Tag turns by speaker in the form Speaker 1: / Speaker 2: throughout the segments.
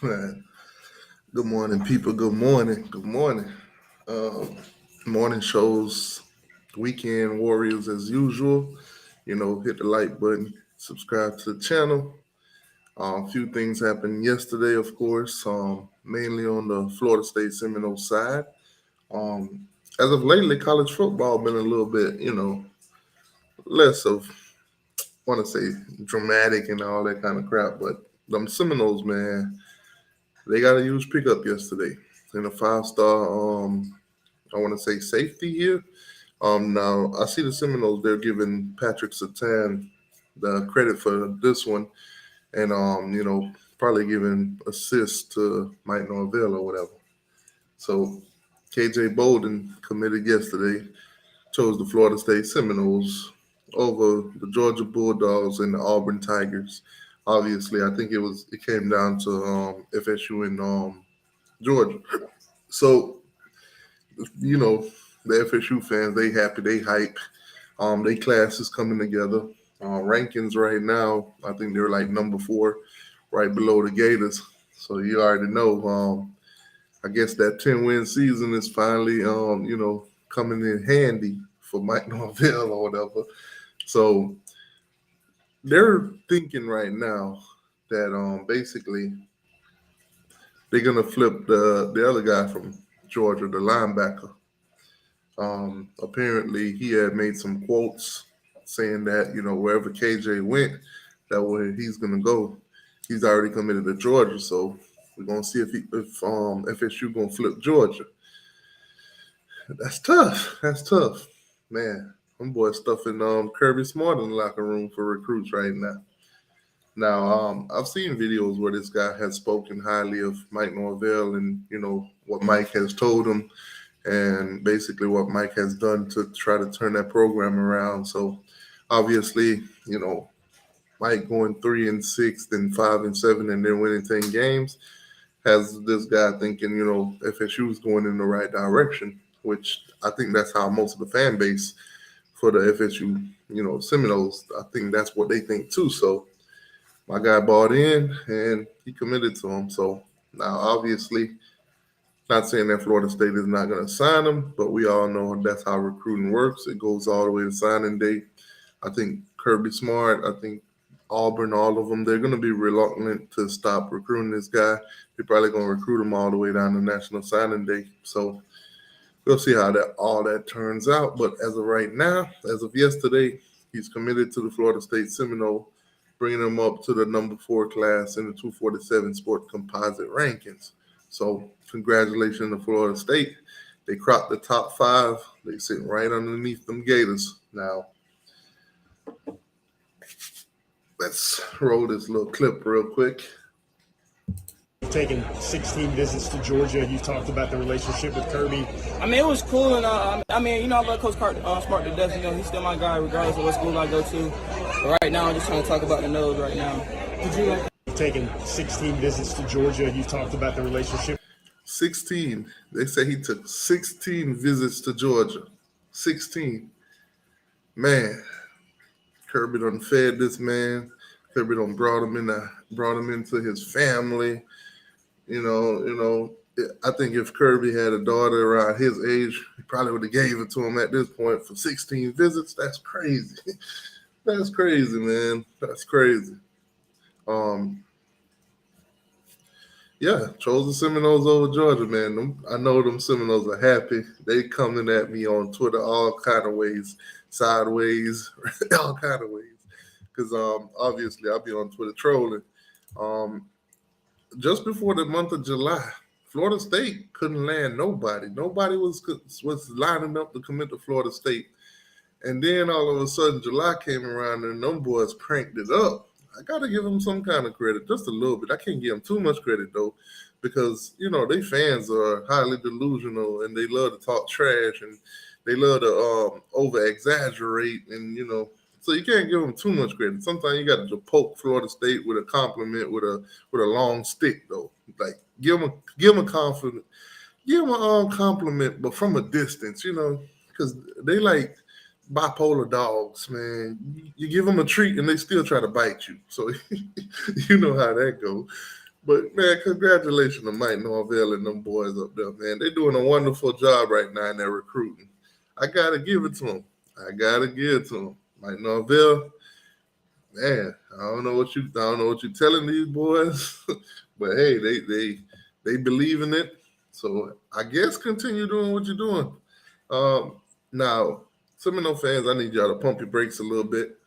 Speaker 1: Man, good morning, people. Good morning. Good morning. Um, Morning shows, weekend warriors as usual. Hit the like button, subscribe to the channel. A few things happened yesterday, of course, mainly on the Florida State Seminoles side. Um, as of lately, college football been a little bit, less of, want to say, dramatic and all that kind of crap. But them Seminoles, man, they got a huge pickup yesterday in a five-star. I want to say safety here. Now I see the Seminoles. They're giving Patrick Sertan the credit for this one, and probably giving assist to Mike Norvell or whatever. So KJ Bolden committed yesterday, chose the Florida State Seminoles over the Georgia Bulldogs and the Auburn Tigers. Obviously, I think it came down to FSU and Georgia. So you know, the FSU fans, they happy, they hype. They class is coming together. Rankings right now, I think they're like number 4, right below the Gators. So you already know. I guess that 10-win season is finally, coming in handy for Mike Norvell or whatever. So they're thinking right now that basically they're gonna flip the other guy from Georgia, the linebacker. Apparently, he had made some quotes saying that wherever KJ went, that where he's gonna go. He's already committed to Georgia, so we're gonna see if FSU gonna flip Georgia. That's tough. That's tough, man. Them boys stuffing Kirby Smart in the locker room for recruits right now. Now, I've seen videos where this guy has spoken highly of Mike Norvell and what Mike has told him and basically what Mike has done to try to turn that program around. So obviously, Mike going 3-6, then 5-7, and then winning 10 games has this guy thinking, FSU is going in the right direction, which I think that's how most of the fan base for the FSU, Seminoles, I think that's what they think too. So my guy bought in and he committed to him. So now obviously not saying that Florida State is not going to sign him, but we all know that's how recruiting works. It goes all the way to signing day. I think Kirby Smart, I think Auburn, all of them, they're going to be reluctant to stop recruiting this guy. They're probably going to recruit him all the way down to National Signing Day. So we'll see how that all that turns out. But as of right now, as of yesterday, he's committed to the Florida State Seminole, bringing him up to the number 4 class in the 247 Sport Composite rankings. So congratulations to Florida State. They cropped the top 5. They sitting right underneath them Gators. Now, let's roll this little clip real quick.
Speaker 2: Taken 16 visits to Georgia. You've talked about the relationship with Kirby.
Speaker 3: I mean, it was cool, and I love Coach Smart to death. He's still my guy, regardless of what school I go to. But right now, I'm just trying to talk about the nose right now.
Speaker 2: Taken 16 visits to Georgia. You've talked about the relationship.
Speaker 1: 16. They say he took 16 visits to Georgia. 16. Man, Kirby done fed this man. Kirby done brought him into his family. I think if Kirby had a daughter around his age, he probably would have gave it to him at this point for 16 visits. That's crazy. That's crazy, man. That's crazy. Yeah, chose the Seminoles over Georgia, man. I know them Seminoles are happy. They coming at me on Twitter all kind of ways, sideways, all kind of ways. Because obviously I'll be on Twitter trolling. Just before the month of July, Florida State couldn't land nobody. Nobody was lining up to commit to Florida State. And then all of a sudden, July came around and them boys cranked it up. I got to give them some kind of credit, just a little bit. I can't give them too much credit, though, because, they fans are highly delusional and they love to talk trash and they love to over-exaggerate and, so you can't give them too much credit. Sometimes you got to poke Florida State with a compliment with a long stick, though. Like, give them a compliment, but from a distance, because they like bipolar dogs, man. You give them a treat and they still try to bite you. So you know how that goes. But man, congratulations to Mike Norvell and them boys up there, man. They're doing a wonderful job right now in their recruiting. I gotta give it to them. Mike Norvell, man. I don't know what you're telling these boys, but hey, they believe in it. So I guess continue doing what you're doing. Now, Seminole fans, I need y'all to pump your brakes a little bit.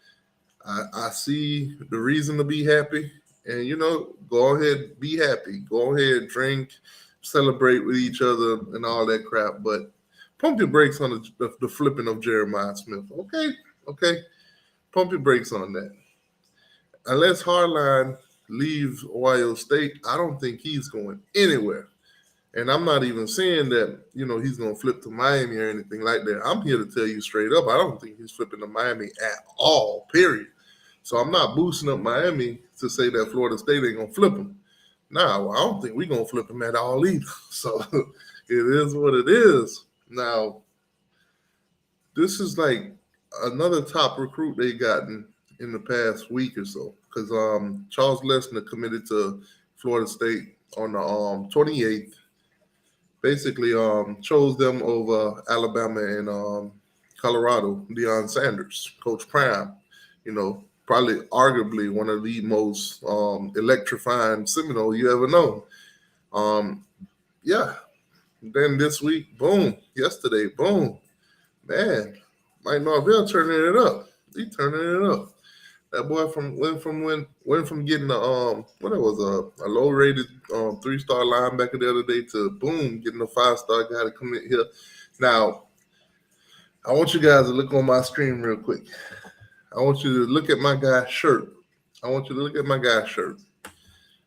Speaker 1: I see the reason to be happy, and go ahead, be happy. Go ahead, drink, celebrate with each other, and all that crap. But pump your brakes on the flipping of Jeremiah Smith. Okay, pump your brakes on that. Unless Hardline leaves Ohio State, I don't think he's going anywhere. And I'm not even saying that, he's going to flip to Miami or anything like that. I'm here to tell you straight up, I don't think he's flipping to Miami at all, period. So I'm not boosting up Miami to say that Florida State ain't going to flip him. No, I don't think we're going to flip him at all either. So it is what it is. Now, this is like another top recruit they gotten in the past week or so, because Charles Lessner committed to Florida State on the 28th. Basically, chose them over Alabama and Colorado. Deion Sanders, Coach Prime, probably arguably one of the most electrifying Seminole you ever know. Yeah. Then this week, boom. Yesterday, boom. Man, Mike Norvell turning it up. He turning it up. That boy went from getting a low rated 3-star linebacker the other day to boom, getting a 5-star guy to commit here. Now, I want you guys to look on my screen real quick. I want you to look at my guy's shirt.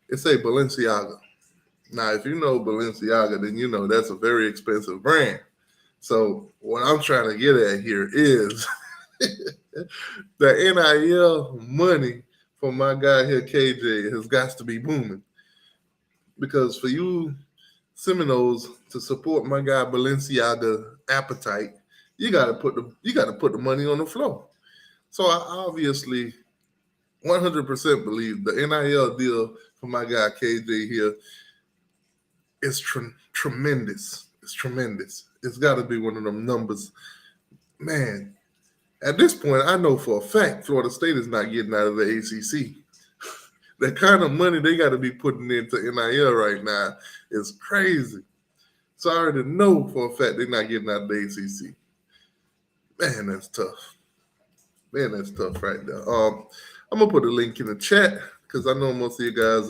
Speaker 1: It say Balenciaga. Now, if you know Balenciaga, then you know that's a very expensive brand. So what I'm trying to get at here is the NIL money for my guy here, KJ, has got to be booming. Because for you Seminoles to support my guy Balenciaga appetite, you gotta put the money on the floor. So I obviously 100% believe the NIL deal for my guy KJ here is tremendous. It's tremendous. It's got to be one of them numbers. Man, at this point, I know for a fact Florida State is not getting out of the ACC. The kind of money they got to be putting into NIL right now is crazy. So I already know for a fact they're not getting out of the ACC. Man, that's tough. Right there. I'm going to put a link in the chat because I know most of you guys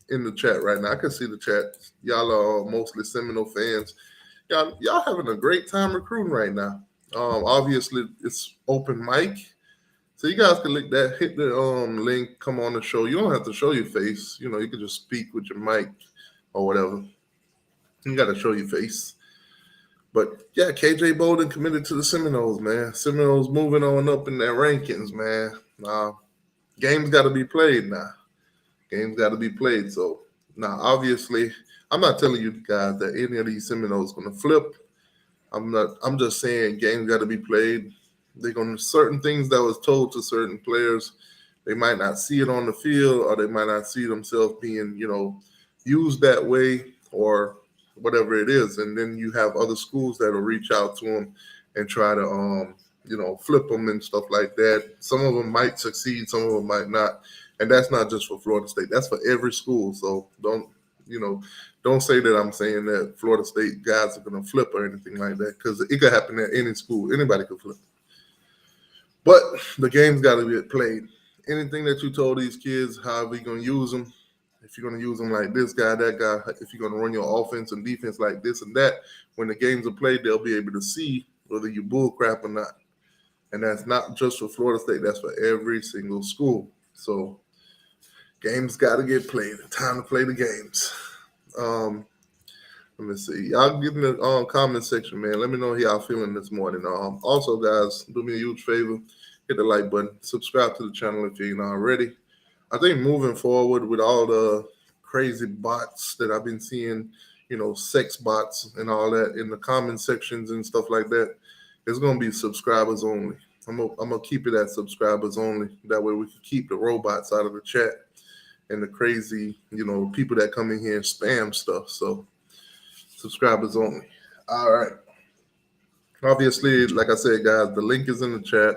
Speaker 1: in the chat right now. I can see the chat. Y'all are mostly Seminole fans. Y'all having a great time recruiting right now. Obviously, it's open mic. So you guys can hit the link, come on the show. You don't have to show your face. You can just speak with your mic or whatever. You got to show your face. But, yeah, KJ Bolden committed to the Seminoles, man. Seminoles moving on up in their rankings, man. Games got to be played now. So, now, obviously, I'm not telling you guys that any of these Seminoles going to flip. I'm just saying games got to be played. They're going to certain things that was told to certain players. They might not see it on the field, or they might not see themselves being, used that way, or whatever it is. And then you have other schools that will reach out to them and try to, flip them and stuff like that. Some of them might succeed, some of them might not. And that's not just for Florida State. That's for every school. So don't say that I'm saying that Florida State guys are going to flip or anything like that, because it could happen at any school. Anybody could flip. But the game's got to be played. Anything that you told these kids, how are we going to use them? If you're going to use them like this guy, that guy, if you're going to run your offense and defense like this and that, when the games are played, they'll be able to see whether you bull crap or not. And that's not just for Florida State. That's for every single school. So games got to get played. Time to play the games. Let me see. Y'all get in the comment section, man. Let me know how y'all feeling this morning. Also, guys, do me a huge favor. Hit the like button. Subscribe to the channel if you ain't already. I think moving forward with all the crazy bots that I've been seeing, sex bots and all that in the comment sections and stuff like that, it's going to be subscribers only. I'm going to keep it at subscribers only. That way we can keep the robots out of the chat and the crazy, people that come in here and spam stuff. So subscribers only. All right. Obviously, like I said, guys, the link is in the chat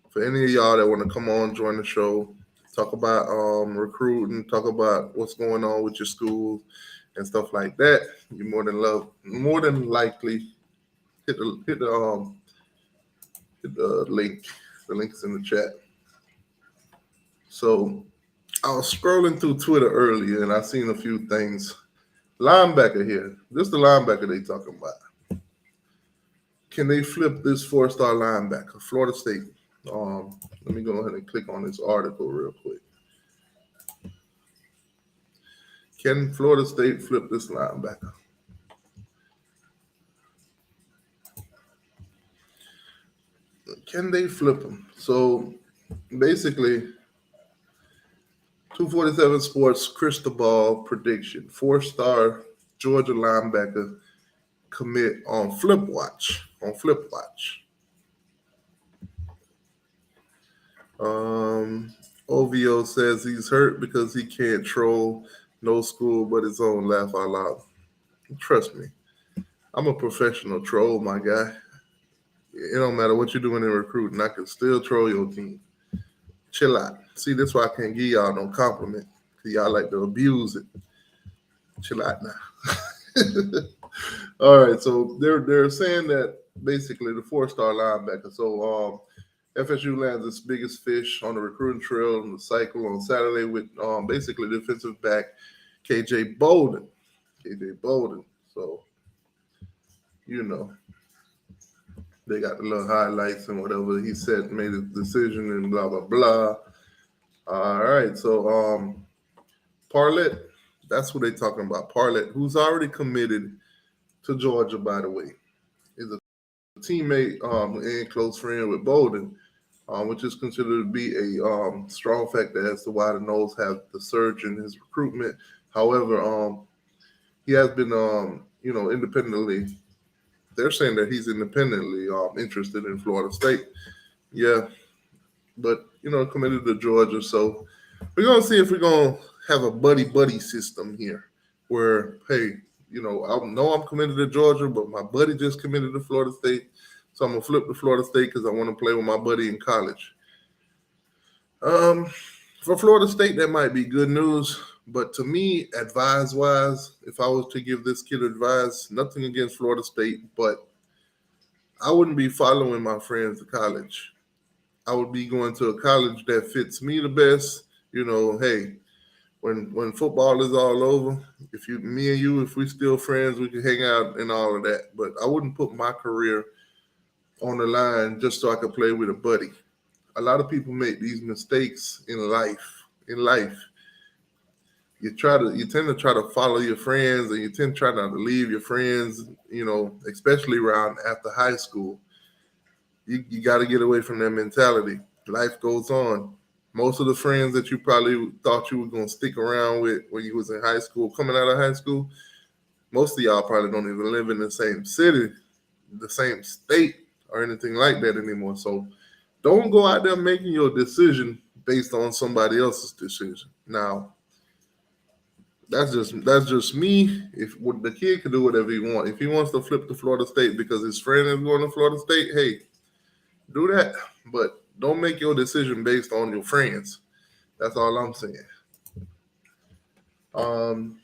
Speaker 1: for any of y'all that want to come on, join the show, talk about recruiting, talk about what's going on with your school and stuff like that. You're more than likely hit the link. The link is in the chat. So I was scrolling through Twitter earlier and I seen a few things. Linebacker here. This is the linebacker they talking about. Can they flip this 4-star linebacker? Florida State. Let me go ahead and click on this article real quick. Can Florida State flip this linebacker? Can they flip him? So basically, 247 Sports crystal ball prediction: 4-star Georgia linebacker commit on Flip Watch. OVO says he's hurt because he can't troll no school but his own. Laugh out loud. Trust me, I'm a professional troll, my guy. It don't matter what you're doing in recruiting, I can still troll your team. Chill out. See, that's why I can't give y'all no compliment, because y'all like to abuse it. Chill out now. All right, so they're saying that basically the 4-star linebacker. So FSU lands its biggest fish on the recruiting trail in the cycle on Saturday with basically defensive back KJ Bolden. So, they got the little highlights and whatever he said, made a decision and blah, blah, blah. All right, so Parlett, that's who they talking about. Parlett, who's already committed to Georgia, by the way, is a teammate and close friend with Bolden, which is considered to be a strong factor as to why the Noles have the surge in his recruitment. However, he has been, independently. They're saying that he's independently interested in Florida State. Yeah, but, committed to Georgia. So we're going to see if we're going to have a buddy system here where, hey, I know I'm committed to Georgia, but my buddy just committed to Florida State. So I'm going to flip to Florida State because I want to play with my buddy in college. For Florida State, that might be good news. But to me, advice-wise, if I was to give this kid advice, nothing against Florida State, but I wouldn't be following my friends to college. I would be going to a college that fits me the best. Hey, when football is all over, if we still friends, we can hang out and all of that. But I wouldn't put my career on the line just so I could play with a buddy. A lot of people make these mistakes in life. You tend to try to follow your friends, and you tend to try not to leave your friends, especially around after high school. You got to get away from that mentality. Life goes on. Most of the friends that you probably thought you were going to stick around with when you was in high school, coming out of high school, most of y'all probably don't even live in the same city, the same state, or anything like that anymore. So don't go out there making your decision based on somebody else's decision. Now, that's just me. If the kid can do whatever he wants. If he wants to flip to Florida State because his friend is going to Florida State, hey, do that. But don't make your decision based on your friends. That's all I'm saying.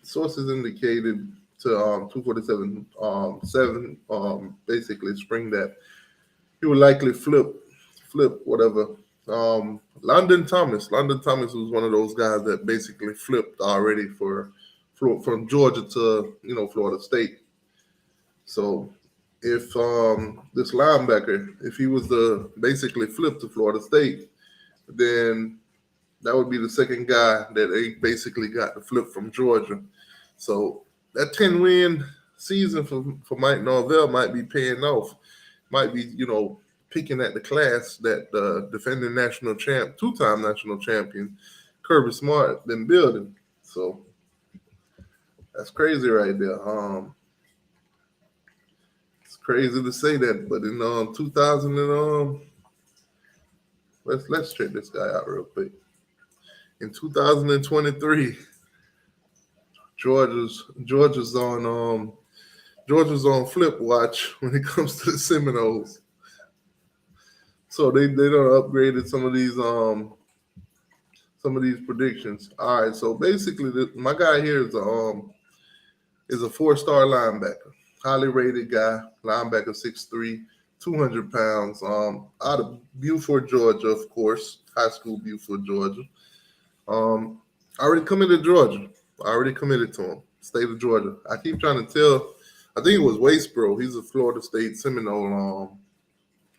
Speaker 1: Sources indicated to 247 basically spring that he would likely flip whatever. London Thomas was one of those guys that basically flipped already from Georgia to Florida State. So if this linebacker, if he was to basically flip to Florida State, then that would be the second guy that they basically got to flip from Georgia. So that 10-win season for Mike Norvell might be paying off. Might be, picking at the class that the defending national champ, two-time national champion, Kirby Smart been building. So that's crazy right there. It's crazy to say that, but in 2000 and let's check this guy out real quick. In 2023, Georgia's on flip watch when it comes to the Seminoles. So they done upgraded some of these predictions. All right, so basically, my guy here is a 4-star linebacker, highly rated guy, linebacker 6'3", 200 pounds, out of Beaufort, Georgia, of course, high school Beaufort, Georgia. Already committed to Georgia. I already committed to him, state of Georgia. I keep trying to tell, I think it was Wasteboro. He's a Florida State Seminole,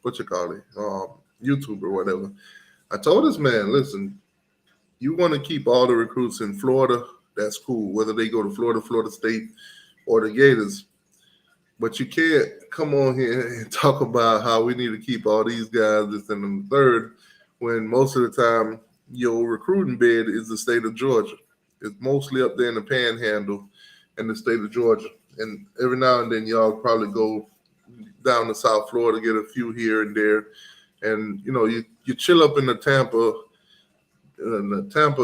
Speaker 1: YouTuber or whatever. I told this man, listen, you want to keep all the recruits in Florida, that's cool, whether they go to Florida, Florida State, or the Gators. But you can't come on here and talk about how we need to keep all these guys this and the third when most of the time your recruiting bed is the state of Georgia. It's mostly up there in the Panhandle in the state of Georgia. And every now and then y'all probably go down to South Florida, get a few here and there. And, you chill up in the Tampa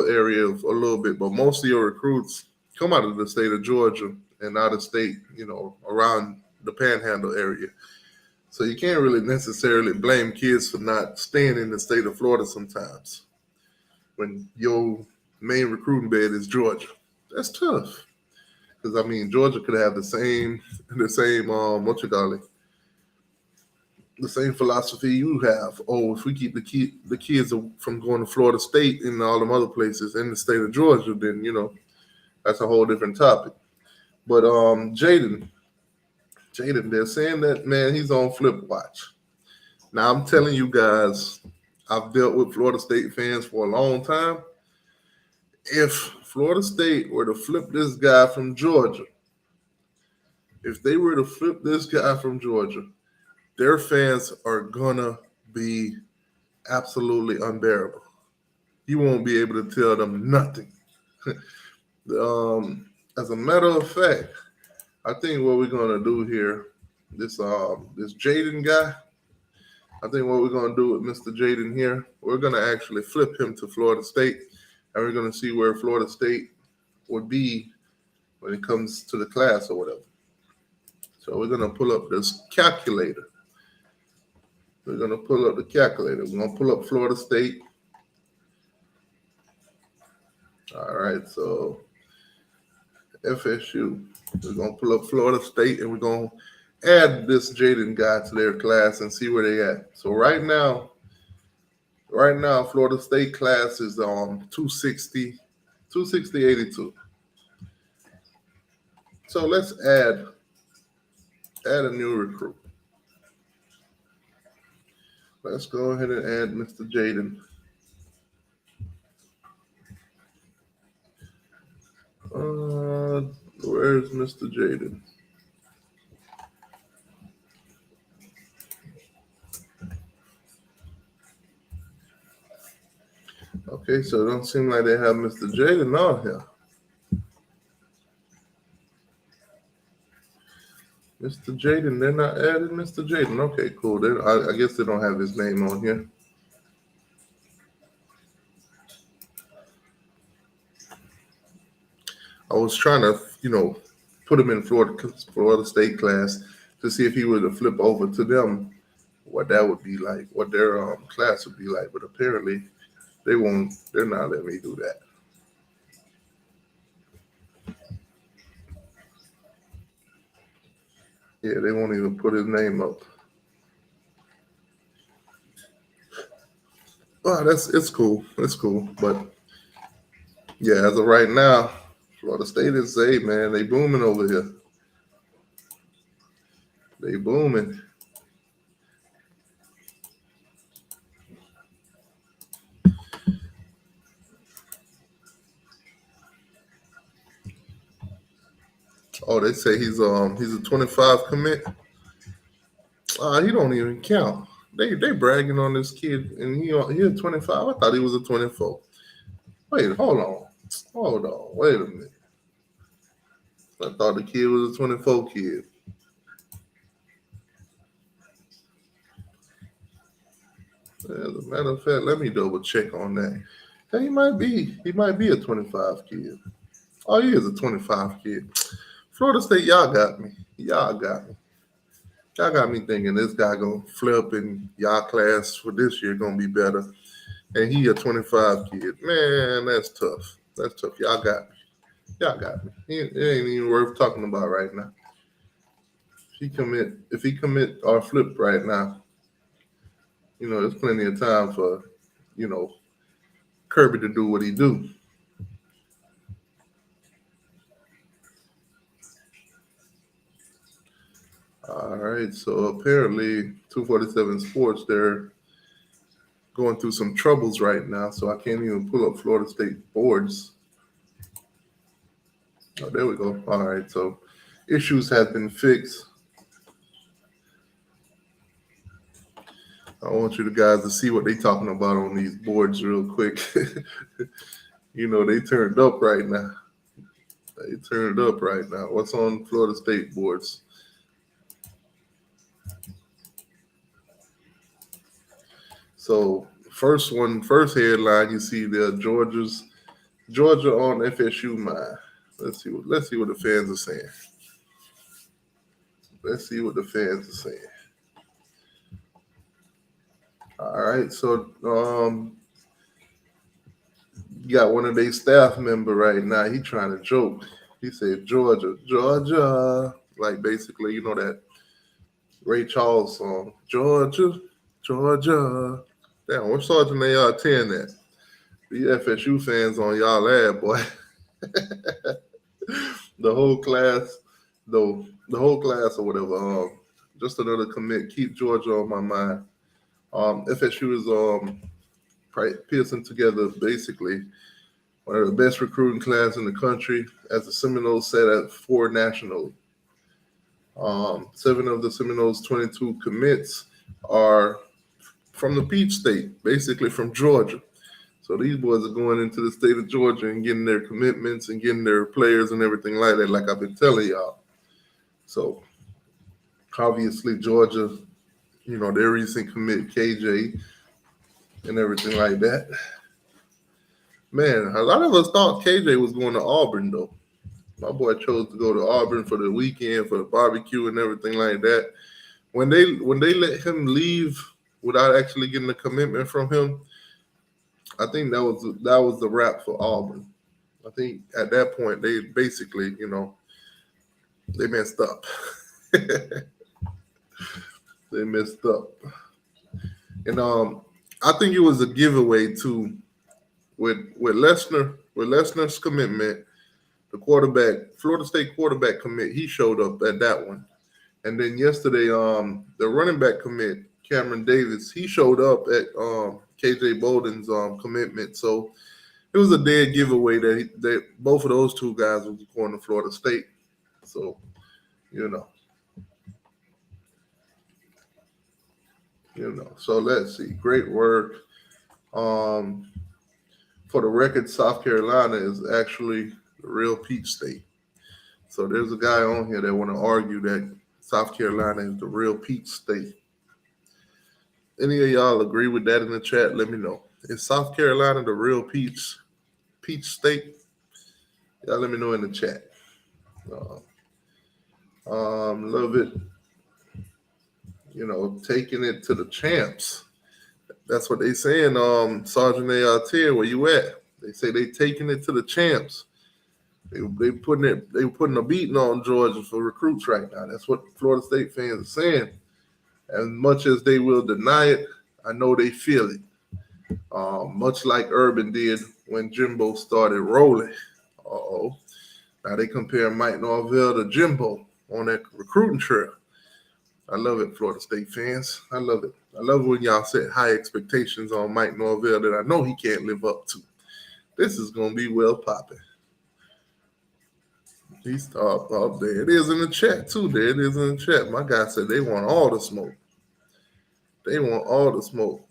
Speaker 1: area a little bit, but most of your recruits come out of the state of Georgia and out of state, around the Panhandle area. So you can't really necessarily blame kids for not staying in the state of Florida sometimes when your main recruiting bed is Georgia. That's tough. Because, Georgia could have the same the same philosophy you have. Oh, if we keep the kids from going to Florida State and all them other places in the state of Georgia, then, that's a whole different topic. But Jaden, they're saying that, man, he's on flip watch. Now, I'm telling you guys, I've dealt with Florida State fans for a long time. If Florida State were to flip this guy from Georgia, their fans are gonna be absolutely unbearable. You won't be able to tell them nothing. As a matter of fact, I think what we're gonna do here, this Jaden guy, I think what we're gonna do with Mr. Jaden here, we're gonna actually flip him to Florida State, and we're gonna see where Florida State would be when it comes to the class or whatever. So we're gonna pull up this calculator. We're going to pull up the calculator. We're going to pull up Florida State. All right, so FSU. We're going to pull up Florida State, and we're going to add this Jaden guy to their class and see where they at. So right now, Florida State class is 260, 82. So let's add a new recruit. Let's go ahead and add Mr. Jaden. Where's Mr. Jaden? Okay, so it don't seem like they have Mr. Jaden on here. Mr. Jaden, they're not adding Mr. Jaden. Okay, cool. I guess they don't have his name on here. I was trying to, put him in Florida State class to see if he were to flip over to them, what that would be like, what their class would be like. But apparently, they're not letting me do that. Yeah, they won't even put his name up. Well, it's cool. It's cool. But yeah, as of right now, Florida State is man, they booming over here. They booming. Oh, they say he's a 25 commit. He don't even count. They bragging on this kid, and he a 25. I thought he was a 24. Wait, hold on. Wait a minute. I thought the kid was a 24 kid. As a matter of fact, let me double check on that. Yeah, he might be. He might be a 25 kid. Oh, he is a 25 kid. Florida State, y'all got me. Y'all got me. Y'all got me thinking this guy gonna flip and y'all class for this year gonna be better. And he a 25 kid. Man, that's tough. That's tough. Y'all got me. Y'all got me. It ain't even worth talking about right now. If he commit or flip right now, there's plenty of time for, Kirby to do what he do. All right, so apparently 247 Sports, they're going through some troubles right now, so I can't even pull up Florida State boards. Oh, there we go. All right, so issues have been fixed. I want you guys to see what they talking about on these boards real quick. They turned up right now. What's on Florida State boards? So first headline, you see there, Georgia on FSU mind. Let's see what the fans are saying. All right, so you got one of their staff member right now. He trying to joke. He said Georgia, like basically that Ray Charles song, Georgia. Damn, what sergeant AR-10 that? The FSU fans on y'all ad, boy. The whole class or whatever. Just another commit. Keep Georgia on my mind. FSU is piecing together basically one of the best recruiting class in the country, as the Seminoles set at 4 nationally. 7 of the Seminoles' 22 commits are from the Peach State, basically from Georgia. So these boys are going into the state of Georgia and getting their commitments and getting their players and everything like that, like I've been telling y'all. So obviously Georgia, their recent commit KJ and everything like that. Man, a lot of us thought KJ was going to Auburn though. My boy chose to go to Auburn for the weekend, for the barbecue and everything like that. When they let him leave without actually getting a commitment from him, I think that was the wrap for Auburn. I think at that point they basically, they messed up. They messed up. And I think it was a giveaway too with Lesner's commitment, the quarterback, Florida State quarterback commit, he showed up at that one. And then yesterday, the running back commit, Cameron Davis, he showed up at KJ Bolden's commitment. So it was a dead giveaway that both of those two guys was going to Florida State. So, So let's see. Great work. For the record, South Carolina is actually the real Peach State. So there's a guy on here that want to argue that South Carolina is the real Peach State. Any of y'all agree with that in the chat? Let me know. Is South Carolina the real Peach State? Y'all let me know in the chat. Love it. Taking it to the champs. That's what they saying. Sergeant AR-10, where you at? They say they taking it to the champs. They putting a beating on Georgia for recruits right now. That's what Florida State fans are saying. As much as they will deny it, I know they feel it. Much like Urban did when Jimbo started rolling. Now they compare Mike Norvell to Jimbo on that recruiting trail. I love it, Florida State fans. I love it. I love when y'all set high expectations on Mike Norvell that I know he can't live up to. This is going to be well popping. He's up there. It is in the chat, too. There it is in the chat. My guy said they want all the smoke. They want all the smoke.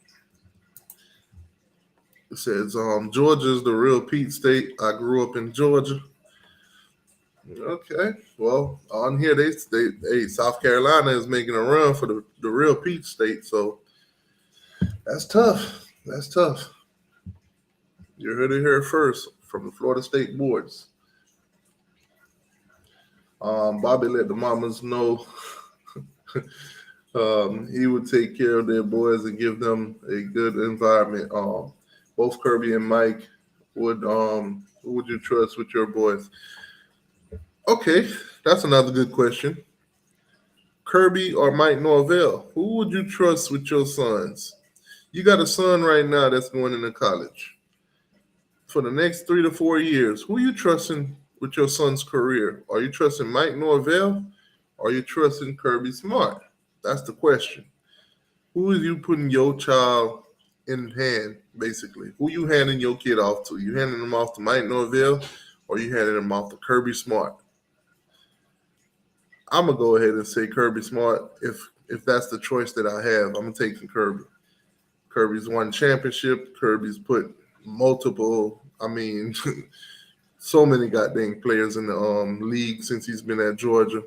Speaker 1: It says, Georgia's the real Peach State. I grew up in Georgia. Okay, well, on here they South Carolina is making a run for the real Peach State, so that's tough. You heard it here first from the Florida State boards. Bobby let the mamas know he would take care of their boys and give them a good environment. Both Kirby and Mike who would you trust with your boys? Okay, that's another good question. Kirby or Mike Norvell? Who would you trust with your sons? You got a son right now that's going into college. For the next 3 to 4 years, who are you trusting with your son's career? Are you trusting Mike Norvell or are you trusting Kirby Smart? That's the question. Who are you putting your child in hand, basically? Who you handing your kid off to? You handing him off to Mike Norvell or you handing him off to Kirby Smart? I'm gonna go ahead and say Kirby Smart. If that's the choice that I have, I'm taking Kirby. Kirby's won championship. Kirby's put multiple, so many goddamn players in the league since he's been at Georgia.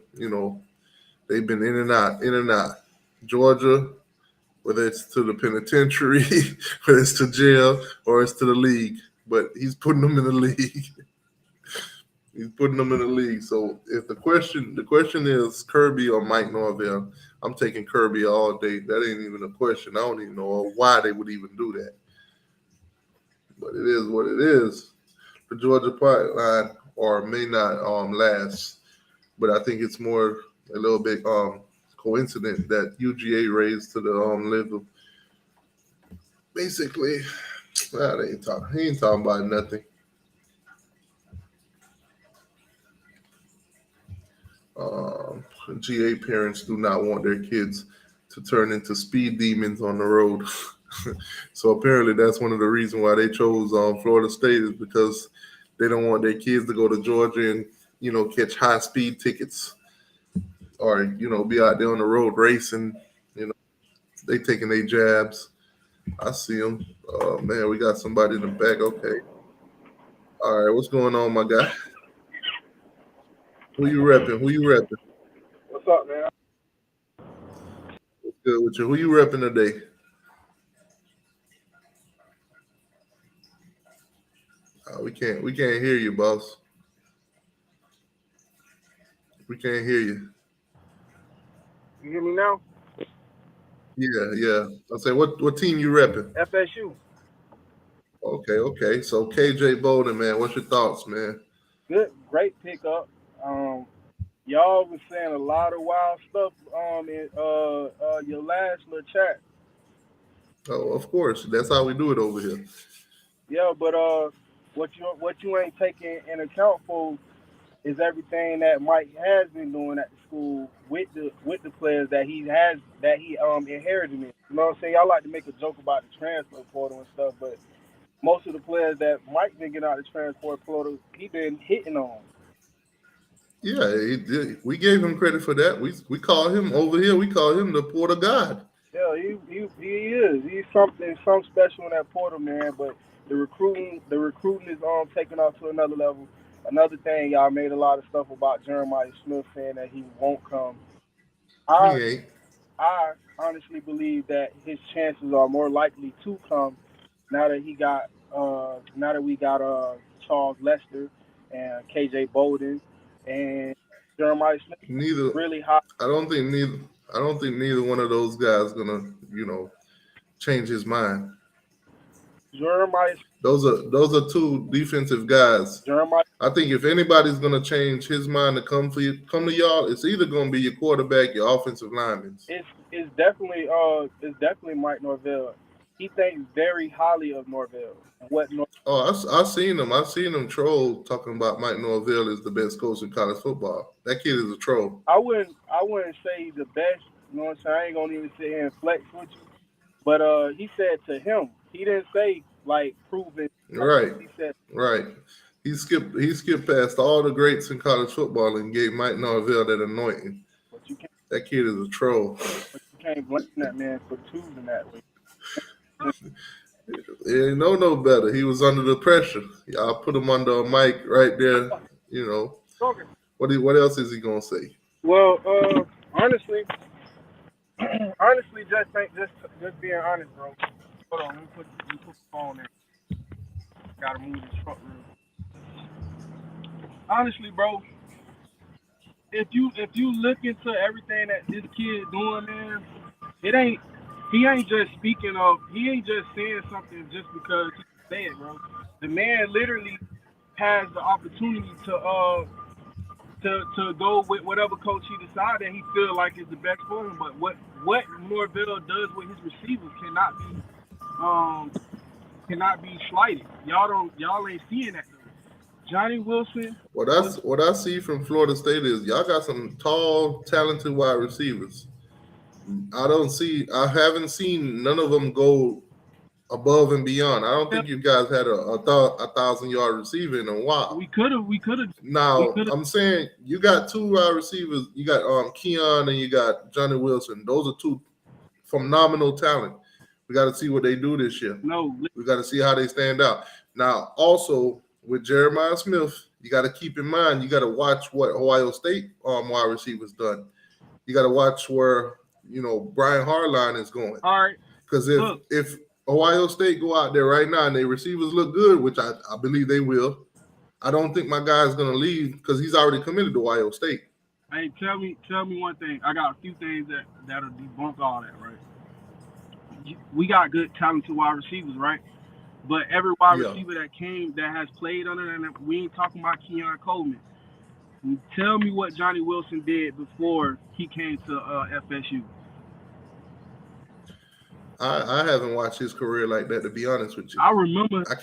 Speaker 1: They've been in and out. Georgia, whether it's to the penitentiary, whether it's to jail, or it's to the league. But he's putting them in the league. He's putting them in the league. So if the question is Kirby or Mike Norvell, I'm taking Kirby all day. That ain't even a question. I don't even know why they would even do that. But it is what it is. The Georgia pipeline or may not last. But I think it's more a little bit coincident that UGA raised to the level. Basically, he ain't talking about nothing. GA parents do not want their kids to turn into speed demons on the road. So apparently that's one of the reasons why they chose Florida State is because they don't want their kids to go to Georgia and, catch high speed tickets or, be out there on the road racing. They taking their jabs. I see them. Man, we got somebody in the back. Okay. All right. What's going on, my guy? Who you repping?
Speaker 4: What's up, man?
Speaker 1: What's good with you? Who you repping today? We can't hear you, boss. We can't hear you.
Speaker 4: You hear me now?
Speaker 1: Yeah. I say, what team you repping?
Speaker 4: FSU.
Speaker 1: Okay. So KJ Bolden, man, what's your thoughts, man?
Speaker 4: Good, great pickup. Y'all was saying a lot of wild stuff in your last little chat.
Speaker 1: Oh, of course. That's how we do it over here.
Speaker 4: Yeah, but what you ain't taking in account for is everything that Mike has been doing at the school with the players that he inherited. You know what I'm saying? Y'all like to make a joke about the transfer portal and stuff, but most of the players that Mike been getting out of the transfer portal, he been hitting on.
Speaker 1: Yeah, he did. We gave him credit for that. We call him over here. We call him the portal god.
Speaker 4: Yeah, he is. He's something special in that portal, man. But the recruiting is taking off to another level. Another thing, y'all made a lot of stuff about Jeremiah Smith saying that he won't come. I honestly believe that his chances are more likely to come now that we got Charles Lester and KJ Bolden and Jeremiah Smith. Really hot.
Speaker 1: I don't think neither one of those guys gonna change his mind.
Speaker 4: Jeremiah.
Speaker 1: Those are two defensive guys.
Speaker 4: Jeremiah.
Speaker 1: I think if anybody's gonna change his mind to come to y'all, it's either gonna be your quarterback, your offensive linemen.
Speaker 4: It's definitely Mike Norvell. He thinks very highly of Norvell.
Speaker 1: I've seen him troll talking about Mike Norvell is the best coach in college football. That kid is a troll.
Speaker 4: I wouldn't say the best. You know what I'm saying? I ain't gonna even sit here and flex with you. But he said to him, he didn't say like proven.
Speaker 1: Right.
Speaker 4: He said
Speaker 1: right. He skipped past all the greats in college football and gave Mike Norvell that anointing. That kid is a troll.
Speaker 4: But you can't blame that man for choosing that way.
Speaker 1: He no better. He was under the pressure. Y'all put him under a mic right there. What else is he gonna say?
Speaker 4: Well, honestly, just being honest, bro. Hold on, let me put the phone in. Gotta move this truck real. Honestly, bro, if you look into everything that this kid doing, man, he ain't just saying something just because he can say it, bro. The man literally has the opportunity to go with whatever coach he decides that he feel like is the best for him. But what Norvell does with his receivers cannot be slighted. Y'all ain't seeing that though. Johnny Wilson.
Speaker 1: What I see from Florida State is y'all got some tall, talented wide receivers. I haven't seen none of them go above and beyond. I don't think you guys had a 1,000-yard receiver in a while.
Speaker 4: We could have.
Speaker 1: Now I'm saying you got two wide receivers. You got Keon and you got Johnny Wilson. Those are two phenomenal talent. We got to see what they do this year. We got to see how they stand out. Now, also with Jeremiah Smith, you got to keep in mind you got to watch what Ohio State wide receivers done. You got to watch where Brian Harline is going.
Speaker 4: All right.
Speaker 1: Because if Ohio State go out there right now and their receivers look good, which I believe they will, I don't think my guy's going to leave because he's already committed to Ohio State.
Speaker 4: Hey, tell me one thing. I got a few things that'll debunk all that, right? We got good, talented wide receivers, right? But every wide receiver that has played under them, we ain't talking about Keon Coleman. Tell me what Johnny Wilson did before he came to FSU.
Speaker 1: I haven't watched his career like that, to be honest with you.
Speaker 4: I remember.
Speaker 1: I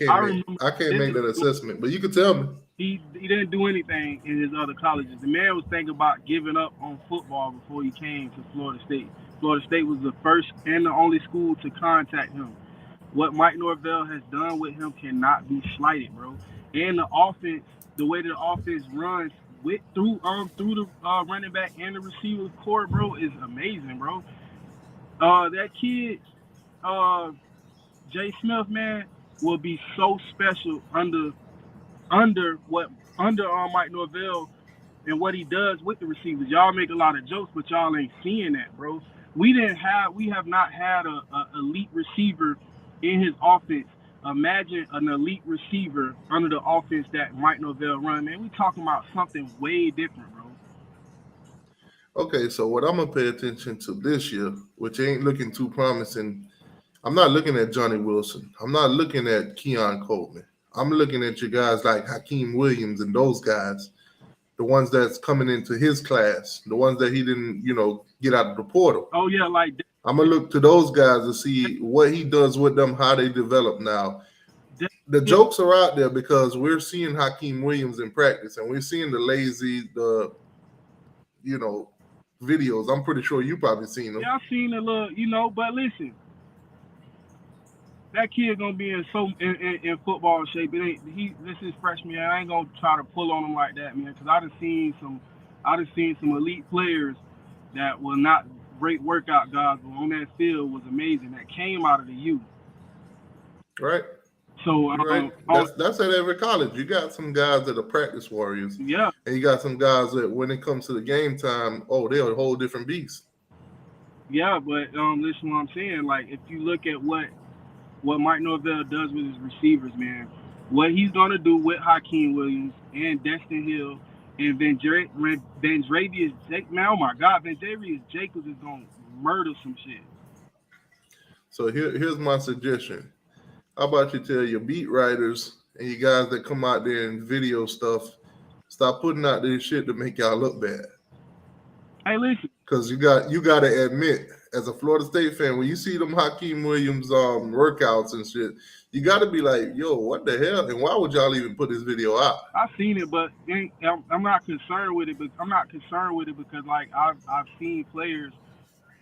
Speaker 1: can't make that assessment, but you can tell me.
Speaker 4: He didn't do anything in his other colleges. The man was thinking about giving up on football before he came to Florida State. Florida State was the first and the only school to contact him. What Mike Norvell has done with him cannot be slighted, bro. And the offense, the way the offense runs through the running back and the receiver core, bro, is amazing, bro. That kid, Jay Smith, man, will be so special under Mike Norvell and what he does with the receivers. Y'all make a lot of jokes, but y'all ain't seeing that, bro. We have not had a elite receiver in his offense. Imagine an elite receiver under the offense that Mike Norvell run, man. We talking about something way different, bro.
Speaker 1: Okay, so what I'm gonna pay attention to this year, which ain't looking too promising, I'm not looking at Johnny Wilson. I'm not looking at Keon Coleman. I'm looking at you guys like Hakeem Williams and those guys, the ones that's coming into his class, the ones that he didn't, get out of the portal.
Speaker 4: Oh yeah, like
Speaker 1: I'm gonna look to those guys to see what he does with them, how they develop now. The jokes are out there because we're seeing Hakeem Williams in practice and we're seeing the videos. I'm pretty sure you probably seen them.
Speaker 4: Yeah, I've seen a little, but listen, that kid gonna be in football shape. This is freshman. I ain't gonna try to pull on him like that, man, because I done seen some elite players that were not great workout guys, but on that field was amazing. That came out of the youth.
Speaker 1: Right.
Speaker 4: So
Speaker 1: right. That's at every college. You got some guys that are practice warriors.
Speaker 4: Yeah.
Speaker 1: And you got some guys that when it comes to the game time, they're a whole different beast.
Speaker 4: Yeah, but listen what I'm saying. Like if you look at what Mike Norvell does with his receivers, man, what he's gonna do with Hakeem Williams and Destin Hill and Vandrevius Jacobs, man, oh my God, Vandrevius Jacobs is gonna murder some shit.
Speaker 1: So here's my suggestion. How about you tell your beat writers and you guys that come out there and video stuff, stop putting out this shit to make y'all look bad.
Speaker 4: Hey, listen.
Speaker 1: Because you got to admit, as a Florida State fan, when you see them Hakeem Williams workouts and shit, you got to be like, yo, what the hell? And why would y'all even put this video out?
Speaker 4: I've seen it, but I'm not concerned with it. But I'm not concerned with it because like I've seen players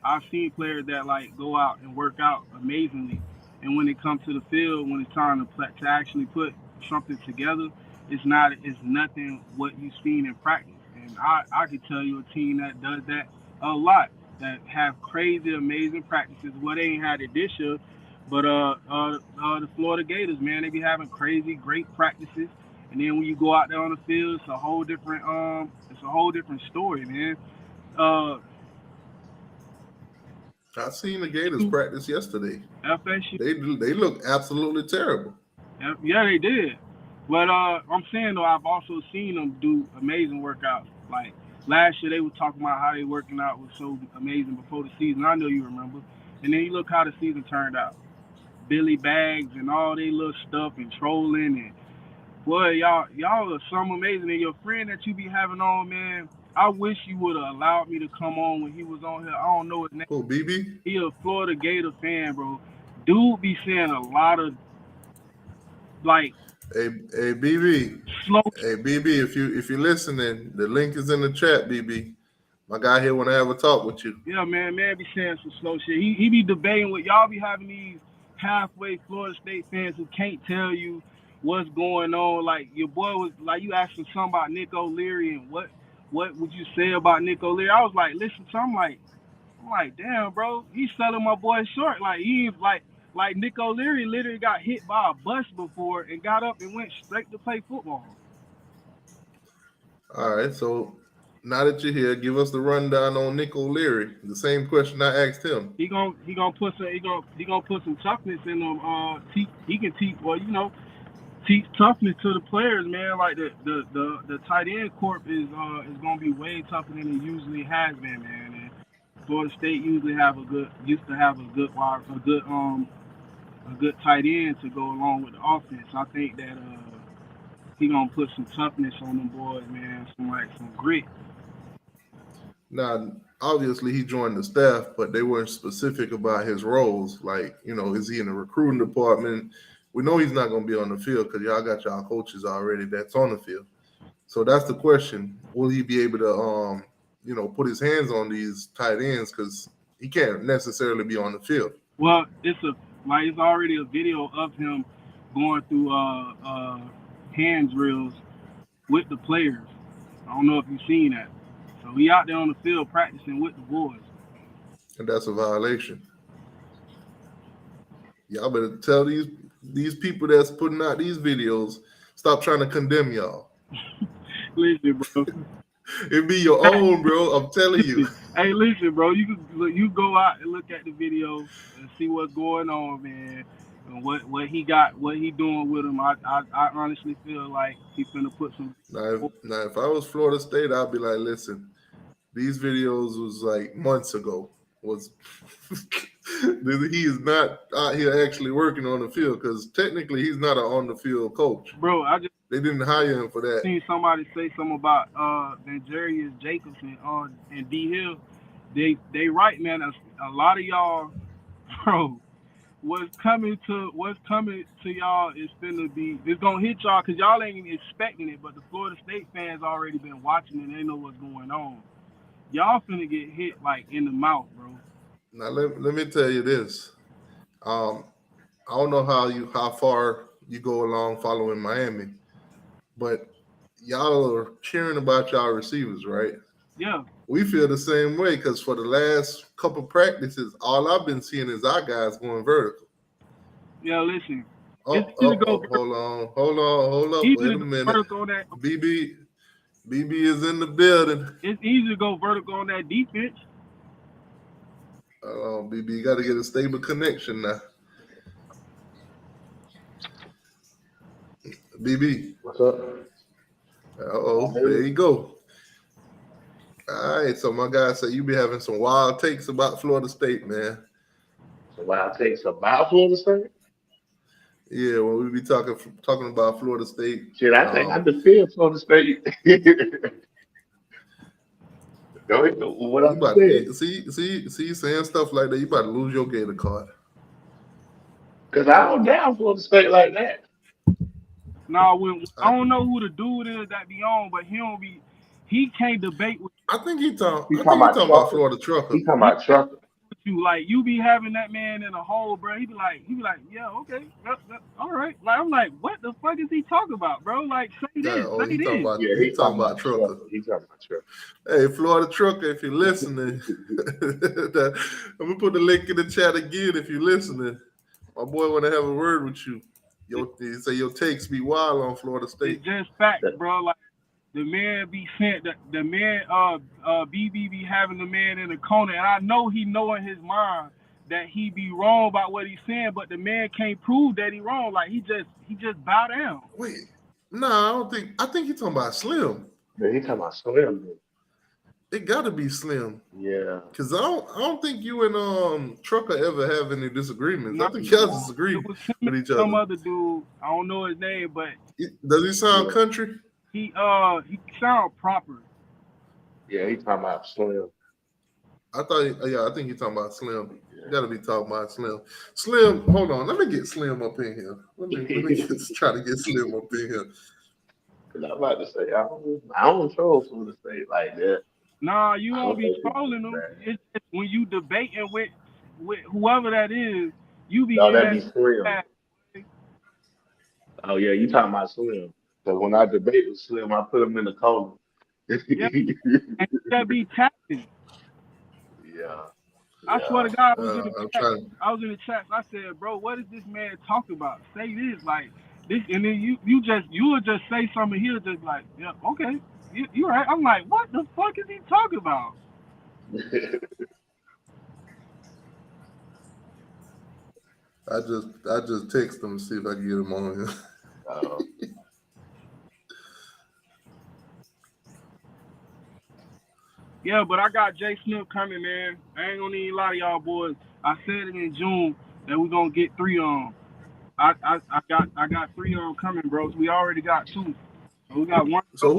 Speaker 4: that like go out and work out amazingly, and when it comes to the field, when it's time to actually put something together, it's nothing what you've seen in practice. And I can tell you a team that does that a lot, that have crazy, amazing practices. Well, they ain't had it this year, but the Florida Gators, man, they be having crazy, great practices. And then when you go out there on the field, it's a whole different story, man.
Speaker 1: I seen the Gators practice yesterday.
Speaker 4: FSU.
Speaker 1: They look absolutely terrible.
Speaker 5: Yeah, they did. But I'm saying though, I've also seen them do amazing workouts. Like last year, they were talking about how they working out was so amazing before the season. I know you remember. And then you look how the season turned out. Billy Bags and all they little stuff and trolling and boy, y'all are some amazing. And your friend that you be having on, man, I wish you would have allowed me to come on when he was on here. I don't know his name.
Speaker 1: Oh, BB?
Speaker 5: He a Florida Gator fan, bro. Dude be saying a lot of like
Speaker 1: Hey, BB.
Speaker 5: slow.
Speaker 1: Hey, BB, if you're listening, the link is in the chat, BB. My guy here want to have a talk with you.
Speaker 5: Yeah, man be saying some slow shit. He be debating with y'all. Be having these halfway Florida State fans who can't tell you what's going on. Like your boy was like you asking something about Nick O'Leary and what would you say about Nick O'Leary? I was like, listen, so I'm like, damn, bro, he's selling my boy short. Like he like Nick O'Leary literally got hit by a bus before and got up and went straight to play football.
Speaker 1: All right, so now that you're here, give us the rundown on Nick O'Leary. The same question I asked him.
Speaker 5: He gonna put some toughness in him. He can teach. Well, teach toughness to the players, man. Like the tight end corp is gonna be way tougher than it usually has been, man. And Florida State used to have a good tight end to go along with the offense. I think that he gonna put some toughness on them boys, man. Some grit.
Speaker 1: Now, obviously, he joined the staff, but they weren't specific about his roles. Like, is he in the recruiting department? We know he's not going to be on the field because y'all got y'all coaches already that's on the field. So that's the question. Will he be able to, put his hands on these tight ends because he can't necessarily be on the field?
Speaker 5: Well, it's already a video of him going through hand drills with the players. I don't know if you've seen that. So he out there on the field practicing with the boys.
Speaker 1: And that's a violation. Y'all better tell these people that's putting out these videos, stop trying to condemn y'all.
Speaker 5: Listen, bro.
Speaker 1: It be your own, bro. I'm telling you.
Speaker 5: Hey, listen, bro. You go out and look at the video and see what's going on, man. And what he got, what he doing with him. I honestly feel like he's gonna put some.
Speaker 1: Now, if I was Florida State, I'd be like, listen, these videos was like months ago. He is not out here actually working on the field because technically he's not an on the field coach.
Speaker 5: Bro,
Speaker 1: they didn't hire him for that.
Speaker 5: Seen somebody say something about Vanjarius Jacobson and D Hill. They right, man. A lot of y'all, bro. What's coming to y'all is it's gonna hit y'all because y'all ain't even expecting it, but the Florida State fans already been watching and they know what's going on. Y'all finna get hit like in the mouth, bro.
Speaker 1: Now let me tell you this. I don't know how far you go along following Miami, but y'all are cheering about y'all receivers, right?
Speaker 5: Yeah.
Speaker 1: We feel the same way because for the last couple practices, all I've been seeing is our guys going vertical.
Speaker 5: Yeah, listen.
Speaker 1: Hold on. Wait a minute. BB is in the building.
Speaker 5: It's easy to go vertical on that defense.
Speaker 1: BB, you got to get a stable connection now. BB.
Speaker 6: What's up?
Speaker 1: There you go. All right, so my guy said you be having some wild takes about Florida State, man.
Speaker 6: Some wild takes about Florida State?
Speaker 1: Yeah, when we be talking about Florida State.
Speaker 6: Shit, I think I defend Florida State. Go ahead. What I'm saying.
Speaker 1: See, saying stuff like that, you about to lose your Gator card.
Speaker 6: Because I don't down Florida State like that.
Speaker 5: No, I don't know who the dude is that be on, but he can't debate with
Speaker 1: I think he talking about Florida Trucker.
Speaker 6: He talking about Trucker.
Speaker 5: you. Like you be having that man in a hole, bro. He be like, yeah, okay, all right. Like I'm like, what the fuck is he talking about, bro? Like say this, say this.
Speaker 1: He talking about Trucker.
Speaker 6: He talking about Trucker.
Speaker 1: Hey, Florida Trucker, if you're listening, I'm gonna put the link in the chat again. If you're listening, my boy want to have a word with you. He say your takes be wild on Florida State.
Speaker 5: It's just fact, bro. Like the man be sent. The man BB be having the man in the corner, and I know he know in his mind that he be wrong about what he's saying, but the man can't prove that he wrong. Like he just bow down.
Speaker 1: Wait, no, I don't think. I think he's talking about Slim.
Speaker 6: Yeah, he talking about Slim.
Speaker 1: It got to be Slim.
Speaker 6: Yeah.
Speaker 1: Cause I don't think you and Trucker ever have any disagreements. I
Speaker 5: Not-
Speaker 1: think y'all disagree
Speaker 5: It was him
Speaker 1: with
Speaker 5: and
Speaker 1: each
Speaker 5: some
Speaker 1: other.
Speaker 5: other dude. I don't know his name, but
Speaker 1: Does he sound
Speaker 6: Yeah.
Speaker 1: country?
Speaker 5: he sound proper.
Speaker 6: Yeah, he talking about Slim.
Speaker 1: I think he's talking about Slim. You gotta be talking about Slim. Slim, hold on. Let me get Slim up in here. Let me try to get Slim up in here.
Speaker 6: Cause I'm about to say, I don't troll for the state like that.
Speaker 5: Nah, you
Speaker 6: I
Speaker 5: won't
Speaker 6: don't
Speaker 5: be
Speaker 6: think it's
Speaker 5: trolling them.
Speaker 6: bad.
Speaker 5: It's when you debating with whoever that is, you be
Speaker 6: No,
Speaker 5: in
Speaker 6: that'd be
Speaker 5: that
Speaker 6: Slim.
Speaker 5: bad.
Speaker 6: Oh yeah, you talking about Slim? Cause when I debate with Slim, I put him in the corner.
Speaker 5: Yeah. And that be tapping.
Speaker 6: Yeah.
Speaker 5: I swear to God, I was in
Speaker 1: I'm
Speaker 5: the chat.
Speaker 1: trying.
Speaker 5: I was in the chat. I said, bro, what is this man talking about? Say this, like this, and then you will just say something. He'll just like, yeah, okay, you right. I'm like, what the fuck is he talking about?
Speaker 1: I just text him to see if I can get him on here.
Speaker 5: Yeah, but I got Jay Smith coming, man. I ain't gonna need a lot of y'all boys. I said it in June that we gonna get 3 on. I got 3 on coming, bros. We already got 2. So we got 1.
Speaker 1: So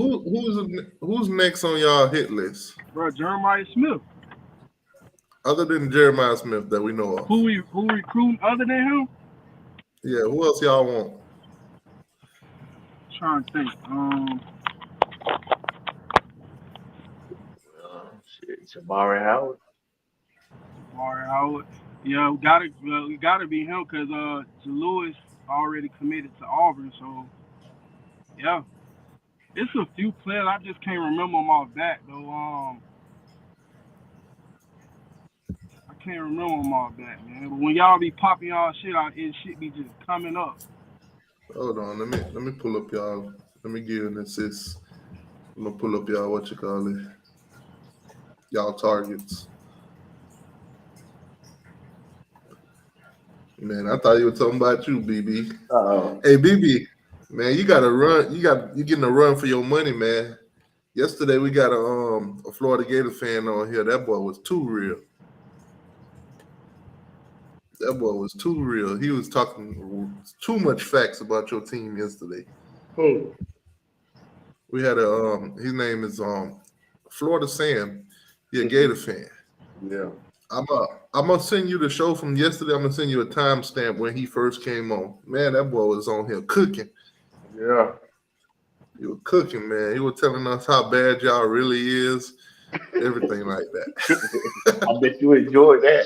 Speaker 1: who's next on y'all hit list
Speaker 5: Bro, Jeremiah Smith.
Speaker 1: other than Jeremiah Smith that we know of?
Speaker 5: Who recruiting other than him?
Speaker 1: Yeah, who else y'all want?
Speaker 5: Trying to think.
Speaker 6: Shit, Jabari Howard.
Speaker 5: Amari Howard. Yeah, we gotta be him because Lewis already committed to Auburn. So yeah, it's a few players I just can't remember them off bat though. I can't remember them off bat, man. But when y'all be popping y'all shit out, it shit be just coming up.
Speaker 1: Hold on, let me pull up y'all. Let me give you an assist. I'm gonna pull up y'all y'all targets. Man, I thought you were talking about you, BB. Hey, BB, man, you gotta run. You getting a run for your money, man. Yesterday we got a Florida Gator fan on here. That boy was too real. That boy was too real. He was talking too much facts about your team yesterday.
Speaker 6: Who?
Speaker 1: We had his name is Florida Sam. He a Gator fan.
Speaker 6: Yeah.
Speaker 1: I'm gonna send you the show from yesterday. I'm gonna send you a timestamp when he first came on. Man, that boy was on here cooking.
Speaker 6: Yeah.
Speaker 1: He was cooking, man. He was telling us how bad y'all really is, everything like that.
Speaker 6: I bet you enjoyed that.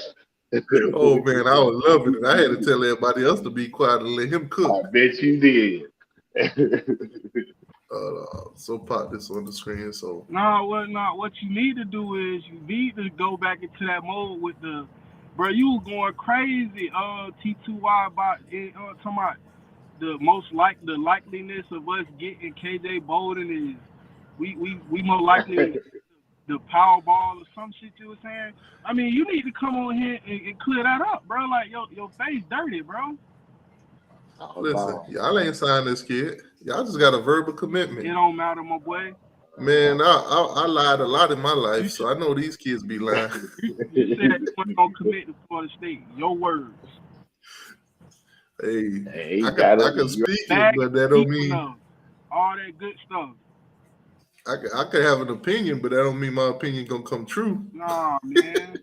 Speaker 1: Oh man, I was loving it. I had to tell everybody else to be quiet and let him cook.
Speaker 6: I bet you did.
Speaker 1: So pop this on the screen. So
Speaker 5: What you need to do is you need to go back into that mode with the, bro. You were going crazy. T2Y about talking about the likeliness of us getting KJ Bolden is we more likely the Powerball or some shit you were saying. I mean, you need to come on here and clear that up, bro. Like your face dirty, bro.
Speaker 1: listen, y'all ain't signed this kid. Y'all just got a verbal commitment.
Speaker 5: It don't matter, my boy.
Speaker 1: Man, I lied a lot in my life, so I know these kids be lying.
Speaker 5: You said you weren't gonna commit to Florida State. Your words.
Speaker 1: Hey, I can speak it, but that don't mean
Speaker 5: all that good stuff.
Speaker 1: I could have an opinion, but that don't mean my opinion gonna come true.
Speaker 5: Nah, man.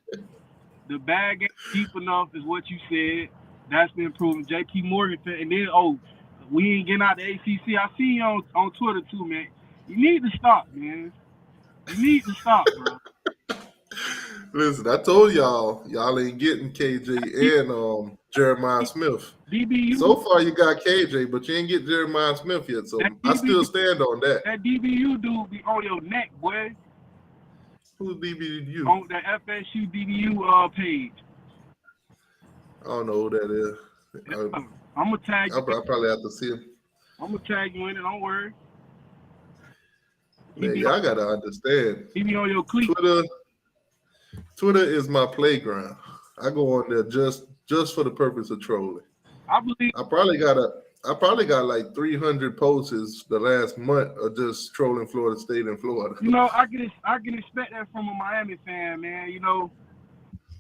Speaker 5: The bag ain't deep enough is what you said. That's been proven. JP Morgan, and then we ain't getting out the ACC. I see you on Twitter too, man. You need to stop, man. You need to stop, bro.
Speaker 1: Listen, I told y'all ain't getting KJ and Jeremiah Smith.
Speaker 5: DBU.
Speaker 1: So far, you got KJ, but you ain't get Jeremiah Smith yet. So I still stand on that.
Speaker 5: That DBU dude be on your neck, boy.
Speaker 1: Who's DBU?
Speaker 5: On the FSU DBU page.
Speaker 1: I don't know who that is.
Speaker 5: I'm gonna tag you.
Speaker 1: I'll probably have to see him.
Speaker 5: I'm gonna tag you in it. Don't worry.
Speaker 1: Man, y'all gotta understand.
Speaker 5: He be on your cleat.
Speaker 1: Twitter is my playground. I go on there just for the purpose of trolling.
Speaker 5: I believe.
Speaker 1: I probably got like 300 posts the last month of just trolling Florida State and Florida.
Speaker 5: You know, I can expect that from a Miami fan, man. You know,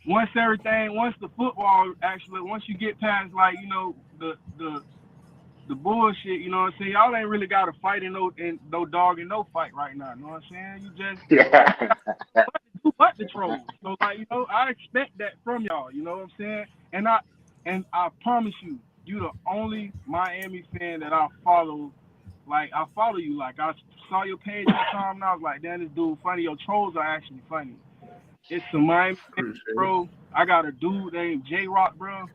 Speaker 5: once the football actually, once you get past like, you know, the bullshit, you know what I'm saying? Y'all ain't really got to fight in no dog and no fight right now. You know what I'm saying? You just but the trolls. So like, you know, I expect that from y'all. You know what I'm saying? And I promise you, you the only Miami fan that I follow. Like, I follow you. Like, I saw your page one time and I was like, damn, this dude funny. Your trolls are actually funny. It's some Miami fans, bro. I got a dude named J-Rock, bro.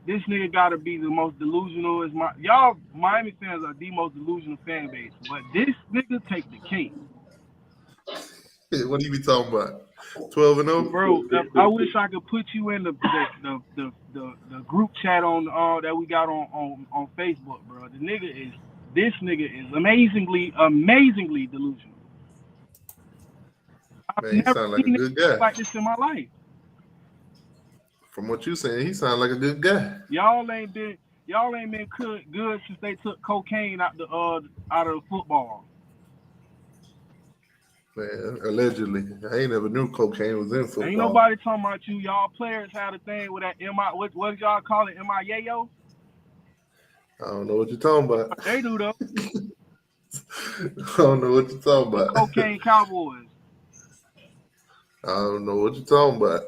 Speaker 5: This nigga gotta be the most delusional. Y'all Miami fans are the most delusional fan base, but this nigga take the cake.
Speaker 1: What are you be talking about? 12-0,
Speaker 5: bro. I wish I could put you in the group chat on that we got on Facebook, bro. This nigga is amazingly delusional.
Speaker 1: Man, he sound like a good guy.
Speaker 5: Like this in my life.
Speaker 1: From what you saying, he sound like a good guy.
Speaker 5: Y'all ain't been good since they took cocaine out of the football.
Speaker 1: Man, allegedly. I ain't never knew cocaine was in football.
Speaker 5: Ain't nobody talking about you. Y'all players had a thing with that what did y'all call it? MIAO?
Speaker 1: I don't know what you're talking about.
Speaker 5: They do though.
Speaker 1: I don't know what you're talking about.
Speaker 5: Cocaine Cowboys.
Speaker 1: I don't know what you're talking about.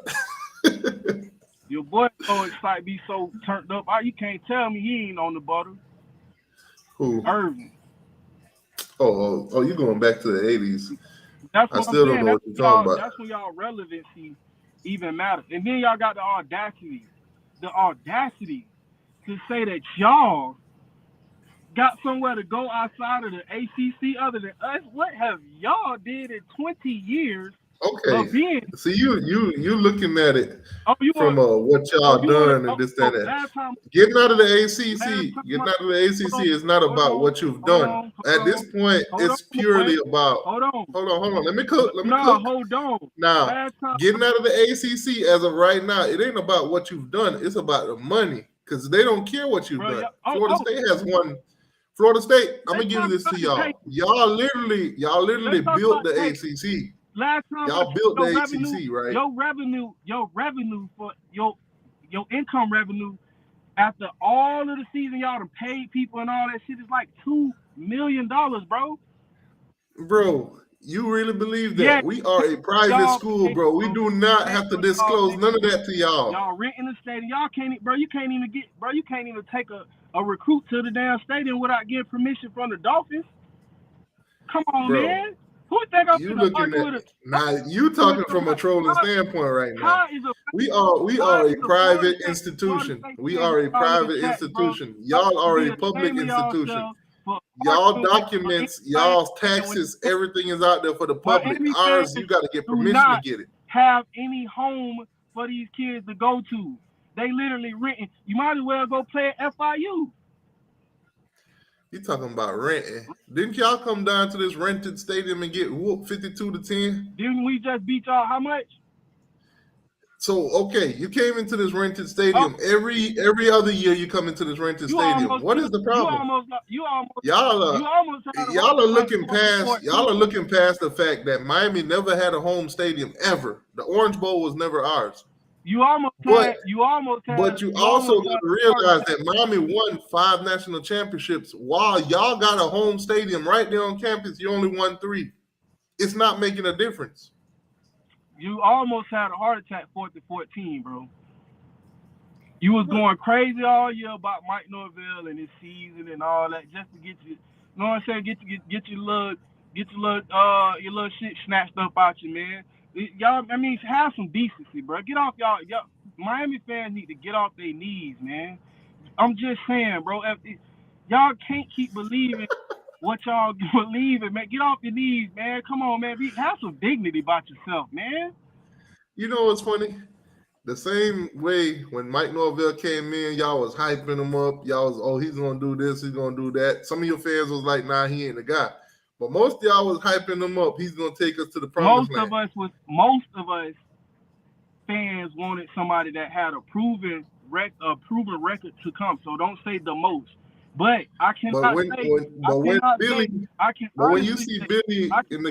Speaker 5: Your boy so excited, be so turned up. You can't tell me he ain't on the butter.
Speaker 1: Who?
Speaker 5: Irvin.
Speaker 1: Oh, you going back to the 80s.
Speaker 5: That's what
Speaker 1: I still don't know what you're talking about.
Speaker 5: That's when y'all relevancy even matters. And then y'all got the audacity to say that y'all got somewhere to go outside of the ACC other than us. What have y'all did in 20 years?
Speaker 1: Okay. See, you looking at it from what y'all done and this, that, that. Getting out of the ACC is not about what you've done. At this point, it's purely about. Hold on. Let me cook.
Speaker 5: Hold on.
Speaker 1: Now, getting out of the ACC as of right now, it ain't about what you've done. It's about the money because they don't care what you've done. Florida State has won. Florida State. I'm gonna give this to y'all. Y'all literally built the ACC.
Speaker 5: Last time
Speaker 1: y'all built the ACC, right?
Speaker 5: Your revenue for your income revenue after all of the season y'all done paid people and all that shit is like $2 million, bro.
Speaker 1: Bro, you really believe that? Yeah. We are a private school, bro. We do not have to disclose none of that to y'all.
Speaker 5: Y'all renting the stadium. Y'all can't, bro. You can't even take a recruit to the damn stadium without getting permission from the Dolphins. Come on, bro. Man. Who think I'm looking at it?
Speaker 1: Now you talking from a trolling standpoint right now. We are a private institution. We are a private institution. Y'all are a public institution. Y'all documents, y'all's taxes, everything is out there for the public. Ours, you got to get permission to get it.
Speaker 5: Have any home for these kids to go to? They literally renting. You might as well go play at FIU.
Speaker 1: You talking about renting? Didn't y'all come down to this rented stadium and get whooped 52-10?
Speaker 5: Didn't we just beat y'all how much?
Speaker 1: So okay, you came into this rented stadium every other year. You come into this rented stadium. What is the problem? Y'all are looking past the fact that Miami never had a home stadium ever. The Orange Bowl was never ours. But you also got to realize that Miami won 5 national championships while y'all got a home stadium right there on campus. You only won 3. It's not making a difference.
Speaker 5: You almost had a heart attack 4-14, bro. You was going crazy all year about Mike Norvell and his season and all that just to get you know what I'm saying? Get your little shit snatched up out you, man. Y'all, I mean, have some decency, bro. Get off y'all. Miami fans need to get off their knees, man. I'm just saying, bro. Y'all can't keep believing what y'all believe in, man. Get off your knees, man. Come on, man. Have some dignity about yourself, man.
Speaker 1: You know what's funny? The same way when Mike Norvell came in, y'all was hyping him up. Y'all was, he's going to do this, he's going to do that. Some of your fans was like, nah, he ain't the guy. But most of y'all was hyping him up. He's going to take us to the promised land.
Speaker 5: Most of us fans wanted somebody that had a proven record to come. So don't say the most. But I cannot
Speaker 1: But
Speaker 5: say.
Speaker 1: when you see Billy in the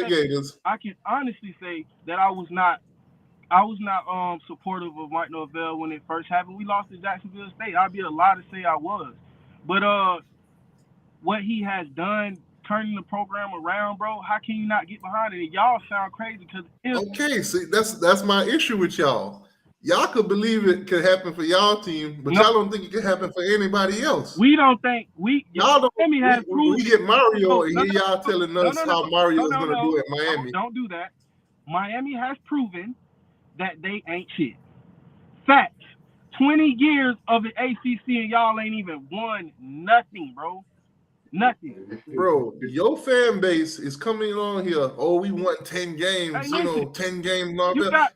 Speaker 1: Gators,
Speaker 5: I can honestly say that I was not supportive of Mike Norvell when it first happened. We lost to Jacksonville State. I'd be a lie to say I was. But what he has done, turning the program around, bro, how can you not get behind it? And y'all sound crazy because
Speaker 1: okay, see, that's my issue with y'all. Y'all could believe it could happen for y'all team, but y'all don't think it could happen for anybody else.
Speaker 5: We don't think
Speaker 1: y'all don't.
Speaker 5: Miami has proven.
Speaker 1: We get Mario and hear y'all telling us how Mario is going to do at Miami.
Speaker 5: Don't do that. Miami has proven that they ain't shit. Facts. 20 years of the ACC and y'all ain't even won nothing, bro. Nothing.
Speaker 1: Bro, your fan base is coming on here. Oh, we won 10 games,
Speaker 5: Hey, listen,
Speaker 1: 10 games.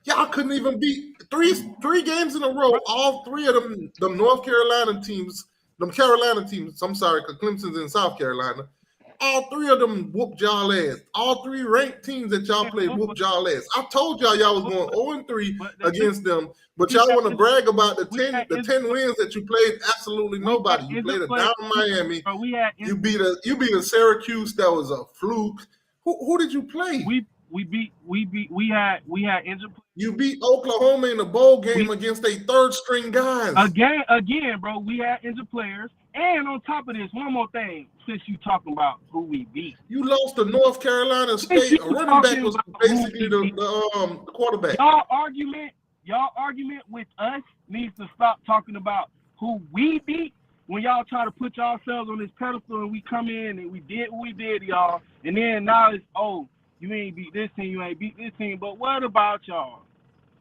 Speaker 1: Y'all couldn't even beat three games in a row. All three of them North Carolina teams, I'm sorry, because Clemson's in South Carolina. All three of them whooped y'all ass. All three ranked teams that y'all played whooped y'all ass. I told y'all was going 0-3 against them, but y'all want to brag about the 10 wins that you played absolutely nobody. You played a down Miami. You beat a Syracuse that was a fluke. Who did you play?
Speaker 5: We had injured.
Speaker 1: You beat Oklahoma in a bowl game against a third string guys.
Speaker 5: Again, bro, we had injured players. And on top of this, one more thing, since you talking about who we beat.
Speaker 1: You lost to North Carolina State. A running back was basically the quarterback.
Speaker 5: Y'all argument with us needs to stop talking about who we beat when y'all try to put yourselves on this pedestal and we come in and we did what we did, y'all. And then now it's, you ain't beat this team, you ain't beat this team. But what about y'all?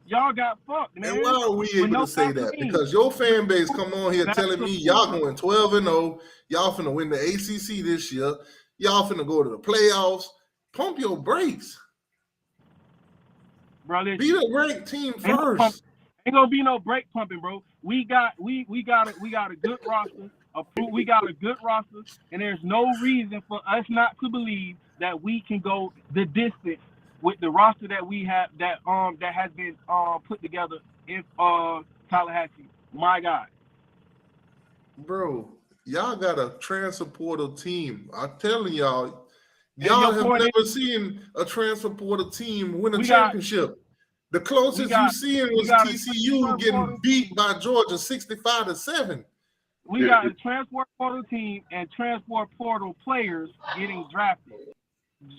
Speaker 5: Y'all got fucked, man.
Speaker 1: And why are we able to say that? Because your fan base come on here telling me y'all going 12-0, y'all finna win the ACC this year, y'all finna go to the playoffs. Pump your brakes.
Speaker 5: Bro,
Speaker 1: beat a ranked team first.
Speaker 5: Ain't gonna be no brake pumping, bro. We got a good roster. We got a good roster, and there's no reason for us not to believe that we can go the distance with the roster that we have that has been put together in Tallahassee. My God.
Speaker 1: Bro, y'all got a transfer portal team. I'm telling y'all have never seen a transfer portal team win a championship. The closest you've seen was TCU getting beat by Georgia 65-7.
Speaker 5: We got a transfer portal team and transfer portal players getting drafted.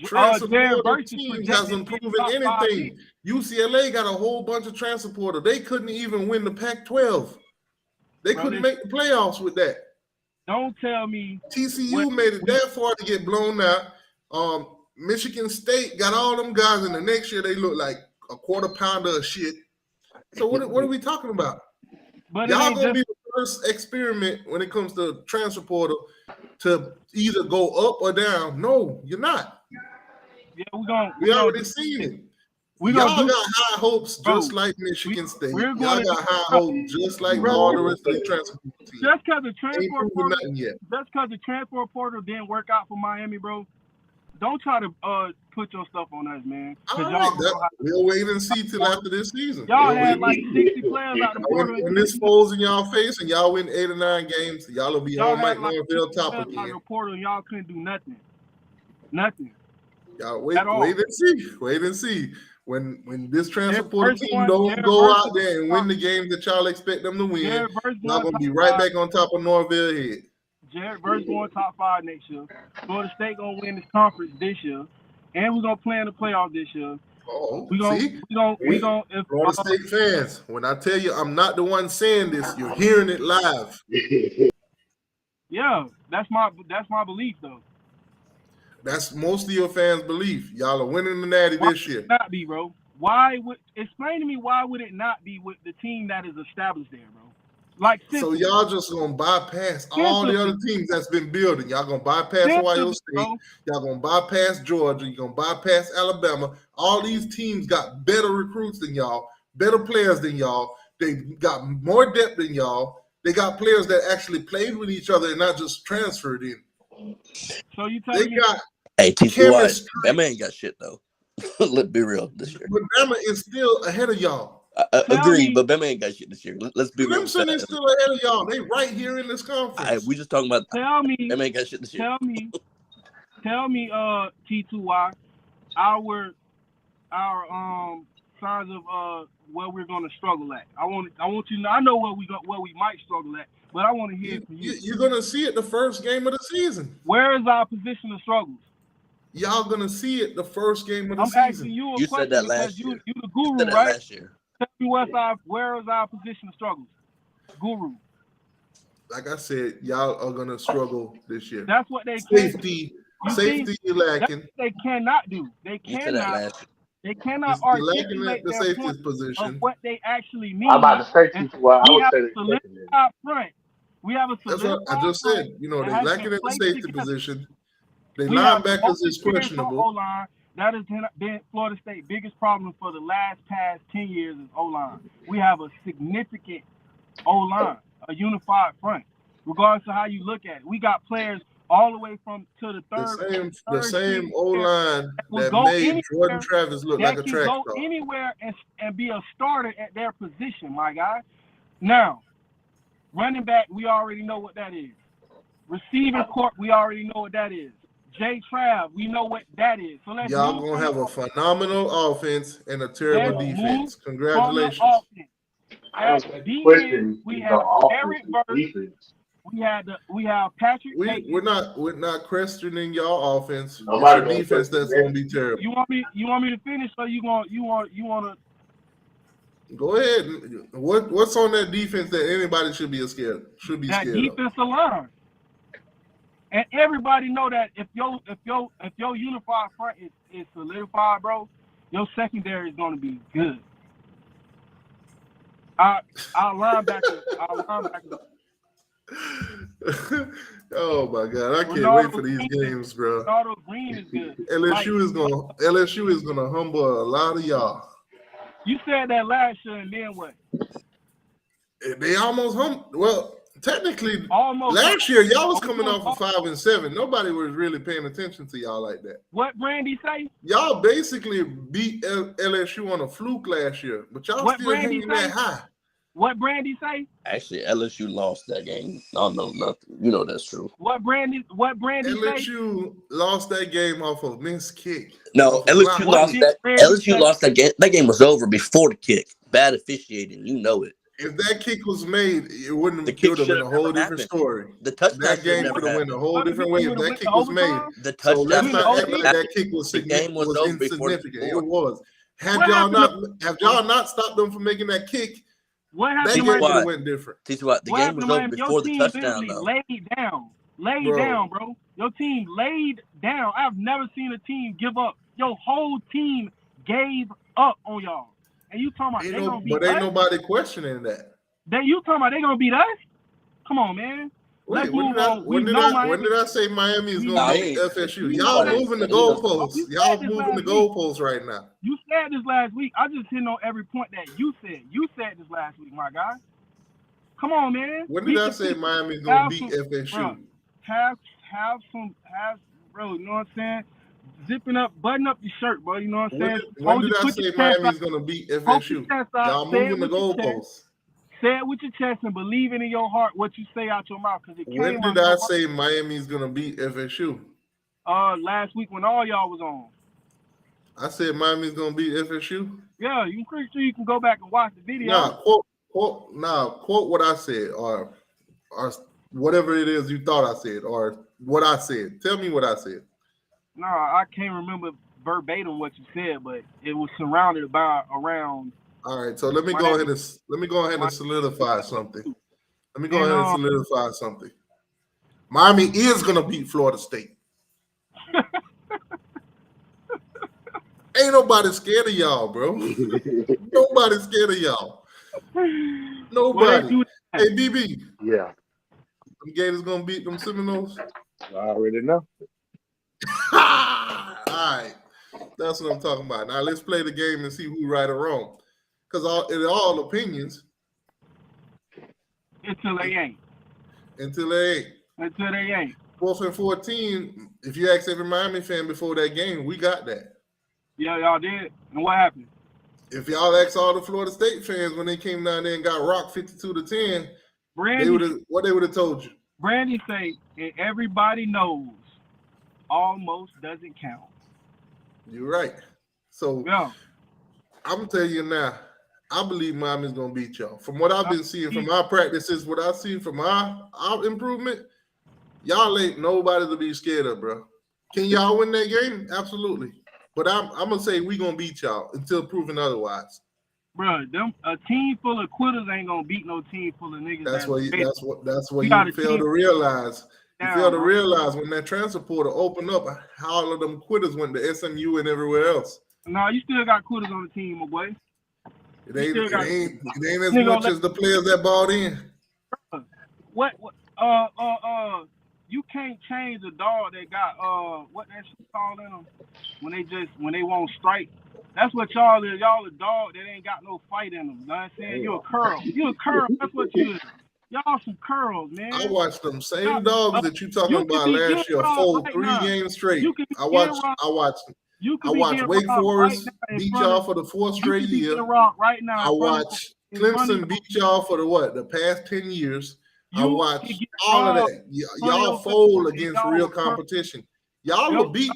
Speaker 1: Transfer portal team hasn't proven anything. UCLA got a whole bunch of transfer portal. They couldn't even win the Pac-12. They couldn't make the playoffs with that.
Speaker 5: Don't tell me.
Speaker 1: TCU made it that far to get blown out. Michigan State got all them guys, and the next year they look like a quarter pounder of shit. So what are we talking about?
Speaker 5: But
Speaker 1: y'all gonna be the first experiment when it comes to transfer portal to either go up or down. No, you're not.
Speaker 5: Yeah,
Speaker 1: we already seen it. Y'all got high hopes just like Michigan State. Y'all got high hopes just like all the rest of the transfer portal teams.
Speaker 5: Just because the transfer portal didn't work out for Miami, bro. Don't try to put your stuff on us, man.
Speaker 1: We'll wait and see till after this season.
Speaker 5: Y'all had like 60 players out the portal.
Speaker 1: When this falls in y'all face and y'all win 8 or 9 games, y'all will be on Mike Norvell top again.
Speaker 5: Out the portal, y'all couldn't do nothing. Nothing.
Speaker 1: Y'all wait and see. When this transfer portal team don't go out there and win the games that y'all expect them to win, y'all gonna be right back on top of Norvell head.
Speaker 5: Jared Verse going top 5 next year. Florida State gonna win this conference this year, and we're gonna play in the playoff this year.
Speaker 1: Florida State fans, when I tell you I'm not the one saying this, you're hearing it live.
Speaker 5: Yeah, that's my belief though.
Speaker 1: That's most of your fans' belief. Y'all are winning the Natty this year.
Speaker 5: Not be, bro. Explain to me why would it not be with the team that is established there, bro?
Speaker 1: So y'all just gonna bypass all the other teams that's been building. Y'all gonna bypass Ohio State. Y'all gonna bypass Georgia. You're gonna bypass Alabama. All these teams got better recruits than y'all, better players than y'all. They got more depth than y'all. They got players that actually played with each other and not just transferred in.
Speaker 5: So you tell me
Speaker 7: TCU, Bama ain't got shit though. Let's be real this year.
Speaker 1: But Bama is still ahead of y'all.
Speaker 7: Agreed, but Bama ain't got shit this year. Let's be real.
Speaker 1: Clemson is still ahead of y'all. They right here in this conference.
Speaker 7: We just talking about.
Speaker 5: Tell me,
Speaker 7: Bama ain't got shit this year.
Speaker 5: tell me, T2Y, our signs of where we're gonna struggle at. I want you to know. I know where we might struggle at, but I want to hear from you.
Speaker 1: You're gonna see it the first game of the season.
Speaker 5: Where is our position of struggles?
Speaker 1: Y'all gonna see it the first game of the
Speaker 5: I'm
Speaker 1: season.
Speaker 5: asking you a
Speaker 7: You
Speaker 5: question
Speaker 7: said that
Speaker 5: because
Speaker 7: last
Speaker 5: you
Speaker 7: year.
Speaker 5: the guru,
Speaker 7: You said that
Speaker 5: right?
Speaker 7: last year.
Speaker 5: Tell me where is our position of struggles? Guru.
Speaker 1: Like I said, y'all are gonna struggle this year.
Speaker 5: That's what they
Speaker 1: Safety lacking.
Speaker 5: That's what they cannot do. They
Speaker 7: You said that
Speaker 5: cannot.
Speaker 7: last year.
Speaker 5: They cannot
Speaker 1: You're lacking
Speaker 5: articulate
Speaker 1: at the
Speaker 5: their
Speaker 1: safety
Speaker 5: point
Speaker 1: position.
Speaker 5: of what they actually mean.
Speaker 6: I'm about to say
Speaker 5: And
Speaker 6: T2Y. I
Speaker 5: we
Speaker 6: would
Speaker 5: have
Speaker 6: say
Speaker 5: a
Speaker 6: the secondary.
Speaker 5: solidified front. We have a
Speaker 1: That's
Speaker 5: solidified
Speaker 1: what I just
Speaker 5: front
Speaker 1: said. You know,
Speaker 5: that
Speaker 1: they
Speaker 5: has
Speaker 1: lacking
Speaker 5: been
Speaker 1: at the
Speaker 5: placed
Speaker 1: safety
Speaker 5: together.
Speaker 1: position. The
Speaker 5: We have
Speaker 1: linebackers
Speaker 5: most
Speaker 1: is
Speaker 5: experience on
Speaker 1: questionable.
Speaker 5: O-line. That has been Florida State's biggest problem for the past 10 years is O-line. We have a significant O-line, a unified front, regardless of how you look at it. We got players all the way to the
Speaker 1: The same O line
Speaker 5: will
Speaker 1: that
Speaker 5: go
Speaker 1: made
Speaker 5: anywhere,
Speaker 1: Jordan Travis look like
Speaker 5: that
Speaker 1: a
Speaker 5: can
Speaker 1: track
Speaker 5: go
Speaker 1: star.
Speaker 5: anywhere and be a starter at their position, my guy. Now, running back, we already know what that is. Receiving court, we already know what that is. Jay Trav, we know what that is. So let's
Speaker 1: Y'all
Speaker 5: move
Speaker 1: gonna have a phenomenal offense and a terrible
Speaker 5: Let's
Speaker 1: defense.
Speaker 5: move
Speaker 1: Congratulations.
Speaker 5: from the offense.
Speaker 6: I don't
Speaker 5: At
Speaker 6: think the
Speaker 5: defense,
Speaker 6: question
Speaker 5: we
Speaker 6: is
Speaker 5: have
Speaker 6: the
Speaker 5: Eric
Speaker 6: offense
Speaker 5: Burks.
Speaker 6: defense.
Speaker 5: We have Patrick.
Speaker 1: We're not questioning y'all offense.
Speaker 6: Nobody
Speaker 1: It's
Speaker 6: gonna
Speaker 1: a defense
Speaker 6: question
Speaker 1: that's
Speaker 6: that.
Speaker 1: gonna be terrible.
Speaker 5: You want me to finish, or you want to?
Speaker 1: Go ahead. What's on that defense that anybody should be scared of?
Speaker 5: That defensive line. And everybody know that if your unified front is solidified, bro, your secondary is gonna be good. Our linebackers.
Speaker 1: Oh my God, I can't
Speaker 5: Ronaldo
Speaker 1: wait for these
Speaker 5: Green
Speaker 1: games, bro.
Speaker 5: Ronaldo Green is good.
Speaker 1: LSU is gonna humble a lot of y'all.
Speaker 5: You said that last year, and then what?
Speaker 1: They almost well, technically,
Speaker 5: Almost.
Speaker 1: last year y'all was coming off of 5-7. Nobody was really paying attention to y'all like that.
Speaker 5: What Brandy say?
Speaker 1: Y'all basically beat LSU on a fluke last year, but y'all
Speaker 5: What
Speaker 1: still
Speaker 5: Brandy
Speaker 1: hanging that
Speaker 5: say?
Speaker 1: high.
Speaker 5: What Brandy say?
Speaker 7: Actually, LSU lost that game. I don't know nothing. You know that's true.
Speaker 5: What Brandy say?
Speaker 1: LSU lost that game off of missed kick.
Speaker 7: No, LSU lost that. LSU lost that game. That game was over before the kick. Bad officiating, you know it.
Speaker 1: If that kick was made, it would have been a whole different story.
Speaker 7: The touchdown
Speaker 1: that game could have went a whole different way if that kick was made.
Speaker 7: So
Speaker 1: let's not act like that kick was insignificant. It was. Had y'all not stopped them from making that kick,
Speaker 5: what
Speaker 1: that game would have went different.
Speaker 7: The game was over before the touchdown, though.
Speaker 5: Laid down, bro. Your team laid down. I've never seen a team give up. Your whole team gave up on y'all. And you talking about they gonna beat us?
Speaker 1: But ain't nobody questioning that.
Speaker 5: You talking about they gonna beat us? Come on, man.
Speaker 1: Wait, when did I say Miami is gonna beat FSU? Y'all moving the goalposts. Y'all moving the goalposts right now.
Speaker 5: You said this last week. I just hit on every point that you said. You said this last week, my guy. Come on, man.
Speaker 1: When did I say Miami is gonna beat FSU?
Speaker 5: Bro, you know what I'm saying? Button up your shirt, bro. You know what I'm saying?
Speaker 1: When did I say Miami's gonna beat FSU? Y'all moving the goalposts.
Speaker 5: Say it with your chest and believe it in your heart what you say out your mouth.
Speaker 1: When did I say Miami's gonna beat FSU?
Speaker 5: Last week when all y'all was on.
Speaker 1: I said Miami's gonna beat FSU.
Speaker 5: Yeah, I'm pretty sure you can go back and watch the video.
Speaker 1: Quote what I said, or whatever it is you thought I said, or what I said. Tell me what I said.
Speaker 5: No, I can't remember verbatim what you said, but it was surrounded around.
Speaker 1: All right, so let me go ahead and solidify something. Miami is gonna beat Florida State. Ain't nobody scared of y'all, bro. Nobody's scared of y'all. Nobody. Hey, BB.
Speaker 6: Yeah.
Speaker 1: The Gators gonna beat them Seminoles?
Speaker 6: I already know.
Speaker 1: All right. That's what I'm talking about. Now let's play the game and see who's right or wrong. Because in all opinions.
Speaker 5: Until they ain't. 4th
Speaker 1: and 14. If you ask every Miami fan before that game, we got that.
Speaker 5: Yeah, y'all did. And what happened?
Speaker 1: If y'all ask all the Florida State fans when they came down there and got rocked 52-10, they would have what they would have told you.
Speaker 5: Brandy say, and everybody knows, almost doesn't count.
Speaker 1: You're right. So
Speaker 5: Yeah.
Speaker 1: I'm gonna tell you now, I believe Miami's gonna beat y'all. From what I've been seeing from our practices, what I've seen from our improvement, y'all ain't nobody to be scared of, bro. Can y'all win that game? Absolutely. But I'm gonna say we gonna beat y'all until proven otherwise.
Speaker 5: Bro, a team full of quitters ain't gonna beat no team full of niggas.
Speaker 1: That's what you
Speaker 5: got a
Speaker 1: fail
Speaker 5: team
Speaker 1: to realize. You
Speaker 5: down,
Speaker 1: fail to
Speaker 5: bro.
Speaker 1: realize when that transfer portal opened up, how all of them quitters went to SMU and everywhere else.
Speaker 5: No, you still got quitters on the team, my boy.
Speaker 1: It ain't as
Speaker 5: Nigga,
Speaker 1: much as the players that bought in.
Speaker 5: What you can't change a dog that got what that shit called in them when they won't strike. That's what y'all is. Y'all a dog that ain't got no fight in them. You know what I'm saying? You a curl. You a curl. That's what you is. Y'all some curls, man.
Speaker 1: I watched them same dogs that you talking about
Speaker 5: be
Speaker 1: last year fold 3 games straight. I watched Wake Forest beat y'all for the 4th straight year.
Speaker 5: Right now,
Speaker 1: I watched Clemson beat y'all for the past 10 years. I watched all of that. Y'all fold against real competition. Y'all will win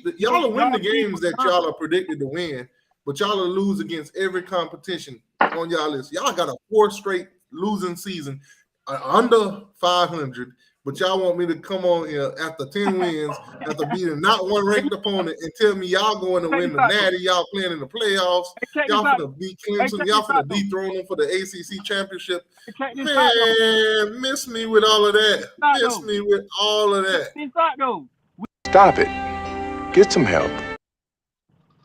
Speaker 1: the games that y'all are predicted to win, but y'all will lose against every competition on y'all list. Y'all got a 4 straight losing season, under 500. But y'all want me to come on here after 10 wins, after beating not one ranked opponent, and tell me y'all going to win the Natty, y'all playing in the playoffs, y'all finna beat Clemson, y'all finna dethrone them for the ACC championship. Man, miss me with all of that. Miss me with all of that.
Speaker 8: Stop it. Get some help.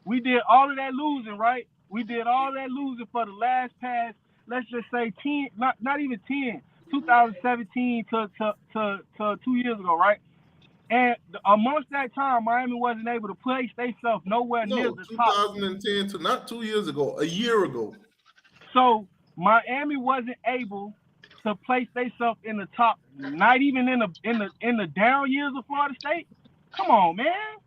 Speaker 5: We did all of that losing, right? We did all that losing for the last past, let's just say 10, not even 10. 2017 to 2 years ago, right? And amongst that time, Miami wasn't able to place themselves nowhere near the top.
Speaker 1: 2010 to not 2 years ago, a year ago.
Speaker 5: So Miami wasn't able to place themselves in the top, not even in the down years of Florida State. Come on, man.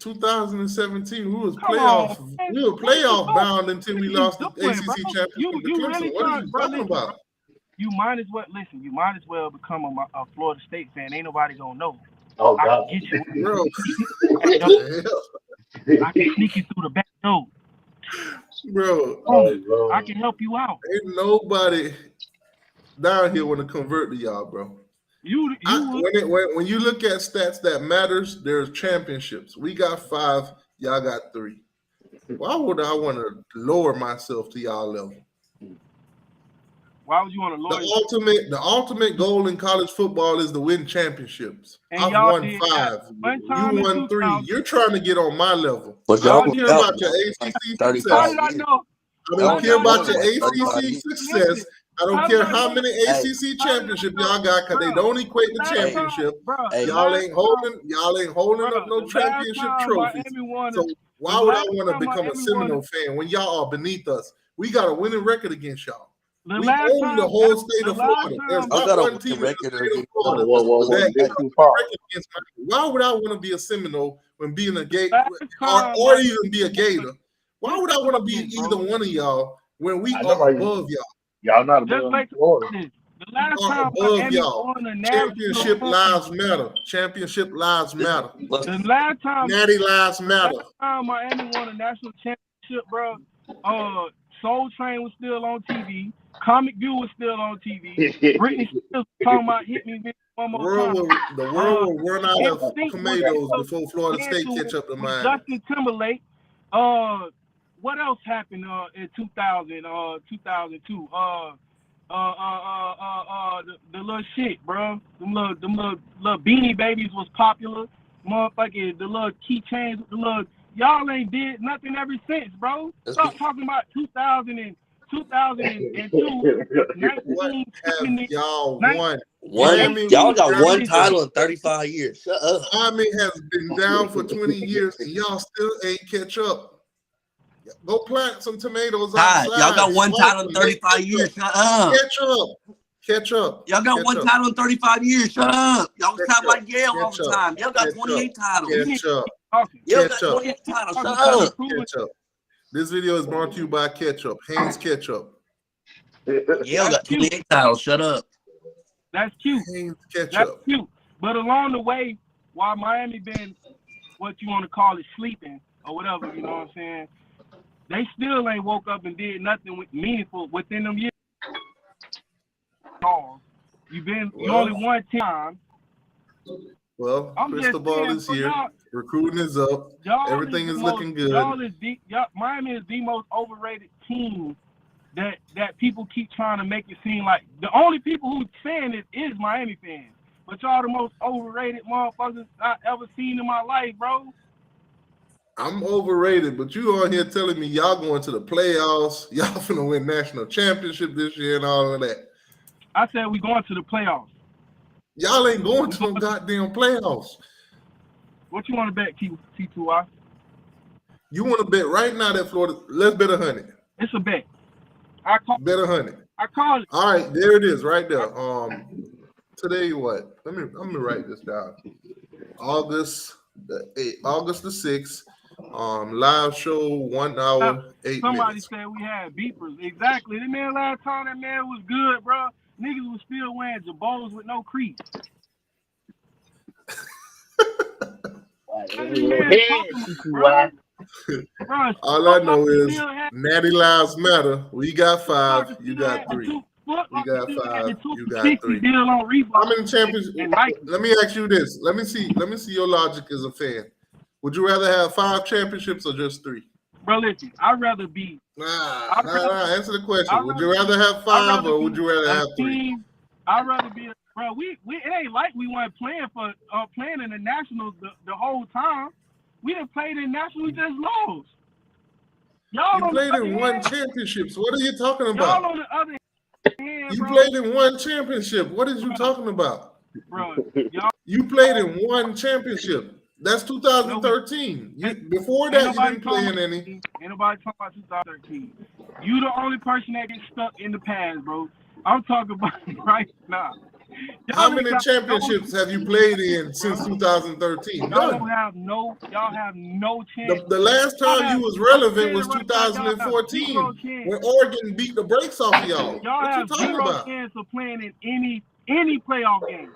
Speaker 1: 2017, we were playoff bound until we lost the ACC championship to Clemson. What are you talking about?
Speaker 5: You might as well listen. You might as well become a Florida State fan. Ain't nobody gonna know.
Speaker 6: Oh,
Speaker 5: I
Speaker 6: God.
Speaker 5: can get you.
Speaker 1: Bro.
Speaker 5: I can sneak you through the back door.
Speaker 1: Bro,
Speaker 5: I can help you out.
Speaker 1: Ain't nobody down here want to convert to y'all, bro. When you look at stats that matters, there's championships. We got 5, y'all got 3. Why would I want to lower myself to y'all level?
Speaker 5: Why would you want to lower
Speaker 1: the ultimate goal in college football is to win championships.
Speaker 5: And
Speaker 1: I've won 5. You won 3. You're trying to get on my level.
Speaker 7: But
Speaker 1: I don't care about your ACC success.
Speaker 5: How did I know?
Speaker 1: I don't care about your ACC success. I don't care how many ACC championships y'all got, because they don't equate to championship. Y'all ain't holding up no championship trophies. So why would I want to become a Seminole fan when y'all are beneath us? We got a winning record against y'all. We own the whole state of Florida. There's not one team in the state of Florida. Why would I want to be a Seminole when being a Gator, or even be a Gator? Why would I want to be either one of y'all when we are above y'all?
Speaker 6: Y'all not above Florida.
Speaker 5: The last time
Speaker 1: above y'all. Championship lives matter. Championship lives matter.
Speaker 5: The last time
Speaker 1: Natty lives matter.
Speaker 5: Last time Miami won a national championship, bro. Soul Train was still on TV. Comic View was still on TV. Britney Spears was talking about "Hit Me One More Time."
Speaker 1: The world will run out of tomatoes before Florida State catch up to Miami.
Speaker 5: Justin Timberlake. What else happened in 2000? 2002. The little shit, bro. Them little Beanie Babies was popular. Motherfucking the little keychains, the little. Y'all ain't did nothing ever since, bro. Stop talking about 2000 and 2002.
Speaker 1: What have y'all won?
Speaker 7: Y'all got one title in 35 years. Shut up.
Speaker 1: Miami has been down for 20 years, and y'all still ain't catch up. Go plant some tomatoes outside.
Speaker 7: Y'all got one title in 35 years. Shut up.
Speaker 1: Catch up.
Speaker 7: Y'all got one title in 35 years. Shut up. Y'all sound like Yale all the time. Y'all got 28 titles.
Speaker 1: Catch up.
Speaker 7: Y'all got 28 titles. Shut up.
Speaker 1: Catch up. This video is brought to you by Ketchup, Hanes Ketchup.
Speaker 7: Yale got 28 titles. Shut up.
Speaker 5: That's cute.
Speaker 1: Hanes
Speaker 5: That's
Speaker 1: Ketchup.
Speaker 5: cute. But along the way, while Miami been what you want to call it, sleeping or whatever, you know what I'm saying? They still ain't woke up and did nothing meaningful within them years. You only won 10 times.
Speaker 1: Well,
Speaker 5: I'm
Speaker 1: crystal
Speaker 5: just
Speaker 1: ball
Speaker 5: saying,
Speaker 1: is
Speaker 5: for
Speaker 1: here.
Speaker 5: y'all-
Speaker 1: Recruiting is up.
Speaker 5: Y'all
Speaker 1: Everything
Speaker 5: the
Speaker 1: is
Speaker 5: most-
Speaker 1: looking good.
Speaker 5: Miami is the most overrated team that people keep trying to make it seem like. The only people who saying it is Miami fans. But y'all the most overrated motherfuckers I ever seen in my life, bro.
Speaker 1: I'm overrated, but you on here telling me y'all going to the playoffs, y'all finna win national championship this year and all of that.
Speaker 5: I said we going to the playoffs.
Speaker 1: Y'all ain't going to them goddamn playoffs.
Speaker 5: What you want to bet, T2I?
Speaker 1: You want to bet right now that Florida? Let's bet 100.
Speaker 5: It's a bet. I call
Speaker 1: Bet 100.
Speaker 5: it.
Speaker 1: All right, there it is, right there. Today what? Let me write this down. August the 6th. Live show 1 hour 8
Speaker 5: Somebody
Speaker 1: minutes.
Speaker 5: said we had beepers. Exactly. The man last time that man was good, bro. Niggas was still wearing Jabos with no crease.
Speaker 1: All I know is Natty Lives Matter. We got 5. You got 3. We got 5. You got 3. How many championships? Let me ask you this. Let me see your logic as a fan. Would you rather have 5 championships or just 3?
Speaker 5: Bro, listen, I'd rather be.
Speaker 1: Nah. Answer the question. Would you rather have 5 or would you rather have 3?
Speaker 5: I'd rather be. Bro, it ain't like we weren't playing in the Nationals the whole time. We didn't play in Nationals, we just lost.
Speaker 1: You played in 1 championship. So what are you talking about?
Speaker 5: Y'all on the other hand,
Speaker 1: You
Speaker 5: bro,
Speaker 1: played in 1 championship. What is you talking about?
Speaker 5: bro, y'all.
Speaker 1: You played in 1 championship. That's 2013. Before that, you didn't play in any.
Speaker 5: Ain't nobody talking about 2013. You the only person that gets stuck in the past, bro. I'm talking about right now.
Speaker 1: How many championships have you played in since 2013? None.
Speaker 5: Y'all have no chance.
Speaker 1: The last time you was relevant was 2014 when Oregon beat the brakes off of y'all.
Speaker 5: Y'all
Speaker 1: What you
Speaker 5: have
Speaker 1: talking
Speaker 5: zero
Speaker 1: about?
Speaker 5: chance of playing in any playoff game.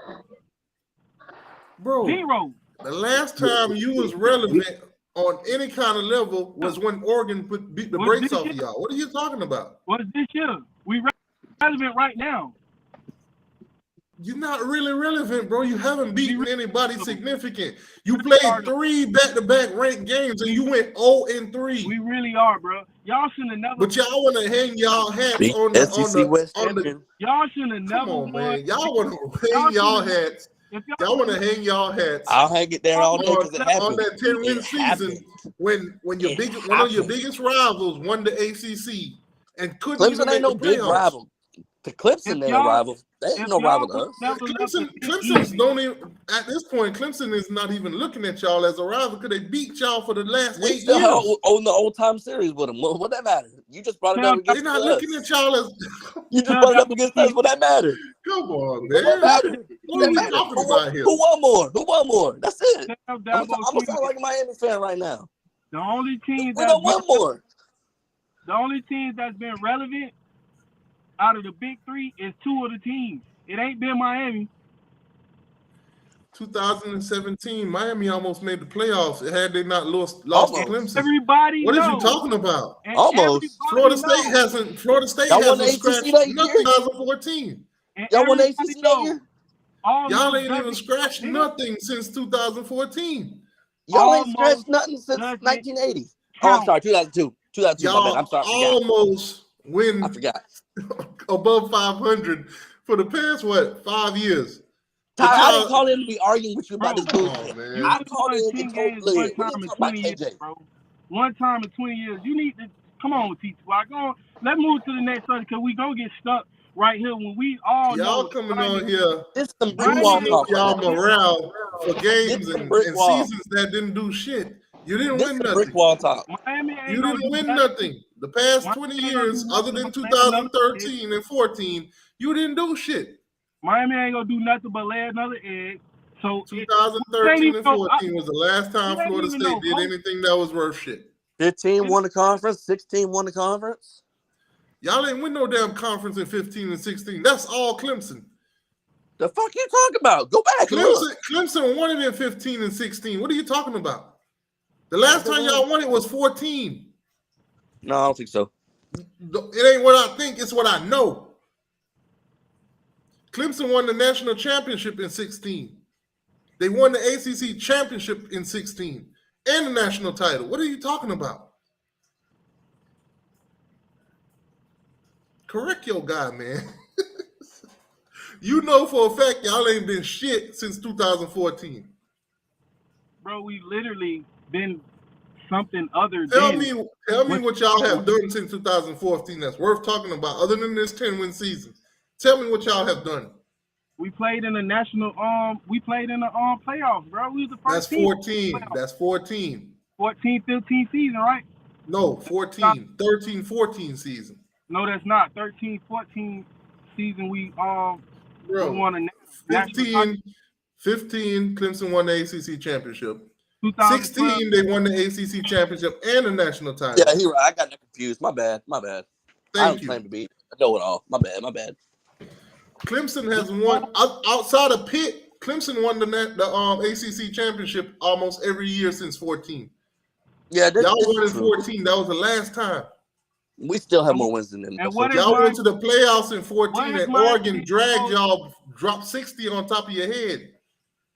Speaker 1: Bro,
Speaker 5: Zero.
Speaker 1: the last time you was relevant on any kind of level was when Oregon beat the brakes off of y'all. What are you talking about?
Speaker 5: What's this year? We relevant right now.
Speaker 1: You're not really relevant, bro. You haven't beaten anybody significant. You played 3 back-to-back ranked games and you went 0-3.
Speaker 5: We really are, bro. Y'all should have never.
Speaker 1: But y'all want to hang y'all hats on
Speaker 7: SEC West
Speaker 1: the
Speaker 7: champion.
Speaker 5: Y'all should have never.
Speaker 1: Come on,
Speaker 5: won.
Speaker 1: man. Y'all want to hang y'all hats. Y'all want to hang y'all hats.
Speaker 7: I'll hang it there all day because it happened.
Speaker 1: On that 10-win season, when one of your biggest rivals won the ACC and couldn't even
Speaker 7: Clemson
Speaker 1: make
Speaker 7: ain't no
Speaker 1: the
Speaker 7: big
Speaker 1: playoffs.
Speaker 7: rival. The Clemson ain't a rival. They ain't no rival to us.
Speaker 1: Clemson's don't even at this point. Clemson is not even looking at y'all as a rival because they beat y'all for the last
Speaker 7: We
Speaker 1: 8
Speaker 7: still
Speaker 1: years.
Speaker 7: on the old time series with them. What that matter? You just brought it up against
Speaker 1: They're not
Speaker 7: us.
Speaker 1: looking at y'all as.
Speaker 7: You just brought it up against us. What that matter?
Speaker 1: Come on,
Speaker 7: What
Speaker 1: man.
Speaker 7: that matter?
Speaker 1: What are we talking about here?
Speaker 7: Who won more? Who won more? That's it. I'm
Speaker 5: Dabo
Speaker 7: gonna sound like a Miami fan right now.
Speaker 5: The only team
Speaker 7: We
Speaker 5: that's
Speaker 7: don't won more.
Speaker 5: The only team that's been relevant out of the big 3 is 2 of the teams. It ain't been Miami.
Speaker 1: 2017, Miami almost made the playoffs. Had they not lost to Clemson.
Speaker 5: Everybody
Speaker 1: What
Speaker 5: knows.
Speaker 1: are you talking about?
Speaker 5: And
Speaker 7: Almost.
Speaker 1: Florida
Speaker 5: everybody
Speaker 1: State
Speaker 5: knows.
Speaker 7: Y'all won the
Speaker 1: hasn't
Speaker 7: ACC
Speaker 1: scratched
Speaker 7: that
Speaker 1: nothing
Speaker 7: year?
Speaker 1: 2014.
Speaker 5: And
Speaker 7: Y'all won the
Speaker 5: everybody
Speaker 7: ACC that
Speaker 5: knows.
Speaker 7: year?
Speaker 1: Y'all ain't even scratched nothing since 2014.
Speaker 7: Y'all ain't
Speaker 5: Almost
Speaker 7: scratched nothing since
Speaker 5: doesn't
Speaker 7: 1980. Oh, I'm sorry, 2002. 2002, my bad.
Speaker 1: Y'all
Speaker 7: I'm sorry, I forgot.
Speaker 1: almost win
Speaker 7: I forgot.
Speaker 1: above 500 for the past, 5 years?
Speaker 7: Tyler,
Speaker 1: But
Speaker 7: I
Speaker 1: y'all-
Speaker 7: didn't call in to be arguing with you about this
Speaker 1: Come on,
Speaker 7: bullshit.
Speaker 1: man.
Speaker 7: I called in
Speaker 5: 10
Speaker 7: and told
Speaker 5: games
Speaker 7: Lid.
Speaker 5: one
Speaker 7: We
Speaker 5: time
Speaker 7: didn't
Speaker 5: in
Speaker 7: talk about
Speaker 5: 20 years,
Speaker 7: KJ.
Speaker 5: bro. One time in 20 years. You need to come on, T2. Let's move to the next subject because we gonna get stuck right here when we all
Speaker 1: Y'all
Speaker 5: know
Speaker 1: coming on here
Speaker 7: This is some brick wall
Speaker 1: boosting up
Speaker 7: talk.
Speaker 1: y'all
Speaker 7: Right now.
Speaker 1: morale for games
Speaker 7: This is
Speaker 1: and
Speaker 7: brick wall.
Speaker 1: seasons that didn't do shit. You didn't
Speaker 7: This
Speaker 1: win
Speaker 7: is
Speaker 1: nothing.
Speaker 7: brick wall talk.
Speaker 5: Miami ain't
Speaker 1: You
Speaker 5: gonna
Speaker 1: didn't
Speaker 5: do
Speaker 1: win
Speaker 5: nothing.
Speaker 1: nothing. The past
Speaker 5: Miami
Speaker 1: 20
Speaker 5: ain't gonna
Speaker 1: years,
Speaker 5: do
Speaker 1: other
Speaker 5: nothing
Speaker 1: than
Speaker 5: but lay another
Speaker 1: 2013 and 14, you didn't do shit.
Speaker 5: Miami ain't gonna do nothing but lay another egg. So
Speaker 1: 2013 and 14 was the last time
Speaker 5: you ain't
Speaker 1: Florida
Speaker 5: even
Speaker 1: State
Speaker 5: know
Speaker 1: did
Speaker 5: Coach-
Speaker 1: anything that was worth shit.
Speaker 7: 15 won the conference. 16 won the conference.
Speaker 1: Y'all ain't win no damn conference in 15 and 16. That's all Clemson.
Speaker 7: The fuck you talking about? Go back.
Speaker 1: Clemson won it in 15 and 16. What are you talking about? The last time y'all won it was 14.
Speaker 7: No, I don't think so.
Speaker 1: It ain't what I think. It's what I know. Clemson won the national championship in 16. They won the ACC championship in 16 and the national title. What are you talking about? Correct your guy, man. You know for a fact y'all ain't been shit since 2014.
Speaker 5: Bro, we literally been something other
Speaker 1: Tell
Speaker 5: than.
Speaker 1: me what y'all have done since 2014 that's worth talking about other than this 10-win season. Tell me what y'all have done.
Speaker 5: We played in the national we played in the playoffs, bro. We was the first
Speaker 1: That's
Speaker 5: team.
Speaker 1: 14. That's 14.
Speaker 5: 14, 15 season, right?
Speaker 1: No, 14. 13, 14 season.
Speaker 5: No, that's not. 13, 14 season we
Speaker 1: Bro,
Speaker 5: we won a national
Speaker 1: 15, Clemson won the ACC championship.
Speaker 5: 2012.
Speaker 1: 16, they won the ACC championship and the national title.
Speaker 7: Yeah, he right. I got that confused. My bad. I
Speaker 1: Thank
Speaker 7: don't
Speaker 1: you.
Speaker 7: claim to be. I know it all. My bad.
Speaker 1: Clemson has won outside of Pitt. Clemson won the ACC championship almost every year since 14.
Speaker 7: Yeah,
Speaker 1: Y'all won in 14. That was the last time.
Speaker 7: We still have more wins than them.
Speaker 5: And what is
Speaker 1: Y'all
Speaker 5: my-
Speaker 1: went to the playoffs in 14
Speaker 5: what is
Speaker 1: and
Speaker 5: my-
Speaker 1: Oregon dragged y'all, dropped 60 on top of your head.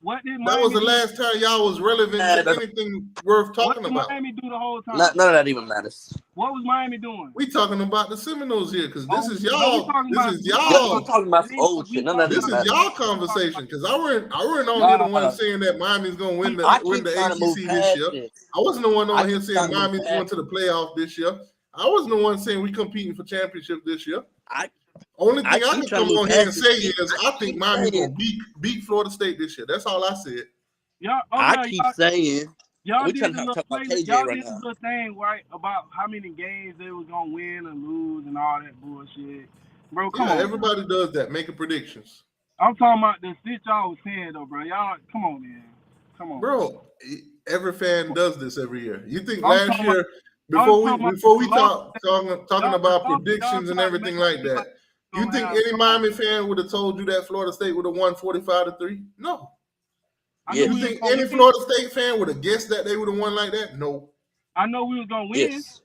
Speaker 5: What did
Speaker 1: That was the
Speaker 5: Miami
Speaker 1: last time y'all was relevant to anything worth
Speaker 5: do? What
Speaker 1: talking
Speaker 5: did
Speaker 1: about.
Speaker 5: Miami do the whole time?
Speaker 7: None of that even matters.
Speaker 5: What was Miami doing?
Speaker 1: We talking about the Seminoles here because this is
Speaker 5: no,
Speaker 1: y'all.
Speaker 5: we talking
Speaker 1: This
Speaker 5: about-
Speaker 1: is
Speaker 7: Y'all
Speaker 1: y'all.
Speaker 7: talking about some old shit. None of that
Speaker 1: This
Speaker 7: even
Speaker 1: is
Speaker 7: matters.
Speaker 1: y'all conversation because I weren't on here the one saying that Miami's gonna win
Speaker 7: I
Speaker 1: win
Speaker 7: keep
Speaker 1: the
Speaker 7: trying to move
Speaker 1: ACC this
Speaker 7: past
Speaker 1: year.
Speaker 7: it.
Speaker 1: I wasn't the one
Speaker 7: I
Speaker 1: on here
Speaker 7: keep
Speaker 1: saying
Speaker 7: trying to move
Speaker 1: Miami's
Speaker 7: past
Speaker 1: going to the playoff this year. I wasn't the one saying we competing for championship this year.
Speaker 7: I
Speaker 1: Only thing I
Speaker 7: keep
Speaker 1: can
Speaker 7: trying
Speaker 1: come
Speaker 7: to move
Speaker 1: on here and
Speaker 7: past
Speaker 1: say
Speaker 7: it.
Speaker 1: is I think
Speaker 7: keep
Speaker 1: Miami's
Speaker 7: saying-
Speaker 1: gonna beat Florida State this year. That's all I said.
Speaker 5: Y'all,
Speaker 7: I keep saying
Speaker 5: y'all
Speaker 7: we
Speaker 5: did
Speaker 7: trying
Speaker 5: the
Speaker 7: to
Speaker 5: little
Speaker 7: talk about
Speaker 5: play-
Speaker 7: KJ
Speaker 5: y'all
Speaker 7: right
Speaker 5: did
Speaker 7: now.
Speaker 5: the little thing right about how many games they was gonna win and lose and all that bullshit. Bro, come
Speaker 1: Yeah,
Speaker 5: on.
Speaker 1: everybody does that, making predictions.
Speaker 5: I'm talking about the shit y'all was saying though, bro. Y'all, come on, man. Come on,
Speaker 1: Bro, every fan does this every year. You think
Speaker 5: I'm
Speaker 1: last
Speaker 5: talking
Speaker 1: year
Speaker 5: about-
Speaker 1: before we
Speaker 5: y'all-
Speaker 1: talking about
Speaker 5: y'all
Speaker 1: predictions and
Speaker 5: try to
Speaker 1: everything
Speaker 5: make
Speaker 1: like
Speaker 5: it
Speaker 1: that,
Speaker 5: like
Speaker 1: you
Speaker 5: don't
Speaker 1: think
Speaker 5: have-
Speaker 1: any Miami fan would have told you that Florida State would have won 45-3? No.
Speaker 5: I
Speaker 7: Yes.
Speaker 5: know
Speaker 1: You
Speaker 5: we
Speaker 1: think
Speaker 5: was gonna
Speaker 1: any
Speaker 5: win.
Speaker 1: Florida State fan would have guessed that they would have won like that? No.
Speaker 5: I know we was gonna win.
Speaker 7: Yes.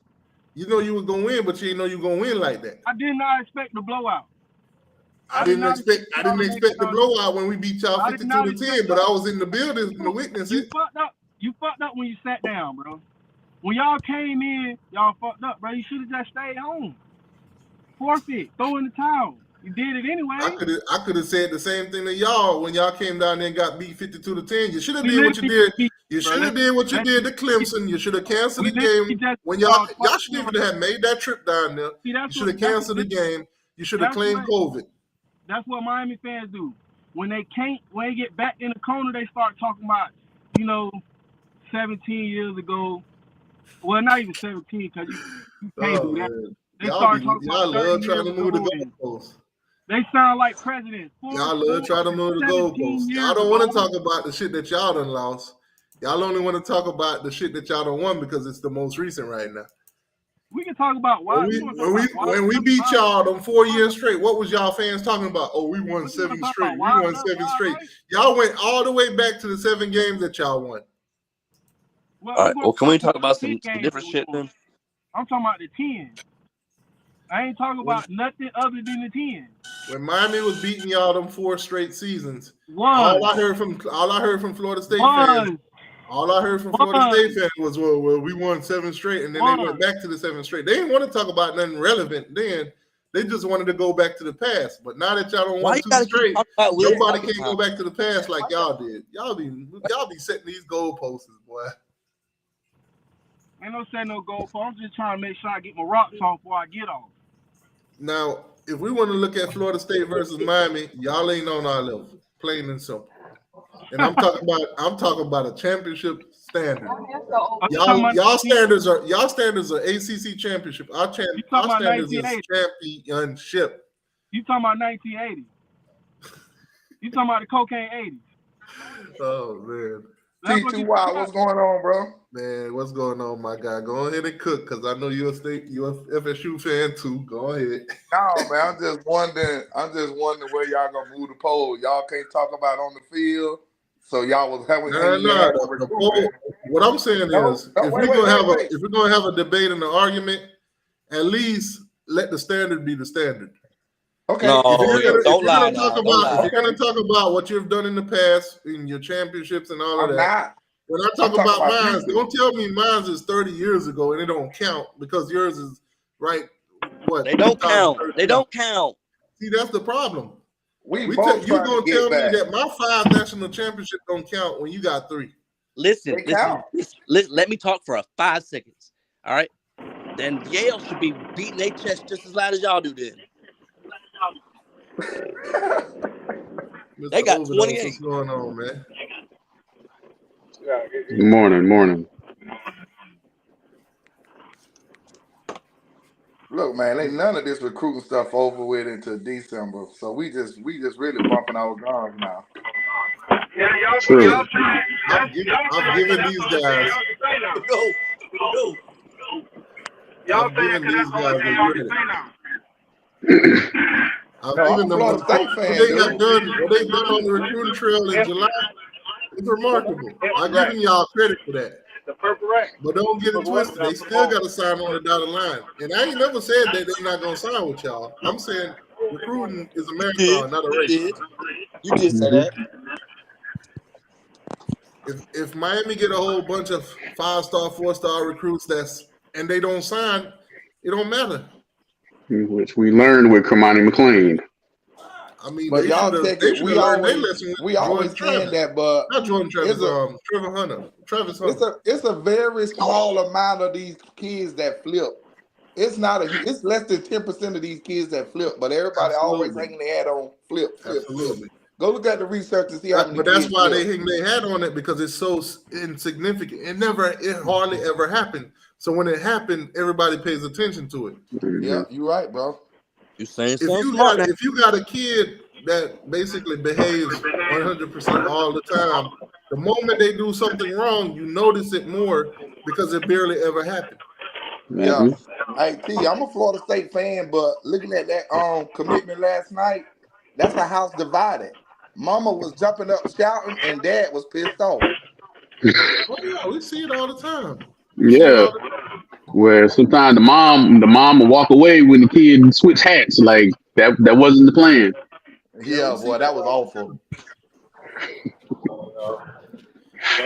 Speaker 1: You know you was gonna win, but you didn't know you were gonna win like that.
Speaker 5: I did not expect the blowout.
Speaker 1: I didn't expect the blowout when we beat y'all
Speaker 5: I did not
Speaker 1: 52-10, but I was in the building to witness
Speaker 5: You
Speaker 1: it.
Speaker 5: fucked up. You fucked up when you sat down, bro. When y'all came in, y'all fucked up, bro. You should have just stayed home. Forfeit. Throw in the towel. You did it anyway.
Speaker 1: I could have said the same thing to y'all when y'all came down there and got beat 52-10. You should have did what you did. You should have did what you did to Clemson. You should have canceled the game when y'all should even have made that trip down there. You should have canceled the game. You should have claimed COVID.
Speaker 5: That's what Miami fans do. When they get back in the corner, they start talking about, 17 years ago. Well, not even 17, because you can't do that.
Speaker 1: Man.
Speaker 5: They start talking
Speaker 1: Y'all
Speaker 5: about
Speaker 1: love
Speaker 5: 30
Speaker 1: trying to
Speaker 5: years
Speaker 1: move the
Speaker 5: ago, and
Speaker 1: goalposts.
Speaker 5: they sound like presidents.
Speaker 1: Y'all love trying to move the goalposts. Y'all don't want to talk about the shit that y'all done lost. Y'all only want to talk about the shit that y'all done won because it's the most recent right now.
Speaker 5: We can talk about why.
Speaker 1: When we beat y'all them 4 years straight, what was y'all fans talking about? Oh, we won 7 straight. We won 7 straight. Y'all went all the way back to the 7 games that y'all won.
Speaker 7: All right. Well, can we talk about some different shit then?
Speaker 5: I'm talking about the 10. I ain't talking about nothing other than the 10.
Speaker 1: When Miami was beating y'all them 4 straight seasons,
Speaker 5: One.
Speaker 1: all I heard from Florida State fans. All I heard from Florida State fans was, well, we won 7 straight, and then they went back to the 7 straight. They didn't want to talk about nothing relevant then. They just wanted to go back to the past. But now that y'all don't want 2 straight, nobody can go back to the past like y'all did. Y'all be setting these goalposts, boy.
Speaker 5: Ain't no setting no goalpost. I'm just trying to make sure I get my rocks off before I get off.
Speaker 1: Now, if we want to look at Florida State versus Miami, y'all ain't on our level, plain and simple. And I'm talking about a championship standard. Y'all standards are ACC championship. Our standards is championship.
Speaker 5: You talking about 1980? You talking about the cocaine 80s?
Speaker 1: Oh man,
Speaker 5: That's what you
Speaker 9: T2Y, what's going on, bro?
Speaker 1: Man, what's going on, my guy? Go ahead and cook, because I know you're a FSU fan too. Go ahead.
Speaker 9: No, man, I'm just wondering where y'all gonna move the poll. Y'all can't talk about on the field, so y'all was having
Speaker 1: The poll. What I'm saying is, if we're gonna have a debate and an argument, at least let the standard be the standard.
Speaker 9: Okay.
Speaker 7: No,
Speaker 1: If you're
Speaker 7: don't
Speaker 1: gonna talk about what you've done in the past in your championships and all of
Speaker 9: I'm
Speaker 1: that.
Speaker 9: not.
Speaker 1: When I talk about mine, don't tell me mine is 30 years ago and it don't count because yours is right. What
Speaker 7: They don't count. They don't count.
Speaker 1: See, that's the problem.
Speaker 9: You gonna tell me
Speaker 1: that my 5 national championships don't count when you got 3.
Speaker 7: Listen, let me talk for 5 seconds. All right. Then Yale should be beating their chest just as loud as y'all do then. They got 28.
Speaker 1: What's going on, man?
Speaker 8: Morning.
Speaker 9: Look, man, ain't none of this recruiting stuff over with until December. So we just really bumping our guns now.
Speaker 8: True.
Speaker 1: I'm giving these guys. I'm giving these guys a credit. I'm giving them what they done on the recruiting trail in July. It's remarkable. I'm giving y'all credit for that. But don't get it twisted. They still got to sign on the dotted line. And I ain't never said that they're not going to sign with y'all. I'm saying recruiting is a marathon, not a race.
Speaker 7: You did say that.
Speaker 1: If Miami get a whole bunch of 5-star, 4-star recruits and they don't sign, it don't matter.
Speaker 8: Which we learned with Kamani McLean.
Speaker 1: I mean,
Speaker 9: but y'all take it. We always saying that, but
Speaker 1: not Jordan Travis, Trevor Hunter, Travis Hunter.
Speaker 9: It's a very small amount of these kids that flip. It's less than 10% of these kids that flip, but everybody always hanging their hat on flip.
Speaker 1: Absolutely.
Speaker 9: Go look at the research and see how many.
Speaker 1: But that's why they hang their hat on it, because it's so insignificant. It hardly ever happened. So when it happened, everybody pays attention to it.
Speaker 9: Yeah, you're right, bro.
Speaker 7: You saying
Speaker 1: if you got a kid that basically behaves 100% all the time, the moment they do something wrong, you notice it more because it barely ever happened.
Speaker 9: Yeah. Hey T, I'm a Florida State fan, but looking at that commitment last night, that's a house divided. Mama was jumping up shouting and dad was pissed off.
Speaker 1: Oh yeah, we see it all the time.
Speaker 8: Yeah. Where sometimes the mom will walk away when the kid switch hats. Like that wasn't the plan.
Speaker 9: Yeah, boy, that was awful.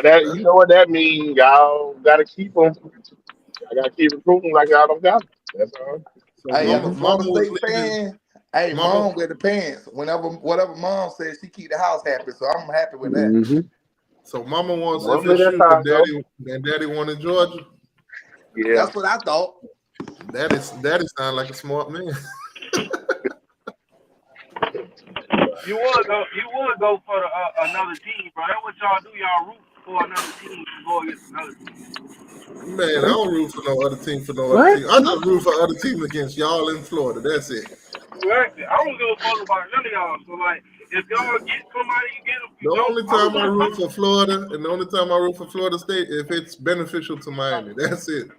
Speaker 6: That, you know what that means? Y'all gotta keep them. I gotta keep recruiting like y'all don't got them. That's all.
Speaker 9: Hey, I'm a Florida State fan. Hey, mom with the pants. Whatever mom says, she keep the house happy. So I'm happy with that.
Speaker 8: Mm-hmm.
Speaker 1: So mama wants FSU, and daddy wanted Georgia.
Speaker 6: Yeah,
Speaker 9: that's what I thought.
Speaker 1: Daddy sound like a smart man.
Speaker 5: You would go for another team, bro. That's what y'all do. Y'all root for another team to go against another team.
Speaker 1: Man, I don't root for no other team other team. I just root for other teams against y'all in Florida. That's it.
Speaker 5: Exactly. I don't give a fuck about none of y'all. So like, if y'all get somebody, you get them.
Speaker 1: The only time I root for Florida, and the only time I root for Florida State, if it's beneficial to Miami. That's it.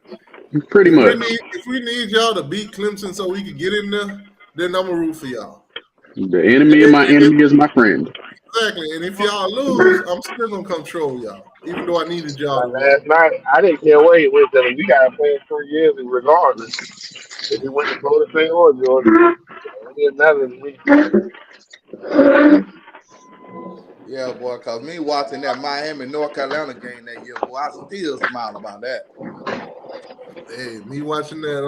Speaker 8: Pretty much.
Speaker 1: If we need y'all to beat Clemson so we can get in there, then I'm gonna root for y'all.
Speaker 8: The enemy of my enemy is my friend.
Speaker 1: Exactly. And if y'all lose, I'm still gonna control y'all, even though I needed y'all.
Speaker 6: Last night, I didn't care what he went there. We got to play in 3 years regardless. If he went to Florida State or Georgia, it didn't matter to me.
Speaker 9: Yeah, boy, because me watching that Miami North Carolina game that year, boy, I still smile about that.
Speaker 1: Hey, me watching that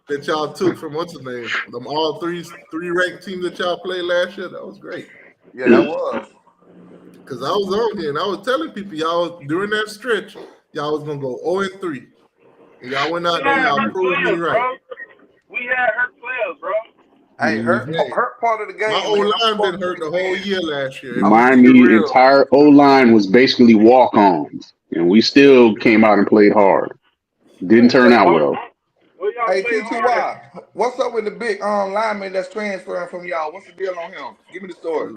Speaker 1: that y'all took from what's his name? Them all three ranked teams that y'all played last year. That was great.
Speaker 9: Yeah, that was.
Speaker 1: Because I was on here and I was telling people y'all during that stretch, y'all was gonna go 0-3. And y'all went out there, y'all proved me right.
Speaker 5: Bro. We had hurt players, bro.
Speaker 9: Hey, hurt part of the game.
Speaker 1: My O-line been hurt the whole year last year.
Speaker 8: Miami entire O-line was basically walk-ons, and we still came out and played hard. Didn't turn out well.
Speaker 9: Hey, T2Y, what's up with the big lineman that's transferring from y'all? What's the deal on him? Give me the story.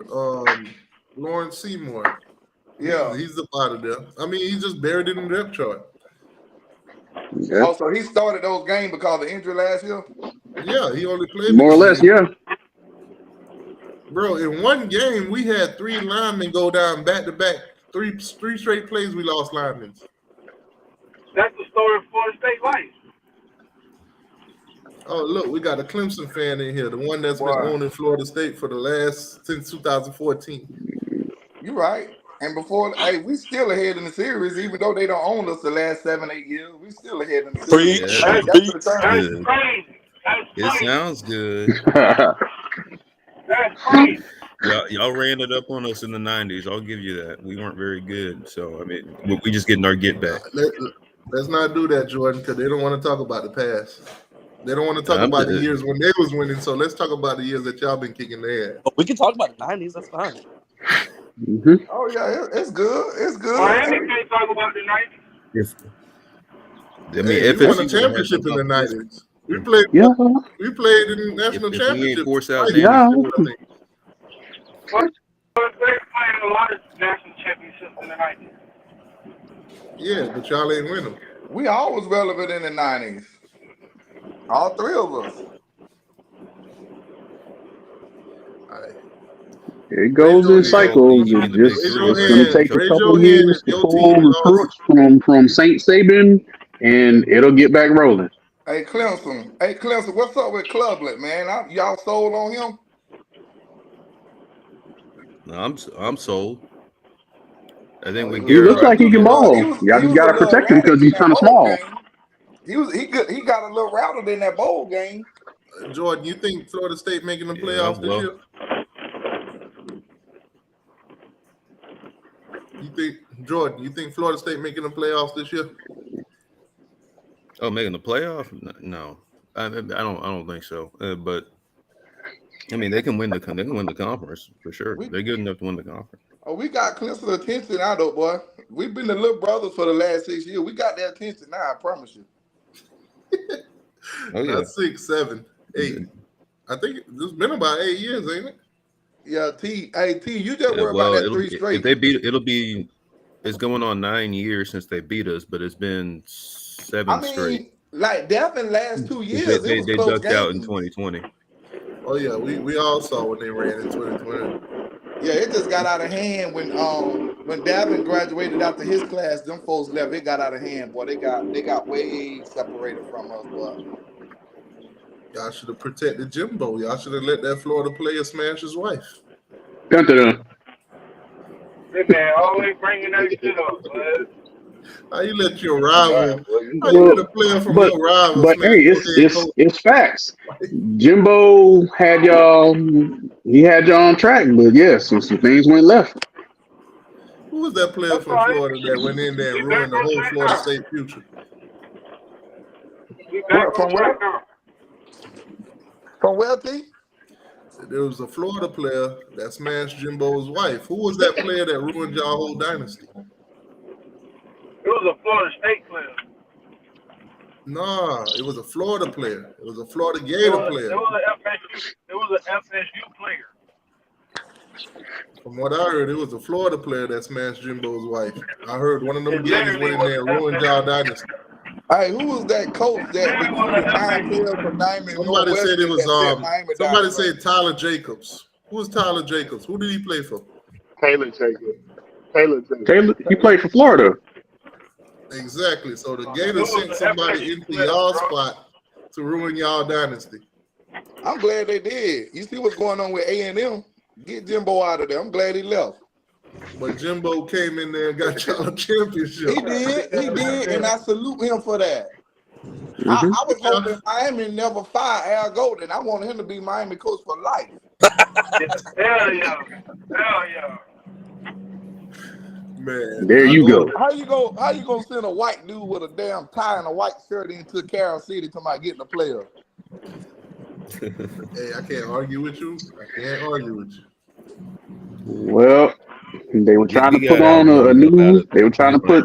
Speaker 1: Lawrence Seymour.
Speaker 9: Yeah.
Speaker 1: He's up out of there. I mean, he's just buried in the depth chart.
Speaker 8: Yeah.
Speaker 9: Oh, so he started those games because of injury last year?
Speaker 1: Yeah, he only played
Speaker 8: More or less, yeah.
Speaker 1: Bro, in one game, we had 3 linemen go down back to back. Three straight plays we lost linemen.
Speaker 5: That's the story of Florida State life.
Speaker 1: Oh, look, we got a Clemson fan in here, the one that's been owning Florida State for the last since 2014.
Speaker 9: You're right. And before, hey, we still ahead in the series, even though they don't own us the last 7-8 years. We still ahead in the series.
Speaker 10: Preach.
Speaker 11: Yeah,
Speaker 9: That's the
Speaker 5: That's
Speaker 9: turn.
Speaker 5: crazy. That's
Speaker 11: it
Speaker 5: crazy.
Speaker 11: sounds good.
Speaker 5: That's crazy.
Speaker 11: Y'all ran it up on us in the 90s. I'll give you that. We weren't very good. So, I mean, we just getting our get back.
Speaker 1: Let's not do that, Jordan, because they don't want to talk about the past. They don't want to talk
Speaker 11: I'm
Speaker 1: about the
Speaker 11: good.
Speaker 1: years when they was winning. So let's talk about the years that y'all been kicking their ass.
Speaker 7: But we can talk about the 90s. That's fine.
Speaker 8: Mhm.
Speaker 9: Oh, yeah, it's good. It's good.
Speaker 5: Miami can't talk about the 90s.
Speaker 11: If I mean,
Speaker 1: Hey,
Speaker 11: if
Speaker 1: we won a championship in the 90s. We played
Speaker 8: Yeah.
Speaker 1: We played in the national
Speaker 11: If we ain't
Speaker 1: championship.
Speaker 11: force out
Speaker 1: twice.
Speaker 8: Yeah.
Speaker 5: Florida State played a lot of national championships in the 90s.
Speaker 1: Yeah, but y'all ain't win them.
Speaker 9: We always relevant in the 90s. All 3 of us.
Speaker 1: All right.
Speaker 8: It goes in cycles.
Speaker 11: Yeah.
Speaker 8: It's just
Speaker 1: Raise your
Speaker 8: it's gonna
Speaker 1: hand.
Speaker 8: take a
Speaker 1: Raise
Speaker 8: couple
Speaker 1: your hand
Speaker 8: years
Speaker 1: if
Speaker 8: to
Speaker 1: your
Speaker 8: pull
Speaker 1: team
Speaker 8: recruits
Speaker 1: lost.
Speaker 8: from Saint Saban, and it'll get back rolling.
Speaker 9: Hey, Clemson, what's up with Clublet, man? Y'all sold on him?
Speaker 11: No, I'm sold. I think we
Speaker 8: He
Speaker 11: get
Speaker 8: looks like he can ball.
Speaker 9: He
Speaker 8: Y'all just
Speaker 9: was
Speaker 8: gotta
Speaker 9: a little
Speaker 8: protect him because
Speaker 9: erratic in
Speaker 8: he's
Speaker 9: that
Speaker 8: kind of
Speaker 9: bowl
Speaker 8: small.
Speaker 9: game. He got a little routed in that bowl game.
Speaker 1: Jordan, you think Florida State making the
Speaker 11: Yeah,
Speaker 1: playoffs this
Speaker 11: well.
Speaker 1: year? You think Florida State making the playoffs this year?
Speaker 11: Oh, making the playoff? No, I don't think so. But I mean, they can win the conference for sure. They're good enough to win the conference.
Speaker 9: Oh, we got Clemson attention now, though, boy. We've been the little brothers for the last 6 years. We got their attention now, I promise you.
Speaker 11: Oh yeah,
Speaker 1: Not 6, 7, 8. I think it's been about 8 years, ain't it?
Speaker 9: Yeah, T, you just worry
Speaker 11: well,
Speaker 9: about that 3 straight.
Speaker 11: if they beat, it's going on 9 years since they beat us, but it's been 7 straight.
Speaker 9: Like Devin last 2 years,
Speaker 11: They
Speaker 9: it was close
Speaker 11: ducked out in
Speaker 9: games.
Speaker 11: 2020.
Speaker 1: Oh yeah, we all saw when they ran in 2020.
Speaker 9: Yeah, it just got out of hand when Davin graduated after his class. Them folks left. It got out of hand, boy. They got way separated from us, boy.
Speaker 1: Y'all should have protected Jimbo. Y'all should have let that Florida player smash his wife.
Speaker 8: Dun, dun, dun.
Speaker 5: This man always bringing that shit up, bud.
Speaker 1: How you let your rival? How you
Speaker 8: Well,
Speaker 1: let a player from
Speaker 8: but
Speaker 1: your rival
Speaker 8: but
Speaker 1: smash
Speaker 8: hey,
Speaker 1: your head coach?
Speaker 8: it's facts. Jimbo had y'all. He had y'all on track, but yes, some things went left.
Speaker 1: Who was that player
Speaker 5: That's
Speaker 1: from
Speaker 5: right.
Speaker 1: Florida that went in there and
Speaker 5: We
Speaker 1: ruined
Speaker 5: back
Speaker 1: the
Speaker 5: on
Speaker 1: whole
Speaker 5: track
Speaker 1: Florida
Speaker 5: now.
Speaker 1: State future?
Speaker 5: We back
Speaker 9: From
Speaker 5: on
Speaker 9: where?
Speaker 5: track now.
Speaker 9: From where, T?
Speaker 1: There was a Florida player that smashed Jimbo's wife. Who was that player that ruined y'all whole dynasty?
Speaker 5: It was a Florida State player.
Speaker 1: Nah, it was a Florida player. It was a Florida
Speaker 5: It
Speaker 1: Gator
Speaker 5: was
Speaker 1: player.
Speaker 5: an FSU player.
Speaker 1: From what I heard, it was a Florida player that smashed Jimbo's wife. I heard one of them
Speaker 5: It
Speaker 1: Gators
Speaker 5: literally
Speaker 1: went in there and
Speaker 5: was
Speaker 1: ruined y'all dynasty.
Speaker 9: Hey, who was that coach that recruited 9 players from Diamond
Speaker 1: Somebody said it was
Speaker 9: that set Miami down
Speaker 1: somebody
Speaker 9: the
Speaker 1: said
Speaker 9: road?
Speaker 1: Tyler Jacobs. Who was Tyler Jacobs? Who did he play for?
Speaker 6: Taylor Jacobs. Taylor Jacobs.
Speaker 8: Taylor, he played for Florida.
Speaker 1: Exactly. So the
Speaker 5: It
Speaker 1: Gators
Speaker 5: was
Speaker 1: sent
Speaker 5: an
Speaker 1: somebody
Speaker 5: FSU
Speaker 1: into
Speaker 5: player,
Speaker 1: y'all
Speaker 5: bro.
Speaker 1: spot to ruin y'all dynasty.
Speaker 9: I'm glad they did. You see what's going on with A&M? Get Jimbo out of there. I'm glad he left.
Speaker 1: But Jimbo came in there and got y'all a championship.
Speaker 9: He did, and I salute him for that.
Speaker 8: Mhm.
Speaker 9: I was hoping Miami never fire Al Golden. I wanted him to be Miami coach for life.
Speaker 5: Hell yeah. Hell yeah.
Speaker 1: Man,
Speaker 8: There you go.
Speaker 9: How you gonna send a white dude with a damn tie and a white shirt into Carroll City to my getting a player?
Speaker 1: Hey, I can't argue with you. I can't argue with you.
Speaker 8: Well, they were trying
Speaker 11: We
Speaker 8: to put
Speaker 11: got
Speaker 8: on
Speaker 11: Al
Speaker 8: a
Speaker 11: Golden up out
Speaker 8: new.
Speaker 11: of
Speaker 8: They were trying to put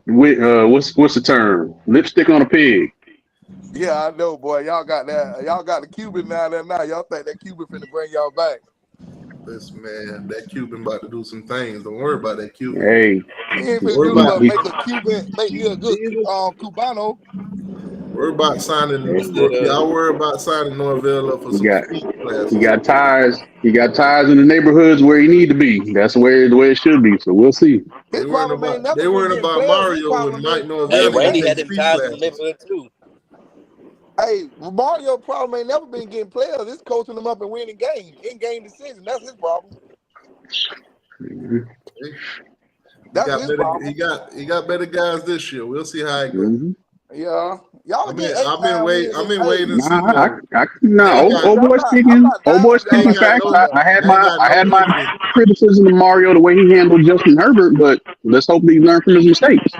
Speaker 8: what's the term? Lipstick on a pig.
Speaker 9: Yeah, I know, boy. Y'all got that. Y'all got the Cuban down there now. Y'all think that Cuban finna bring y'all back?
Speaker 1: Listen, man, that Cuban about to do some things. Don't worry about that Cuban.
Speaker 8: Hey,
Speaker 9: He ain't finna
Speaker 1: Worry
Speaker 9: do
Speaker 1: about
Speaker 9: but make a Cuban, make me a good Cubano.
Speaker 1: worry about signing.
Speaker 11: What's that?
Speaker 1: Y'all worry about signing Norvell up for
Speaker 8: he
Speaker 1: some
Speaker 8: got
Speaker 1: speed
Speaker 8: he
Speaker 1: classes.
Speaker 8: got ties. He got ties in the neighborhoods where he need to be. That's where it should be. So we'll see.
Speaker 1: They
Speaker 9: His
Speaker 1: weren't
Speaker 9: problem ain't
Speaker 1: about
Speaker 9: never
Speaker 1: they
Speaker 9: been
Speaker 1: weren't
Speaker 9: getting
Speaker 1: about
Speaker 9: players. His
Speaker 1: Mario and
Speaker 9: problem
Speaker 1: Mike
Speaker 9: is
Speaker 1: Norvell
Speaker 7: Hey,
Speaker 9: winning
Speaker 7: Randy
Speaker 1: taking
Speaker 7: had
Speaker 9: games.
Speaker 7: them
Speaker 1: speed
Speaker 7: ties in the
Speaker 1: classes.
Speaker 7: neighborhood too.
Speaker 9: Hey, Mario problem ain't never been getting players. It's coaching them up and winning games, in game decision. That's his problem.
Speaker 8: Mhm.
Speaker 1: He
Speaker 9: That's
Speaker 1: got
Speaker 9: his
Speaker 1: better.
Speaker 9: problem.
Speaker 1: He got better guys this year. We'll see how it goes.
Speaker 8: Mhm.
Speaker 9: Yeah, y'all
Speaker 1: I've
Speaker 9: get
Speaker 1: been
Speaker 9: 8-9 wins.
Speaker 1: I've been
Speaker 9: Hey,
Speaker 1: waiting to see
Speaker 8: Nah,
Speaker 1: more.
Speaker 8: I
Speaker 1: I
Speaker 8: nah.
Speaker 1: ain't
Speaker 9: hey,
Speaker 1: got
Speaker 8: Old
Speaker 9: I'm
Speaker 8: boy
Speaker 9: not. I'm
Speaker 8: speaking.
Speaker 9: not
Speaker 8: Old boy
Speaker 9: down
Speaker 1: I
Speaker 9: y'all
Speaker 8: speaking
Speaker 1: ain't
Speaker 9: like
Speaker 1: got
Speaker 9: that
Speaker 8: facts.
Speaker 1: no
Speaker 9: either.
Speaker 8: I had
Speaker 1: I ain't
Speaker 8: my
Speaker 1: got no confidence.
Speaker 8: criticism of Mario the way he handled Justin Herbert, but let's hope he learned from his mistakes.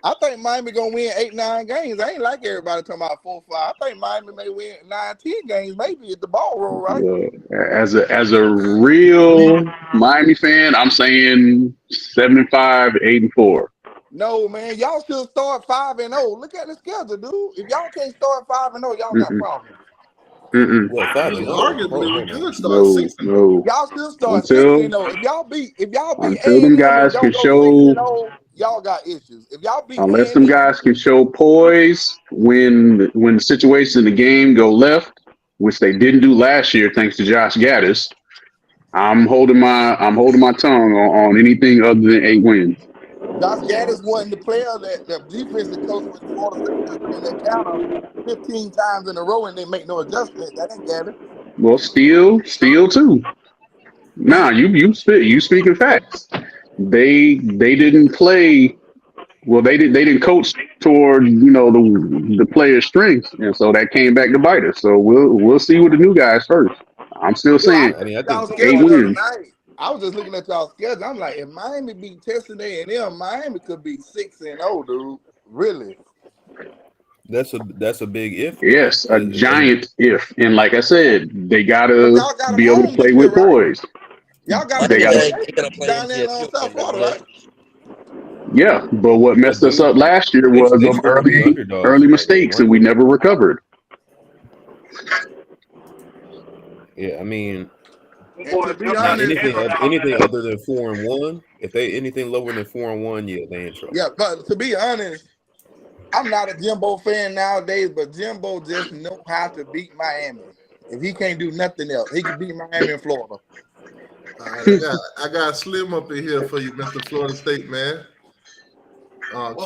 Speaker 9: I think Miami gonna win 8-9 games. I ain't like everybody talking about 4-5. I think Miami may win 9-10 games, maybe if the ball roll right.
Speaker 8: As a real Miami fan, I'm saying 7-5, 8-4.
Speaker 9: No, man, y'all should start 5-0. Look at the schedule, dude. If y'all can't start 5-0, y'all got
Speaker 8: Mm-mm,
Speaker 9: problems.
Speaker 8: mm-mm.
Speaker 11: What,
Speaker 1: I
Speaker 11: 5
Speaker 1: mean,
Speaker 11: and 0?
Speaker 1: arguably we
Speaker 11: Hold on.
Speaker 1: could start
Speaker 8: No,
Speaker 1: 6-0.
Speaker 8: no.
Speaker 9: Y'all should start
Speaker 8: Until
Speaker 9: 6-0. If y'all beat
Speaker 8: them
Speaker 9: A&M and
Speaker 8: guys can
Speaker 9: don't go
Speaker 8: show
Speaker 9: 6-0, y'all got issues. If y'all beat
Speaker 8: unless them
Speaker 9: A&M,
Speaker 8: guys can show poise when the situations in the game go left, which they didn't do last year thanks to Josh Gaddis. I'm holding my tongue on anything other than 8 wins.
Speaker 9: Josh Gaddis wasn't the player that the defensive coach with Florida State just ran that counter 15 times in a row and didn't make no adjustment. That ain't Gaddis.
Speaker 8: Well, steal too. Nah, you speaking facts. They didn't play well. They didn't coach toward the player's strengths, and so that came back to bite us. So we'll see with the new guys first. I'm still
Speaker 9: Dude, I
Speaker 8: saying
Speaker 11: I mean, I
Speaker 9: y'all
Speaker 11: think
Speaker 8: 8
Speaker 9: schedule the other
Speaker 8: wins.
Speaker 9: night. I was just looking at y'all schedule. I'm like, if Miami beat Texas A&M, Miami could be 6-0, dude. Really?
Speaker 11: that's a big if though.
Speaker 8: Yes, a
Speaker 11: And
Speaker 8: giant if, and like I said, they
Speaker 9: But
Speaker 8: gotta
Speaker 9: y'all got them
Speaker 8: be able to
Speaker 9: home
Speaker 8: play
Speaker 9: this year,
Speaker 8: with
Speaker 9: right?
Speaker 8: poise.
Speaker 9: Y'all got them
Speaker 8: They
Speaker 9: in
Speaker 7: Miami,
Speaker 8: gotta,
Speaker 9: North
Speaker 7: they're gonna play
Speaker 9: down there in
Speaker 7: MTSU
Speaker 9: South
Speaker 7: again,
Speaker 9: Florida,
Speaker 7: remember
Speaker 9: right?
Speaker 7: that?
Speaker 8: yeah. But what
Speaker 11: but
Speaker 8: messed us up last year was
Speaker 11: they supposed to be underdogs
Speaker 8: early
Speaker 11: in that game,
Speaker 8: mistakes, and
Speaker 11: weren't
Speaker 8: we
Speaker 11: they?
Speaker 8: never recovered.
Speaker 11: Yeah, I mean,
Speaker 9: And to be
Speaker 11: now
Speaker 9: honest,
Speaker 11: anything other than 4-1, if they anything lower than 4-1, yeah, they in trouble.
Speaker 9: yeah, but to be honest, I'm not a Jimbo fan nowadays, but Jimbo just know how to beat Miami. If he can't do nothing else, he can beat Miami and Florida.
Speaker 1: All right, I got Slim up in here for you, Mr. Florida State man.
Speaker 9: What's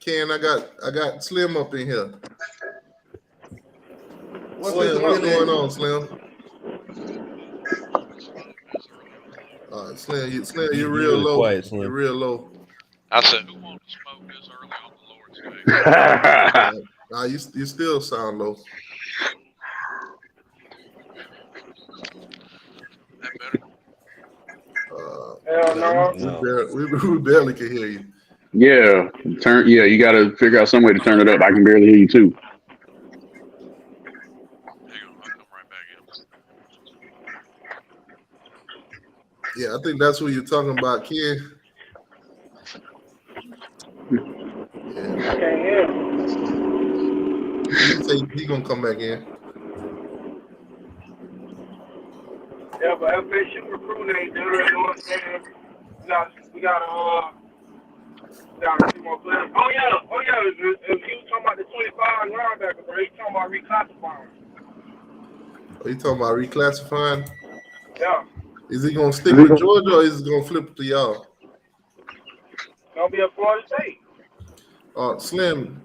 Speaker 1: Ken,
Speaker 9: up?
Speaker 1: I got Slim up in here.
Speaker 9: What's
Speaker 1: Slim,
Speaker 9: this
Speaker 1: what's going
Speaker 9: early?
Speaker 1: on, Slim? Slim, you're
Speaker 11: You
Speaker 1: real
Speaker 11: really
Speaker 1: low.
Speaker 11: quiet,
Speaker 1: You're
Speaker 11: Slim.
Speaker 1: real low.
Speaker 10: I said, who wants to smoke this early on the Lord's Day?
Speaker 1: Nah, you still sound low.
Speaker 10: That better?
Speaker 4: Hell no.
Speaker 11: No.
Speaker 1: We barely can hear you.
Speaker 8: Yeah, you got to figure out some way to turn it up. I can barely hear you too.
Speaker 10: Hang on, I'll come right back in.
Speaker 1: Yeah, I think that's what you're talking about, Ken. Yeah.
Speaker 4: I can't hear.
Speaker 1: He say he gonna come back in.
Speaker 4: Yeah, but FSU recruiting ain't done. You know what I'm saying? We got a few more players. Oh yeah. If you was talking about the 25 linebacker, bro, he talking about reclassifying.
Speaker 1: Are you talking about reclassifying?
Speaker 4: Yeah.
Speaker 1: Is he gonna stick with Georgia or is he gonna flip it to y'all?
Speaker 4: It's gonna be a Florida State.
Speaker 1: Slim,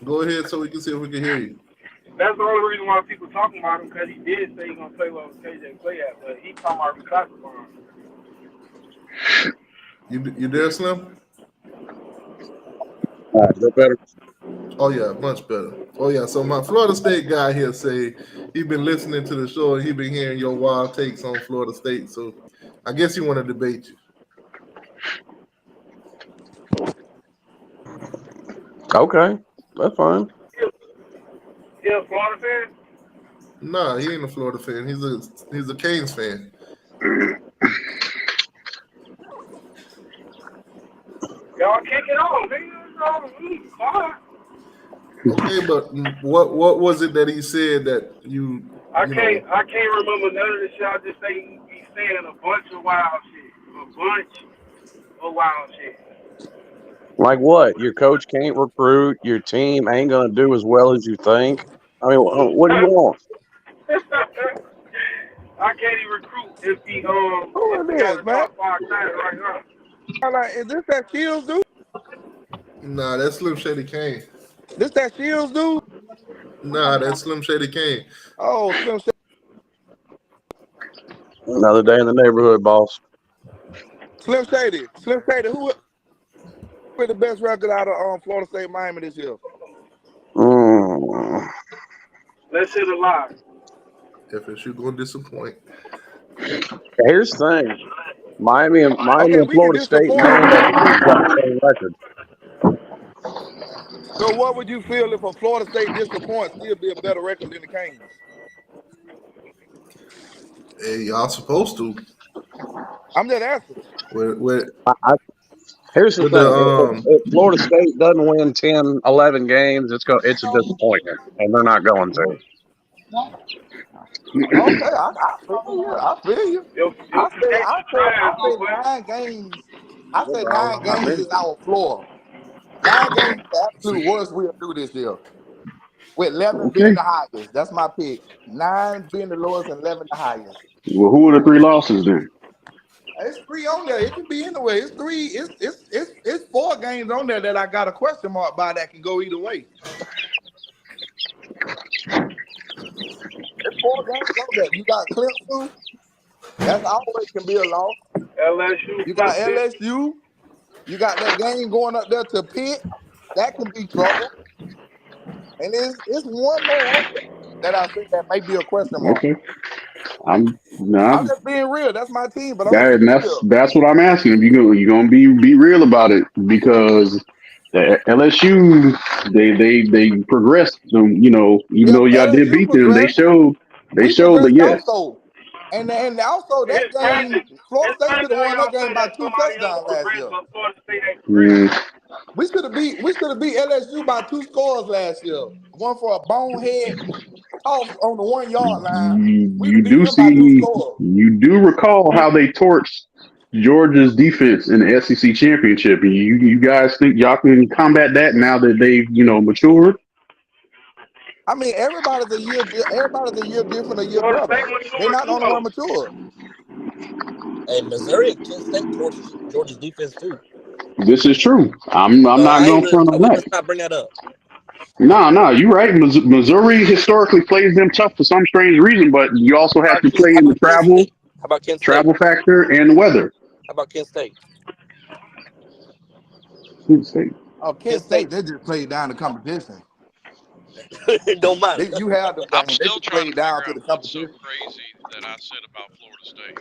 Speaker 1: go ahead so we can see if we can hear you.
Speaker 4: That's the only reason why people talking about him, because he did say he's gonna play where KJ play at, but he talking about reclassifying.
Speaker 1: You there, Slim?
Speaker 6: All right, no better.
Speaker 1: Oh yeah, much better. Oh yeah, so my Florida State guy here say he been listening to the show and he been hearing your wild takes on Florida State. So I guess he want to debate you.
Speaker 8: Okay, that's fine.
Speaker 4: Yeah, Florida fan?
Speaker 1: Nah, he ain't a Florida fan. He's a Canes fan.
Speaker 4: Y'all kick it off, nigga.
Speaker 1: Okay, but what was it that he said that you
Speaker 5: I
Speaker 1: you know,
Speaker 5: can't remember none of this shit. I just say he's saying a bunch of wild shit. A bunch of wild shit.
Speaker 12: Like what? Your coach can't recruit. Your team ain't gonna do as well as you think. I mean, what do you want?
Speaker 5: I can't even recruit if he
Speaker 9: Who
Speaker 5: if
Speaker 9: it
Speaker 5: he got
Speaker 9: is,
Speaker 5: a
Speaker 9: man?
Speaker 5: top 5 talent right now.
Speaker 9: I'm like, is this that Shields dude?
Speaker 1: nah, that's Slim Shady Kane.
Speaker 9: This that Shields dude?
Speaker 1: Nah, that's Slim Shady Kane.
Speaker 9: Oh, Slim Shady.
Speaker 12: Another day in the neighborhood, boss.
Speaker 9: Slim Shady. Slim Shady. Who with the best record out of Florida State Miami this year?
Speaker 5: That shit a lie.
Speaker 1: FSU gonna disappoint.
Speaker 12: Here's the thing: Miami and
Speaker 9: Okay, we can
Speaker 12: Florida State
Speaker 9: disappoint.
Speaker 12: may end up got the same record.
Speaker 9: So what would you feel if a Florida State disappoints still be a better record than the Canes?
Speaker 1: Hey, y'all supposed to.
Speaker 9: I'm just asking.
Speaker 12: Here's the
Speaker 1: with
Speaker 12: thing: if Florida State doesn't win 10, 11 games, it's a disappointment, and they're not going to.
Speaker 9: Okay, I feel you. I say 9 games. I say 9 games is our floor. 9 games is the absolute worst we'll do this year. With 11 being the highest. That's my pick. 9 being the lowest and 11 the highest.
Speaker 8: Well, who are the 3 losses then?
Speaker 9: It's 3 on there. It can be anyway. It's 3. It's 4 games on there that I got a question mark by that can go either way. It's 4 games on there. You got Clemson. That's always can be a loss.
Speaker 5: LSU.
Speaker 9: You got LSU. You got that game going up there to Pitt. That can be trouble. And it's one more that I think that may be a question mark.
Speaker 8: Okay.
Speaker 9: I'm just being real. That's my team, but
Speaker 8: That's what I'm asking. You gonna be real about it, because the LSU they progressed. Even though y'all did beat them, they showed that yes.
Speaker 9: Also. And also that game, Florida State should have won that game by 2 touchdowns last year. We should have beat LSU by 2 scores last year. One for a bonehead toss on the 1 yard line.
Speaker 8: You do recall how they torched Georgia's defense in the SEC championship. You guys think y'all can combat that now that they've matured?
Speaker 9: I mean, everybody's a year different, a year better. They're not on the one mature.
Speaker 7: Hey, Missouri and Kent State torched Georgia's defense too.
Speaker 8: This is true. I'm not going to front on that.
Speaker 7: Let's not bring that up.
Speaker 8: No, you're right. Missouri historically plays them tough for some strange reason, but you also have to play in the travel factor and the weather.
Speaker 7: How about Kent State?
Speaker 8: Kent State.
Speaker 9: Oh, Kent State, they just played down the competition.
Speaker 7: It don't matter.
Speaker 9: You have them.
Speaker 10: I'm still trying to
Speaker 9: down
Speaker 10: figure
Speaker 9: to the
Speaker 10: out what's so
Speaker 9: competition.
Speaker 10: crazy that I said about Florida State.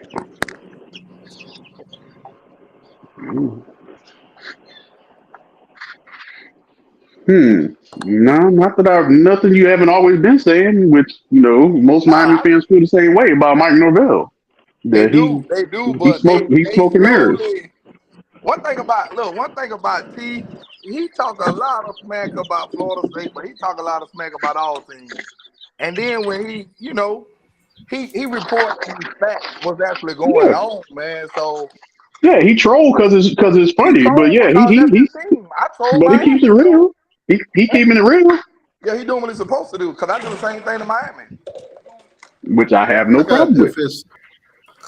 Speaker 8: No, nothing you haven't always been saying, which, most Miami fans feel the same way about Mike Norvell.
Speaker 9: They do, but
Speaker 8: he's smoking mirrors.
Speaker 9: One thing about T, he talk a lot of smack about Florida State, but he talk a lot of smack about all teams. And then when he reports these facts what's actually going on, man. So
Speaker 8: yeah, he trolled because it's funny, but yeah, he keeps it real. He keeping it real.
Speaker 9: Yeah, he doing what he's supposed to do, because I do the same thing to Miami.
Speaker 8: Which I have no problem with.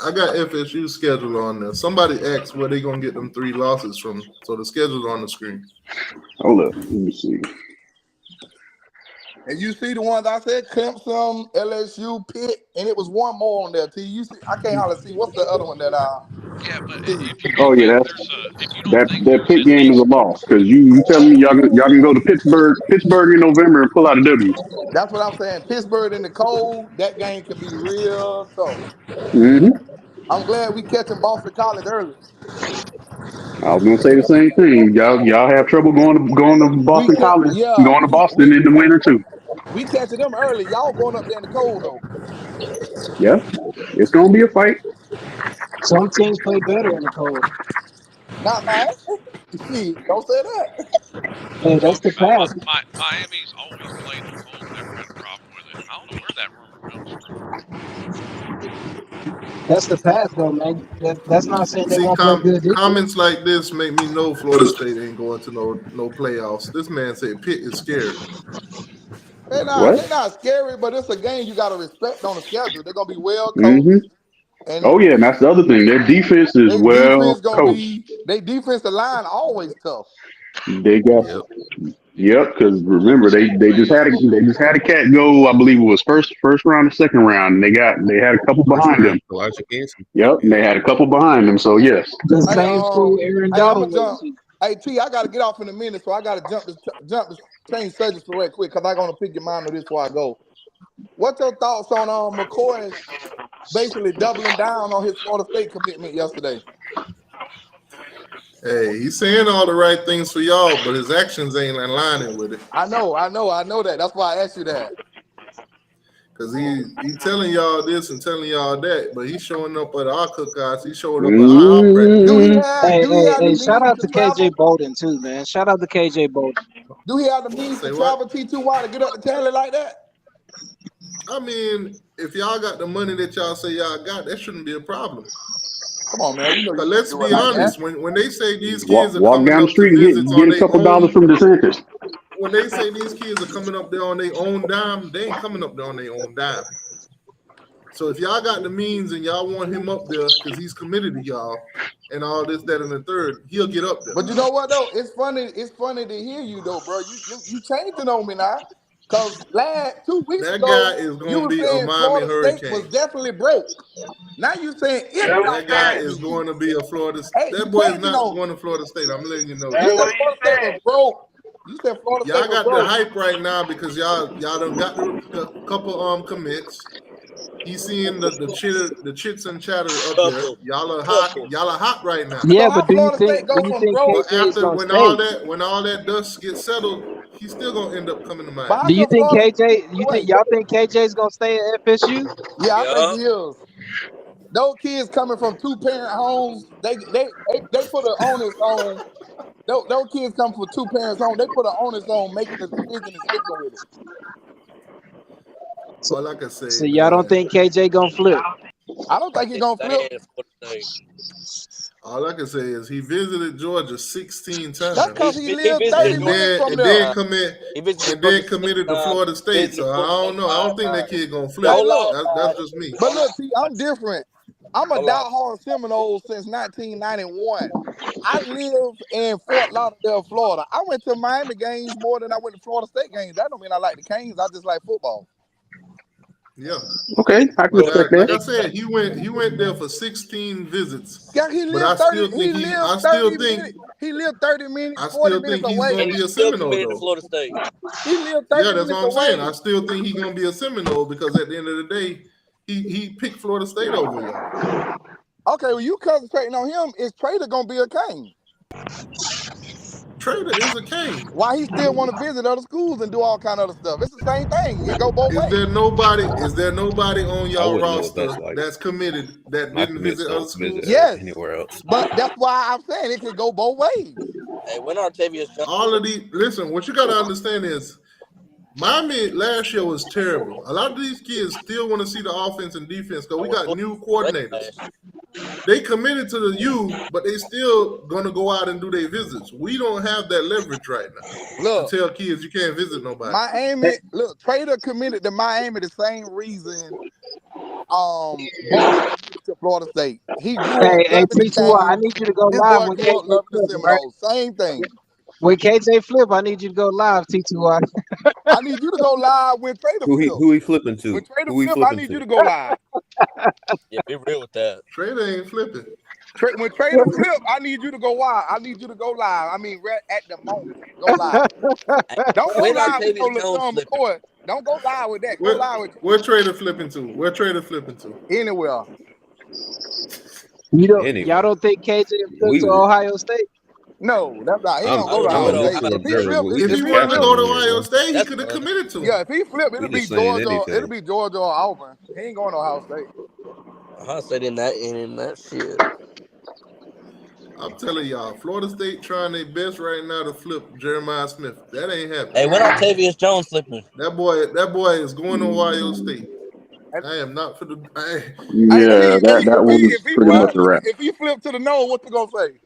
Speaker 1: I got FSU schedule on there. Somebody asked where they gonna get them 3 losses from. So the schedule's on the screen.
Speaker 8: Hold up, let me see.
Speaker 9: And you see the ones I said: Clemson, LSU, Pitt, and it was one more on there. T, you see, I can't hardly see. What's the other one that
Speaker 10: Yeah, but if you
Speaker 8: that Pitt game is a loss, because you telling me y'all can go to Pittsburgh in November and pull out a W.
Speaker 9: That's what I'm saying. Pittsburgh in the cold, that game can be real tough. I'm glad we catching Boston College early.
Speaker 8: I was gonna say the same thing. Y'all have trouble going to Boston College, going to Boston in the winter too.
Speaker 9: We catching them early. Y'all going up there in the cold though.
Speaker 8: Yeah, it's gonna be a fight.
Speaker 13: Some teams play better in the cold.
Speaker 9: Not Miami. Don't say that.
Speaker 13: Hey, that's the past.
Speaker 10: Miami's always played the cold, never had a problem with it. I don't know where that rumor comes from.
Speaker 13: That's the path, though, man. That's not saying they
Speaker 1: See,
Speaker 13: won't play good this year.
Speaker 1: comments like this make me know Florida State ain't going to no playoffs. This man said Pitt is scared.
Speaker 9: They're
Speaker 8: What?
Speaker 9: not scary, but it's a game you got to respect on the schedule. They're gonna be well coached,
Speaker 8: Mm-hmm.
Speaker 9: and
Speaker 8: Oh yeah, and that's the other thing. Their defense is
Speaker 9: their
Speaker 8: well
Speaker 9: defense gonna
Speaker 8: coached.
Speaker 9: be their defensive line always tough.
Speaker 8: They got yep. Because remember, they just had a cat go. I believe it was first round or second round, and they had a couple behind them.
Speaker 11: Elijah Ganson.
Speaker 8: Yep, and they had a couple behind them. So yes,
Speaker 13: The same school Aaron
Speaker 9: Hey, I'm
Speaker 13: Donald
Speaker 9: gonna
Speaker 13: went
Speaker 9: jump.
Speaker 13: to.
Speaker 9: Hey T, I gotta get off in a minute, so I gotta jump to change subjects real quick because I'm gonna pick your mind on this before I go. What's your thoughts on McCoy basically doubling down on his Florida State commitment yesterday?
Speaker 1: Hey, he's saying all the right things for y'all, but his actions ain't aligning with it.
Speaker 9: I know that. That's why I asked you that.
Speaker 1: Cause he telling y'all this and telling y'all that, but he's showing up at our cookouts. He's showing up at our practice.
Speaker 13: Hey, shout out to KJ Bolden too, man. Shout out to KJ Bolden.
Speaker 9: Do he have the means to travel T2Y to get up to Cali like that?
Speaker 1: I mean, if y'all got the money that y'all say y'all got, that shouldn't be a problem.
Speaker 9: Come on, man. You know
Speaker 1: But let's be honest. When they say these
Speaker 8: walk
Speaker 1: kids are
Speaker 8: walk
Speaker 1: coming
Speaker 8: down the
Speaker 1: up
Speaker 8: street
Speaker 1: to
Speaker 8: and
Speaker 1: visits on
Speaker 8: get a
Speaker 1: their
Speaker 8: couple
Speaker 1: own,
Speaker 8: dollars from DeSantis.
Speaker 1: when they say these kids are coming up there on their own dime, they ain't coming up there on their own dime. So if y'all got the means and y'all want him up there because he's committed to y'all and all this, that, and the third, he'll get up there.
Speaker 9: But you know what though? It's funny to hear you though, bro. You changing on me now. Cause 2 weeks
Speaker 1: That
Speaker 9: ago,
Speaker 1: guy is
Speaker 9: you
Speaker 1: gonna
Speaker 9: were
Speaker 1: be a
Speaker 9: saying
Speaker 1: Miami
Speaker 9: Florida State
Speaker 1: Hurricane.
Speaker 9: was definitely broke. Now you saying
Speaker 1: That guy is going to be a Florida.
Speaker 9: Hey,
Speaker 1: That
Speaker 9: you
Speaker 1: boy is
Speaker 9: changing
Speaker 1: not
Speaker 9: on me.
Speaker 1: going to Florida State. I'm letting you know.
Speaker 9: You said Florida State was broke. You said Florida
Speaker 1: Y'all
Speaker 9: State was
Speaker 1: got the
Speaker 9: broke.
Speaker 1: hype right now because y'all done got the couple commits. He's seeing the chits and chatter up there. Y'all are hot right now.
Speaker 13: Yeah,
Speaker 9: So how
Speaker 13: but do you
Speaker 9: Florida State
Speaker 13: think
Speaker 9: go from broke?
Speaker 1: But
Speaker 13: KJ is
Speaker 1: after
Speaker 13: gonna
Speaker 1: when
Speaker 13: stay?
Speaker 1: all that dust gets settled, he's still gonna end up coming to
Speaker 9: But
Speaker 1: Miami.
Speaker 9: how
Speaker 13: Do you
Speaker 9: come
Speaker 13: think
Speaker 9: Florida?
Speaker 13: KJ? Y'all think KJ's gonna stay at FSU?
Speaker 9: Yeah, I think he is. Those kids coming from 2-parent homes, they put an onus on. Those kids come from 2 parents home. They put an onus on making the decision and sticking with it.
Speaker 1: All I can say,
Speaker 13: So y'all don't think KJ gonna flip?
Speaker 9: I don't think he's gonna flip.
Speaker 1: all I can say is he visited Georgia 16 times.
Speaker 9: That's because he lived 30 minutes from there.
Speaker 1: And then committed to Florida State. So I don't know. I don't think that kid gonna flip.
Speaker 9: Hey, look,
Speaker 1: That's just me.
Speaker 9: but look, see, I'm different. I'm a diehard Seminole since 1991. I live in Fort Lauderdale, Florida. I went to Miami games more than I went to Florida State games. That don't mean I like the Canes. I just like football.
Speaker 1: Yeah.
Speaker 8: Okay, I can respect
Speaker 1: Like
Speaker 8: that.
Speaker 1: I said, he went there for 16 visits.
Speaker 9: Yeah, he
Speaker 1: But I
Speaker 9: lived
Speaker 1: still
Speaker 9: 30.
Speaker 1: think
Speaker 9: He lived 30 minutes,
Speaker 1: I
Speaker 9: 40
Speaker 1: still
Speaker 9: minutes
Speaker 1: think he's
Speaker 9: away.
Speaker 1: gonna be a Seminole though.
Speaker 7: Florida State.
Speaker 9: He lived 30
Speaker 1: Yeah, that's
Speaker 9: minutes
Speaker 1: what I'm
Speaker 9: away.
Speaker 1: saying. I still think he's gonna be a Seminole because at the end of the day, he picked Florida State over y'all.
Speaker 9: Okay, well, you concentrating on him. Is Trader gonna be a Cane?
Speaker 1: Trader is a Cane.
Speaker 9: Why he still want to visit other schools and do all kind of other stuff? It's the same thing. It go both ways.
Speaker 1: Is there nobody on
Speaker 11: I
Speaker 1: y'all
Speaker 11: wouldn't know what
Speaker 1: roster
Speaker 11: that's like.
Speaker 1: that's committed that
Speaker 11: My
Speaker 1: didn't
Speaker 11: commits
Speaker 1: visit other
Speaker 11: don't
Speaker 1: schools?
Speaker 11: visit
Speaker 9: Yes,
Speaker 11: anywhere else.
Speaker 9: but that's why I'm saying it can go both ways.
Speaker 7: Hey, when Artavius Johnson,
Speaker 1: All of these, listen, what you got to understand is Miami last year was terrible. A lot of these kids still want to see the offense and defense because we got new coordinators. They committed to the U, but they still going to go out and do their visits. We don't have that leverage right now
Speaker 9: Look,
Speaker 1: to tell kids you can't visit nobody.
Speaker 9: Miami. Look, Trader committed to Miami the same reason. Bolden committed to Florida State. He grew up
Speaker 13: Hey,
Speaker 9: loving the
Speaker 13: T2, I
Speaker 9: Canes.
Speaker 13: need you to go
Speaker 9: This
Speaker 13: live
Speaker 9: boy
Speaker 13: when
Speaker 9: grew up
Speaker 13: KJ
Speaker 9: loving the
Speaker 13: flip, right?
Speaker 9: Seminoles. Same thing.
Speaker 13: When KJ flip, I need you to go live, T2.
Speaker 9: I need you to go live when Trader flip.
Speaker 11: Who he flipping to?
Speaker 9: When Trader
Speaker 11: Who he
Speaker 9: flip, I
Speaker 11: flipping
Speaker 9: need
Speaker 11: to?
Speaker 9: you to go live.
Speaker 7: yeah, be real with that.
Speaker 1: Trader ain't flipping.
Speaker 9: When Trader flip, I need you to go live. I need you to go live. I mean, right at the moment, go live. Don't go
Speaker 7: When
Speaker 9: live with no
Speaker 7: Artavius Jones
Speaker 9: LaShawn
Speaker 7: flipping?
Speaker 9: McCoy. Don't go live with that. Go live with
Speaker 1: Where Trader flipping to? Where Trader flipping to?
Speaker 9: anywhere.
Speaker 13: Y'all don't think KJ flip to Ohio State?
Speaker 9: No, that's not. He don't go to
Speaker 11: I'm
Speaker 9: Ohio
Speaker 11: a
Speaker 9: State.
Speaker 11: neutral
Speaker 9: If he
Speaker 11: observer.
Speaker 9: flip,
Speaker 1: If he wanted to go to Ohio State, he could have committed to him.
Speaker 9: Yeah, if he flip,
Speaker 11: We
Speaker 9: it'll be
Speaker 11: just saying
Speaker 9: Georgia.
Speaker 11: anything.
Speaker 9: It'll be Georgia or Auburn. He ain't going to Ohio State.
Speaker 7: Ohio State in that shit.
Speaker 1: I'm telling y'all, Florida State trying their best right now to flip Jeremiah Smith. That ain't happening.
Speaker 7: Hey, when Artavius Jones flipping?
Speaker 1: That boy is going to Ohio State. I am not for the.
Speaker 8: Yeah, that one was pretty much a wrap.
Speaker 9: If he flip to the nose, what you gonna say?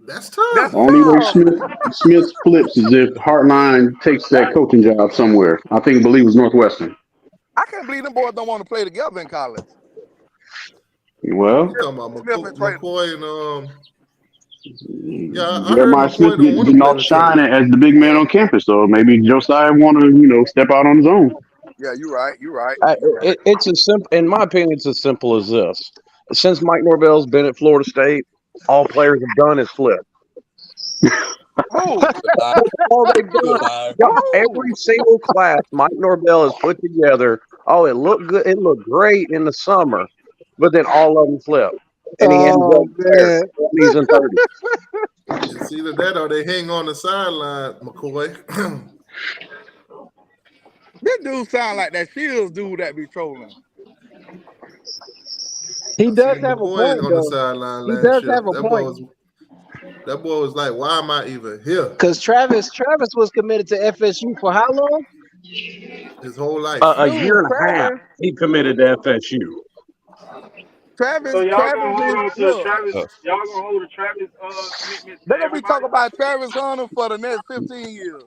Speaker 1: That's tough.
Speaker 9: That's
Speaker 8: Only way
Speaker 9: tough.
Speaker 8: Smith flips is if Hartline takes that coaching job somewhere. I believe it was Northwestern.
Speaker 9: I can't believe them boys don't want to play together in college.
Speaker 8: Well,
Speaker 1: You talking about McCoy and I heard
Speaker 8: Jeremiah
Speaker 1: McCoy
Speaker 8: Smith
Speaker 1: don't want to
Speaker 8: getting
Speaker 1: play
Speaker 8: all
Speaker 1: with
Speaker 8: shining
Speaker 1: Travis.
Speaker 8: as the big man on campus, so maybe Josiah want to step out on his own.
Speaker 9: Yeah, you're right.
Speaker 12: It's as simple, in my opinion, it's as simple as this. Since Mike Norvell's been at Florida State, all players have done is flip.
Speaker 9: Oh,
Speaker 12: That's all they've done. Every single class Mike Norvell has put together. Oh, it looked good. It looked great in the summer, but then all of them flip, and he ends up there, 20s and 30s.
Speaker 1: It's either that or they hang on the sideline, McCoy.
Speaker 9: this dude sound like that Shields dude that be trolling.
Speaker 13: He does have a point,
Speaker 1: on the
Speaker 13: though.
Speaker 1: sideline
Speaker 13: He
Speaker 1: last
Speaker 13: does
Speaker 1: year.
Speaker 13: have a point.
Speaker 1: That boy was like, "Why am I even here?"
Speaker 13: Because Travis was committed to FSU for how long?
Speaker 1: His whole life.
Speaker 12: A year and a half. He committed to FSU.
Speaker 9: Travis,
Speaker 5: So y'all gonna hold on
Speaker 9: Travis,
Speaker 5: to
Speaker 9: look,
Speaker 5: Travis? Y'all gonna hold a Travis commitment?
Speaker 9: they're gonna be talking about Travis Hunter for the next 15 years.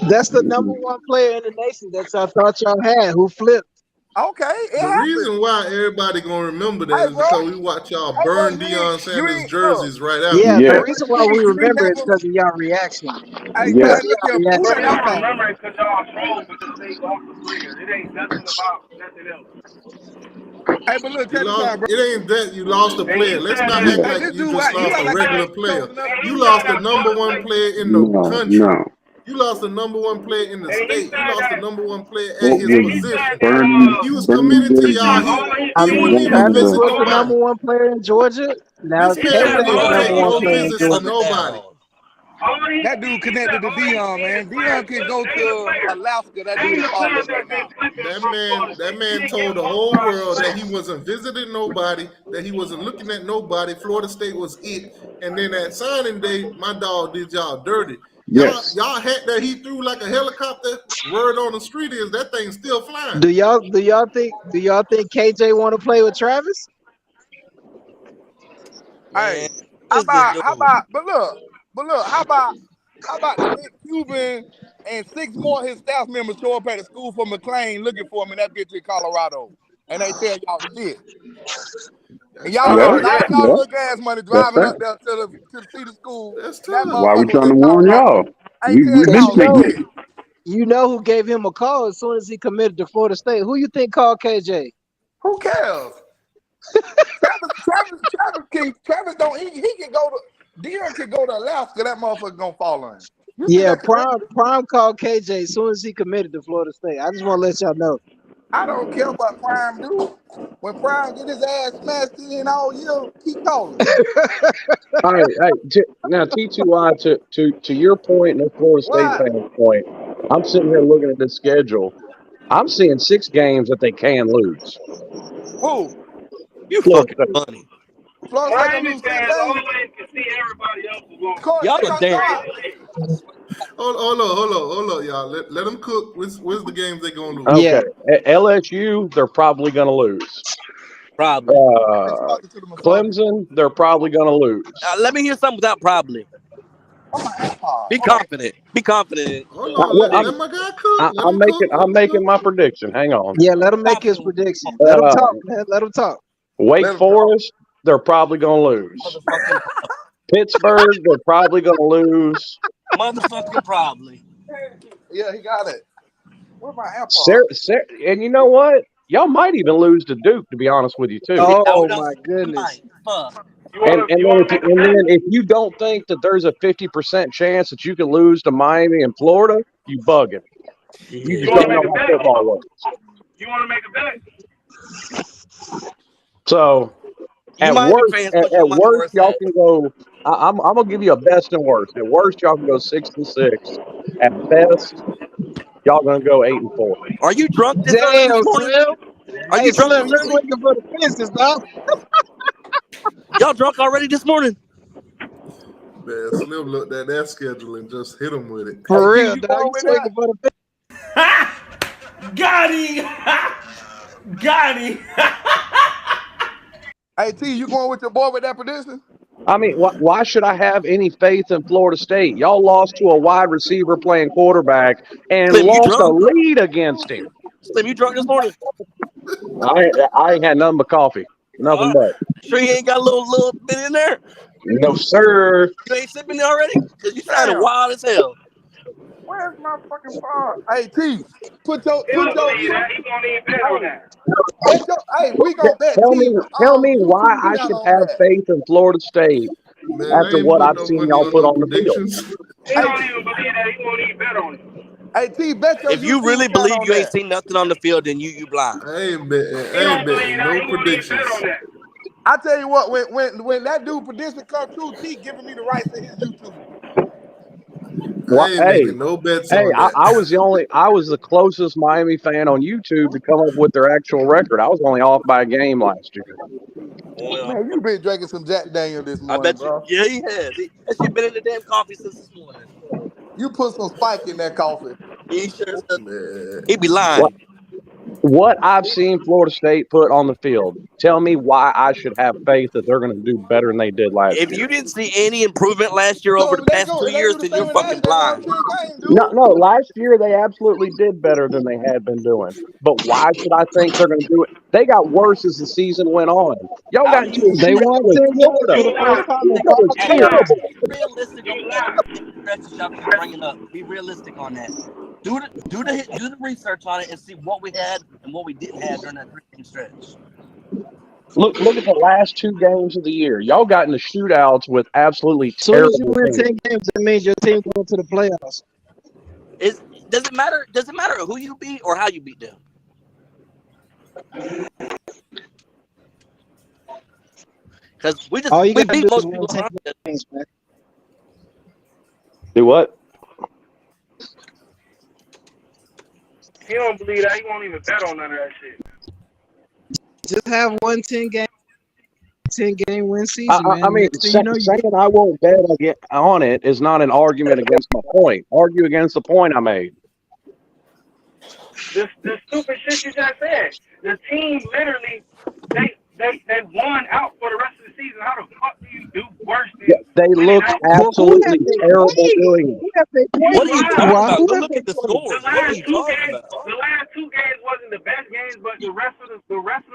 Speaker 13: That's the number one player in the nation that I thought y'all had who flipped.
Speaker 9: Okay,
Speaker 1: The reason why everybody gonna remember that is because we watch y'all burn Deion Sanders jerseys right after.
Speaker 13: Yeah, the reason why we remember is because of y'all reaction.
Speaker 8: Yeah.
Speaker 5: Y'all remember it because y'all troll because they lost the player. It ain't nothing about nothing else.
Speaker 9: Hey, but look,
Speaker 1: You lost, it ain't that you lost a player. Let's not act like you just lost a regular player. You lost the number one player in the country.
Speaker 8: No.
Speaker 1: You lost the number one player in the state. You lost the number one player at
Speaker 8: What
Speaker 1: his
Speaker 8: was
Speaker 1: position. He was committed to y'all. He wouldn't even
Speaker 13: Travis
Speaker 1: visit
Speaker 13: was the number
Speaker 1: nobody.
Speaker 13: one player in Georgia. Now
Speaker 1: This man
Speaker 13: KJ is
Speaker 1: would
Speaker 13: the
Speaker 1: not
Speaker 13: number
Speaker 1: take
Speaker 13: one
Speaker 1: no
Speaker 13: player in
Speaker 1: visits to
Speaker 13: Georgia.
Speaker 1: nobody.
Speaker 9: That dude connected to Deion, man. Deion can go to Alaska. That dude is following right now.
Speaker 1: That man told the whole world that he wasn't visiting nobody, that he wasn't looking at nobody. Florida State was it. And then at signing day, my dog did y'all dirty.
Speaker 8: Yes.
Speaker 1: Y'all had that he threw like a helicopter. Word on the street is that thing's still flying.
Speaker 13: Do y'all think KJ want to play with Travis?
Speaker 9: Hey, how about? But look, how about the Nick Cuban and 6 more of his staff members show up at the school for McLean looking for him in that bitch in Colorado, and they tell y'all shit. And y'all y'all look gas money driving up there to see the school.
Speaker 1: That's
Speaker 9: that
Speaker 1: tough.
Speaker 8: Why we
Speaker 9: motherfucker
Speaker 8: trying to
Speaker 9: in
Speaker 8: warn y'all?
Speaker 9: Ain't
Speaker 8: We've been thinking it.
Speaker 13: You know who gave him a call as soon as he committed to Florida State? Who you think called KJ?
Speaker 9: Who cares? Travis don't he can go to Deion can go to Alaska. That motherfucker gonna follow him.
Speaker 13: Yeah, Prime called KJ as soon as he committed to Florida State. I just want to let y'all know.
Speaker 9: I don't care what Prime do. When Prime get his ass smashed in all year, keep calling.
Speaker 12: All right, now T2I to your point and the Florida State fan point, I'm sitting here looking at the schedule. I'm seeing 6 games that they can lose.
Speaker 9: Who?
Speaker 7: You fucking funny.
Speaker 9: Florida State lose 6 games.
Speaker 5: See everybody else is going.
Speaker 7: Y'all are damn.
Speaker 1: Hold on, y'all. Let them cook. Where's the games they gonna lose?
Speaker 12: Okay, LSU, they're probably going to lose.
Speaker 7: Probably.
Speaker 12: Clemson, they're probably going to lose.
Speaker 7: Let me hear something without probably. Be confident. Be confident.
Speaker 1: Hold on, let my guy cook.
Speaker 12: I'm making my prediction. Hang on.
Speaker 13: Yeah, let him make his prediction. Let him talk, man. Let him talk.
Speaker 12: Wake Forest, they're probably going to lose. Pittsburgh, they're probably going to lose.
Speaker 7: Motherfucking probably.
Speaker 9: Yeah, he got it. Where's my AirPods?
Speaker 12: And you know what? Y'all might even lose to Duke, to be honest with you, too.
Speaker 13: Oh, my goodness.
Speaker 12: And then if you don't think that there's a 50% chance that you can lose to Miami and Florida, you bugging. You just don't know how football works.
Speaker 5: You want to make a bet?
Speaker 12: So at worst, y'all can go. I'm gonna give you a best and worst. At worst, y'all can go 6-6. At best, y'all gonna go 8-4.
Speaker 7: Are you drunk this early this morning? Are you drunk?
Speaker 13: Slim, you're looking for the fences, dog.
Speaker 7: Y'all drunk already this morning?
Speaker 1: Man, Slim looked at that schedule and just hit him with it.
Speaker 13: For real, dog. You swinging for the fences.
Speaker 14: Got him. Got him.
Speaker 9: Hey, T, you going with your boy with that prediction?
Speaker 12: I mean, why should I have any faith in Florida State? Y'all lost to a wide receiver playing quarterback and
Speaker 7: Slim, you
Speaker 12: lost a
Speaker 7: drunk?
Speaker 12: lead against him.
Speaker 7: Slim, you drunk this morning?
Speaker 12: I ain't had nothing but coffee. Nothing but.
Speaker 7: Sure you ain't got a little bit in there?
Speaker 12: No, sir.
Speaker 7: You ain't sipping it already? Because you sounded wild as hell.
Speaker 9: Where's my fucking phone? Hey, T, put your.
Speaker 5: He don't believe that. He won't even bet on that.
Speaker 9: Hey, we gonna bet.
Speaker 12: Tell me
Speaker 9: You
Speaker 12: why
Speaker 9: two
Speaker 12: I
Speaker 9: down
Speaker 12: should
Speaker 9: on
Speaker 12: have
Speaker 9: that.
Speaker 12: faith in Florida State
Speaker 1: Man, I
Speaker 12: after
Speaker 1: ain't
Speaker 12: what
Speaker 1: putting
Speaker 12: I've
Speaker 1: no
Speaker 12: seen
Speaker 1: money
Speaker 12: y'all
Speaker 1: on
Speaker 12: put
Speaker 1: no
Speaker 12: on the field.
Speaker 1: predictions.
Speaker 5: He don't even believe that. He won't even bet on it.
Speaker 9: Hey, T, bet your
Speaker 7: If you
Speaker 9: YouTube
Speaker 7: really
Speaker 9: account
Speaker 7: believe
Speaker 9: on
Speaker 7: you ain't
Speaker 9: that.
Speaker 7: seen nothing on the field, then you blind.
Speaker 1: I ain't betting.
Speaker 5: He
Speaker 1: I ain't
Speaker 5: don't believe
Speaker 1: betting
Speaker 5: that.
Speaker 1: no
Speaker 5: He won't even bet
Speaker 1: predictions.
Speaker 5: on that.
Speaker 9: I tell you what, when that dude prediction come true, T giving me the rights to his YouTube.
Speaker 12: What?
Speaker 1: I ain't making no bets on that.
Speaker 12: I was the closest Miami fan on YouTube to come up with their actual record. I was only off by a game last year.
Speaker 9: Man, you been drinking some Jack Daniel this
Speaker 7: I
Speaker 9: morning,
Speaker 7: bet you.
Speaker 9: bro.
Speaker 7: Yeah, he has. That shit been in the damn coffee since this morning.
Speaker 9: You put some spike in that coffee.
Speaker 7: He sure does.
Speaker 1: Man.
Speaker 7: He be lying.
Speaker 12: What I've seen Florida State put on the field, tell me why I should have faith that they're going to do better than they did last
Speaker 7: If
Speaker 12: year.
Speaker 7: you didn't see any improvement last year over the past 2 years, then you're fucking blind.
Speaker 12: No, last year they absolutely did better than they had been doing. But why should I think they're going to do it? They got worse as the season went on. Y'all
Speaker 7: How
Speaker 12: got
Speaker 7: do
Speaker 12: into a
Speaker 7: you?
Speaker 13: They
Speaker 12: shootout
Speaker 13: won
Speaker 12: with
Speaker 13: 10 games
Speaker 12: Florida.
Speaker 13: for the first time in
Speaker 12: That
Speaker 13: 5
Speaker 12: was
Speaker 7: Hey,
Speaker 13: years.
Speaker 12: terrible.
Speaker 7: be realistic on that stretches y'all keep bringing up. Be realistic on that. Do the research on it and see what we had and what we didn't have during that 3-game stretch.
Speaker 12: Look at the last 2 games of the year. Y'all got into shootouts with absolutely
Speaker 13: As soon as you
Speaker 12: terrible
Speaker 13: win
Speaker 12: teams.
Speaker 13: 10 games, that means your team going to the playoffs.
Speaker 7: Does it matter? Does it matter who you beat or how you beat them? Because
Speaker 13: All you
Speaker 7: we
Speaker 13: got to
Speaker 7: beat
Speaker 13: do is
Speaker 7: most
Speaker 13: win
Speaker 7: people.
Speaker 13: 10 games, man.
Speaker 12: Do what?
Speaker 5: He don't believe that. He won't even bet on none of that shit.
Speaker 13: Just have one 10-game win season, man.
Speaker 12: I mean,
Speaker 13: Next thing you know,
Speaker 12: saying I won't bet on it is not an argument against my point. Argue against the point I made.
Speaker 5: The stupid shit you just said. The team literally they won out for the rest of the season. How the fuck do you do worse than
Speaker 12: They look absolutely terrible doing it.
Speaker 7: What are you talking about? Go look at the
Speaker 5: The
Speaker 7: scores. What are you talking about?
Speaker 5: The last 2 games wasn't the best games, but the rest of them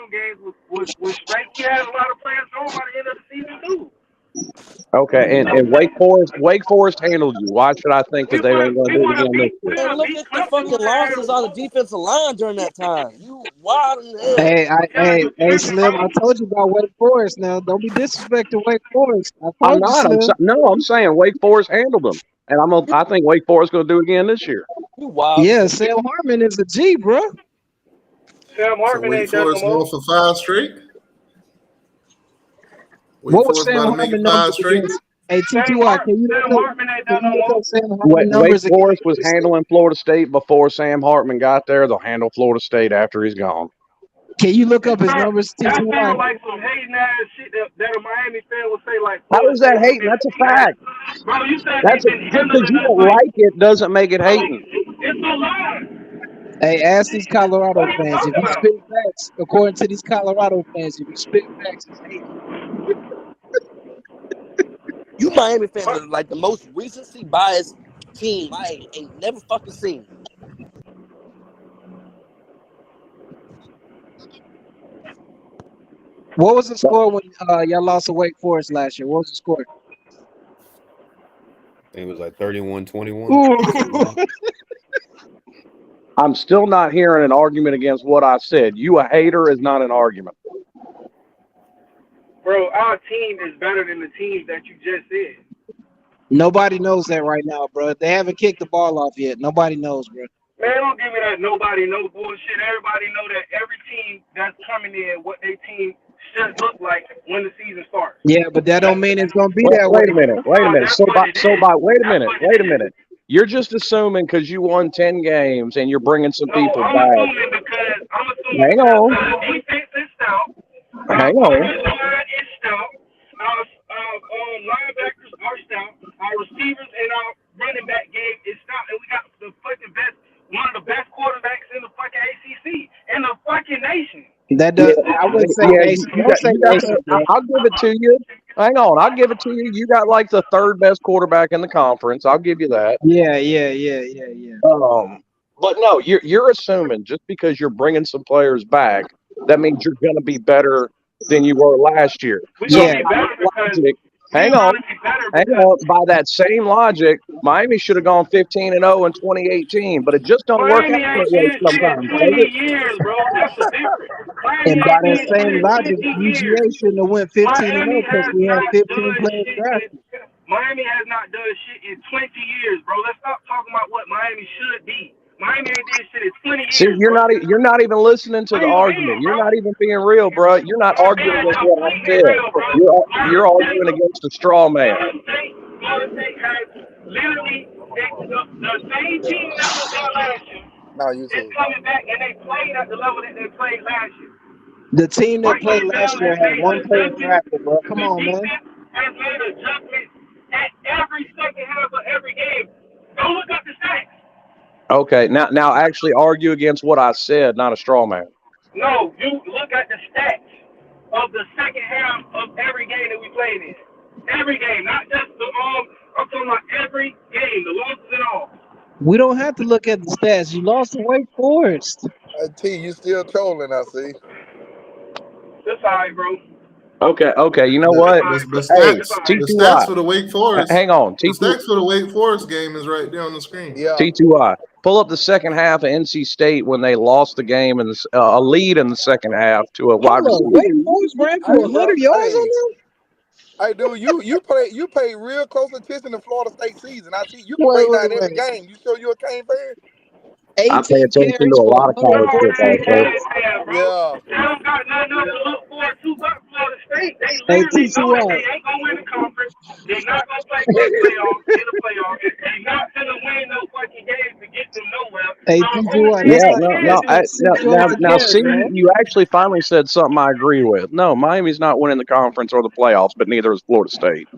Speaker 5: games was straight. We had a lot of players going by the end of the season too.
Speaker 12: Okay, and Wake Forest handled you. Why should I think that they ain't going to do it again this year?
Speaker 7: And look at the fucking losses on the defensive line during that time. You wild in hell.
Speaker 13: Hey, Slim, I told you about Wake Forest. Now, don't be disrespecting Wake Forest. I
Speaker 12: I'm
Speaker 13: told you,
Speaker 12: not.
Speaker 13: Slim.
Speaker 12: I'm saying Wake Forest handled them, and I think Wake Forest going to do it again this year.
Speaker 7: You wild.
Speaker 13: Yeah, Sam Hartman is a G, bro.
Speaker 5: Sam
Speaker 1: So
Speaker 5: Hartman
Speaker 1: Wake
Speaker 5: ain't that no
Speaker 1: Forest
Speaker 5: more.
Speaker 1: going for 5 straight? Wake
Speaker 13: What was
Speaker 1: Forest
Speaker 13: Sam
Speaker 1: about to make
Speaker 13: Hartman
Speaker 1: it 5
Speaker 13: numbers
Speaker 1: straight?
Speaker 13: against? Hey, TTY, can you
Speaker 5: Sam Hartman ain't that no
Speaker 13: look
Speaker 5: more.
Speaker 13: up Sam Hartman numbers
Speaker 12: Wake
Speaker 13: against
Speaker 12: Forest was
Speaker 13: Florida State?
Speaker 12: handling Florida State before Sam Hartman got there. They'll handle Florida State after he's gone.
Speaker 13: Can you look up his numbers,
Speaker 5: That
Speaker 13: TTY?
Speaker 5: sounds like some hating ass shit that a Miami fan would say. Like,
Speaker 12: How is that hating? That's a fact.
Speaker 5: bro, you said
Speaker 12: That's
Speaker 5: they've been
Speaker 12: just because
Speaker 5: handling
Speaker 12: you
Speaker 5: us
Speaker 12: don't
Speaker 5: like
Speaker 12: like it doesn't make it hating.
Speaker 5: it's a lie.
Speaker 13: Hey, ask these Colorado
Speaker 5: What are you
Speaker 13: fans.
Speaker 5: talking
Speaker 13: If you
Speaker 5: about?
Speaker 13: spit facts, according to these Colorado fans, if you spit facts, it's hate.
Speaker 7: You Miami fans are like the most recency biased team I ain't never fucking seen.
Speaker 13: What was the score when y'all lost to Wake Forest last year? What was the score?
Speaker 11: I think it was like 31-21.
Speaker 12: I'm still not hearing an argument against what I said. You a hater is not an argument.
Speaker 5: Bro, our team is better than the teams that you just said.
Speaker 13: Nobody knows that right now, bro. They haven't kicked the ball off yet. Nobody knows, bro.
Speaker 5: Man, don't give me that nobody knows bullshit. Everybody know that every team that's coming in, what their team should look like when the season starts.
Speaker 13: Yeah, but that don't mean it's gonna be
Speaker 12: Wait,
Speaker 13: that way.
Speaker 12: wait a minute. Wait a minute. Wait a minute. You're just assuming because you won 10 games and you're bringing some people
Speaker 5: I'm
Speaker 12: back.
Speaker 5: assuming because
Speaker 12: Hang on.
Speaker 5: the defense is stout.
Speaker 12: Hang
Speaker 5: Our
Speaker 12: on.
Speaker 5: line is stout. Our linebackers are stout. Our receivers and our running back game is stout, and we got the fucking best, one of the best quarterbacks in the fucking ACC in the fucking nation.
Speaker 13: That
Speaker 12: Yeah,
Speaker 13: does. I wouldn't say
Speaker 12: yeah.
Speaker 13: Mason.
Speaker 12: You
Speaker 13: Don't
Speaker 12: got
Speaker 13: say
Speaker 12: you got
Speaker 13: Mason,
Speaker 12: the.
Speaker 13: bro.
Speaker 12: I'll give it to you. Hang on, I'll give it to you. You got like the third best quarterback in the conference. I'll give you that.
Speaker 13: Yeah.
Speaker 12: But no, you're assuming just because you're bringing some players back, that means you're going to be better than you were last year.
Speaker 5: We're
Speaker 12: So
Speaker 5: gonna
Speaker 13: Yeah.
Speaker 5: be
Speaker 12: by
Speaker 5: better
Speaker 12: that
Speaker 5: because
Speaker 12: logic,
Speaker 5: we're
Speaker 12: hang on,
Speaker 5: gonna be better
Speaker 12: hang
Speaker 5: because
Speaker 12: on. By that same logic, Miami should have gone 15-0 in 2018, but it just don't work out
Speaker 5: Miami
Speaker 12: that
Speaker 5: ain't
Speaker 12: way
Speaker 5: did shit in
Speaker 12: sometimes, does
Speaker 5: 20
Speaker 12: it?
Speaker 5: years, bro. That's the difference. Miami
Speaker 13: And by
Speaker 5: ain't
Speaker 13: that
Speaker 5: did shit
Speaker 13: same
Speaker 5: in
Speaker 13: logic,
Speaker 5: 20 years.
Speaker 13: UGA shouldn't have went 15-0
Speaker 5: Miami
Speaker 13: because
Speaker 5: has
Speaker 13: we had
Speaker 5: not
Speaker 13: 15
Speaker 5: done
Speaker 13: players
Speaker 5: shit
Speaker 13: drafted.
Speaker 5: Miami has not done shit in 20 years, bro. Let's stop talking about what Miami should be. Miami ain't did shit in 20
Speaker 12: See,
Speaker 5: years, bro.
Speaker 12: you're not even listening to
Speaker 5: What
Speaker 12: the
Speaker 5: do you
Speaker 12: argument.
Speaker 5: mean,
Speaker 12: You're
Speaker 5: bro?
Speaker 12: not even being real, bro. You're not
Speaker 5: I'm
Speaker 12: arguing
Speaker 5: being
Speaker 12: against what I
Speaker 5: completely
Speaker 12: said.
Speaker 5: real, bro.
Speaker 12: You're arguing against a straw man.
Speaker 5: Florida State has literally the same team that was there last year
Speaker 9: Now
Speaker 5: is
Speaker 9: YouTube.
Speaker 5: coming back and they played at the level that they played last year.
Speaker 13: The team that
Speaker 5: Mike
Speaker 13: played
Speaker 5: Norvell
Speaker 13: last year
Speaker 5: has
Speaker 13: had
Speaker 5: made
Speaker 13: one player
Speaker 5: adjustments.
Speaker 13: drafted, bro. Come
Speaker 5: The
Speaker 13: on, man.
Speaker 5: defense has made adjustments at every second half of every game. Go look up the stats.
Speaker 12: Okay, now actually argue against what I said, not a straw man.
Speaker 5: No, you look at the stats of the second half of every game that we played in. Every game, not just the I'm talking about every game, the losses and all.
Speaker 13: We don't have to look at the stats. You lost to Wake Forest.
Speaker 9: T, you still trolling, I see.
Speaker 5: That's all right, bro.
Speaker 12: Okay. You know
Speaker 1: The,
Speaker 12: what?
Speaker 1: the
Speaker 12: Hey,
Speaker 5: That's all
Speaker 1: stats,
Speaker 5: right.
Speaker 1: the
Speaker 12: T2I.
Speaker 1: stats for the Wake Forest,
Speaker 12: Hang on,
Speaker 1: the
Speaker 12: T2.
Speaker 1: stats for the Wake Forest game is right there on the screen.
Speaker 9: Yeah.
Speaker 12: T2I. Pull up the second half of NC State when they lost the game and a lead in the second half to a wide
Speaker 13: Hold on.
Speaker 12: receiver.
Speaker 13: Wake Forest ran for
Speaker 9: Hey,
Speaker 13: 100 yards on them?
Speaker 9: Hey, dude, you pay real close attention to Florida State season. I see you can break down every
Speaker 13: Wait.
Speaker 9: game. You sure you a Cane fan?
Speaker 12: I pay
Speaker 13: 18
Speaker 12: attention
Speaker 13: carries
Speaker 12: to a
Speaker 13: for
Speaker 12: lot of college
Speaker 13: 114
Speaker 12: football, sir.
Speaker 13: yards.
Speaker 5: Bro.
Speaker 9: Yeah.
Speaker 5: They don't got nothing else to look forward to but Florida State. They
Speaker 13: Hey,
Speaker 5: literally know that
Speaker 13: T2I.
Speaker 5: they ain't gonna win the conference. They're not gonna play for the playoffs, in the playoffs. They're not gonna win no fucking games to get them nowhere.
Speaker 13: Hey,
Speaker 5: So the
Speaker 13: T2I.
Speaker 5: only
Speaker 12: Yeah,
Speaker 5: thing
Speaker 12: no,
Speaker 5: they can do
Speaker 13: that's like 6 yards a
Speaker 12: now,
Speaker 13: carry,
Speaker 12: see,
Speaker 13: man.
Speaker 12: you actually finally said something I agree with. No, Miami's not winning the conference or the playoffs, but neither is Florida State.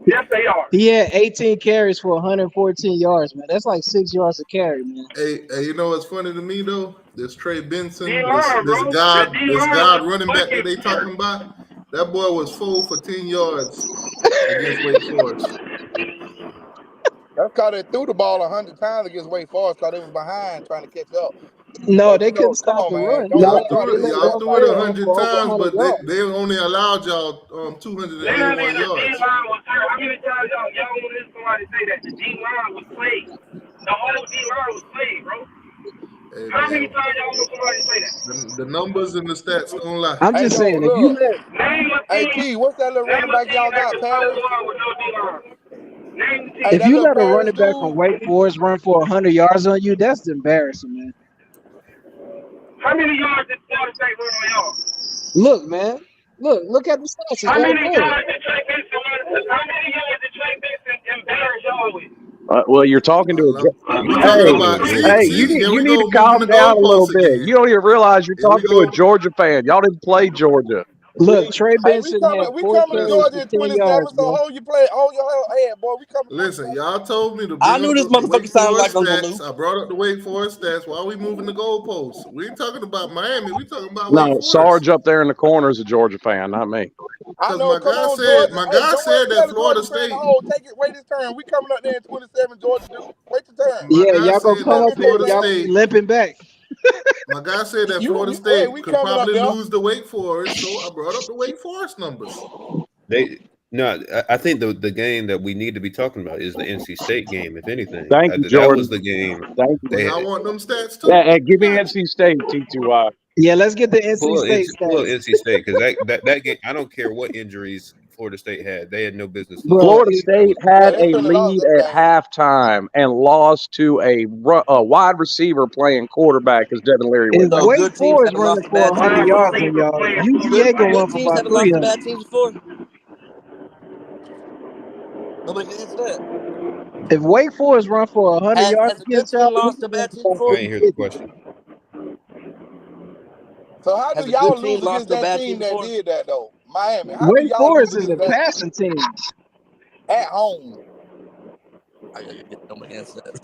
Speaker 5: Yes, they are.
Speaker 13: He had 18 carries for 114 yards, man. That's like 6 yards a carry, man.
Speaker 1: Hey, you know what's funny to me though? This Trey Benson,
Speaker 5: D-line,
Speaker 1: this
Speaker 5: bro.
Speaker 1: God,
Speaker 5: The
Speaker 1: this
Speaker 5: D-line
Speaker 1: God
Speaker 5: was
Speaker 1: running back that
Speaker 5: fucking
Speaker 1: they talking about. That boy was 4 for 10 yards against Wake Forest.
Speaker 9: That's because they threw the ball 100 times against Wake Forest because they was behind trying to catch up.
Speaker 13: No,
Speaker 9: So,
Speaker 13: they
Speaker 9: you know,
Speaker 13: couldn't
Speaker 9: come
Speaker 13: stop
Speaker 9: on,
Speaker 13: the
Speaker 9: man.
Speaker 13: run.
Speaker 9: Don't
Speaker 1: Y'all
Speaker 9: let nobody
Speaker 1: threw it,
Speaker 9: let
Speaker 1: y'all
Speaker 9: that
Speaker 1: threw it
Speaker 9: fight up.
Speaker 1: 100
Speaker 13: for over
Speaker 1: times,
Speaker 13: 100
Speaker 1: but
Speaker 13: yards.
Speaker 1: they only allowed y'all
Speaker 5: Literally,
Speaker 1: 281
Speaker 5: the
Speaker 1: yards.
Speaker 5: D-line was hurt. How many times y'all want to listen to somebody say that? The D-line was played. The whole D-line was played, bro.
Speaker 1: Hey
Speaker 5: How many
Speaker 1: man,
Speaker 5: times y'all want somebody to say that?
Speaker 1: the numbers and the stats don't lie.
Speaker 13: I'm
Speaker 9: Hey,
Speaker 13: just
Speaker 9: no,
Speaker 13: saying, if you
Speaker 9: look.
Speaker 13: let
Speaker 5: Name a
Speaker 9: Hey,
Speaker 5: team.
Speaker 9: T, what's that little
Speaker 5: Name
Speaker 9: running
Speaker 5: a
Speaker 9: back
Speaker 5: team
Speaker 9: y'all
Speaker 5: that
Speaker 9: got,
Speaker 5: can stop the
Speaker 9: Paris?
Speaker 5: run with no D-line. Name the
Speaker 9: Hey,
Speaker 5: team.
Speaker 13: if
Speaker 9: that
Speaker 13: you
Speaker 9: little
Speaker 13: let a
Speaker 9: Paris
Speaker 13: running back from
Speaker 9: dude.
Speaker 13: Wake Forest run for 100 yards on you, that's embarrassing, man.
Speaker 5: How many yards did Florida State run on y'all?
Speaker 13: Look, man. Look at the stats. It's
Speaker 5: How
Speaker 13: right
Speaker 5: many
Speaker 13: there.
Speaker 5: yards did Trey Benson run? How many yards did Trey Benson embarrass y'all with?
Speaker 12: Well, you're talking to
Speaker 1: We talking about here
Speaker 12: you
Speaker 1: we
Speaker 12: need to
Speaker 1: go moving
Speaker 12: calm
Speaker 1: the
Speaker 12: down a little
Speaker 1: goalposts
Speaker 12: bit.
Speaker 1: again.
Speaker 12: You don't even realize you're
Speaker 1: Here we
Speaker 12: talking to a
Speaker 1: go.
Speaker 12: Georgia fan. Y'all didn't play Georgia.
Speaker 13: Look, Trey
Speaker 9: Hey, we
Speaker 13: Benson had
Speaker 9: coming
Speaker 13: 4
Speaker 9: to
Speaker 13: carries
Speaker 9: Georgia
Speaker 13: for
Speaker 9: in
Speaker 13: 10
Speaker 9: 27,
Speaker 13: yards,
Speaker 9: so
Speaker 13: man.
Speaker 9: hold your head, boy. We coming.
Speaker 1: Listen, y'all told me to
Speaker 7: I
Speaker 1: bring
Speaker 7: knew
Speaker 1: up
Speaker 7: this
Speaker 1: the Wake
Speaker 7: motherfucker sounded like
Speaker 1: Forest
Speaker 7: Uncle
Speaker 1: stats.
Speaker 7: Lou.
Speaker 1: I brought up the Wake Forest stats while we moving the goalposts. We ain't talking about Miami. We talking about Wake
Speaker 12: No,
Speaker 1: Forest.
Speaker 12: Sarge up there in the corner is a Georgia fan, not me.
Speaker 9: I
Speaker 1: Because
Speaker 9: know.
Speaker 1: my
Speaker 9: Come
Speaker 1: guy
Speaker 9: on,
Speaker 1: said
Speaker 9: Georgia. Hey, don't worry.
Speaker 1: that
Speaker 9: Tell the
Speaker 1: Florida
Speaker 9: Georgia fan to
Speaker 1: State.
Speaker 9: hold. Wait his turn. We coming up there in 27, Georgia, dude. Wait your turn.
Speaker 1: My
Speaker 13: Yeah,
Speaker 1: guy
Speaker 13: y'all gonna
Speaker 1: said
Speaker 13: come
Speaker 1: that
Speaker 13: up here and
Speaker 1: Florida
Speaker 13: y'all gonna be
Speaker 1: State.
Speaker 13: limping back.
Speaker 1: My guy said that Florida
Speaker 9: Hey,
Speaker 1: State
Speaker 9: we
Speaker 1: could
Speaker 9: coming up
Speaker 1: probably
Speaker 9: there.
Speaker 1: lose to Wake Forest, so I brought up the Wake Forest numbers.
Speaker 11: I think the game that we need to be talking about is the NC State game. If anything,
Speaker 12: Thank you,
Speaker 11: that
Speaker 12: Jordan.
Speaker 11: was the game.
Speaker 12: Thank you.
Speaker 1: Well, y'all want them stats too?
Speaker 12: Yeah, give me NC State, T2I.
Speaker 13: Yeah, let's get the NC
Speaker 11: Pull up
Speaker 13: State
Speaker 11: pull up
Speaker 13: stats.
Speaker 11: NC State because that game. I don't care what injuries Florida State had; they had no business losing.
Speaker 13: Bro,
Speaker 12: Florida State
Speaker 9: Yeah,
Speaker 12: had
Speaker 9: they
Speaker 12: a
Speaker 9: shouldn't have lost
Speaker 12: lead
Speaker 9: that
Speaker 12: at
Speaker 9: game.
Speaker 12: halftime and lost to a wide receiver playing quarterback because Devin Leary
Speaker 13: if
Speaker 12: went down.
Speaker 7: So
Speaker 13: Wake
Speaker 7: good teams
Speaker 13: Forest
Speaker 7: haven't lost
Speaker 13: running
Speaker 7: to
Speaker 13: for
Speaker 7: bad teams
Speaker 13: 100
Speaker 5: Wide
Speaker 7: before.
Speaker 13: yards on
Speaker 5: receiver
Speaker 13: y'all,
Speaker 5: playing
Speaker 13: UGA gonna
Speaker 7: Good
Speaker 13: run for
Speaker 7: teams
Speaker 13: about
Speaker 7: haven't lost to
Speaker 13: 300.
Speaker 7: bad teams before. Nobody can answer that.
Speaker 13: If Wake Forest run for 100 yards
Speaker 7: Has a good
Speaker 13: against y'all,
Speaker 7: team
Speaker 13: we
Speaker 7: lost to
Speaker 13: can
Speaker 7: a
Speaker 13: run
Speaker 7: bad team
Speaker 13: for about
Speaker 11: I
Speaker 7: before?
Speaker 11: ain't hear the
Speaker 13: 350.
Speaker 11: question.
Speaker 9: So how do
Speaker 7: Has a good
Speaker 9: y'all
Speaker 7: team
Speaker 9: lose
Speaker 7: lost
Speaker 9: against
Speaker 7: to a
Speaker 9: that
Speaker 7: bad
Speaker 9: team
Speaker 7: team
Speaker 9: that
Speaker 7: before?
Speaker 9: did that though? Miami. How do
Speaker 13: Wake
Speaker 9: y'all lose
Speaker 13: Forest is a
Speaker 9: against that
Speaker 13: passing team.
Speaker 9: at home?
Speaker 7: Nobody can answer that.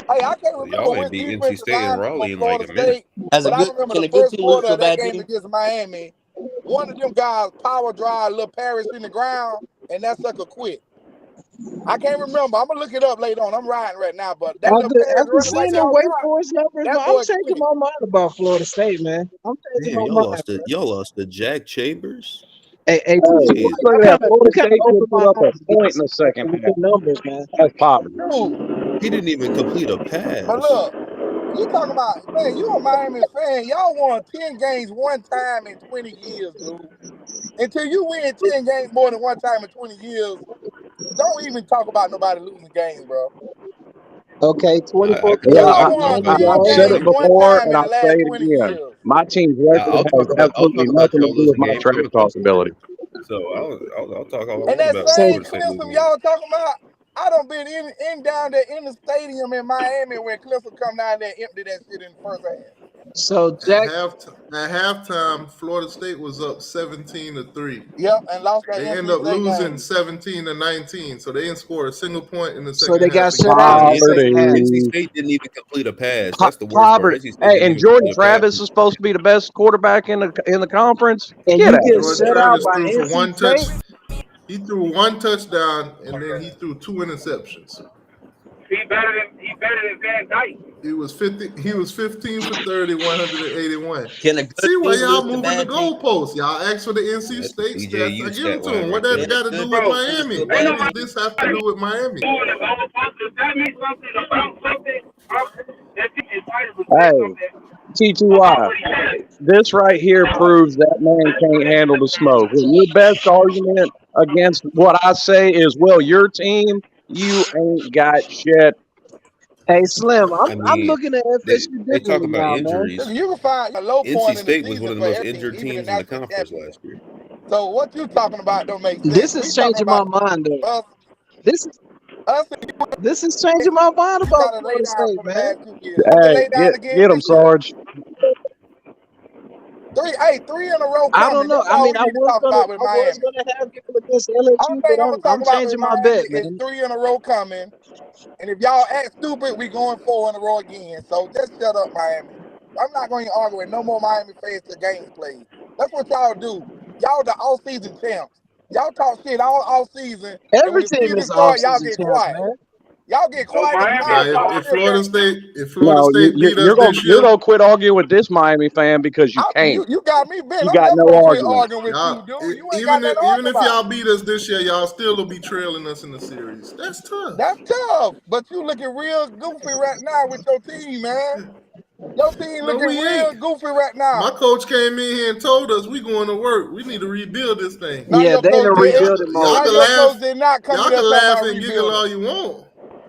Speaker 9: Hey, I can't
Speaker 11: So
Speaker 9: remember
Speaker 11: y'all ain't
Speaker 9: which
Speaker 11: beat NC
Speaker 9: defensive
Speaker 11: State and
Speaker 9: lineman
Speaker 11: Raleigh
Speaker 9: from
Speaker 11: in like
Speaker 9: Florida
Speaker 11: a minute.
Speaker 9: State,
Speaker 7: As a
Speaker 9: but I
Speaker 7: good,
Speaker 9: remember
Speaker 7: can
Speaker 9: the
Speaker 7: a good
Speaker 9: first
Speaker 7: team lose
Speaker 9: quarter
Speaker 7: to a
Speaker 9: of that
Speaker 7: bad
Speaker 9: game
Speaker 7: team?
Speaker 9: against Miami. One of them guys power drive little Paris in the ground, and that sucker quit. I can't remember. I'm gonna look it up later on. I'm riding right now, but that little Paris
Speaker 13: After
Speaker 9: running right
Speaker 13: seeing the
Speaker 9: down
Speaker 13: Wake
Speaker 9: block,
Speaker 13: Forest numbers,
Speaker 9: that
Speaker 13: I'm
Speaker 9: boy
Speaker 13: changing
Speaker 9: quit.
Speaker 13: my mind about Florida State, man. I'm changing
Speaker 11: Damn,
Speaker 13: my
Speaker 11: y'all
Speaker 13: mind, bro.
Speaker 11: lost to Jack Chambers.
Speaker 13: Hey,
Speaker 12: Hey,
Speaker 11: Jesus.
Speaker 12: look at that.
Speaker 13: you
Speaker 12: Florida
Speaker 13: kind of
Speaker 12: State
Speaker 13: open
Speaker 12: just put
Speaker 13: my
Speaker 12: up a
Speaker 13: eyes
Speaker 12: point in the second
Speaker 13: with
Speaker 12: half.
Speaker 13: the numbers, man.
Speaker 12: That's positive.
Speaker 9: Dude,
Speaker 11: He didn't even complete a
Speaker 9: but
Speaker 11: pass.
Speaker 9: look, you talking about, man, you a Miami fan. Y'all won 10 games one time in 20 years, dude. Until you win 10 games more than one time in 20 years, don't even talk about nobody losing games, bro.
Speaker 13: Okay,
Speaker 11: I
Speaker 13: 24
Speaker 11: can
Speaker 12: Yeah,
Speaker 11: tell
Speaker 9: Y'all
Speaker 11: you,
Speaker 9: won
Speaker 11: I can
Speaker 9: 10
Speaker 12: I've
Speaker 11: tell you
Speaker 12: said
Speaker 9: games
Speaker 12: it
Speaker 11: numbers.
Speaker 9: one
Speaker 12: before,
Speaker 9: time
Speaker 12: and
Speaker 9: in the
Speaker 12: I'll say
Speaker 9: last
Speaker 12: it
Speaker 9: 20
Speaker 12: again.
Speaker 9: years.
Speaker 12: My team's record
Speaker 11: I'll
Speaker 12: has
Speaker 11: talk about
Speaker 12: absolutely nothing to
Speaker 11: y'all
Speaker 12: do with
Speaker 11: losing
Speaker 12: my
Speaker 11: games too if I'm
Speaker 12: trash talk
Speaker 11: Florida.
Speaker 12: ability.
Speaker 11: So I'll talk all I
Speaker 9: And
Speaker 11: want
Speaker 9: that
Speaker 11: about
Speaker 13: So
Speaker 9: same
Speaker 11: Florida State
Speaker 9: Clemson
Speaker 11: losing games.
Speaker 9: y'all talking about, I done been in down there in the stadium in Miami when Clemson come down there and empty that shit in the first half.
Speaker 13: Jack,
Speaker 1: At halftime, Florida State was up 17-3.
Speaker 9: Yep, and lost that
Speaker 1: They end
Speaker 9: NC
Speaker 1: up
Speaker 9: State
Speaker 1: losing
Speaker 9: game.
Speaker 1: 17-19. So they didn't score a single point in the
Speaker 13: so
Speaker 1: second
Speaker 13: they got
Speaker 1: half
Speaker 13: shut
Speaker 1: against
Speaker 13: out in the
Speaker 1: Miami.
Speaker 13: second half.
Speaker 11: NC
Speaker 12: Poverty.
Speaker 11: State didn't even complete a pass. That's the worst part.
Speaker 12: Poverty.
Speaker 11: NC State
Speaker 12: Hey,
Speaker 11: didn't
Speaker 12: and
Speaker 11: even
Speaker 12: Jordan
Speaker 11: complete a pass.
Speaker 12: Travis is supposed to be the best quarterback in the conference.
Speaker 13: And
Speaker 12: Get
Speaker 13: you
Speaker 12: out
Speaker 13: get
Speaker 12: of
Speaker 1: Jordan
Speaker 12: here.
Speaker 13: shut out
Speaker 1: Travis
Speaker 13: by
Speaker 1: threw for
Speaker 13: NC
Speaker 1: one touch.
Speaker 13: State?
Speaker 1: He threw one touchdown, and then he threw 2 interceptions.
Speaker 5: He better than Van Dyke.
Speaker 1: He was 15 for 30, 181.
Speaker 7: Can a good
Speaker 1: See why
Speaker 7: team
Speaker 1: y'all
Speaker 7: lose to
Speaker 1: moving the
Speaker 7: bad team?
Speaker 1: goalposts. Y'all asked for the NC
Speaker 11: That's the
Speaker 1: State stats. I
Speaker 11: DJU
Speaker 1: give them
Speaker 11: stat
Speaker 1: to
Speaker 11: line
Speaker 1: them. What
Speaker 11: right
Speaker 1: that
Speaker 11: there.
Speaker 7: Can a
Speaker 1: got to
Speaker 7: good
Speaker 1: do with
Speaker 7: team lose to
Speaker 1: Miami?
Speaker 7: a
Speaker 1: What
Speaker 7: bad
Speaker 1: does
Speaker 7: team?
Speaker 1: this have to do with Miami?
Speaker 5: Doing the goalpost, does that mean something about something? That team is entitled to say
Speaker 12: Hey,
Speaker 5: something
Speaker 12: T2I.
Speaker 5: about what he has.
Speaker 12: This right here proves that man can't handle the smoke. And your best argument against what I say is, well, your team, you ain't got shit.
Speaker 13: Hey, Slim,
Speaker 11: I
Speaker 13: I'm
Speaker 11: mean,
Speaker 13: looking at FSU
Speaker 11: they talk
Speaker 13: differently
Speaker 11: about
Speaker 13: now, man.
Speaker 11: injuries.
Speaker 9: You can find a low
Speaker 11: NC
Speaker 9: point in the
Speaker 11: State was one
Speaker 9: season
Speaker 11: of the
Speaker 9: for
Speaker 11: most
Speaker 9: every team,
Speaker 11: injured
Speaker 9: even the
Speaker 11: teams in the
Speaker 9: national
Speaker 11: conference
Speaker 9: champion.
Speaker 11: last year.
Speaker 9: So what you talking about don't make
Speaker 13: This
Speaker 9: sense.
Speaker 13: is
Speaker 9: We talking
Speaker 13: changing my
Speaker 9: about
Speaker 13: mind, though.
Speaker 9: us,
Speaker 13: This is
Speaker 9: us
Speaker 13: this is changing my mind about
Speaker 9: gotta lay
Speaker 13: Florida
Speaker 9: down
Speaker 13: State,
Speaker 9: for the
Speaker 13: man.
Speaker 9: last 2 years. You can
Speaker 12: Hey,
Speaker 9: lay down again
Speaker 12: get him,
Speaker 9: this year.
Speaker 12: Sarge.
Speaker 9: Three in a row
Speaker 13: I don't
Speaker 9: coming.
Speaker 13: know.
Speaker 9: That's
Speaker 13: I
Speaker 9: all
Speaker 13: mean,
Speaker 9: we need to talk about with
Speaker 13: I was
Speaker 9: Miami.
Speaker 13: gonna have people against
Speaker 9: Only
Speaker 13: LSU,
Speaker 9: thing
Speaker 13: but
Speaker 9: I'm gonna talk
Speaker 13: I'm
Speaker 9: about with
Speaker 13: changing my
Speaker 9: Miami
Speaker 13: bet,
Speaker 9: is
Speaker 13: man.
Speaker 9: 3 in a row coming. And if y'all act stupid, we going 4 in a row again. So just shut up, Miami. I'm not going to argue with no more Miami fans to games played. That's what y'all do. Y'all the all-season champs. Y'all talk shit all season, and when
Speaker 13: Every
Speaker 9: the
Speaker 13: team
Speaker 9: season
Speaker 13: is
Speaker 9: starts, y'all
Speaker 13: off-season
Speaker 9: get
Speaker 13: champs,
Speaker 9: quiet.
Speaker 13: man.
Speaker 9: Y'all get
Speaker 5: So
Speaker 9: quiet and
Speaker 5: Miami
Speaker 1: Now,
Speaker 9: calm
Speaker 5: is
Speaker 9: before
Speaker 1: if
Speaker 9: the real game.
Speaker 1: Florida
Speaker 12: No,
Speaker 1: State beat us
Speaker 12: you're gonna
Speaker 1: this year,
Speaker 12: quit arguing with this Miami fan because you can't.
Speaker 9: You got me bent.
Speaker 12: You
Speaker 9: I'm
Speaker 12: got
Speaker 9: never
Speaker 12: no
Speaker 9: gonna quit
Speaker 12: argument.
Speaker 9: arguing with you, dude. You ain't got
Speaker 1: even
Speaker 9: nothing to
Speaker 1: even
Speaker 9: argue
Speaker 1: if
Speaker 9: about.
Speaker 1: y'all beat us this year, y'all still will be trailing us in the series. That's tough.
Speaker 9: That's tough, but you looking real goofy right now with your team, man. Your team
Speaker 1: No,
Speaker 9: looking
Speaker 1: we
Speaker 9: real
Speaker 1: ain't.
Speaker 9: goofy right
Speaker 1: My
Speaker 9: now.
Speaker 1: coach came in here and told us we going to work. We need to rebuild this thing.
Speaker 9: Now
Speaker 13: Yeah,
Speaker 9: your
Speaker 13: they in a
Speaker 9: coach did.
Speaker 1: Y'all,
Speaker 13: rebuilding
Speaker 1: y'all
Speaker 13: mode.
Speaker 9: Now
Speaker 1: can
Speaker 9: your
Speaker 1: laugh.
Speaker 9: coach did not come in
Speaker 1: Y'all
Speaker 9: there
Speaker 1: can
Speaker 9: talking
Speaker 1: laugh
Speaker 9: about
Speaker 1: and giggle all
Speaker 9: rebuilding.
Speaker 1: you want.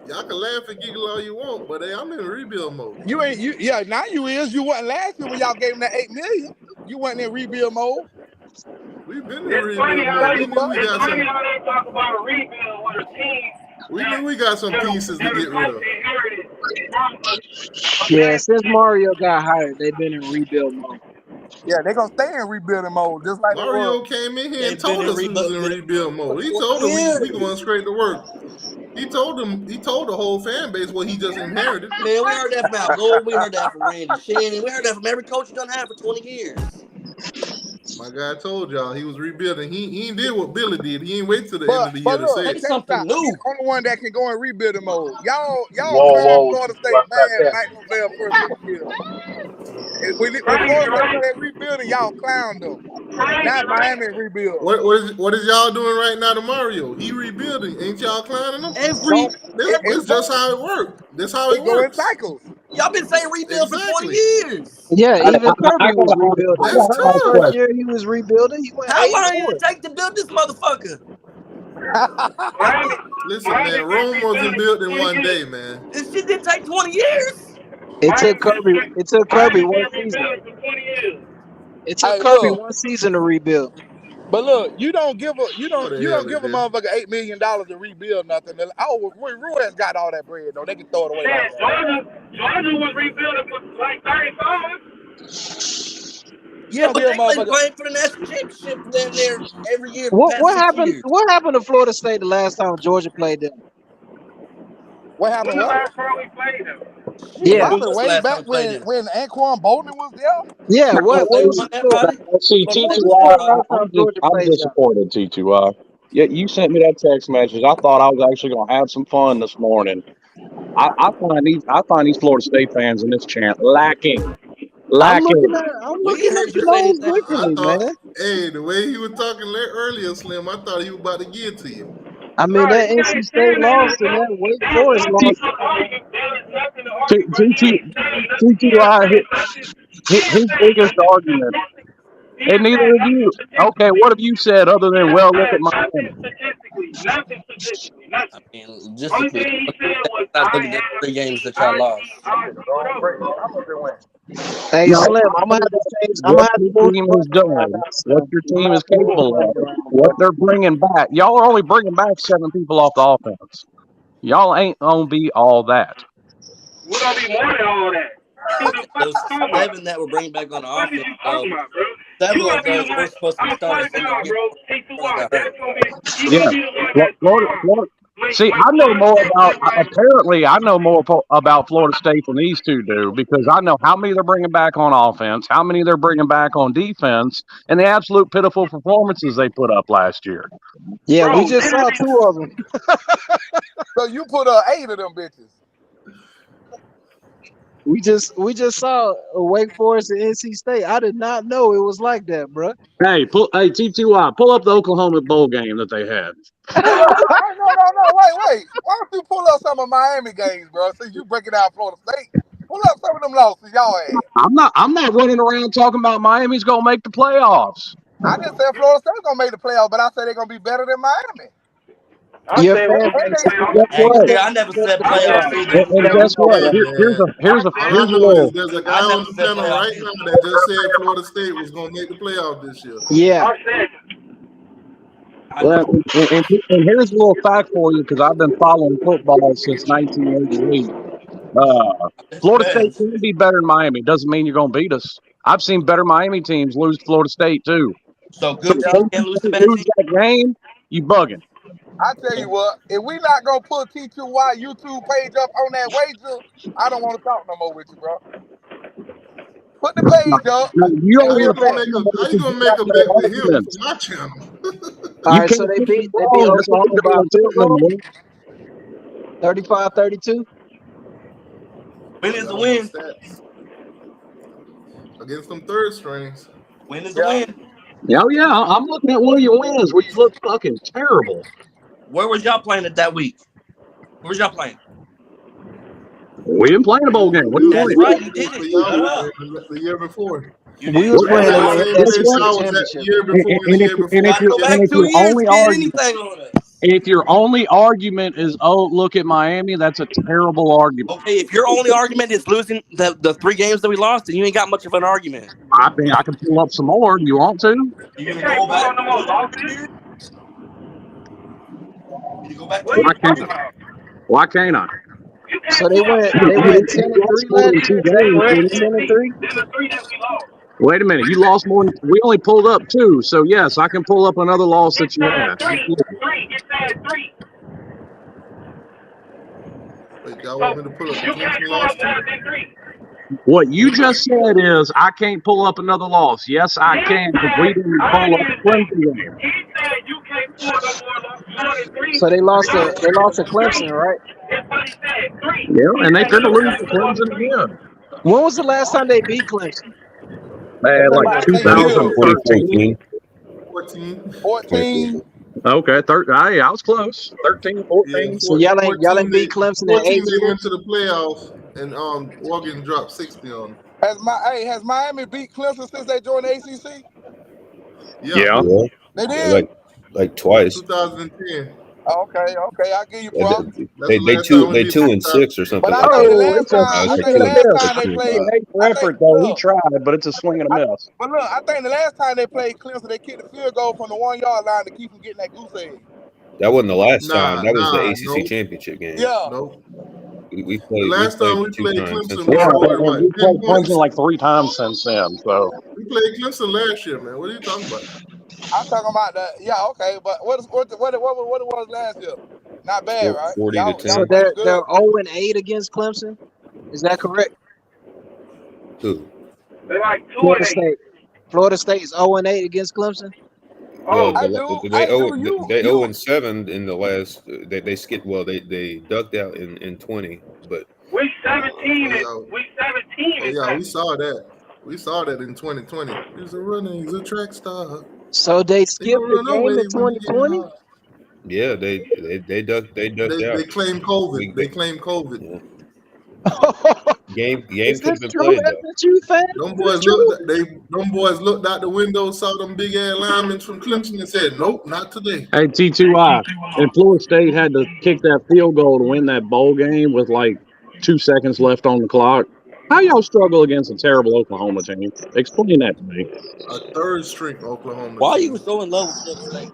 Speaker 1: Y'all can laugh and giggle all you want, but hey, I'm in rebuild mode.
Speaker 9: You ain't you. Yeah, now you is. You wasn't last year when y'all gave him that $8 million. You wasn't in rebuild mode.
Speaker 1: We've been in
Speaker 5: It's funny
Speaker 1: rebuild
Speaker 5: how
Speaker 1: mode.
Speaker 5: they
Speaker 1: We knew we got some.
Speaker 5: talk about a rebuild with a team
Speaker 1: We knew we got some pieces to
Speaker 5: that
Speaker 1: get
Speaker 5: a
Speaker 1: rid
Speaker 5: coach
Speaker 1: of.
Speaker 5: inherited from a
Speaker 13: Yeah,
Speaker 5: bad
Speaker 13: since
Speaker 5: team.
Speaker 13: Mario got hired, they've been in rebuild mode.
Speaker 9: Yeah, they gonna stay in rebuilding mode just like they were.
Speaker 1: Mario came in here and
Speaker 7: They've been
Speaker 1: told
Speaker 7: in
Speaker 1: us we was in rebuild mode. He told them we going straight to work. He told the whole fan base what he just inherited.
Speaker 7: Man, we heard that from Al Gore. We heard that from Randy Shannon. We heard that from every coach you done had for 20 years.
Speaker 1: My guy told y'all he was rebuilding. He ain't did what Billy did. He ain't wait till the end of the year
Speaker 9: But
Speaker 1: to
Speaker 9: look,
Speaker 1: say
Speaker 7: Say
Speaker 1: it.
Speaker 9: check this out.
Speaker 7: something
Speaker 9: He
Speaker 7: new.
Speaker 9: the only one that can go in rebuilding mode. Y'all clown
Speaker 6: Whoa,
Speaker 9: Florida State
Speaker 6: watch
Speaker 9: bad
Speaker 6: that.
Speaker 9: Mike Norvell first 2 years. When Florida State started rebuilding, y'all clowned them. Now Miami rebuild.
Speaker 1: What is y'all doing right now to Mario? He rebuilding. Ain't y'all clowning him? This just how it works. This how it
Speaker 9: go in
Speaker 1: works.
Speaker 9: cycles.
Speaker 7: Y'all been saying rebuild for 20 years.
Speaker 13: Yeah, even Kirby was rebuilding.
Speaker 1: That's
Speaker 13: The
Speaker 1: tough.
Speaker 13: first year he was rebuilding, he went
Speaker 7: How
Speaker 13: 8-4.
Speaker 7: long did it take to build this motherfucker?
Speaker 1: Listen, man, Rome wasn't built in one day, man.
Speaker 7: This shit didn't take 20 years.
Speaker 13: It took Kirby one season. It took
Speaker 9: Hey,
Speaker 13: Kirby
Speaker 9: look.
Speaker 13: one season to rebuild.
Speaker 9: But look, you don't give a
Speaker 1: the hell
Speaker 9: give a
Speaker 1: it did.
Speaker 9: motherfucker $8 million to rebuild nothing. Oh, Ruiz got all that bread though. They can throw it away like that.
Speaker 5: Georgia was rebuilding for like 35.
Speaker 7: Yeah, but they've been playing for the national championship down there every year for the past
Speaker 13: What
Speaker 7: 6
Speaker 13: happened?
Speaker 7: years.
Speaker 13: What happened to Florida State the last time Georgia played them?
Speaker 9: What happened?
Speaker 4: the
Speaker 9: What?
Speaker 4: last time we played them?
Speaker 13: Yeah.
Speaker 7: When
Speaker 9: Probably
Speaker 7: was the
Speaker 9: way
Speaker 7: last time
Speaker 9: back
Speaker 7: we played
Speaker 9: when
Speaker 7: them?
Speaker 9: Anquan Bolden was there.
Speaker 13: Yeah.
Speaker 12: Now,
Speaker 13: What was
Speaker 7: On
Speaker 13: the
Speaker 7: that
Speaker 13: score?
Speaker 7: body?
Speaker 12: see,
Speaker 7: Florida
Speaker 13: What
Speaker 7: State
Speaker 13: was the
Speaker 7: was
Speaker 13: score
Speaker 12: T2I,
Speaker 7: on
Speaker 13: last time Georgia
Speaker 12: I'm
Speaker 13: played y'all?
Speaker 12: disappointed, T2I. Yeah, you sent me that text message. I thought I was actually going to have some fun this morning. I find these Florida State fans in this chant lacking.
Speaker 13: I'm looking
Speaker 12: Lacking.
Speaker 7: We ain't
Speaker 13: at
Speaker 7: heard
Speaker 13: the
Speaker 7: you say
Speaker 13: nose
Speaker 7: anything.
Speaker 1: I
Speaker 13: differently,
Speaker 1: thought,
Speaker 13: man.
Speaker 1: hey, the way he was talking earlier, Slim, I thought he was about to give it to you.
Speaker 13: I mean,
Speaker 4: Bro,
Speaker 13: that
Speaker 4: you
Speaker 13: NC
Speaker 4: can't
Speaker 13: State
Speaker 4: say that.
Speaker 13: lost and that Wake
Speaker 4: There's
Speaker 13: Forest
Speaker 4: nothing
Speaker 13: lost.
Speaker 4: to argue. There's nothing to argue with. He ain't say nothing. He ain't
Speaker 12: T2I,
Speaker 4: say nothing. He ain't
Speaker 12: his
Speaker 4: say
Speaker 12: biggest
Speaker 4: nothing
Speaker 12: argument,
Speaker 4: statistically. He
Speaker 12: and
Speaker 4: ain't
Speaker 12: neither
Speaker 4: say
Speaker 12: of
Speaker 4: nothing
Speaker 12: you. Okay,
Speaker 4: statistically.
Speaker 12: what have you said other
Speaker 4: He
Speaker 12: than,
Speaker 4: ain't
Speaker 12: well, look
Speaker 4: said
Speaker 12: at
Speaker 4: nothing
Speaker 12: Miami?
Speaker 4: statistically. Nothing statistically. Nothing.
Speaker 7: I mean, just
Speaker 4: Only thing he said was,
Speaker 7: not looking at the 3 games that y'all lost.
Speaker 13: Hey,
Speaker 12: No,
Speaker 13: Slim,
Speaker 12: I
Speaker 13: I'm gonna
Speaker 12: mean,
Speaker 13: have to change. I'm
Speaker 12: what
Speaker 13: gonna have to
Speaker 12: your
Speaker 13: move
Speaker 12: team
Speaker 13: the
Speaker 12: has
Speaker 13: button around
Speaker 12: done,
Speaker 13: now,
Speaker 12: what
Speaker 13: Slim.
Speaker 12: your
Speaker 13: I'm gonna
Speaker 12: team is
Speaker 13: have to move the
Speaker 12: capable
Speaker 13: button
Speaker 12: of,
Speaker 13: around,
Speaker 12: what
Speaker 13: boy.
Speaker 12: they're bringing back. Y'all are only bringing back 7 people off the offense. Y'all ain't gonna be all that.
Speaker 4: we're gonna be more than all that. What the
Speaker 7: Okay,
Speaker 4: fuck
Speaker 7: those
Speaker 4: you talking about?
Speaker 7: 7 that we're bringing back on the
Speaker 4: What is
Speaker 7: offense,
Speaker 4: you talking about, bro?
Speaker 7: 7
Speaker 4: You gonna
Speaker 7: of
Speaker 4: be the
Speaker 7: those
Speaker 4: one.
Speaker 7: were supposed to be
Speaker 4: I'm gonna swear
Speaker 7: starters
Speaker 4: to
Speaker 7: in the
Speaker 4: God,
Speaker 7: beginning
Speaker 4: bro.
Speaker 7: before they
Speaker 4: T2Y.
Speaker 7: got hurt.
Speaker 4: That's gonna be. You
Speaker 12: Yeah,
Speaker 4: gonna be the one that
Speaker 12: Florida. See,
Speaker 4: make
Speaker 12: I know
Speaker 4: Florida
Speaker 12: more
Speaker 4: State
Speaker 12: about.
Speaker 4: look like.
Speaker 12: Apparently, I know more about Florida State than these two do because I know how many they're bringing back on offense, how many they're bringing back on defense, and the absolute pitiful performances they put up last year.
Speaker 13: Yeah, we
Speaker 4: Bro,
Speaker 13: just saw 2 of them.
Speaker 9: So you put 8 of them bitches.
Speaker 13: We just saw Wake Forest and NC State. I did not know it was like that, bro.
Speaker 12: Hey, T2I, pull up the Oklahoma Bowl game that they had.
Speaker 9: No. Wait. Why don't you pull up some of Miami games, bro? Since you breaking down Florida State, pull up some of them losses y'all had.
Speaker 12: I'm not running around talking about Miami's gonna make the playoffs.
Speaker 9: I just said Florida State's gonna make the playoffs, but I said they're gonna be better than Miami.
Speaker 4: I
Speaker 13: Your
Speaker 4: said we
Speaker 13: fan
Speaker 4: gonna make
Speaker 13: base,
Speaker 4: the
Speaker 12: And
Speaker 4: playoffs.
Speaker 12: guess
Speaker 13: your
Speaker 7: Hey,
Speaker 13: fan
Speaker 12: what?
Speaker 7: yeah,
Speaker 13: base
Speaker 7: I never
Speaker 13: said
Speaker 7: said
Speaker 13: the
Speaker 4: I said
Speaker 7: playoffs
Speaker 4: we
Speaker 13: playoffs.
Speaker 7: either.
Speaker 4: gonna make
Speaker 12: And
Speaker 4: the
Speaker 12: guess what?
Speaker 1: Hey
Speaker 12: Here's
Speaker 1: man,
Speaker 12: a
Speaker 1: all I know is
Speaker 12: little.
Speaker 1: there's a
Speaker 7: I
Speaker 1: guy
Speaker 7: never
Speaker 1: on the
Speaker 7: said
Speaker 1: panel
Speaker 7: playoffs
Speaker 1: right
Speaker 7: either.
Speaker 1: now that just said Florida State was gonna make the playoff this year.
Speaker 13: Yeah.
Speaker 4: I said
Speaker 7: I
Speaker 12: Well,
Speaker 7: never.
Speaker 12: and here's a little fact for you because I've been following football since 1988.
Speaker 7: Bet you
Speaker 12: Florida State
Speaker 7: have.
Speaker 12: can be better than Miami. Doesn't mean you're going to beat us. I've seen better Miami teams lose to Florida State too.
Speaker 7: So
Speaker 12: So
Speaker 7: good
Speaker 12: if
Speaker 7: teams
Speaker 12: NC
Speaker 7: can't lose to
Speaker 12: State
Speaker 7: bad
Speaker 12: lose
Speaker 7: teams.
Speaker 12: that game, you bugging.
Speaker 9: I tell you what, if we not gonna put T2Y YouTube page up on that wager, I don't want to talk no more with you, bro. Put the
Speaker 12: Now,
Speaker 9: page up,
Speaker 12: you don't
Speaker 1: How
Speaker 9: and
Speaker 1: you
Speaker 9: if
Speaker 12: want to
Speaker 1: gonna
Speaker 9: that,
Speaker 12: talk
Speaker 1: make a
Speaker 12: about
Speaker 1: how
Speaker 12: it
Speaker 1: you
Speaker 12: 'cause
Speaker 1: gonna
Speaker 12: you
Speaker 1: make
Speaker 12: got
Speaker 1: a bet
Speaker 12: no
Speaker 1: with him for
Speaker 12: arguments.
Speaker 1: my channel?
Speaker 13: All
Speaker 12: You
Speaker 13: right, so
Speaker 12: can't
Speaker 13: they
Speaker 12: pick
Speaker 13: beat
Speaker 12: them wrong. That's all
Speaker 13: Oklahoma
Speaker 12: you're
Speaker 13: by a
Speaker 12: doing
Speaker 13: field
Speaker 12: telling
Speaker 13: goal,
Speaker 12: me.
Speaker 13: 35-32.
Speaker 7: Win
Speaker 1: I
Speaker 7: is
Speaker 1: got
Speaker 7: a
Speaker 1: on my
Speaker 7: win.
Speaker 1: stats against them third strings.
Speaker 7: Win is a
Speaker 9: yeah,
Speaker 7: win.
Speaker 12: Yeah, I'm looking at one of your wins where you look fucking terrible.
Speaker 7: Where was y'all playing it that week? Where was y'all playing?
Speaker 12: We didn't play in a bowl game. What do you
Speaker 7: That's
Speaker 12: want?
Speaker 7: right, you
Speaker 1: For
Speaker 7: did it.
Speaker 1: y'all
Speaker 7: Shut up.
Speaker 1: the year before.
Speaker 7: You
Speaker 13: We
Speaker 7: did.
Speaker 13: was
Speaker 12: What,
Speaker 1: That's
Speaker 13: playing
Speaker 1: at
Speaker 13: in
Speaker 1: the
Speaker 13: the
Speaker 1: same
Speaker 12: guess
Speaker 1: place
Speaker 13: SEC
Speaker 12: what?
Speaker 1: I was at the
Speaker 13: championship.
Speaker 1: year
Speaker 12: And,
Speaker 1: before and the
Speaker 12: and if
Speaker 1: year
Speaker 12: and if
Speaker 1: before.
Speaker 7: Gotta
Speaker 12: your
Speaker 7: go
Speaker 12: and
Speaker 7: back
Speaker 12: if
Speaker 7: 2
Speaker 12: your
Speaker 7: years
Speaker 12: only
Speaker 7: to get
Speaker 12: argument
Speaker 7: anything on us.
Speaker 12: if your only argument is look at Miami, that's a terrible argument.
Speaker 7: Okay, if your only argument is losing the 3 games that we lost, then you ain't got much of an argument.
Speaker 12: I think I can pull up some more. Do you want to?
Speaker 7: You
Speaker 4: you
Speaker 7: gonna
Speaker 4: can't
Speaker 7: go
Speaker 4: pull
Speaker 7: back
Speaker 4: on no more
Speaker 7: 2
Speaker 4: losses.
Speaker 7: years? You go back
Speaker 4: What
Speaker 7: 2
Speaker 4: are
Speaker 12: Why
Speaker 4: you
Speaker 7: years.
Speaker 12: can't
Speaker 4: talking about?
Speaker 12: Why can't I?
Speaker 4: You
Speaker 13: So
Speaker 4: can't pull on no
Speaker 13: they
Speaker 4: more
Speaker 12: You
Speaker 13: went
Speaker 4: losses.
Speaker 13: 10 and 3
Speaker 12: lost more
Speaker 13: last
Speaker 12: than 2
Speaker 13: year. Is that
Speaker 12: games,
Speaker 13: correct?
Speaker 12: didn't you?
Speaker 13: 10 and 3.
Speaker 4: Then the 3 that we lost.
Speaker 12: Wait a minute. You lost more than we only pulled up 2. So yes, I can pull up another loss
Speaker 4: It
Speaker 12: that you
Speaker 4: said
Speaker 12: had.
Speaker 4: 3. 3. It said 3.
Speaker 1: Wait, y'all
Speaker 4: So
Speaker 1: want me to pull up the
Speaker 4: you
Speaker 1: Clemson
Speaker 4: can't pull
Speaker 1: loss
Speaker 4: up
Speaker 1: too?
Speaker 4: better than 3.
Speaker 12: What you just said is I can't pull up another loss. Yes, I
Speaker 4: He
Speaker 12: can because we
Speaker 4: said,
Speaker 12: didn't
Speaker 4: I
Speaker 12: pull
Speaker 4: didn't
Speaker 12: up
Speaker 4: hear
Speaker 12: the
Speaker 4: him say.
Speaker 12: Clemson game.
Speaker 4: He said you can't pull no more than 3
Speaker 13: So they lost to
Speaker 4: losses. 3.
Speaker 13: Clemson, right?
Speaker 4: That's what he said. 3.
Speaker 12: Yeah,
Speaker 4: He
Speaker 12: and they
Speaker 4: said
Speaker 12: finna
Speaker 4: you
Speaker 12: lose
Speaker 4: can't
Speaker 12: to
Speaker 4: pull up
Speaker 12: Clemson
Speaker 4: 3.
Speaker 12: again.
Speaker 13: When was the last time they beat Clemson?
Speaker 9: it's been
Speaker 12: Like
Speaker 9: about 10 years.
Speaker 12: 2013.
Speaker 1: 14.
Speaker 9: 14.
Speaker 12: Okay, hey, I was close. 13,
Speaker 1: Yeah,
Speaker 12: 14.
Speaker 13: So y'all ain't
Speaker 1: 14
Speaker 13: beat Clemson in 8
Speaker 1: they went
Speaker 13: years.
Speaker 1: to the playoffs and Oregon dropped 60 on them.
Speaker 9: Has Miami beat Clemson since they joined the ACC?
Speaker 1: Yeah,
Speaker 12: Yeah.
Speaker 11: Yeah,
Speaker 9: They did.
Speaker 11: like twice.
Speaker 1: 2010.
Speaker 9: Okay, I give you
Speaker 11: Yeah,
Speaker 9: props.
Speaker 1: That's the last time we
Speaker 11: they
Speaker 1: beat them
Speaker 11: 2-6 or
Speaker 1: 2010.
Speaker 9: But
Speaker 11: something
Speaker 9: I
Speaker 11: like
Speaker 9: think
Speaker 11: that.
Speaker 9: the
Speaker 12: Oh,
Speaker 9: last
Speaker 12: it's a
Speaker 9: time,
Speaker 11: It's
Speaker 9: I
Speaker 11: like
Speaker 12: swing
Speaker 9: think
Speaker 12: and
Speaker 9: the
Speaker 12: a
Speaker 11: 2
Speaker 9: last
Speaker 12: miss.
Speaker 9: time
Speaker 11: or
Speaker 9: they
Speaker 12: He
Speaker 11: 25.
Speaker 9: played,
Speaker 12: made for
Speaker 9: I think
Speaker 12: effort though. He
Speaker 9: look,
Speaker 12: tried, but it's a swing and a
Speaker 9: I
Speaker 12: miss.
Speaker 9: but look, I think the last time they played Clemson, they kicked the field goal from the 1 yard line to keep from getting that goose egg.
Speaker 11: That wasn't the last time. That was the ACC
Speaker 1: Nope,
Speaker 11: championship game.
Speaker 9: Yeah,
Speaker 1: nope.
Speaker 11: We
Speaker 1: The
Speaker 11: played
Speaker 1: last time we
Speaker 11: 2
Speaker 1: played
Speaker 11: times since
Speaker 1: Clemson,
Speaker 11: then.
Speaker 1: we
Speaker 12: Yeah,
Speaker 1: scored
Speaker 12: and
Speaker 1: what,
Speaker 12: we
Speaker 1: 10
Speaker 12: played Clemson
Speaker 1: points?
Speaker 12: like 3 times since then. So
Speaker 1: We played Clemson last year, man. What are you talking about?
Speaker 9: I'm talking about the okay. But what it was last year? Not bad, right?
Speaker 11: 40 to
Speaker 9: Y'all
Speaker 11: 10.
Speaker 13: So
Speaker 9: pretty
Speaker 13: they're
Speaker 9: good.
Speaker 13: 0-8 against Clemson. Is that correct?
Speaker 11: Who?
Speaker 6: They like
Speaker 13: Florida
Speaker 6: 2-8.
Speaker 13: State. Florida State is 0-8 against Clemson.
Speaker 11: Well,
Speaker 9: I
Speaker 6: Oh,
Speaker 9: do.
Speaker 11: they
Speaker 9: I do.
Speaker 11: they
Speaker 9: You
Speaker 11: 0-7 in the last. They skipped. Well, they ducked out in 20, but
Speaker 6: week 17
Speaker 1: Oh
Speaker 6: is
Speaker 1: yeah,
Speaker 6: week 17
Speaker 1: oh
Speaker 6: is
Speaker 1: yeah, we
Speaker 6: that.
Speaker 1: saw that. We saw that in 2020. He's a runner. He's a track star.
Speaker 13: So they
Speaker 1: He
Speaker 13: skipped
Speaker 1: don't
Speaker 13: the
Speaker 1: run
Speaker 13: game
Speaker 1: away
Speaker 13: in
Speaker 1: when he get
Speaker 13: 2020.
Speaker 1: hard.
Speaker 11: yeah, they ducked
Speaker 1: They
Speaker 11: out.
Speaker 1: claim COVID. They claim COVID.
Speaker 11: Yeah. Game
Speaker 13: Is
Speaker 11: could have
Speaker 13: this
Speaker 11: been
Speaker 13: true,
Speaker 11: played though.
Speaker 13: FSU fans?
Speaker 1: Them
Speaker 13: Is this
Speaker 1: boys
Speaker 13: true?
Speaker 1: looked out the window, saw them big ass linemen from Clemson, and said, "Nope, not today."
Speaker 12: Hey, T2I, and Florida State had to kick that field goal to win that bowl game with like 2 seconds left on the clock. How y'all struggle against a terrible Oklahoma team? Explain that to me.
Speaker 1: A third string Oklahoma
Speaker 7: Why are
Speaker 1: team.
Speaker 7: you so in love with Florida State?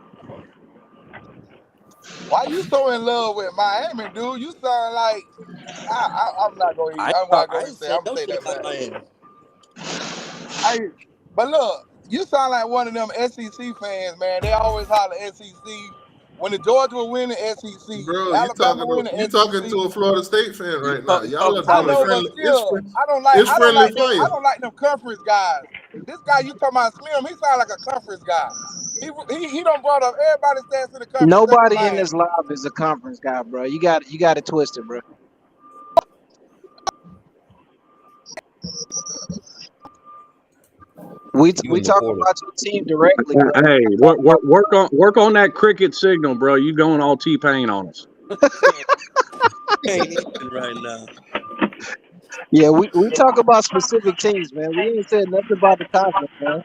Speaker 9: why you so in love with Miami, dude? You sound like I'm not gonna.
Speaker 7: I
Speaker 9: I'm not
Speaker 7: ain't
Speaker 9: gonna say.
Speaker 7: saying
Speaker 9: I'm
Speaker 7: no
Speaker 9: saying
Speaker 7: shit
Speaker 9: that
Speaker 7: about
Speaker 9: back.
Speaker 7: Miami.
Speaker 9: But look, you sound like one of them SEC fans, man. They always holler SEC. When the Georgia will win the SEC,
Speaker 1: Bro,
Speaker 9: Alabama win the
Speaker 1: you talking
Speaker 9: SEC.
Speaker 1: to a Florida State fan right now.
Speaker 7: You
Speaker 1: Y'all
Speaker 7: talking
Speaker 1: are
Speaker 9: I
Speaker 1: doing
Speaker 7: about
Speaker 9: know, but
Speaker 1: friendly.
Speaker 9: still, I don't
Speaker 1: It's friendly
Speaker 9: like them. I
Speaker 1: fire.
Speaker 9: don't like them conference guys. This guy you talking about Slim, he sound like a conference guy. He don't brought up everybody stands in the conference except for
Speaker 13: Nobody in
Speaker 9: Miami.
Speaker 13: this live is a conference guy, bro. You got it twisted, bro. We
Speaker 11: in the
Speaker 13: talk
Speaker 11: portal.
Speaker 13: about your team directly, bro.
Speaker 12: Hey, work on that cricket signal, bro. You going all T-Pain on us.
Speaker 7: Ain't even right now.
Speaker 13: Yeah, we talk about specific teams, man. We ain't said nothing about the conference, man.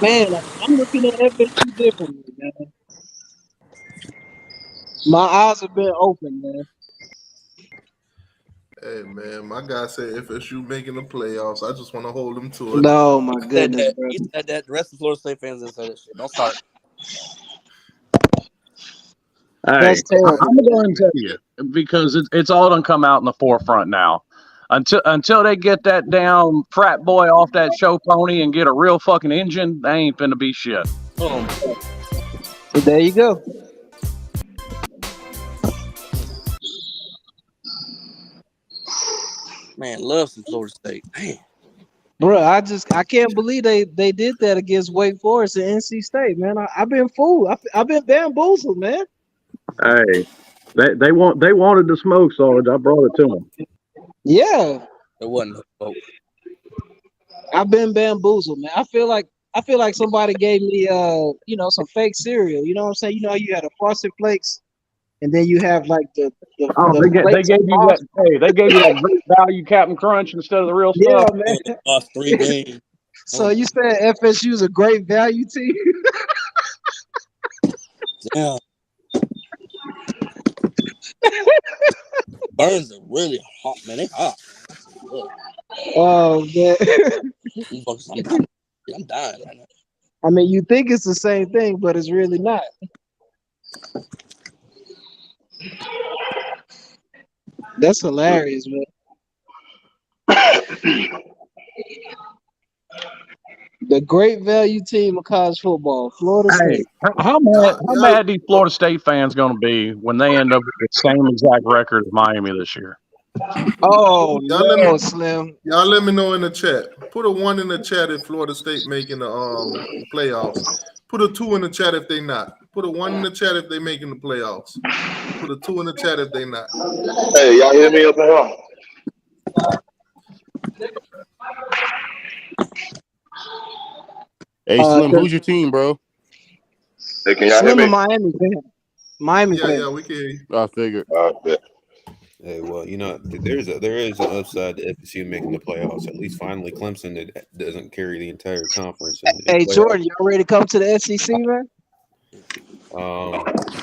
Speaker 13: Man, I'm looking at FSU differently, man. My eyes have been open, man.
Speaker 1: Hey man, my guy said FSU making the playoffs. I just want to hold him to it.
Speaker 13: No, my
Speaker 7: Said
Speaker 13: goodness,
Speaker 7: that.
Speaker 13: bro.
Speaker 7: He said that. The rest of Florida State fans didn't say that shit. Don't start.
Speaker 12: Hey,
Speaker 13: That's terrible.
Speaker 12: I'm gonna go ahead and tell you because it's all done come out in the forefront now. Until they get that damn frat boy off that show pony and get a real fucking engine, they ain't finna be shit.
Speaker 13: So there you go.
Speaker 7: Man, love some Florida State. Man.
Speaker 13: Bro, I can't believe they did that against Wake Forest and NC State, man. I've been fooled. I've been bamboozled, man.
Speaker 12: Hey, they wanted the smoke, Sarge. I brought it to them.
Speaker 13: Yeah,
Speaker 7: It wasn't no smoke.
Speaker 13: I've been bamboozled, man. I feel like somebody gave me some fake cereal. You know what I'm saying? You know how you had a Frosted Flakes, and then you have like the
Speaker 12: Oh, they
Speaker 13: flakes
Speaker 12: gave
Speaker 13: of
Speaker 12: you that. Hey, they gave you that great value Captain Crunch instead of the real
Speaker 13: yeah,
Speaker 12: stuff.
Speaker 13: man.
Speaker 7: Lost 3 games.
Speaker 13: So you said FSU is a great value team?
Speaker 7: Damn. Burns are really hot, man. They hot. Look,
Speaker 13: Oh man.
Speaker 7: I'm dying right now.
Speaker 13: I mean, you think it's the same thing, but it's really not. That's hilarious, man. The great value team of college football, Florida
Speaker 12: Hey,
Speaker 13: State.
Speaker 12: how mad these Florida State fans gonna be when they end up with the same exact record as Miami this year?
Speaker 13: Oh
Speaker 1: Y'all
Speaker 13: no, Slim.
Speaker 1: Y'all let me know in the chat. Put a 1 in the chat if Florida State making the playoffs. Put a 2 in the chat if they not. Put a 1 in the chat if they making the playoffs. Put a 2 in the chat if they not.
Speaker 6: Hey, y'all hear me up in here?
Speaker 2: Hey, Slim, who's your team, bro?
Speaker 6: Hey, can y'all hear
Speaker 13: Slim
Speaker 6: me?
Speaker 13: a Miami fan. Miami fan.
Speaker 1: Yeah, we can hear you.
Speaker 2: I figured.
Speaker 11: Hey, well, there is an upside to FSU making the playoffs. At least finally, Clemson that doesn't carry the entire conference.
Speaker 13: Hey, Jordan, y'all ready to come to the SEC, man?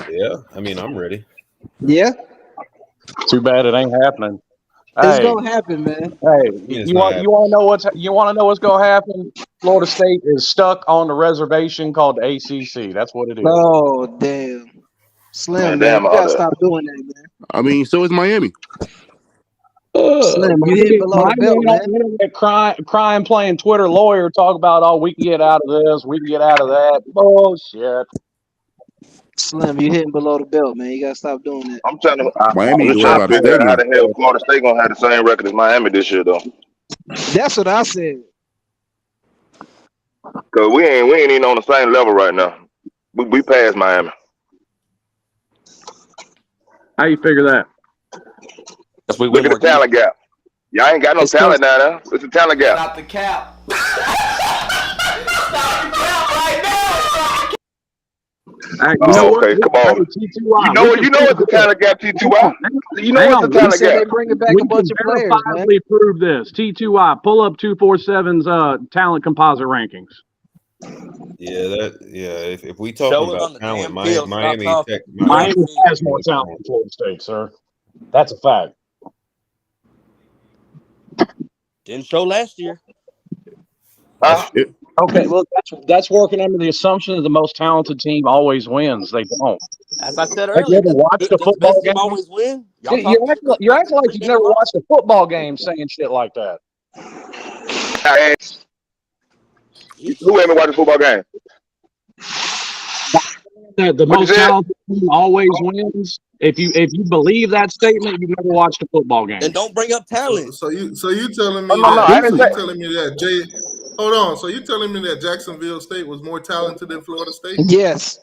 Speaker 11: Yeah. I mean, I'm ready.
Speaker 13: Yeah,
Speaker 12: Too bad it ain't happening.
Speaker 13: it's
Speaker 12: Hey,
Speaker 13: gonna happen, man.
Speaker 12: hey,
Speaker 11: It's
Speaker 12: you
Speaker 11: not
Speaker 12: want to know what's gonna happen? Florida State is stuck on the reservation called the ACC. That's what it is.
Speaker 13: Oh damn, Slim, man,
Speaker 6: Damn
Speaker 13: you
Speaker 6: all
Speaker 13: gotta
Speaker 6: that.
Speaker 13: stop doing that, man.
Speaker 2: I mean, so is Miami.
Speaker 13: Slim, you hit below the belt, man.
Speaker 12: Crying, playing Twitter lawyer, talk about, oh, we can get out of this, we can get out of that. Bullshit.
Speaker 13: Slim, you hitting below the belt, man. You gotta stop doing that.
Speaker 6: I'm trying to.
Speaker 14: Miami
Speaker 6: I'm
Speaker 14: need
Speaker 6: just
Speaker 14: to worry
Speaker 6: trying to
Speaker 14: about the
Speaker 6: figure out how
Speaker 14: stadium.
Speaker 6: the hell Florida State gonna have the same record as Miami this year, though.
Speaker 13: That's what I said.
Speaker 6: Cause we ain't even on the same level right now. We passed Miami.
Speaker 12: How you figure that?
Speaker 7: That's we
Speaker 6: Look at the talent gap. Y'all ain't got no talent down there. It's a talent gap.
Speaker 3: Stop the cap. Stop the cap right now.
Speaker 6: Okay, come on. You know it's a talent gap, T2I. You know it's a talent
Speaker 13: They
Speaker 6: gap.
Speaker 13: bringing back a bunch of players, man.
Speaker 12: We prove this. T2I, pull up 247's talent composite rankings.
Speaker 11: If we talk
Speaker 7: Show it on
Speaker 11: about
Speaker 7: the
Speaker 11: talent,
Speaker 7: damn field.
Speaker 11: Miami
Speaker 7: Stop
Speaker 11: Tech,
Speaker 12: Miami has more talent than Florida State, sir. That's a fact.
Speaker 7: Didn't show last year.
Speaker 12: Okay, well, that's working under the assumption that the most talented team always wins. They don't.
Speaker 7: As I said
Speaker 12: Have you
Speaker 7: earlier,
Speaker 12: ever watched a
Speaker 7: the
Speaker 12: football
Speaker 7: best team
Speaker 12: game?
Speaker 7: always win.
Speaker 12: You're acting like you've never watched a football game saying shit like that.
Speaker 6: Who ever watched a football game?
Speaker 12: The most talented team always wins. If you believe that statement, you've never watched a football game.
Speaker 7: And don't bring up talent.
Speaker 1: So you telling me hold on. So you telling me that Jacksonville State was more talented than Florida State?
Speaker 13: Yes.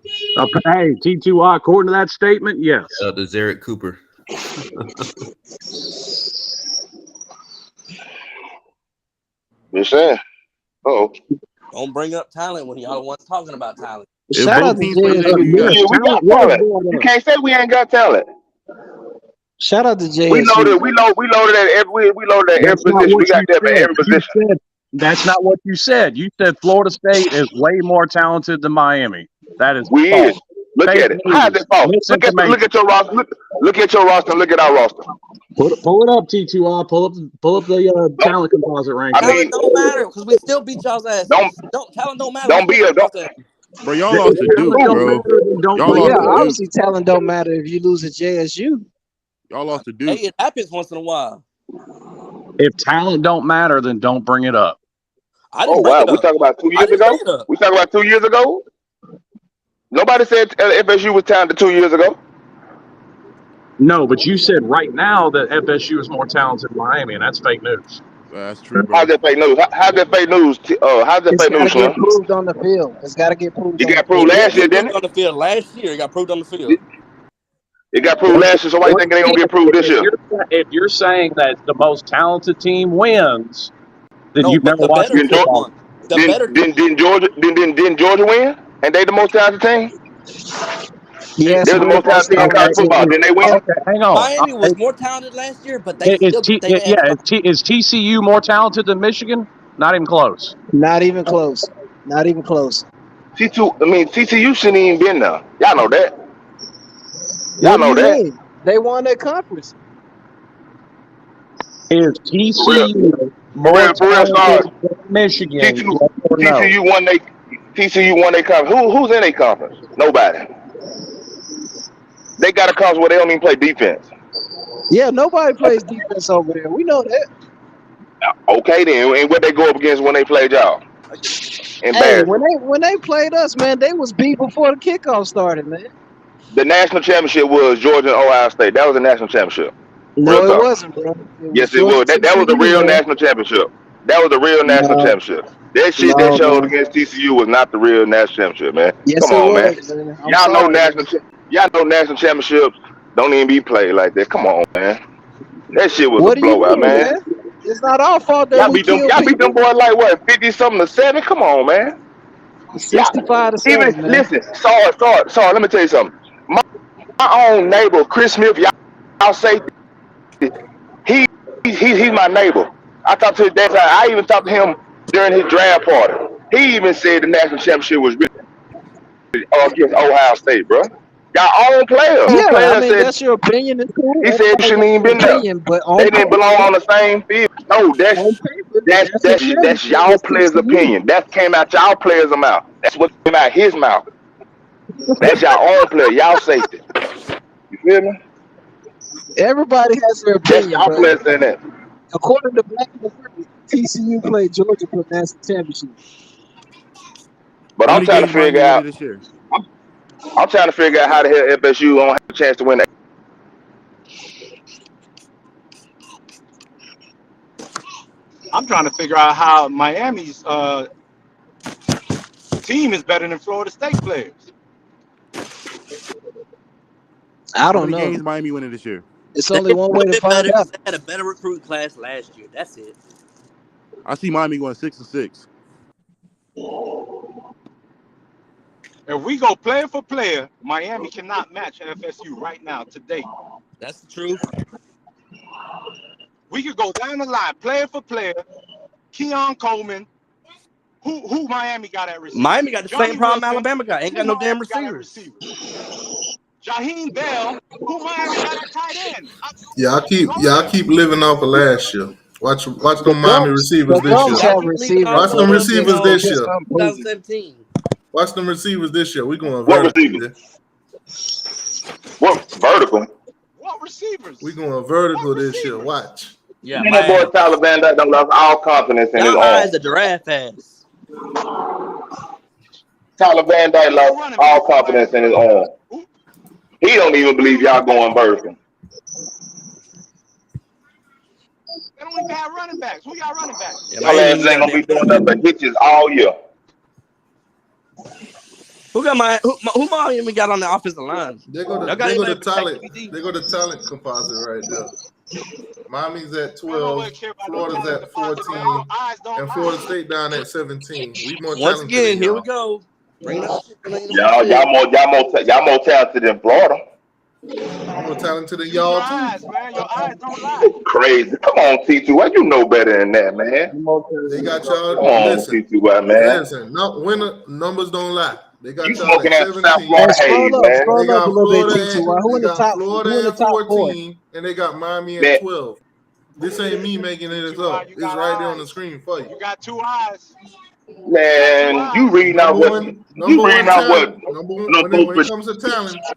Speaker 12: Hey, T2I, according to that statement, yes.
Speaker 11: to Zarek Cooper.
Speaker 6: You're saying? Oh.
Speaker 7: Don't bring up talent when y'all the ones talking about talent.
Speaker 13: Shout out to JSU.
Speaker 6: We got talent. You can't say we ain't got talent.
Speaker 13: Shout out to JSU.
Speaker 6: We loaded at every position. We got that for every position.
Speaker 12: That's not what you said. You said Florida State is way more talented than Miami. That is
Speaker 6: We
Speaker 12: false.
Speaker 6: is. Look at it. How is it false? Look at your roster. Look at your roster. Look at our roster.
Speaker 12: Pull it up, T2I. Pull up the talent composite ranking.
Speaker 7: Talent don't matter because we still beat y'all's ass. Talent don't matter.
Speaker 14: Bro, y'all lost to Duke, bro. Y'all lost to
Speaker 13: obviously talent don't matter if you lose at JSU.
Speaker 14: Y'all lost to Duke.
Speaker 7: Hey, it happens once in a while.
Speaker 12: If talent don't matter, then don't bring it up.
Speaker 6: Oh wow, we talking about 2 years ago. We talking about 2 years ago. Nobody said FSU was talented 2 years ago.
Speaker 12: No, but you said right now that FSU is more talented than Miami, and that's fake news.
Speaker 14: That's true, bro.
Speaker 6: How's that fake news? How's that fake news? How's that fake news,
Speaker 13: It's got to get proved on the field. It's got to get proved.
Speaker 6: It got proved last year, didn't it?
Speaker 7: On the field last year, it got proved on the field.
Speaker 6: It got proved last year, so why you think it ain't gonna get proved this year?
Speaker 12: If you're saying that the most talented team wins, then you've never watched
Speaker 6: Didn't Georgia win? And they the most talented team?
Speaker 13: Yes,
Speaker 6: they're the most talented team in college football. Didn't they win?
Speaker 12: Okay, hang on.
Speaker 7: Miami was more talented last year, but they
Speaker 12: Is
Speaker 7: still
Speaker 12: is TCU more talented than Michigan? Not even close.
Speaker 13: Not even close. Not even close.
Speaker 6: TCU shouldn't even been there. Y'all know that. Y'all know that.
Speaker 13: They won their conference.
Speaker 12: Is TCU more talented than Michigan?
Speaker 6: TCU won their conference. Who's in their conference? Nobody. They got a conference where they don't even play defense.
Speaker 13: Yeah, nobody plays defense over there. We know that.
Speaker 6: Okay then, and what they go up against when they played y'all?
Speaker 13: Hey, when they played us, man, they was beat before the kickoff started, man.
Speaker 6: The national championship was Georgia and Ohio State. That was a national championship.
Speaker 13: No, it wasn't, bro.
Speaker 6: Yes, it was. That was the real national championship. That was the real national championship. That shit they showed against TCU was not the real national championship, man.
Speaker 13: Yes,
Speaker 6: Come on, man.
Speaker 13: Y'all
Speaker 6: know national championships don't even be played like that. Come on, man. That shit was a blowout, man.
Speaker 13: It's not our fault that
Speaker 6: y'all beat them boys like what, 50-something to 7? Come on, man.
Speaker 13: 65 to 7.
Speaker 6: Listen, sorry. Let me tell you something. My own neighbor, Chris Smith, y'all say he's my neighbor. I talked to his dad. I even talked to him during his draft party. He even said the national championship was really against Ohio State, bro. Y'all own players.
Speaker 13: Yeah, I mean, that's your opinion. It's cool.
Speaker 6: He said you shouldn't even been there. They didn't belong on the same field. No, that's y'all players' opinion. That came out y'all players' mouth. That's what came out his mouth. That's y'all own player. Y'all safety. You feel me?
Speaker 13: Everybody has their
Speaker 6: That's
Speaker 13: opinion,
Speaker 6: y'all
Speaker 13: but
Speaker 6: players in that.
Speaker 13: according to Black and White, TCU played Georgia for the national championship.
Speaker 6: But
Speaker 14: How
Speaker 6: I'm
Speaker 14: many
Speaker 6: trying to
Speaker 14: games Miami
Speaker 6: figure
Speaker 14: win
Speaker 6: out.
Speaker 14: this year?
Speaker 6: I'm trying to figure out how the hell FSU don't have a chance to win that.
Speaker 9: I'm trying to figure out how Miami's team is better than Florida State players.
Speaker 13: I
Speaker 14: How
Speaker 13: don't
Speaker 14: many
Speaker 13: know.
Speaker 14: games Miami winning this year?
Speaker 13: It's
Speaker 7: They
Speaker 13: only one way
Speaker 7: won
Speaker 13: to
Speaker 7: it
Speaker 13: find
Speaker 7: better because
Speaker 13: out.
Speaker 7: they had a better recruiting class last year. That's it.
Speaker 14: I see Miami going 6-6.
Speaker 9: If we go player for player, Miami cannot match FSU right now today.
Speaker 7: That's the truth.
Speaker 9: We could go down the line, player for player. Keon Coleman. Who Miami got at receiver?
Speaker 7: Miami got the
Speaker 9: Johnny
Speaker 7: same problem
Speaker 9: Wilson.
Speaker 7: Alabama got. Ain't
Speaker 9: Who
Speaker 7: got no damn
Speaker 9: Miami got at
Speaker 7: receivers.
Speaker 9: receiver? Jaheim Bell. Who Miami got at tight end?
Speaker 1: Y'all keep living off of last year. Watch them
Speaker 13: The
Speaker 1: Miami
Speaker 13: Gumps,
Speaker 1: receivers
Speaker 13: the
Speaker 1: this
Speaker 13: Gumps
Speaker 1: year.
Speaker 13: have receivers.
Speaker 1: Watch them
Speaker 13: But
Speaker 1: receivers
Speaker 13: they
Speaker 1: this
Speaker 13: just
Speaker 1: year.
Speaker 13: unproven.
Speaker 7: 2017.
Speaker 1: Watch them receivers this year. We going
Speaker 6: What
Speaker 1: vertical.
Speaker 6: receivers? What vertical?
Speaker 9: What receivers?
Speaker 1: We going vertical this year. Watch.
Speaker 7: Yeah,
Speaker 6: Man, that
Speaker 7: man.
Speaker 6: boy Tyler Van Dyke done lost all confidence in his
Speaker 7: Y'all
Speaker 6: arm.
Speaker 7: eyes the giraffe ass.
Speaker 6: Tyler Van Dyke lost all confidence in his arm. He don't even believe y'all going vertical.
Speaker 9: They don't even have running backs. Who y'all running backs?
Speaker 7: Yeah,
Speaker 6: Y'all
Speaker 7: Miami
Speaker 6: ass ain't gonna be doing nothing but hitches all year.
Speaker 7: Who Miami got on the offensive line?
Speaker 1: They go
Speaker 7: Y'all got
Speaker 1: to
Speaker 7: anybody
Speaker 1: talent.
Speaker 7: protect
Speaker 1: They go to talent composite right there. Miami's at
Speaker 9: Ain't nobody
Speaker 1: 12,
Speaker 9: care about no
Speaker 1: Florida's
Speaker 9: talent
Speaker 1: at
Speaker 9: deposit,
Speaker 1: 14,
Speaker 9: man. Your eyes don't
Speaker 1: and
Speaker 9: lie.
Speaker 1: Florida State down at 17. We more
Speaker 7: Once
Speaker 1: talented
Speaker 7: again,
Speaker 1: than
Speaker 7: here we
Speaker 1: y'all.
Speaker 7: go. Bring up shit that ain't
Speaker 6: Y'all more talented than Florida.
Speaker 1: I'm more talented than
Speaker 9: Use your
Speaker 1: y'all too.
Speaker 9: eyes, man. Your eyes don't lie.
Speaker 6: Crazy. Come on, T2. You know better than that, man.
Speaker 1: They got y'all.
Speaker 6: Come on,
Speaker 1: Listen,
Speaker 6: T2, man.
Speaker 1: listen. No, winner numbers don't lie. They got
Speaker 6: You
Speaker 1: y'all
Speaker 6: smoking
Speaker 1: at
Speaker 6: that South
Speaker 1: 17.
Speaker 6: Florida
Speaker 13: Hey,
Speaker 6: haze, man.
Speaker 1: They
Speaker 13: scroll up a
Speaker 1: got
Speaker 13: little bit,
Speaker 1: Florida
Speaker 13: T2.
Speaker 1: at
Speaker 13: Who in the top? Who
Speaker 1: Florida
Speaker 13: in the
Speaker 1: at
Speaker 13: top four?
Speaker 1: 14, and they got Miami at
Speaker 6: Man,
Speaker 1: 12. This ain't me making it
Speaker 9: T2,
Speaker 1: up.
Speaker 9: you
Speaker 1: It's
Speaker 9: got
Speaker 1: right there on the
Speaker 9: eyes.
Speaker 1: screen for you.
Speaker 9: You got two eyes.
Speaker 6: man, you reading out what
Speaker 1: Number one talent.
Speaker 6: no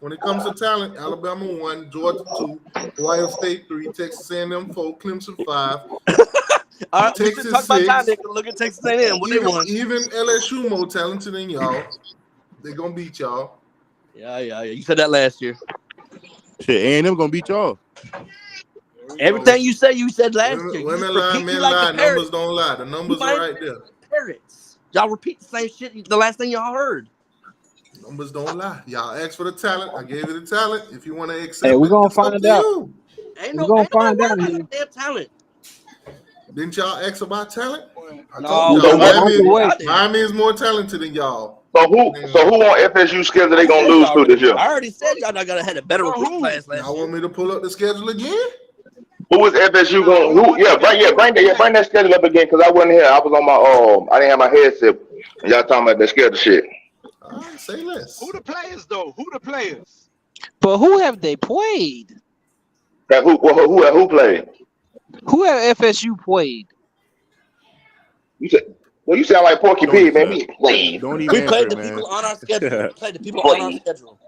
Speaker 1: When it comes to talent, Alabama 1, Georgia 2, Ohio State 3, Texas A&M 4, Clemson 5,
Speaker 7: All right, we should
Speaker 1: Texas
Speaker 7: talk about
Speaker 1: 6.
Speaker 7: time. Look at Texas A&M. What they won?
Speaker 1: Even LSU more talented than y'all. They gonna beat y'all.
Speaker 7: Yeah. You said that last year.
Speaker 14: Shit, A&M gonna beat y'all.
Speaker 7: Everything you said last year. You
Speaker 1: Women
Speaker 7: just
Speaker 1: lie,
Speaker 7: repeat
Speaker 1: men
Speaker 7: like
Speaker 1: lie.
Speaker 7: the parrots.
Speaker 1: Numbers don't lie. The numbers
Speaker 7: You
Speaker 1: are
Speaker 7: might
Speaker 1: right there.
Speaker 7: parrots. Y'all repeat the same shit the last thing y'all heard.
Speaker 1: Numbers don't lie. Y'all asked for the talent. I gave you the talent. If you want to accept
Speaker 13: Hey, we're
Speaker 1: it,
Speaker 13: gonna
Speaker 1: it's up
Speaker 13: find
Speaker 1: to
Speaker 13: out.
Speaker 1: you.
Speaker 7: Ain't
Speaker 13: We're gonna
Speaker 7: nobody
Speaker 13: find
Speaker 7: worried
Speaker 13: out
Speaker 7: about
Speaker 13: here.
Speaker 7: no damn talent.
Speaker 1: Didn't y'all ask about talent? I
Speaker 7: No,
Speaker 1: told
Speaker 6: So
Speaker 1: y'all
Speaker 6: what?
Speaker 1: Miami is more talented than y'all.
Speaker 6: So who on FSU schedule they
Speaker 7: I
Speaker 6: gonna
Speaker 7: said
Speaker 6: lose
Speaker 7: y'all
Speaker 6: to this year?
Speaker 7: I already said y'all not gonna had a better recruiting class last
Speaker 1: Y'all
Speaker 7: year.
Speaker 1: want me to pull up the schedule again?
Speaker 6: Who is FSU going? Bring that schedule up again because I wasn't here. I was on my I didn't have my headset. And y'all talking about that schedule shit.
Speaker 1: All right, say less.
Speaker 9: Who the players though? Who the players?
Speaker 13: But who have they played?
Speaker 6: Who played?
Speaker 13: Who have FSU played?
Speaker 6: You sound like Porky
Speaker 14: Don't
Speaker 6: Pig, man.
Speaker 14: answer
Speaker 6: We played.
Speaker 14: Don't
Speaker 7: We
Speaker 14: even answer
Speaker 7: played
Speaker 14: it,
Speaker 7: the
Speaker 14: man.
Speaker 7: people on our schedule. We played the people on our schedule.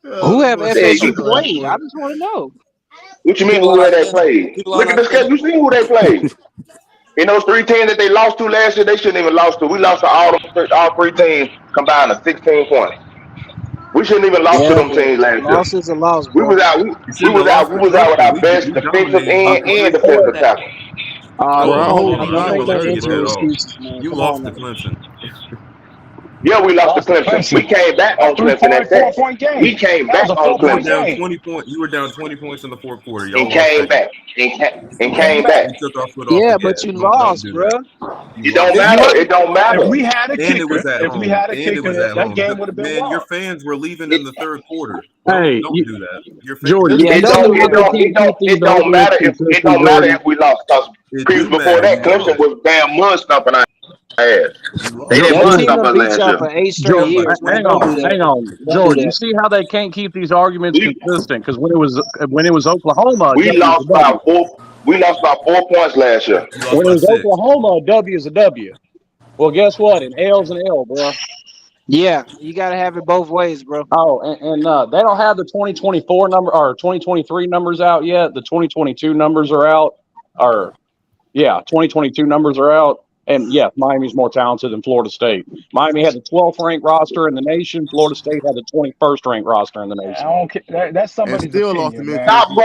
Speaker 13: Who have FSU
Speaker 6: you
Speaker 13: played? I just want to know.
Speaker 6: What you mean
Speaker 7: People on
Speaker 6: who
Speaker 7: our
Speaker 6: they
Speaker 7: schedule.
Speaker 6: played?
Speaker 7: People
Speaker 6: Look
Speaker 7: on
Speaker 6: at
Speaker 7: our
Speaker 6: the schedule.
Speaker 7: schedule.
Speaker 6: You see who they played. In those 3 teams that they lost to last year, they shouldn't even lost to. We lost to all 3 teams combined of 16 points. We shouldn't even lost to
Speaker 13: Yeah,
Speaker 6: them
Speaker 13: but
Speaker 6: teams last year.
Speaker 13: loss is a loss,
Speaker 6: We
Speaker 13: bro.
Speaker 6: was out.
Speaker 11: You shouldn't have lost
Speaker 6: We
Speaker 11: to
Speaker 6: was out with
Speaker 11: Clemson.
Speaker 6: our best
Speaker 11: We
Speaker 6: defensive
Speaker 11: dominated
Speaker 6: end
Speaker 11: Clemson.
Speaker 6: and defensive tackle.
Speaker 14: Bro, I
Speaker 13: Come on
Speaker 14: hold
Speaker 13: now,
Speaker 14: you.
Speaker 13: don't
Speaker 14: I ain't
Speaker 13: make
Speaker 14: gonna
Speaker 13: no
Speaker 14: lie to you,
Speaker 13: injury
Speaker 14: bro.
Speaker 13: excuses, man.
Speaker 11: You
Speaker 13: Come on
Speaker 11: lost to
Speaker 13: now.
Speaker 11: Clemson.
Speaker 6: Yeah, we lost to
Speaker 15: Lost to
Speaker 6: Clemson. We
Speaker 15: Clemson.
Speaker 6: came back
Speaker 15: A
Speaker 6: on Clemson at
Speaker 15: 4
Speaker 6: that.
Speaker 15: point game.
Speaker 6: We came
Speaker 15: That
Speaker 6: back
Speaker 15: was a
Speaker 6: on
Speaker 15: 4 point
Speaker 6: Clemson.
Speaker 15: game.
Speaker 11: You were down 20 points in the fourth quarter. Y'all
Speaker 6: And
Speaker 11: lost
Speaker 6: came
Speaker 11: that game.
Speaker 6: back. And
Speaker 15: Came
Speaker 6: came
Speaker 15: back.
Speaker 6: back.
Speaker 11: You took our foot off the
Speaker 13: Yeah,
Speaker 11: gas.
Speaker 13: but you
Speaker 11: Don't
Speaker 13: lost,
Speaker 11: do
Speaker 13: bro.
Speaker 11: that. You
Speaker 6: It don't
Speaker 11: lost.
Speaker 15: If you
Speaker 6: matter.
Speaker 15: had,
Speaker 6: It don't
Speaker 15: if
Speaker 6: matter.
Speaker 15: we had a
Speaker 11: And it was
Speaker 15: kicker,
Speaker 11: at
Speaker 15: if we
Speaker 11: home.
Speaker 15: had a
Speaker 11: And it was
Speaker 15: kicker,
Speaker 11: at
Speaker 15: that
Speaker 11: home.
Speaker 15: game would have been
Speaker 11: Man, your
Speaker 15: won.
Speaker 11: fans were leaving in
Speaker 6: It,
Speaker 11: the third quarter.
Speaker 12: Hey,
Speaker 11: Don't do that. Your fans
Speaker 12: Jordan,
Speaker 11: were
Speaker 12: you
Speaker 13: Yeah,
Speaker 6: it
Speaker 12: see
Speaker 13: tell
Speaker 6: don't.
Speaker 13: me
Speaker 12: how
Speaker 13: why
Speaker 6: It
Speaker 13: they
Speaker 12: they
Speaker 6: don't.
Speaker 13: can't
Speaker 6: It
Speaker 12: can't
Speaker 13: keep
Speaker 6: don't.
Speaker 12: keep
Speaker 13: these
Speaker 12: these
Speaker 6: It don't
Speaker 12: arguments
Speaker 6: matter if it
Speaker 12: consistent,
Speaker 6: don't matter
Speaker 12: Jordan?
Speaker 6: if we lost. Cause
Speaker 11: It
Speaker 6: previous
Speaker 11: do
Speaker 6: before
Speaker 11: matter.
Speaker 6: that,
Speaker 11: You
Speaker 6: Clemson
Speaker 11: lost.
Speaker 6: was damn mud stomping our ass.
Speaker 11: You
Speaker 6: They
Speaker 11: lost.
Speaker 6: didn't
Speaker 13: that
Speaker 6: mud
Speaker 13: team
Speaker 6: stomp
Speaker 13: done
Speaker 6: us
Speaker 13: beat
Speaker 6: last
Speaker 13: y'all
Speaker 6: year.
Speaker 13: for 8 straight
Speaker 12: Jordan,
Speaker 11: Somebody,
Speaker 13: years, man.
Speaker 12: hang
Speaker 13: Don't do
Speaker 12: on,
Speaker 13: that.
Speaker 12: hang on,
Speaker 13: Don't do
Speaker 12: Jordan. You
Speaker 13: that.
Speaker 12: see how they can't keep these arguments
Speaker 6: We
Speaker 12: consistent? Because when it was Oklahoma, a
Speaker 6: we
Speaker 12: W is a
Speaker 6: lost by
Speaker 12: W.
Speaker 6: 4. We lost by 4 points last year.
Speaker 11: you lost
Speaker 12: When it
Speaker 11: by
Speaker 12: was
Speaker 11: 6.
Speaker 12: Oklahoma, a W is a W. Well, guess what? An L's an L, bro.
Speaker 13: Yeah, you gotta have it both ways, bro.
Speaker 12: Oh, and they don't have the 2024 number or 2023 numbers out yet. The 2022 numbers are out. Or, yeah, 2022 numbers are out. And yeah, Miami's more talented than Florida State. Miami had the 12th ranked roster in the nation. Florida State had the 21st ranked roster in the
Speaker 15: I
Speaker 12: nation.
Speaker 15: don't care. That's
Speaker 14: And
Speaker 15: somebody's
Speaker 14: still lost to
Speaker 15: opinion, man.
Speaker 14: Mississippi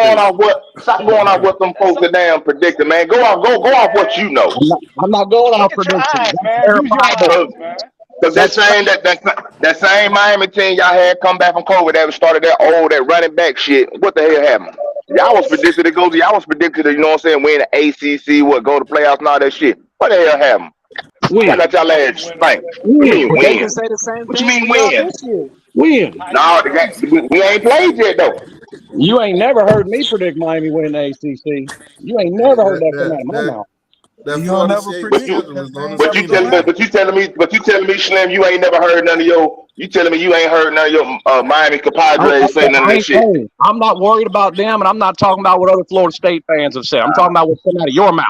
Speaker 6: Stop going off what them folks are damn predicting, man. Go off what you know.
Speaker 12: I'm not going off
Speaker 15: Look at your
Speaker 12: predictions.
Speaker 15: eyes,
Speaker 12: That's
Speaker 15: man. Use your
Speaker 12: verifiable.
Speaker 15: eyes, man.
Speaker 6: Because that same Miami team y'all had come back from COVID that started that running back shit. What the hell happened? Y'all was predicted to go to, y'all was predicted to, you know what I'm saying, win the ACC, go to playoffs and all that shit. What the hell happened?
Speaker 12: Win.
Speaker 6: Why not y'all ass stink? What you mean
Speaker 13: But they
Speaker 6: win?
Speaker 13: can say the same
Speaker 6: What you
Speaker 13: thing
Speaker 6: mean
Speaker 13: for y'all
Speaker 6: win?
Speaker 13: this year.
Speaker 12: Win.
Speaker 6: No, we ain't played yet though.
Speaker 12: You ain't never heard me predict Miami win the ACC. You ain't never heard that come out of my mouth.
Speaker 1: That
Speaker 2: You'll
Speaker 1: Florida
Speaker 2: never
Speaker 1: State
Speaker 2: predict
Speaker 1: schedule is on the
Speaker 6: But you telling me, Slim, you ain't never heard none of your. You telling me you ain't heard none of your Miami compadres say none of that shit.
Speaker 12: Hey, I'm not worried about them, and I'm not talking about what other Florida State fans have said. I'm talking about what's coming out of your mouth.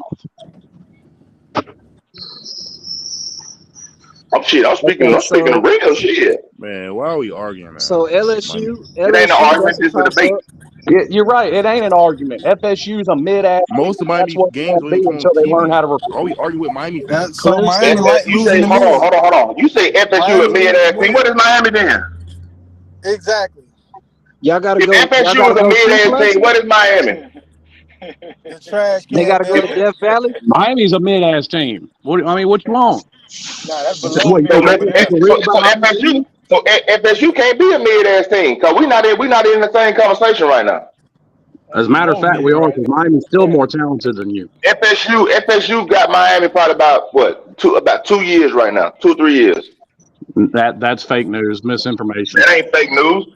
Speaker 6: I'm speaking real shit.
Speaker 14: Man, why are we arguing, man?
Speaker 13: So LSU,
Speaker 6: It ain't an argument, it's a debate.
Speaker 12: You're right. It ain't an argument. FSU's a mid-ass.
Speaker 14: Most of
Speaker 12: That's
Speaker 14: Miami
Speaker 12: what
Speaker 14: games
Speaker 12: they'll
Speaker 14: don't
Speaker 12: be
Speaker 14: come
Speaker 12: until
Speaker 14: on
Speaker 12: they learn
Speaker 14: TV.
Speaker 12: how to.
Speaker 14: Are we arguing with Miami?
Speaker 2: So Miami like
Speaker 6: You
Speaker 2: losing
Speaker 6: say,
Speaker 2: the
Speaker 6: hold
Speaker 2: mid.
Speaker 6: on. You say FSU a mid-ass team. What is Miami then?
Speaker 2: Exactly.
Speaker 13: Y'all gotta
Speaker 6: If
Speaker 13: go. Y'all
Speaker 6: FSU
Speaker 13: gotta
Speaker 6: is a
Speaker 13: go to
Speaker 6: mid-ass team,
Speaker 13: Clemson.
Speaker 6: what is Miami?
Speaker 2: The trash
Speaker 13: They
Speaker 2: can
Speaker 13: gotta go to
Speaker 2: builder.
Speaker 13: Death Valley.
Speaker 12: Miami's a mid-ass team. What you want?
Speaker 15: Nah, that's below
Speaker 12: What,
Speaker 15: mid
Speaker 6: So,
Speaker 15: over there.
Speaker 6: FSU can't be a mid-ass team because we not in the same conversation right now.
Speaker 12: As a matter of fact, we are, because Miami's still more talented than you.
Speaker 6: FSU got Miami probably about 2 years right now, 2 or 3 years.
Speaker 12: That's fake news, misinformation.
Speaker 6: That ain't fake news.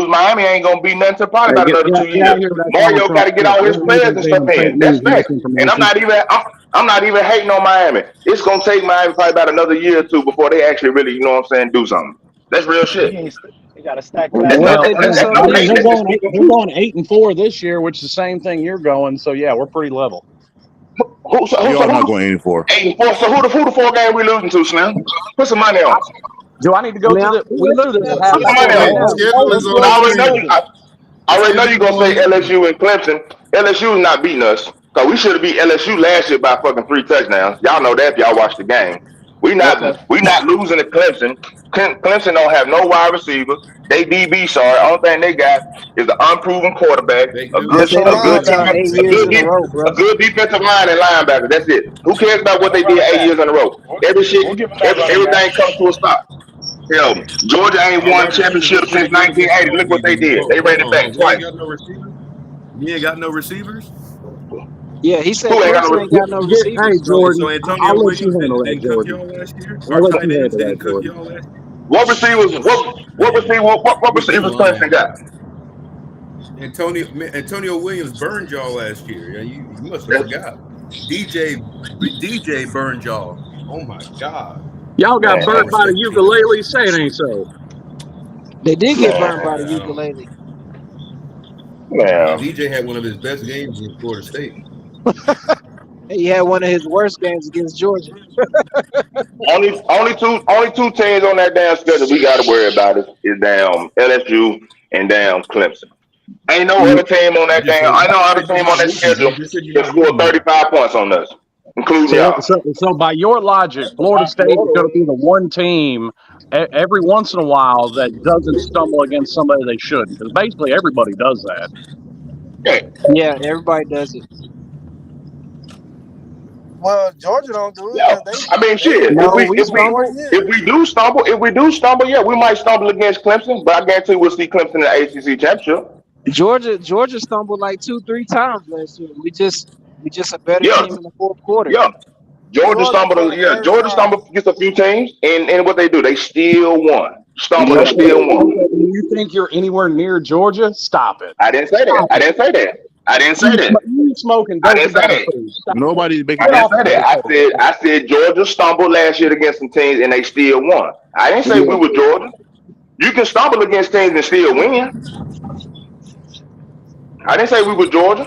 Speaker 6: Miami ain't gonna be nothing till probably about another 2 years. Mario got to get all his players and stuff in. That's fact. And I'm not even hating on Miami. It's gonna take Miami probably about another year or two before they actually really, you know what I'm saying, do something. That's real shit.
Speaker 15: They got to stack
Speaker 6: That's
Speaker 15: that.
Speaker 6: no hate.
Speaker 12: They're going 8-4 this year, which is the same thing you're going. So yeah, we're pretty level.
Speaker 14: We are not going 8-4.
Speaker 6: 8-4. So who the 4 game we losing to, Slim? Put some money on.
Speaker 12: Do I need to go to the? We lose this.
Speaker 6: Put some money on. I already know you're gonna say LSU and Clemson. LSU is not beating us. Cause we should have beat LSU last year by fucking 3 touchdowns. Y'all know that if y'all watch the game. We not losing to Clemson. Clemson don't have no wide receiver. They DB sorry. Only thing they got is an unproven quarterback, a good defensive line and linebacker. That's it. Who cares about what they did 8 years in a row? Everything comes to a stop. Hell, Georgia ain't won championship since 1980. Look what they did. They ran it back twice.
Speaker 11: You ain't got no receivers?
Speaker 13: Yeah, he said
Speaker 6: Who ain't got
Speaker 13: Clemson ain't got no receivers.
Speaker 12: Hey, Jordan,
Speaker 11: So Antonio
Speaker 12: I'll let you
Speaker 11: Williams
Speaker 12: handle that,
Speaker 11: didn't cook
Speaker 12: Jordan.
Speaker 11: y'all last year?
Speaker 12: I'll
Speaker 11: Our
Speaker 12: let
Speaker 11: tight
Speaker 12: you
Speaker 11: ends
Speaker 12: handle
Speaker 11: didn't
Speaker 12: that,
Speaker 11: cook
Speaker 12: Jordan.
Speaker 11: y'all last year?
Speaker 6: What receivers Clemson got?
Speaker 11: Antonio Williams burned y'all last year. Yeah, you must have forgot. DJ burned y'all. Oh my God.
Speaker 12: Y'all got burnt by the ukulele. Say it ain't so.
Speaker 13: They did get burned by the ukulele.
Speaker 6: Yeah.
Speaker 11: DJ had one of his best games in Florida State.
Speaker 13: He had one of his worst games against Georgia.
Speaker 6: only two teams on that damn schedule we got to worry about is damn LSU and damn Clemson. Ain't no other team on that damn. I know other team on that schedule that scored 35 points on us, including y'all.
Speaker 12: So by your logic, Florida State is going to be the one team every once in a while that doesn't stumble against somebody they shouldn't. Because basically everybody does that.
Speaker 13: Yeah, everybody does it.
Speaker 2: Well, Georgia don't do it.
Speaker 6: Yeah. I mean, shit. If we do stumble, yeah, we might stumble against Clemson, but I guarantee we'll see Clemson in the ACC championship.
Speaker 13: Georgia stumbled like 2-3 times last year. We just a better team in the fourth quarter.
Speaker 6: Yeah. Georgia stumbled against a few teams, and what they do, they still won. Stumbled and still won.
Speaker 12: You think you're anywhere near Georgia? Stop it.
Speaker 6: I didn't say that. I didn't say that.
Speaker 12: You smoking?
Speaker 6: I didn't say that.
Speaker 14: Nobody's making.
Speaker 6: I didn't say that. I said Georgia stumbled last year against some teams and they still won. I didn't say we were Georgia. You can stumble against teams and still win. I didn't say we were Georgia.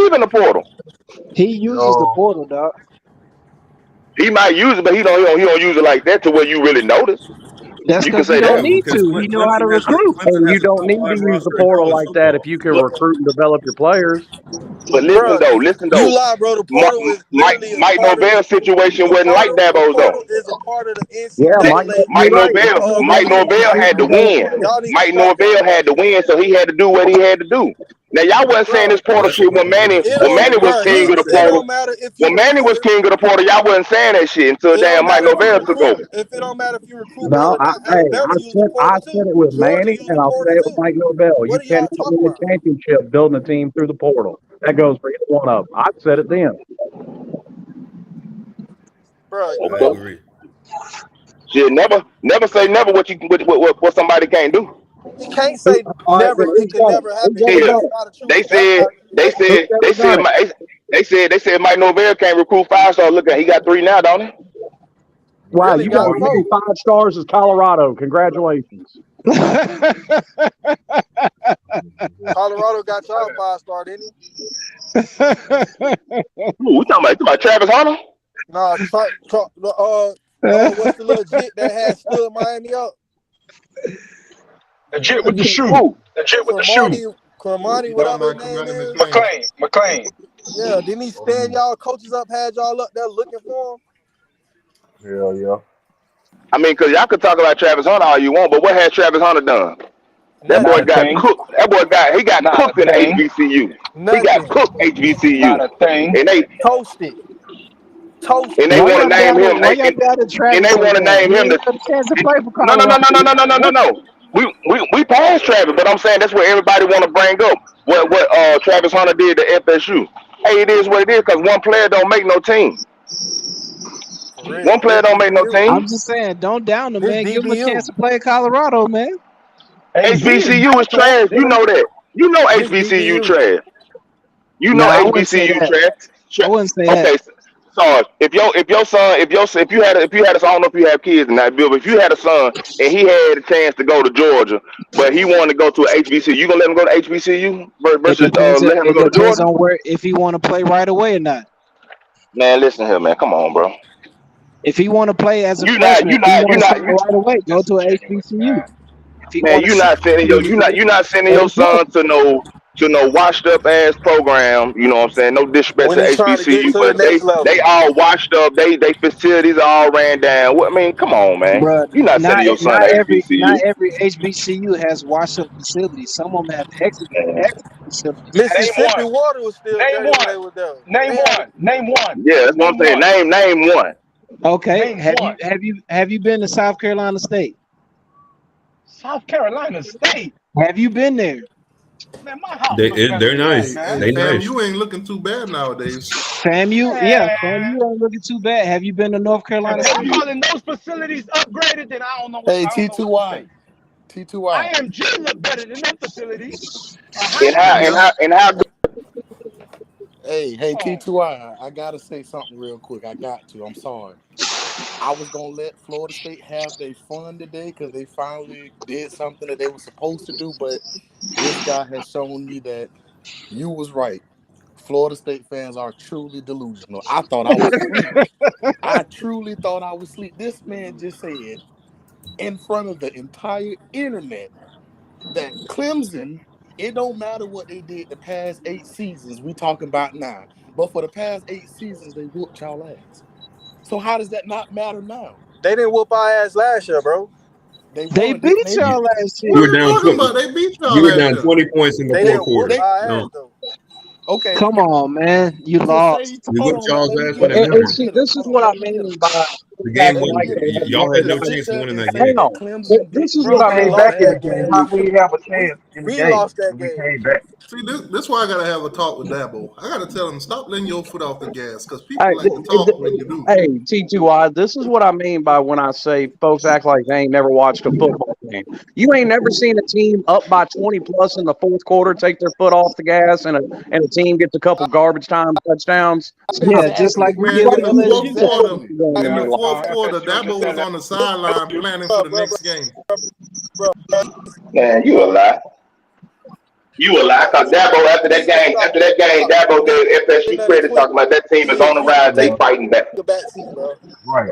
Speaker 6: believe in the portal.
Speaker 13: He uses the portal, dog.
Speaker 6: He might use it, but he don't use it like that to where you really notice.
Speaker 13: That's
Speaker 6: You can
Speaker 13: because he
Speaker 6: say
Speaker 13: don't
Speaker 6: that.
Speaker 13: need
Speaker 11: because
Speaker 13: to. He know how to
Speaker 11: Clemson has the
Speaker 13: recruit.
Speaker 11: Clemson
Speaker 12: And you
Speaker 11: has a
Speaker 12: don't
Speaker 11: top
Speaker 12: need to
Speaker 11: five
Speaker 12: use the
Speaker 11: roster in
Speaker 12: portal
Speaker 11: college
Speaker 12: like that if
Speaker 11: football.
Speaker 12: you can
Speaker 6: Look,
Speaker 12: recruit and develop your players.
Speaker 6: but
Speaker 4: Bro,
Speaker 6: listen
Speaker 4: you
Speaker 6: though.
Speaker 4: lie, bro. The portal is literally a
Speaker 6: Mike
Speaker 4: part of
Speaker 6: Norvell's situation
Speaker 4: the
Speaker 6: wasn't like
Speaker 4: portal. The
Speaker 6: Dabo's though.
Speaker 4: portal is a part of the
Speaker 12: Yeah,
Speaker 6: That
Speaker 12: Mike,
Speaker 4: NCAA
Speaker 12: you're right.
Speaker 6: Mike
Speaker 4: recruiting
Speaker 6: Norvell had to
Speaker 4: process.
Speaker 6: win.
Speaker 4: Y'all need to
Speaker 6: Mike
Speaker 4: stop
Speaker 6: Norvell
Speaker 4: that,
Speaker 6: had to
Speaker 4: bro.
Speaker 6: win, so he had to do what he had to do. Now y'all wasn't saying
Speaker 4: Bro,
Speaker 6: this portal
Speaker 11: That's
Speaker 6: shit when Manny
Speaker 4: it
Speaker 6: when
Speaker 4: don't,
Speaker 6: Manny was
Speaker 4: bro.
Speaker 6: king of the
Speaker 4: It
Speaker 6: portal.
Speaker 4: don't matter if you
Speaker 6: When Manny was
Speaker 4: recruiting.
Speaker 6: king of the portal, y'all wasn't saying that shit until
Speaker 4: It don't
Speaker 6: damn Mike
Speaker 4: matter if you
Speaker 6: Norvell took
Speaker 4: recruit.
Speaker 6: over.
Speaker 4: If it don't matter if you recruit well
Speaker 12: No,
Speaker 4: or not. Alabama used the
Speaker 12: I
Speaker 4: portal
Speaker 12: said
Speaker 4: too.
Speaker 12: it with
Speaker 4: Georgia
Speaker 12: Manny,
Speaker 4: used
Speaker 12: and
Speaker 4: the
Speaker 12: I'll
Speaker 4: portal
Speaker 12: say it with
Speaker 4: too.
Speaker 12: Mike Norvell. You
Speaker 4: What are y'all
Speaker 12: cannot
Speaker 4: talking
Speaker 12: win a
Speaker 4: about?
Speaker 12: championship building a team through the portal. That goes for either one of them. I said it then.
Speaker 4: Bro,
Speaker 11: I
Speaker 6: Okay.
Speaker 11: agree.
Speaker 6: Shit, never say never what somebody can't do.
Speaker 4: you can't say
Speaker 12: All right,
Speaker 4: never. It
Speaker 12: who's
Speaker 4: can
Speaker 12: got it?
Speaker 4: never
Speaker 12: Who's
Speaker 4: happen.
Speaker 12: ever
Speaker 6: Hell,
Speaker 12: done
Speaker 4: That's
Speaker 12: it?
Speaker 4: not a true.
Speaker 6: they
Speaker 4: That's
Speaker 6: said
Speaker 4: not a true statement.
Speaker 12: Who's ever done it?
Speaker 6: they said Mike Norvell can't recruit 5-star. Look at he got 3 now, don't he?
Speaker 12: Wow,
Speaker 4: Really
Speaker 12: you got
Speaker 4: got
Speaker 12: as many
Speaker 4: 4.
Speaker 12: 5 stars as Colorado. Congratulations.
Speaker 4: Colorado got y'all 5-star, didn't he?
Speaker 6: Ooh, we talking about Travis Hunter?
Speaker 4: Nah, what's the legit that had stood Miami up?
Speaker 16: The jit with the shoe.
Speaker 6: Ooh.
Speaker 16: The jit with the shoe.
Speaker 4: Cromartie, whatever his name is.
Speaker 16: McLean.
Speaker 4: Yeah, didn't he stand y'all coaches up, had y'all up there looking for him?
Speaker 9: Hell yeah.
Speaker 6: I mean, cause y'all could talk about Travis Hunter all you want, but what has Travis Hunter done? That boy
Speaker 16: Not a
Speaker 6: got
Speaker 16: thing.
Speaker 6: cooked. He got
Speaker 16: Not
Speaker 6: cooked
Speaker 16: a
Speaker 6: in
Speaker 16: thing.
Speaker 6: HBCU. He got
Speaker 4: Nothing.
Speaker 6: cooked HBCU,
Speaker 16: Not a thing.
Speaker 6: and they
Speaker 4: Toasted.
Speaker 13: Why
Speaker 6: want to
Speaker 13: y'all
Speaker 6: name
Speaker 13: doubted?
Speaker 6: him.
Speaker 13: Why y'all doubted
Speaker 6: And
Speaker 13: Travis
Speaker 6: they
Speaker 13: so
Speaker 6: want to
Speaker 13: bad?
Speaker 6: name
Speaker 13: He
Speaker 6: him
Speaker 13: ain't
Speaker 6: the
Speaker 13: got a chance to play for
Speaker 6: no, no, no,
Speaker 13: Colorado.
Speaker 6: no, no, no, no, no, no, no. We passed Travis, but I'm saying that's what everybody want to bring up. What Travis Hunter did to FSU. Hey, it is what it is, cause one player don't make no team.
Speaker 4: For real.
Speaker 6: One player don't make no
Speaker 13: I'm
Speaker 6: team.
Speaker 13: just saying, don't down him,
Speaker 4: This
Speaker 13: man. Give him a chance
Speaker 4: DBU.
Speaker 13: to play at Colorado, man.
Speaker 6: HBCU is trash. You know that. You know
Speaker 4: This
Speaker 6: HBCU
Speaker 4: DBU.
Speaker 6: trash. You know
Speaker 13: Nah, I wouldn't say
Speaker 6: HBCU
Speaker 13: that. I
Speaker 6: trash.
Speaker 13: wouldn't say that.
Speaker 6: Okay, so if your son if you had I don't know if you have kids in that bill, but if you had a son and he had a chance to go to Georgia, but he wanted to go to a HBCU, you gonna let him go to HBCU
Speaker 13: It
Speaker 6: versus
Speaker 13: depends.
Speaker 6: let him
Speaker 13: It
Speaker 6: go to
Speaker 13: depends
Speaker 6: Georgia?
Speaker 13: on where if he want to play right away or not.
Speaker 6: Man, listen here, man. Come on, bro.
Speaker 13: If he want to play as a
Speaker 6: You not
Speaker 13: freshman,
Speaker 6: you
Speaker 13: if he
Speaker 6: not you
Speaker 13: want to
Speaker 6: not
Speaker 13: start
Speaker 6: you
Speaker 13: right away, go to a HBCU. If he
Speaker 6: man,
Speaker 13: want to
Speaker 6: you
Speaker 13: sit,
Speaker 6: not sending you not sending your son to no washed up ass program. You know what I'm saying? No disrespect
Speaker 4: When
Speaker 6: to
Speaker 4: he trying to get
Speaker 6: HBCU,
Speaker 4: to the
Speaker 6: but
Speaker 4: next
Speaker 6: they
Speaker 4: level.
Speaker 6: all washed up. They facilities all ran down. What I mean, come on, man.
Speaker 13: Bruh,
Speaker 6: You not
Speaker 13: not
Speaker 6: sending your son
Speaker 13: not
Speaker 6: to
Speaker 13: every
Speaker 6: HBCU.
Speaker 13: HBCU has wash up facilities. Some of them have excellent facilities.
Speaker 16: Name
Speaker 4: Mississippi
Speaker 16: one.
Speaker 4: water was still
Speaker 16: Name
Speaker 4: dirty when
Speaker 16: one.
Speaker 4: they were there.
Speaker 16: Name
Speaker 4: They had
Speaker 16: one. Name one.
Speaker 6: Yeah, that's what I'm
Speaker 16: Name
Speaker 6: saying.
Speaker 16: one.
Speaker 6: Name one.
Speaker 13: Okay,
Speaker 16: Name one.
Speaker 13: have you been to South Carolina State?
Speaker 16: South Carolina State.
Speaker 13: Have you been there?
Speaker 16: Man, my house look better
Speaker 11: They're
Speaker 16: than that,
Speaker 11: nice.
Speaker 1: Hey,
Speaker 16: man.
Speaker 11: They
Speaker 1: fam,
Speaker 11: nice.
Speaker 1: you ain't looking too bad nowadays.
Speaker 13: FAMU, yeah, FAMU ain't looking too bad. Have you been to North
Speaker 16: If
Speaker 13: Carolina
Speaker 16: they
Speaker 13: State?
Speaker 16: calling those facilities upgraded, then I don't know
Speaker 9: Hey,
Speaker 16: what to say.
Speaker 9: T2Y.
Speaker 16: IMG look better than that facility.
Speaker 6: And
Speaker 1: Yeah.
Speaker 6: how
Speaker 9: Hey,
Speaker 16: Oh,
Speaker 9: T2Y. I gotta say something real quick. I got to. I'm sorry. I was gonna let Florida State have their fun today because they finally did something that they were supposed to do, but this guy has shown me that you was right. Florida State fans are truly delusional. I thought I was asleep. I truly thought I was asleep. This man just said in front of the entire internet that Clemson, it don't matter what they did the past 8 seasons, we talking about now. But for the past 8 seasons, they whooped y'all ass. So how does that not matter now?
Speaker 4: They didn't whoop our ass last year, bro.
Speaker 9: They
Speaker 13: They
Speaker 9: won, didn't
Speaker 13: beat
Speaker 9: they?
Speaker 11: You,
Speaker 13: y'all last
Speaker 11: you
Speaker 1: What
Speaker 11: were
Speaker 1: are
Speaker 13: year.
Speaker 1: you
Speaker 11: down
Speaker 1: talking
Speaker 11: 20.
Speaker 1: about? They beat y'all
Speaker 11: You were
Speaker 1: last
Speaker 11: down
Speaker 1: year.
Speaker 11: 20 points in the
Speaker 4: They
Speaker 9: They
Speaker 11: fourth
Speaker 4: didn't whoop
Speaker 11: quarter.
Speaker 9: they
Speaker 4: our ass
Speaker 11: No,
Speaker 4: though.
Speaker 9: okay.
Speaker 13: Come on, man, you
Speaker 9: To say
Speaker 13: lost.
Speaker 11: we
Speaker 9: hold
Speaker 11: whooped
Speaker 9: on,
Speaker 11: y'all's
Speaker 9: let me
Speaker 11: ass
Speaker 9: get
Speaker 11: when
Speaker 9: it.
Speaker 11: it
Speaker 12: And,
Speaker 9: Let
Speaker 12: and
Speaker 9: me
Speaker 11: mattered.
Speaker 12: see,
Speaker 9: get it.
Speaker 12: this is
Speaker 9: Hold on,
Speaker 12: what I
Speaker 9: let me get
Speaker 12: mean
Speaker 9: it.
Speaker 12: by
Speaker 11: The
Speaker 12: Zach
Speaker 11: game
Speaker 9: Let me
Speaker 11: wasn't.
Speaker 9: get it.
Speaker 12: Lightning has
Speaker 11: Y'all
Speaker 12: never
Speaker 11: had no
Speaker 9: To
Speaker 12: done.
Speaker 9: sit
Speaker 11: chance
Speaker 9: there
Speaker 11: winning
Speaker 9: and
Speaker 11: that
Speaker 9: say
Speaker 12: Hang
Speaker 11: game.
Speaker 9: that
Speaker 12: on.
Speaker 9: Clemson
Speaker 12: This
Speaker 9: did
Speaker 12: is
Speaker 4: Bro,
Speaker 12: what I
Speaker 4: we
Speaker 12: mean
Speaker 4: lost
Speaker 12: back in the
Speaker 4: that
Speaker 12: game.
Speaker 4: game.
Speaker 12: How we have a chance in the
Speaker 4: We
Speaker 12: game
Speaker 4: lost that
Speaker 12: when we
Speaker 4: game.
Speaker 12: came back.
Speaker 1: See, this why I gotta have a talk with Dabo. I gotta tell him stop letting your foot off the gas because
Speaker 12: Hey,
Speaker 1: people like to talk when you do.
Speaker 12: hey, T2I, this is what I mean by when I say folks act like they ain't never watched a football game. You ain't never seen a team up by 20 plus in the fourth quarter take their foot off the gas and a team gets a couple garbage time touchdowns.
Speaker 13: Yeah, just like
Speaker 9: exactly.
Speaker 13: we
Speaker 1: Man,
Speaker 13: did with
Speaker 1: in the fourth
Speaker 13: LSU.
Speaker 1: quarter,
Speaker 9: Exactly.
Speaker 1: in the
Speaker 16: yeah.
Speaker 1: fourth quarter,
Speaker 16: FSU against
Speaker 1: Dabo was on the sideline
Speaker 16: LSU.
Speaker 1: planning for
Speaker 4: Bro,
Speaker 1: the
Speaker 4: bro, bro,
Speaker 1: next game.
Speaker 4: bro.
Speaker 6: man, you a lie. You a lie. Cause Dabo
Speaker 4: You need to stop.
Speaker 6: after that game, Dabo
Speaker 4: He
Speaker 6: gave
Speaker 4: ain't
Speaker 6: FSU
Speaker 4: nothing
Speaker 6: credit
Speaker 4: twin.
Speaker 6: talking about that team is
Speaker 4: He
Speaker 6: on the rise. They
Speaker 4: take
Speaker 6: fighting back.
Speaker 4: the back seat, bro.
Speaker 12: Right.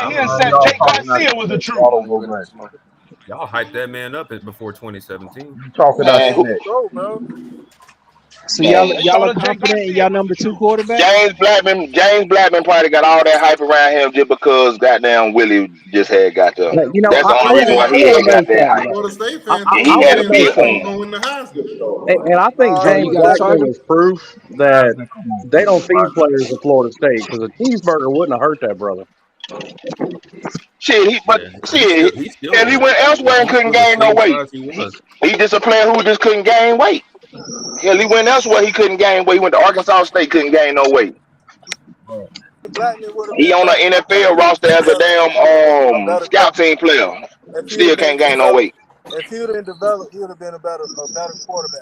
Speaker 16: He said Jay Garcia was the truth.
Speaker 11: Y'all hyped that man up before 2017.
Speaker 17: Talking out your neck.
Speaker 13: So y'all are confident in y'all number 2 quarterback?
Speaker 6: James Blackman probably got all that hype around him just because goddamn Willie just had got the.
Speaker 12: You know,
Speaker 6: That's the only reason why he had got that hype.
Speaker 1: Florida State fans,
Speaker 6: He had a big
Speaker 1: going
Speaker 6: one.
Speaker 1: to win the Heisman.
Speaker 12: And I think James
Speaker 13: you got
Speaker 12: Blackman
Speaker 13: Chargers?
Speaker 12: is proof that they don't feed players at Florida State because a cheeseburger wouldn't have hurt that brother.
Speaker 6: Shit,
Speaker 11: He's still
Speaker 6: and he went elsewhere and
Speaker 11: he's
Speaker 6: couldn't
Speaker 11: still the
Speaker 6: gain no
Speaker 11: same
Speaker 6: weight.
Speaker 11: size he was.
Speaker 6: He just a player who just couldn't gain weight. Hell, he went elsewhere, he couldn't gain weight. He went to Arkansas State, couldn't gain no weight.
Speaker 4: Blackman would have
Speaker 6: He
Speaker 4: been
Speaker 6: on
Speaker 4: better.
Speaker 6: the NFL roster as a damn scout team player.
Speaker 4: If he
Speaker 6: Still
Speaker 4: would have
Speaker 6: can't
Speaker 4: been
Speaker 6: gain no weight.
Speaker 4: if he would have been developed, he would have been a better quarterback.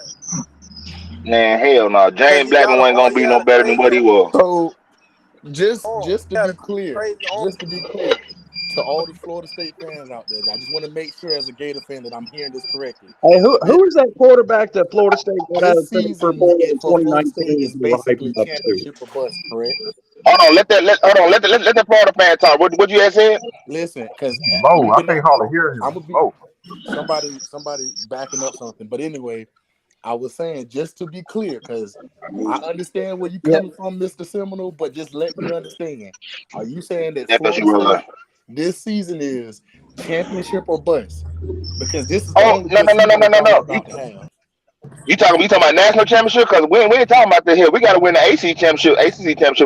Speaker 6: Man, hell no. James Blackman wasn't gonna be no better than what he was.
Speaker 9: So just to be clear, to all the Florida State fans out there, I just want to make sure as a Gator fan that I'm hearing this correctly.
Speaker 12: Hey, who is that quarterback that Florida State got out of
Speaker 9: This season for Florida State is basically championship or bust, correct?
Speaker 6: Hold on, let the Florida fan talk. What you had said?
Speaker 9: Listen, because
Speaker 17: Low, I can't hardly hear him.
Speaker 9: I'm gonna be
Speaker 17: Low.
Speaker 9: somebody backing up something. But anyway, I was saying just to be clear, because I understand where you coming from, Mr. Seminole, but just let me understand. Are you saying that Florida State this season is championship or bust? Because this is
Speaker 6: no. You talking about national championship? Because we ain't talking about that here. We got to win the ACC championship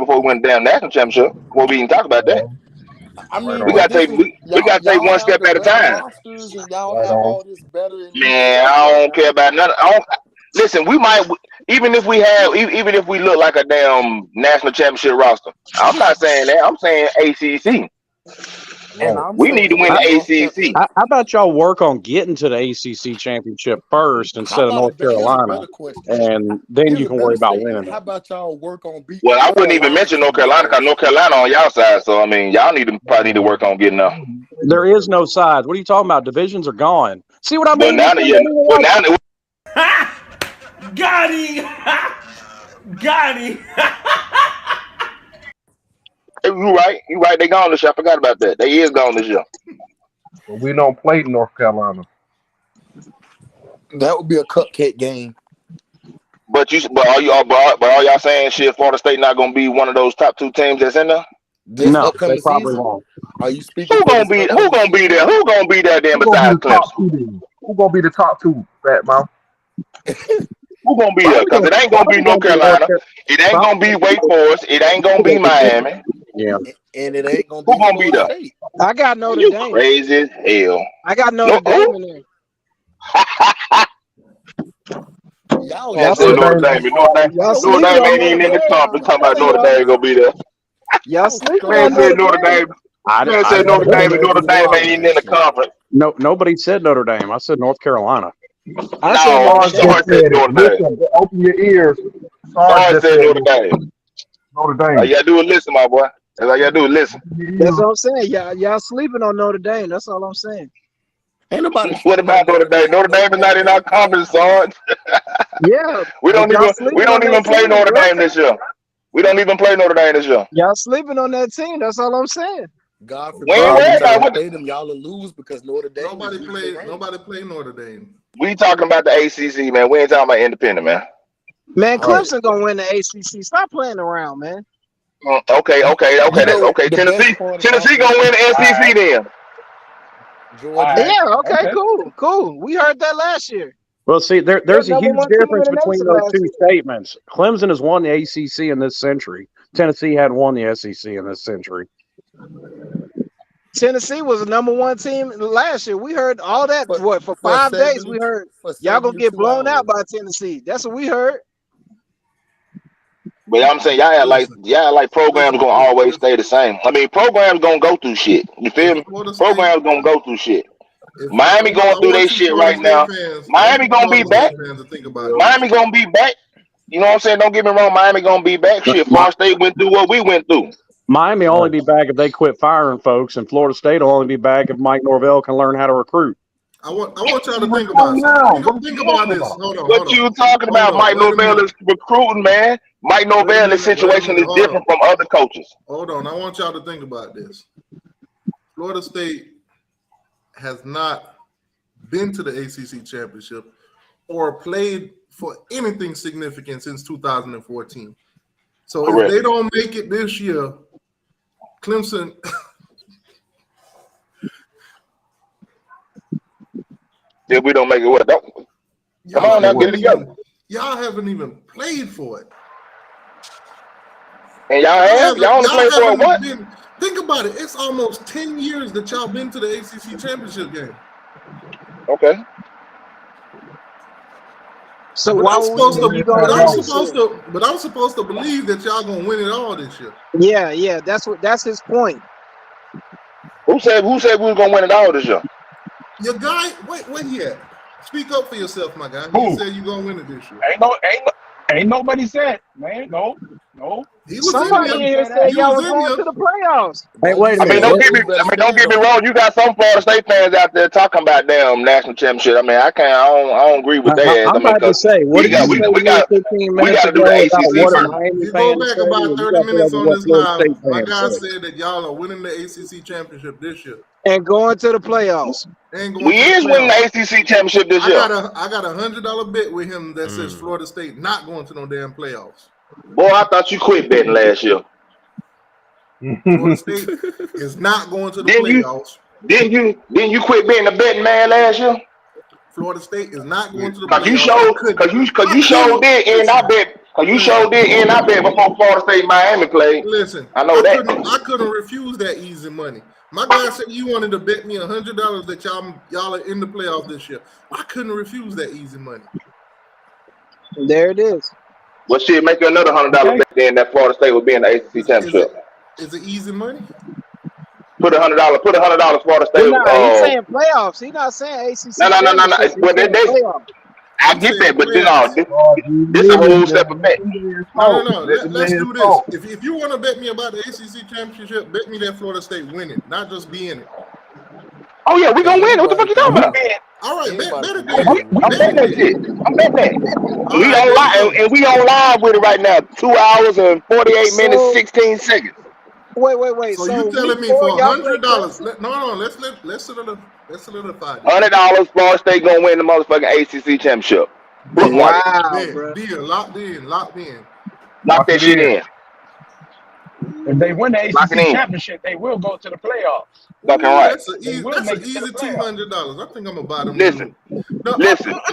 Speaker 6: before we win the damn national championship. Before we even talk about that.
Speaker 9: I mean,
Speaker 6: we got to take one step at a time. Man, I don't care about none. Listen, we might even if we look like a damn national championship roster. I'm not saying that. I'm saying ACC. We need to win the ACC.
Speaker 12: How about y'all work on getting to the ACC championship first instead of North Carolina, and then you can worry about winning.
Speaker 9: How about y'all work on beating?
Speaker 6: Well, I wouldn't even mention North Carolina because North Carolina on y'all side. So I mean, y'all probably need to work on getting up.
Speaker 12: There is no sides. What are you talking about? Divisions are gone. See what I mean?
Speaker 18: Got him. Got him.
Speaker 6: You right. They gone this year. I forgot about that. They is gone this year.
Speaker 17: But we don't play North Carolina.
Speaker 9: That would be a cupcake game.
Speaker 6: But all y'all saying shit, Florida State not gonna be one of those top 2 teams that's in there?
Speaker 12: No, they probably won't.
Speaker 9: Are you speaking?
Speaker 6: Who gonna be there? Who gonna be there then besides Clemson?
Speaker 17: Who gonna be the top 2, Fat Mouth?
Speaker 6: Who gonna be there? Because it ain't gonna be North Carolina. It ain't gonna be Wake Forest. It ain't gonna be Miami.
Speaker 12: Yeah.
Speaker 9: And it ain't gonna be
Speaker 6: Who gonna be there?
Speaker 13: I got Notre Dame.
Speaker 6: Crazy as hell.
Speaker 13: I got Notre Dame in there.
Speaker 6: Y'all said Notre Dame. Notre Dame ain't even in the conference. Talking about Notre Dame gonna be there.
Speaker 13: Y'all sleeping
Speaker 6: Man
Speaker 13: on
Speaker 6: said Notre Dame. Man said Notre Dame and Notre Dame ain't even in the conference.
Speaker 12: No, nobody said Notre Dame. I said North Carolina.
Speaker 6: No, Sarge said Notre Dame.
Speaker 17: Open your ears.
Speaker 6: Sarge said Notre Dame.
Speaker 17: Notre Dame.
Speaker 6: All you gotta do is listen, my boy. That's all you gotta do is listen.
Speaker 13: That's what I'm saying. Y'all sleeping on Notre Dame. That's all I'm saying.
Speaker 9: Ain't nobody.
Speaker 6: What about Notre Dame? Notre Dame is not in our conference, Sarge.
Speaker 13: Yeah.
Speaker 6: we don't even play Notre Dame this year. We don't even play Notre Dame this year.
Speaker 13: Y'all sleeping on that team. That's all I'm saying.
Speaker 9: God forbid y'all will lose because Notre Dame. Nobody play Notre Dame.
Speaker 6: We talking about the ACC, man. We ain't talking about independent, man.
Speaker 13: Man, Clemson gonna win the ACC. Stop playing around, man.
Speaker 6: Okay. That's okay. Tennessee gonna win the SEC then.
Speaker 13: Yeah. Okay. Cool. We heard that last year.
Speaker 12: Well, see, there's a huge difference between those two statements. Clemson has won the ACC in this century. Tennessee hadn't won the SEC in this century.
Speaker 13: Tennessee was the #1 team last year. We heard all that. For 5 days? We heard y'all gonna get blown out by Tennessee. That's what we heard.
Speaker 6: But I'm saying y'all like programs gonna always stay the same. I mean, programs gonna go through shit. You feel me? Programs gonna go through shit. Miami going through their shit right now. Miami gonna be back. Miami gonna be back. You know what I'm saying? Don't get me wrong. Miami gonna be back. Shit, Florida State went through what we went through.
Speaker 12: Miami only be back if they quit firing folks, and Florida State will only be back if Mike Norvell can learn how to recruit.
Speaker 1: I want y'all to think about something. Think about this. Hold on.
Speaker 6: What you talking about? Mike Norvell is recruiting, man. Mike Norvell's situation is different from other coaches.
Speaker 1: Hold on. I want y'all to think about this. Florida State has not been to the ACC championship or played for anything significant since 2014. So if they don't make it this year, Clemson.
Speaker 6: If we don't make it, what? Come on now, get it together.
Speaker 1: Y'all haven't even played for it.
Speaker 6: And y'all only played for it what?
Speaker 1: Think about it. It's almost 10 years that y'all been to the ACC championship game.
Speaker 6: Okay.
Speaker 13: So
Speaker 1: But
Speaker 13: why
Speaker 1: I'm
Speaker 13: would
Speaker 1: supposed
Speaker 13: we
Speaker 1: to.
Speaker 13: go
Speaker 1: But I'm
Speaker 13: against it?
Speaker 1: supposed to believe that y'all gonna win it all this year.
Speaker 13: Yeah. That's his point.
Speaker 6: Who said we was gonna win it all this year?
Speaker 1: Your guy, wait here. Speak up for yourself, my guy.
Speaker 16: Who?
Speaker 1: He said you gonna win it this year.
Speaker 16: Ain't nobody said, man. No.
Speaker 1: He was
Speaker 13: Somebody in
Speaker 1: in
Speaker 13: here
Speaker 1: there.
Speaker 13: said
Speaker 1: He
Speaker 13: y'all
Speaker 1: was
Speaker 13: was
Speaker 1: in
Speaker 13: going
Speaker 1: here.
Speaker 13: to the playoffs.
Speaker 12: Hey, wait a
Speaker 6: I mean,
Speaker 12: minute.
Speaker 6: don't get me wrong. You got some Florida State fans out there talking about damn national championship. I mean, I don't agree with that.
Speaker 12: I'm
Speaker 6: I mean,
Speaker 12: about to
Speaker 6: because
Speaker 12: say, what
Speaker 6: we
Speaker 12: did you
Speaker 6: got
Speaker 12: say
Speaker 6: we got
Speaker 12: 15
Speaker 6: we
Speaker 12: minutes
Speaker 6: got to do
Speaker 12: ago
Speaker 6: the
Speaker 12: about
Speaker 6: ACC
Speaker 12: what a
Speaker 6: first.
Speaker 12: Miami
Speaker 1: If you
Speaker 12: fan
Speaker 1: go back
Speaker 12: said?
Speaker 1: about
Speaker 12: And you
Speaker 1: 30
Speaker 12: got to
Speaker 1: minutes
Speaker 12: over
Speaker 1: on
Speaker 12: what
Speaker 1: this
Speaker 12: Florida
Speaker 1: live,
Speaker 12: State
Speaker 1: my
Speaker 12: fans
Speaker 1: guy
Speaker 12: said.
Speaker 1: said that y'all are winning the ACC championship this year
Speaker 13: And going to the playoffs.
Speaker 1: and going
Speaker 6: We
Speaker 1: to the
Speaker 6: is winning
Speaker 1: playoffs.
Speaker 6: the ACC championship this
Speaker 1: I
Speaker 6: year.
Speaker 1: got a $100 bet with him that says Florida State not going to no damn playoffs.
Speaker 6: Boy, I thought you quit betting last year.
Speaker 1: Florida State is not going to the
Speaker 6: Didn't
Speaker 1: playoffs.
Speaker 6: you quit being a betting man last year?
Speaker 1: Florida State is not going to the
Speaker 6: Cause you
Speaker 1: playoffs.
Speaker 6: showed did end I bet. Cause you showed did end I bet before Florida State and Miami played.
Speaker 1: Listen,
Speaker 6: I know that.
Speaker 1: I couldn't refuse that easy money. My guy said you wanted to bet me $100 that y'all are in the playoffs this year. I couldn't refuse that easy money.
Speaker 13: There it is.
Speaker 6: Well, shit, make you another $100 bet then that Florida State would be in the ACC championship.
Speaker 1: Is it easy money?
Speaker 6: Put $100. Put $100 Florida State.
Speaker 13: He's saying playoffs. He's not saying ACC.
Speaker 6: No.
Speaker 13: championship.
Speaker 6: Well,
Speaker 13: Playoffs.
Speaker 6: I get that, but this a whole separate bet.
Speaker 1: No. Let's do this. If you want to bet me about the ACC championship, bet me that Florida State win it, not just be in it.
Speaker 6: Oh yeah, we gonna win it. What the fuck you talking about?
Speaker 1: All right, bet it
Speaker 6: I'm betting that shit. I'm betting that. We on live and we on live with it right now. 2 hours and 48 minutes, 16 seconds.
Speaker 13: Wait.
Speaker 1: So you telling me for $100? No. Let's solidify this.
Speaker 6: $100, Florida State gonna win the motherfucking ACC championship.
Speaker 1: Deal, locked in.
Speaker 6: Lock that shit in.
Speaker 16: If they win the
Speaker 6: Lock it
Speaker 16: ACC
Speaker 6: in.
Speaker 16: championship, they will go to the playoffs.
Speaker 6: Fucking right.
Speaker 1: That's an easy $200. I think I'm gonna buy them.
Speaker 6: Listen.
Speaker 1: I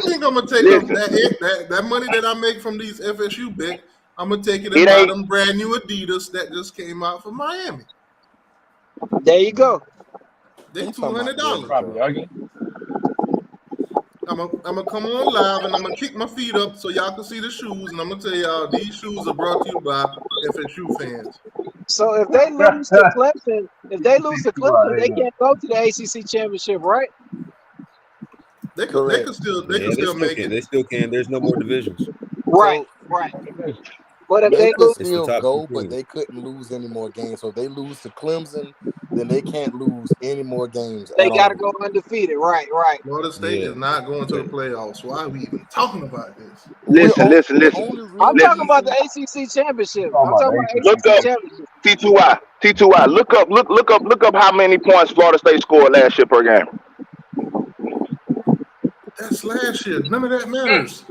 Speaker 1: think I'm gonna take that money that I make from these FSU bets. I'm gonna take it and buy them brand new Adidas that just came out for Miami.
Speaker 13: There you go.
Speaker 1: They $200. I'm gonna come on live and I'm gonna kick my feet up so y'all can see the shoes, and I'm gonna tell y'all these shoes are brought to you by FSU fans.
Speaker 13: So if they lose to Clemson, they can't go to the ACC championship, right?
Speaker 1: They can still make it.
Speaker 11: They still can. There's no more divisions.
Speaker 13: Right. But if
Speaker 19: they
Speaker 13: they lose,
Speaker 19: could still go, but they couldn't lose any more games. So if they lose to Clemson, then they can't lose any more games.
Speaker 13: They got to go undefeated. Right.
Speaker 1: Florida State is not going to the playoffs. Why are we even talking about this?
Speaker 6: Listen.
Speaker 13: I'm talking about the ACC championship. I'm talking about ACC championship.
Speaker 6: T2Y. Look up how many points Florida State scored last year per game.
Speaker 1: That's last year. None of that matters.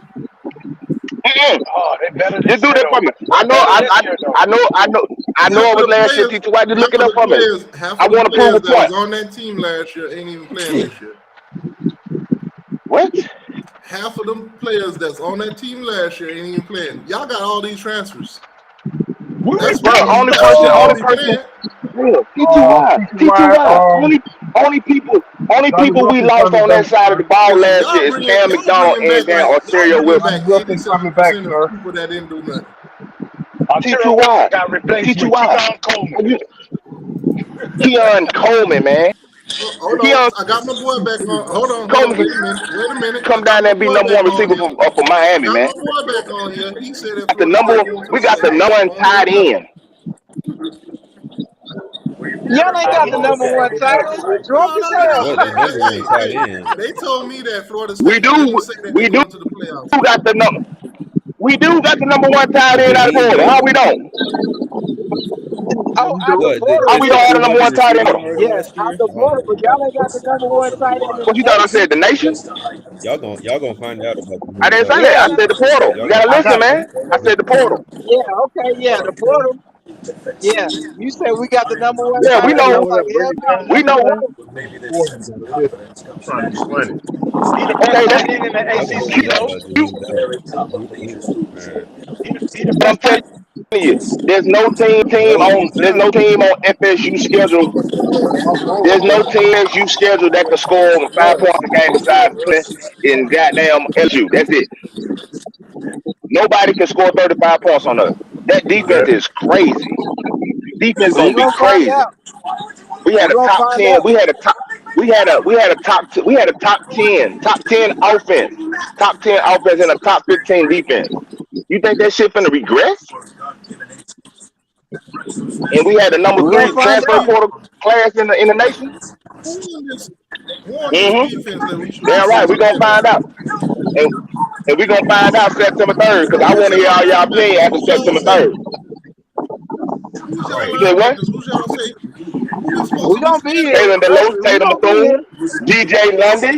Speaker 16: Oh, they better
Speaker 6: just do that for me. I know it was last year, T2Y. Just look it up for me. I want to prove a point.
Speaker 1: On that team last year ain't even playing this year.
Speaker 6: What?
Speaker 1: Half of them players that's on that team last year ain't even playing. Y'all got all these transfers. That's
Speaker 6: bro, only person. T2Y. Only people we lost on that side of the ball last year is Cam McDonald and Dan Ontario Wilson.
Speaker 1: People that didn't do nothing.
Speaker 6: T2Y.
Speaker 16: Got replaced with
Speaker 6: Keon Coleman, man.
Speaker 1: Hold on, I got my boy back on. Hold on, wait a minute.
Speaker 6: Come down there and be number one receiver for Miami, man.
Speaker 1: I got my boy back on here. He said that
Speaker 6: we got the number one tight end.
Speaker 13: Y'all ain't got the number one tight end. You drunk as hell.
Speaker 1: They told me that Florida State
Speaker 6: We do got the number one tight end out of Florida. How we don't?
Speaker 13: How
Speaker 6: we don't have the number one tight end?
Speaker 13: Yes, out the Florida, but y'all ain't got the number one tight end.
Speaker 6: What you thought I said? The nation?
Speaker 11: Y'all gonna find out about the
Speaker 6: I didn't say that. I said the portal. You gotta listen, man. I said the portal.
Speaker 13: Yeah, okay, yeah, the portal. Yeah, you said we got the number one.
Speaker 6: Yeah, we know. We know.
Speaker 16: Okay, that's in the ACC though.
Speaker 6: you, there's no team on FSU schedule. There's no team FSU schedule that can score 5 points a game besides Clemson in goddamn LSU. That's it. Nobody can score 35 points on us. That defense is crazy. Defense
Speaker 19: We
Speaker 6: gonna be
Speaker 19: gonna find
Speaker 6: crazy.
Speaker 19: out.
Speaker 6: We had
Speaker 19: We
Speaker 6: a
Speaker 19: gonna
Speaker 6: top
Speaker 19: find
Speaker 6: 10.
Speaker 19: out.
Speaker 6: We had a top 10 offense, top 10 offense, and a top 15 defense. You think that shit finna regress? And we had the number
Speaker 19: We
Speaker 6: 3
Speaker 19: gonna find
Speaker 6: transfer
Speaker 19: out.
Speaker 6: portal class in the nation.
Speaker 1: Who on this defense that we should be
Speaker 6: Damn right, we gonna
Speaker 1: scared
Speaker 6: find
Speaker 1: of?
Speaker 6: out, and we gonna find out September 3rd. Because I
Speaker 1: Who's
Speaker 6: want to hear
Speaker 1: y'all
Speaker 6: all y'all
Speaker 1: linebackers?
Speaker 6: opinion after
Speaker 1: Who's y'all
Speaker 6: September
Speaker 1: safety?
Speaker 6: 3rd.
Speaker 1: Who's y'all
Speaker 6: You say what?
Speaker 1: linebackers? Who's y'all safety? Who we supposed
Speaker 19: We
Speaker 1: to be
Speaker 19: gonna be
Speaker 1: scared
Speaker 19: here.
Speaker 1: of?
Speaker 6: Taylor
Speaker 19: Trust
Speaker 6: Delos,
Speaker 19: me, we
Speaker 6: Tatum
Speaker 19: gonna be
Speaker 6: Bethune,
Speaker 19: here.
Speaker 6: DJ Lundy,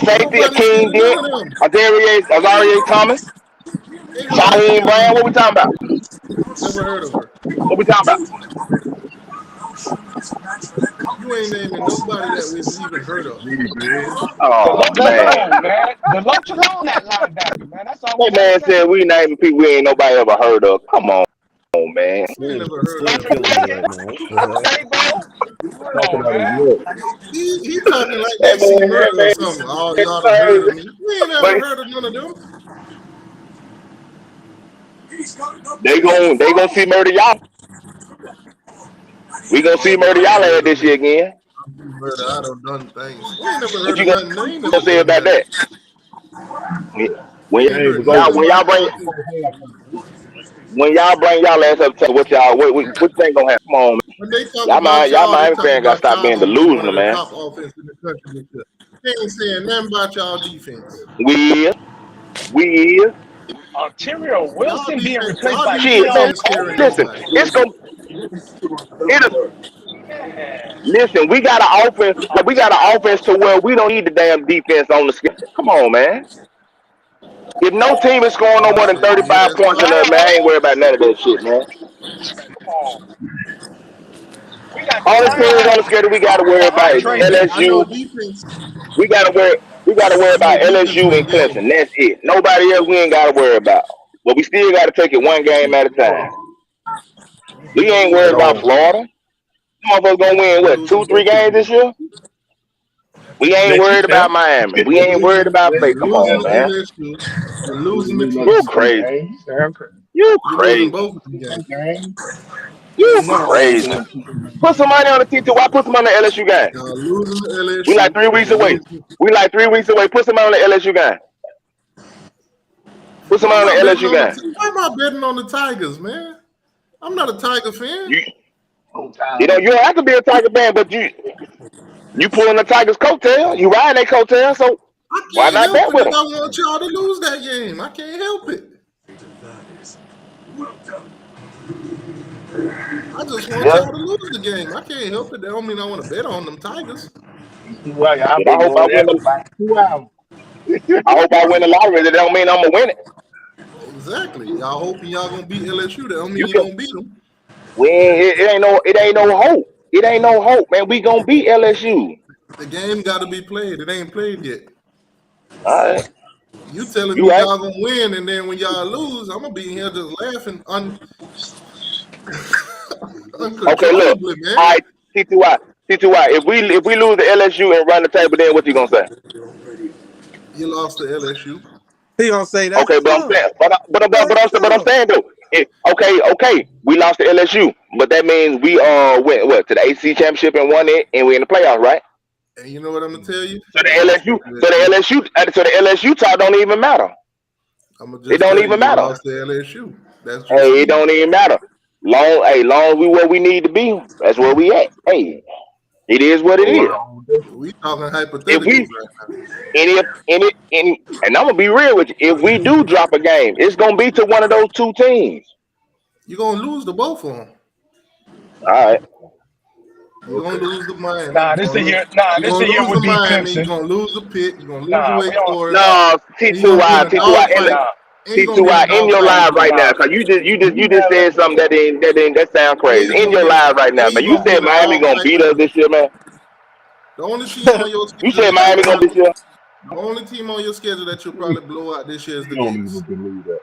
Speaker 6: safety
Speaker 1: Nobody scared
Speaker 6: Akeem
Speaker 1: of none
Speaker 6: Dent,
Speaker 1: of them.
Speaker 6: Azaria Thomas,
Speaker 1: Ain't nobody
Speaker 6: Shaheem
Speaker 1: scared of
Speaker 6: Brown.
Speaker 1: none
Speaker 6: What
Speaker 1: of
Speaker 6: we
Speaker 1: them.
Speaker 6: talking about?
Speaker 1: Never heard of her.
Speaker 6: What we talking about?
Speaker 1: You ain't naming nobody that we've even heard of.
Speaker 6: Oh
Speaker 16: Deloach
Speaker 6: man,
Speaker 16: alone, man. Deloach alone, that linebacker, man. That's all we
Speaker 6: that
Speaker 16: gotta
Speaker 6: man
Speaker 16: say.
Speaker 6: said we naming people we ain't nobody ever heard of. Come on, man.
Speaker 1: You ain't never heard
Speaker 14: Still
Speaker 1: of.
Speaker 14: killing me right now. What the heck?
Speaker 16: Tabo, come
Speaker 17: Talking
Speaker 16: on,
Speaker 17: out his
Speaker 16: man.
Speaker 17: neck.
Speaker 1: He talking like
Speaker 6: That
Speaker 1: AC
Speaker 6: man, that
Speaker 1: Murder or
Speaker 6: man,
Speaker 1: something. Oh,
Speaker 6: it's
Speaker 1: y'all done heard of
Speaker 6: crazy.
Speaker 1: me. We ain't never
Speaker 6: But
Speaker 1: heard of none of them.
Speaker 6: they gonna see Murder Y'all. We gonna see
Speaker 1: Oh,
Speaker 6: Murder
Speaker 1: y'all done
Speaker 6: Y'all
Speaker 1: heard
Speaker 6: at
Speaker 1: of
Speaker 6: this
Speaker 1: me.
Speaker 6: year again.
Speaker 1: Murder, I done done things. We ain't never
Speaker 6: What
Speaker 1: heard
Speaker 6: you
Speaker 1: of nothing. They ain't never
Speaker 6: gonna say
Speaker 1: told me
Speaker 6: about
Speaker 1: nothing.
Speaker 6: that? When
Speaker 1: We ain't
Speaker 17: Game
Speaker 1: heard
Speaker 17: was over.
Speaker 1: nothing
Speaker 6: when y'all
Speaker 1: about
Speaker 6: bring
Speaker 1: y'all too.
Speaker 6: y'all ass up to what y'all what thing gonna happen? Come on, man.
Speaker 1: When they talk about
Speaker 6: Y'all
Speaker 1: y'all, they
Speaker 6: Miami
Speaker 1: talk
Speaker 6: fans gotta
Speaker 1: about
Speaker 6: stop
Speaker 1: y'all
Speaker 6: being
Speaker 1: gonna be one
Speaker 6: delusional,
Speaker 1: of the
Speaker 6: man.
Speaker 1: top offenses in the country this year. They ain't saying nothing about y'all defense.
Speaker 6: We is.
Speaker 16: Ontario Wilson being replaced
Speaker 1: Y'all
Speaker 16: by
Speaker 6: Shit,
Speaker 1: defense
Speaker 6: man.
Speaker 16: Keon
Speaker 1: ain't scaring
Speaker 16: Coleman?
Speaker 6: Listen,
Speaker 1: nobody.
Speaker 6: it's gonna it'll
Speaker 16: Man.
Speaker 6: listen, we got an offense. We got an offense to where we don't need the damn defense on the schedule. Come on, man. If no team is scoring no more than
Speaker 1: You hear
Speaker 6: 35
Speaker 1: that,
Speaker 6: points in
Speaker 1: Swab?
Speaker 6: us, man, I ain't worried about none of that shit, man.
Speaker 16: Come on. We got
Speaker 6: Only teams on the
Speaker 16: Trey.
Speaker 6: schedule we gotta worry about is
Speaker 16: Trey
Speaker 1: I know
Speaker 6: LSU.
Speaker 16: Benson.
Speaker 1: defense.
Speaker 6: We gotta worry
Speaker 1: I know
Speaker 6: about
Speaker 1: defense
Speaker 6: LSU
Speaker 1: been
Speaker 6: and
Speaker 1: getting.
Speaker 6: Clemson. That's it. Nobody else we ain't gotta worry about. But we still gotta take it one game at a time. We ain't
Speaker 17: Right
Speaker 6: worried about
Speaker 17: on.
Speaker 6: Florida. Motherfuckers gonna win
Speaker 1: We
Speaker 6: what,
Speaker 1: losing
Speaker 6: 2-3
Speaker 1: both of
Speaker 6: games
Speaker 1: them
Speaker 6: this
Speaker 1: games.
Speaker 6: year? We ain't
Speaker 14: Next
Speaker 6: worried
Speaker 14: year.
Speaker 6: about Miami. We
Speaker 1: We're
Speaker 6: ain't worried
Speaker 1: losing.
Speaker 6: about Bay.
Speaker 1: We're
Speaker 6: Come
Speaker 1: losing
Speaker 6: on,
Speaker 1: to
Speaker 6: man.
Speaker 1: LSU. We're losing to
Speaker 6: You
Speaker 1: Clemson.
Speaker 6: crazy.
Speaker 17: Damn crazy.
Speaker 6: You
Speaker 1: We're losing
Speaker 6: crazy.
Speaker 1: both of them games.
Speaker 6: You
Speaker 15: You never lose to
Speaker 6: crazy.
Speaker 15: them.
Speaker 6: Put some money on the T2. Why put some money on the LSU game?
Speaker 1: Y'all losing to
Speaker 6: We like
Speaker 1: LSU
Speaker 6: 3 weeks
Speaker 1: and
Speaker 6: away.
Speaker 1: losing.
Speaker 6: Put some money on the LSU game. Put some
Speaker 1: Why
Speaker 6: money
Speaker 1: am I
Speaker 6: on the
Speaker 1: betting
Speaker 6: LSU
Speaker 1: on
Speaker 6: game.
Speaker 1: Why am I betting on the Tigers, man? I'm not a Tiger fan.
Speaker 6: You you don't have to be a Tiger fan, but you pulling the Tigers' coattail. You riding their coattail, so
Speaker 1: I
Speaker 6: why
Speaker 1: can't
Speaker 6: not
Speaker 1: help
Speaker 6: bet
Speaker 1: it
Speaker 6: with
Speaker 1: if
Speaker 6: them?
Speaker 1: I want y'all to lose that game. I can't help it. I just want
Speaker 6: Yeah.
Speaker 1: y'all to lose the game. I can't help it. That don't mean I want to bet on them Tigers.
Speaker 17: Well, y'all
Speaker 6: But I
Speaker 17: been
Speaker 6: hope
Speaker 17: doing
Speaker 6: I
Speaker 17: that
Speaker 6: win
Speaker 17: for
Speaker 6: the
Speaker 17: about 2 hours.
Speaker 6: I hope I win the lottery. That don't mean I'm gonna win it.
Speaker 1: Exactly. Y'all hoping y'all gonna beat LSU. That don't mean
Speaker 6: You
Speaker 1: you're
Speaker 6: can
Speaker 1: gonna beat them.
Speaker 6: it ain't no hope. It ain't no hope, man. We gonna beat LSU.
Speaker 1: The game got to be played. It ain't played yet.
Speaker 6: All right.
Speaker 1: You telling
Speaker 6: You
Speaker 1: me
Speaker 6: right.
Speaker 1: y'all gonna win, and then when y'all lose, I'm gonna be here just laughing
Speaker 6: Okay, look.
Speaker 1: uncontrollably,
Speaker 6: All
Speaker 1: man.
Speaker 6: right, T2Y. T2Y. If we lose the LSU and run the table, then what you gonna say?
Speaker 1: You lost to LSU.
Speaker 19: He gonna say that's
Speaker 6: Okay, but I'm
Speaker 19: tough.
Speaker 6: saying,
Speaker 19: That's
Speaker 6: but I'm
Speaker 19: tough.
Speaker 6: saying though, okay, we lost to LSU, but that means we went what to the ACC championship and won it, and we in the playoffs, right?
Speaker 1: And you know what I'm gonna tell you?
Speaker 6: So the
Speaker 1: You lost to
Speaker 6: LSU,
Speaker 1: LSU.
Speaker 6: so the LSU talk don't even matter.
Speaker 1: I'm gonna
Speaker 6: It
Speaker 1: just
Speaker 6: don't
Speaker 1: tell you,
Speaker 6: even
Speaker 1: you
Speaker 6: matter.
Speaker 1: lost to LSU. That's just
Speaker 6: Hey, it
Speaker 1: me.
Speaker 6: don't even matter. Long as we where we need to be, that's where we at. Hey, it is what it
Speaker 17: Hold
Speaker 6: is.
Speaker 17: on.
Speaker 1: We talking
Speaker 6: If
Speaker 1: hypotheticals
Speaker 6: we
Speaker 1: right now.
Speaker 6: and I'm gonna be real with you, if we do drop a game, it's gonna be to one of those two teams.
Speaker 1: You're gonna lose to both of them.
Speaker 6: All right.
Speaker 1: You're gonna lose to Miami.
Speaker 16: Nah, this the year. Nah,
Speaker 1: You're
Speaker 16: this the
Speaker 1: gonna
Speaker 16: year
Speaker 1: lose
Speaker 16: we
Speaker 1: to
Speaker 16: beat
Speaker 1: Miami. You're
Speaker 16: Clemson.
Speaker 1: gonna lose to Pitt. You're gonna lose to
Speaker 16: Nah, we
Speaker 1: Wake
Speaker 16: don't.
Speaker 1: Forest.
Speaker 6: No,
Speaker 1: And you're gonna be in a
Speaker 6: T2Y,
Speaker 1: dogfight. And you're gonna be in a
Speaker 6: in your
Speaker 1: dogfight
Speaker 6: live
Speaker 1: again.
Speaker 6: right now, cause you just said something that sound
Speaker 1: And
Speaker 6: crazy.
Speaker 1: you're
Speaker 6: In
Speaker 1: gonna
Speaker 6: your
Speaker 1: be in
Speaker 6: live right now,
Speaker 1: and
Speaker 6: man.
Speaker 1: you're
Speaker 6: You
Speaker 1: gonna be
Speaker 6: said
Speaker 1: in a
Speaker 6: Miami gonna
Speaker 1: dogfight
Speaker 6: beat
Speaker 1: with
Speaker 6: us
Speaker 1: them.
Speaker 6: this year, man.
Speaker 1: The only team on your
Speaker 6: You
Speaker 1: schedule
Speaker 6: said
Speaker 1: that you'll
Speaker 6: Miami gonna beat
Speaker 1: probably
Speaker 6: you.
Speaker 1: the only team on your schedule that you'll probably blow out this year is
Speaker 17: You
Speaker 1: the
Speaker 17: don't even
Speaker 1: Knicks.
Speaker 17: believe that.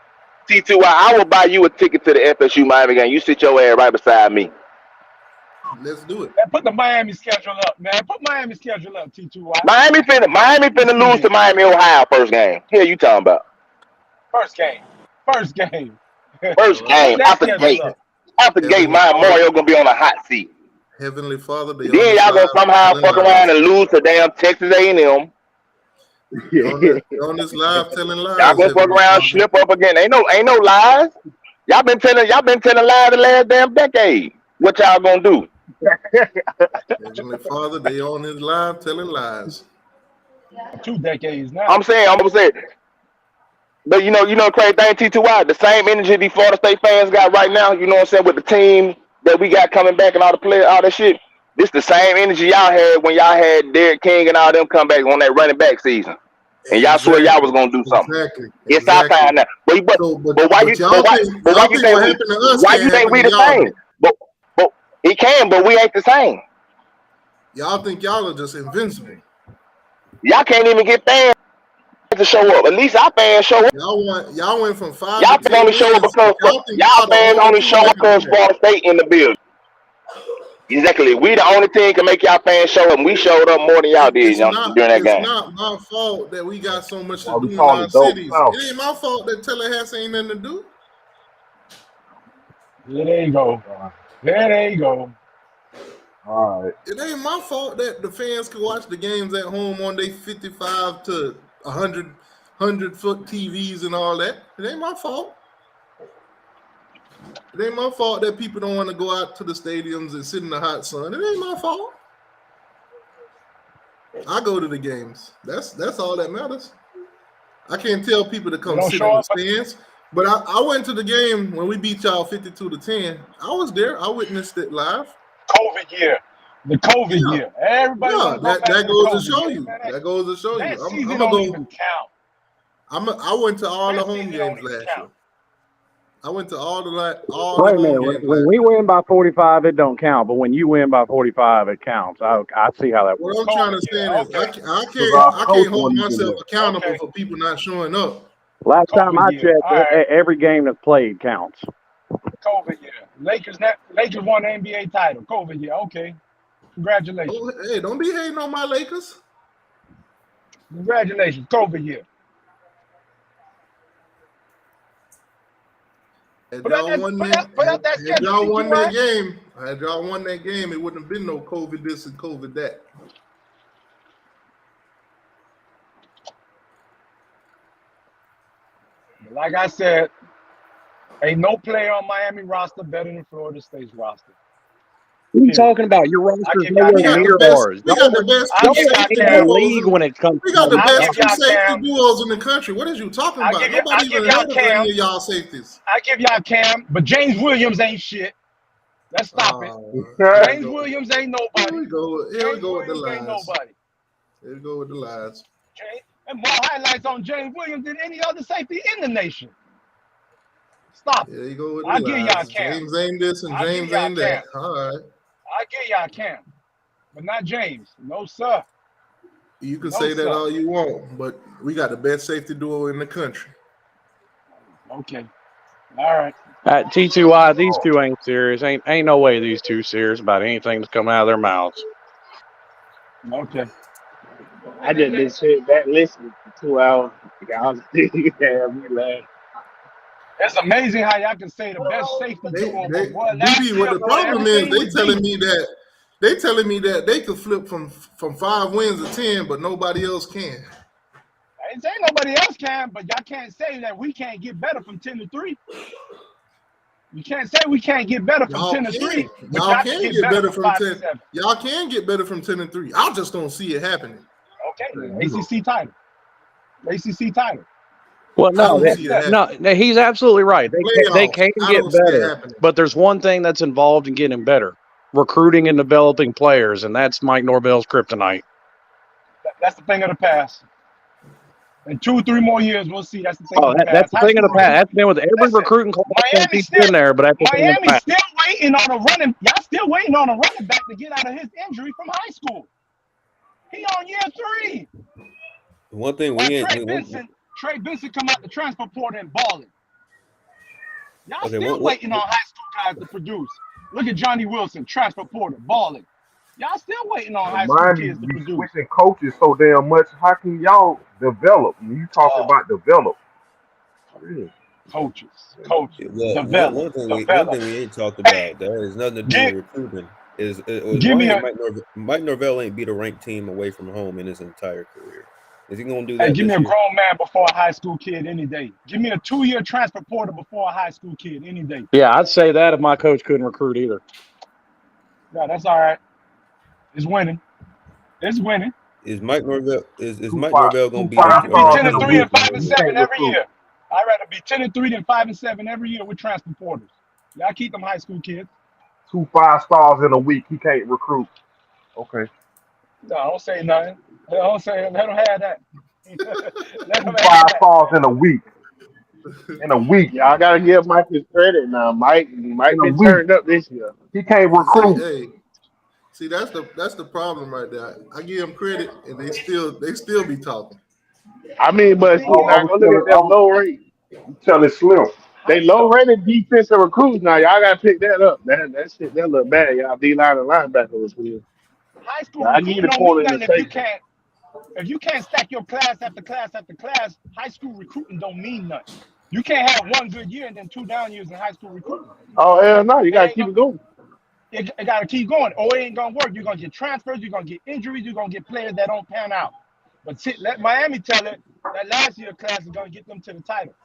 Speaker 6: T2, I will buy you a ticket to the FSU Miami game. You sit your ass right beside me.
Speaker 1: Let's do it.
Speaker 16: Man, put the Miami schedule up, man. Put Miami schedule up, T2.
Speaker 6: Miami finna lose to Miami, Ohio first game. Here you talking about?
Speaker 16: First game.
Speaker 6: First game out the gate. Out the gate, Mario gonna be on a hot seat.
Speaker 1: Heavenly Father,
Speaker 6: then y'all gonna somehow fuck around and lose to damn Texas A&M.
Speaker 1: On this live telling lies.
Speaker 6: Y'all gonna fuck around, slip up again. Ain't no lies. Y'all been telling lies the last damn decade. What y'all gonna do?
Speaker 1: Heavenly Father, they on his live telling lies.
Speaker 16: 2 decades now.
Speaker 6: I'm saying. But you know, crazy thing, T2Y, the same energy these Florida State fans got right now, you know what I'm saying, with the team that we got coming back and all the players, all that shit. This the same energy y'all had when y'all had Derrick King and all them come back on that running back season. And y'all swear y'all was gonna do something. It's our time now. But why you think we the same? But it can, but we ain't the same.
Speaker 1: Y'all think y'all are just invincible.
Speaker 6: Y'all can't even get fans to show up. At least our fans show up.
Speaker 1: Y'all went from 5.
Speaker 6: Y'all fans only show up because Florida State in the building. Exactly. We the only team can make y'all fans show up, and we showed up more than y'all did during that game.
Speaker 1: It's not my fault that we got so much to do in our cities. It ain't my fault that Tallahassee ain't nothing to do.
Speaker 16: There you go.
Speaker 9: All right.
Speaker 1: It ain't my fault that the fans can watch the games at home on their 55 to 100-foot TVs and all that. It ain't my fault. It ain't my fault that people don't want to go out to the stadiums and sit in the hot sun. It ain't my fault. I go to the games. That's all that matters. I can't tell people to come sit in the stands. But I went to the game when we beat y'all 52-10. I was there. I witnessed it live.
Speaker 16: COVID year. The COVID year. Everybody
Speaker 1: that goes to show you. That goes to show you. I'm gonna go.
Speaker 16: Even count.
Speaker 1: I went to all the home games last year. I went to all the
Speaker 12: Wait a minute. When we win by 45, it don't count. But when you win by 45, it counts. I see how that works.
Speaker 1: What I'm trying to say is I can't hold myself accountable for people not showing up.
Speaker 12: Last time I checked, every game that's played counts.
Speaker 16: COVID year. Lakers won the NBA title. COVID year. Okay. Congratulations.
Speaker 1: Oh, hey, don't be hating on my Lakers.
Speaker 16: Congratulations. COVID year.
Speaker 1: Had y'all won that game, it wouldn't have been no COVID this and COVID that.
Speaker 16: Like I said, ain't no player on Miami roster better than Florida State's roster.
Speaker 12: What are you talking about? Your roster's nowhere near ours.
Speaker 1: We got the best
Speaker 12: safety in the league when it comes.
Speaker 1: We got the best safety duos in the country. What is you talking about? Nobody even heard of any of y'all safeties.
Speaker 16: I give y'all Cam, but James Williams ain't shit. Let's stop it. James Williams ain't nobody.
Speaker 1: Here we go with the lies.
Speaker 16: Nobody.
Speaker 1: Here we go with the lies.
Speaker 16: And more highlights on James Williams than any other safety in the nation. Stop.
Speaker 1: There you go with the
Speaker 16: I give y'all
Speaker 1: lies.
Speaker 16: Cam.
Speaker 1: James ain't this and James ain't that. All right.
Speaker 16: I give y'all Cam, but not James. No, sir.
Speaker 1: You can say that all you want, but we got the best safety duo in the country.
Speaker 16: Okay. All right.
Speaker 12: At T2I, these two ain't serious. Ain't no way these two serious about anything that's coming out of their mouths.
Speaker 16: Okay.
Speaker 17: I just been sitting back listening for 2 hours. Y'all still have me laugh.
Speaker 16: It's amazing how y'all can say the best safety duo.
Speaker 1: What the problem is, they telling me that they could flip from 5 wins to 10, but nobody else can.
Speaker 16: I ain't saying nobody else can, but y'all can't say that we can't get better from 10-3. You can't say we can't get better from 10-3.
Speaker 1: Y'all can get better from 10. Y'all can get better from 10-3. I just don't see it happening.
Speaker 16: Okay, ACC title. ACC title.
Speaker 12: Well, no, he's absolutely right. They can get better, but there's one thing that's involved in getting better: recruiting and developing players, and that's Mike Norvell's kryptonite.
Speaker 16: That's the thing of the past. In 2-3 more years, we'll see. That's the thing of the past.
Speaker 12: That's the thing of the past. That's been with every recruiting class he's been there, but
Speaker 16: Miami's still waiting on a running. Y'all still waiting on a running back to get out of his injury from high school. He on year 3.
Speaker 11: One thing we ain't.
Speaker 16: Trey Benson come out the transfer portal and balling. Y'all
Speaker 11: Okay,
Speaker 16: still waiting on high school guys to produce. Look at Johnny Wilson, transfer portal, balling. Y'all still waiting on high school
Speaker 20: Mind you,
Speaker 16: kids to
Speaker 20: be
Speaker 16: produce.
Speaker 20: switching coaches so damn much. How can y'all develop? When you talking about develop, really?
Speaker 16: Coaches,
Speaker 11: Well,
Speaker 16: develop.
Speaker 11: one thing we ain't talked about that has nothing to do with recruiting is
Speaker 16: give me
Speaker 11: why
Speaker 16: a
Speaker 11: ain't Mike Norvell ain't beat a ranked team away from home in his entire career. Is he gonna do that
Speaker 16: give me
Speaker 11: this
Speaker 16: a
Speaker 11: year?
Speaker 16: grown man before a high school kid any day. Give me a 2-year transfer portal before a high school kid any day.
Speaker 12: Yeah, I'd say that if my coach couldn't recruit either.
Speaker 16: No, that's all right. It's winning. It's winning.
Speaker 11: Is Mike Norvell Mike
Speaker 20: five-
Speaker 11: Norvell gonna
Speaker 20: two
Speaker 11: beat
Speaker 20: five
Speaker 11: a
Speaker 16: 10 and 3 and 5 and
Speaker 20: You
Speaker 16: 7
Speaker 20: can't
Speaker 16: every
Speaker 20: recruit.
Speaker 16: year. I'd rather be 10 and 3 than 5 and 7 every year with transfer portals. Y'all keep them high school kids.
Speaker 20: 2 5-stars in a week. He can't recruit. Okay.
Speaker 16: No, don't say nothing. Don't say. Let them have that. Let
Speaker 20: 2
Speaker 16: them have that.
Speaker 20: 5-stars in a week. In a week.
Speaker 17: Y'all gotta give Mike his credit now. Mike
Speaker 20: In a
Speaker 17: been
Speaker 20: week.
Speaker 17: turned up this year.
Speaker 20: He can't recruit.
Speaker 1: See, that's the problem right there. I give them credit, and they still be talking.
Speaker 17: I mean, but
Speaker 20: Oh,
Speaker 17: now go look at them low rate.
Speaker 20: Tell it Slim.
Speaker 17: They low rated defensive recruits now. Y'all gotta pick that up. That shit that look bad. Y'all D line and linebacker was here.
Speaker 16: High school
Speaker 17: I give you
Speaker 16: recruiting
Speaker 17: the
Speaker 16: don't mean
Speaker 17: point in the
Speaker 16: nothing
Speaker 17: safety.
Speaker 16: if you can't stack your class after class after class. High school recruiting don't mean nothing. You can't have one good year and then 2 down years in high school recruiting.
Speaker 17: Oh hell no, you gotta keep it going.
Speaker 16: It got to keep going, or it ain't gonna work. You're gonna get transfers, you're gonna get injuries, you're gonna get players that don't pan out. But let Miami tell it that last year class is gonna get them to the title.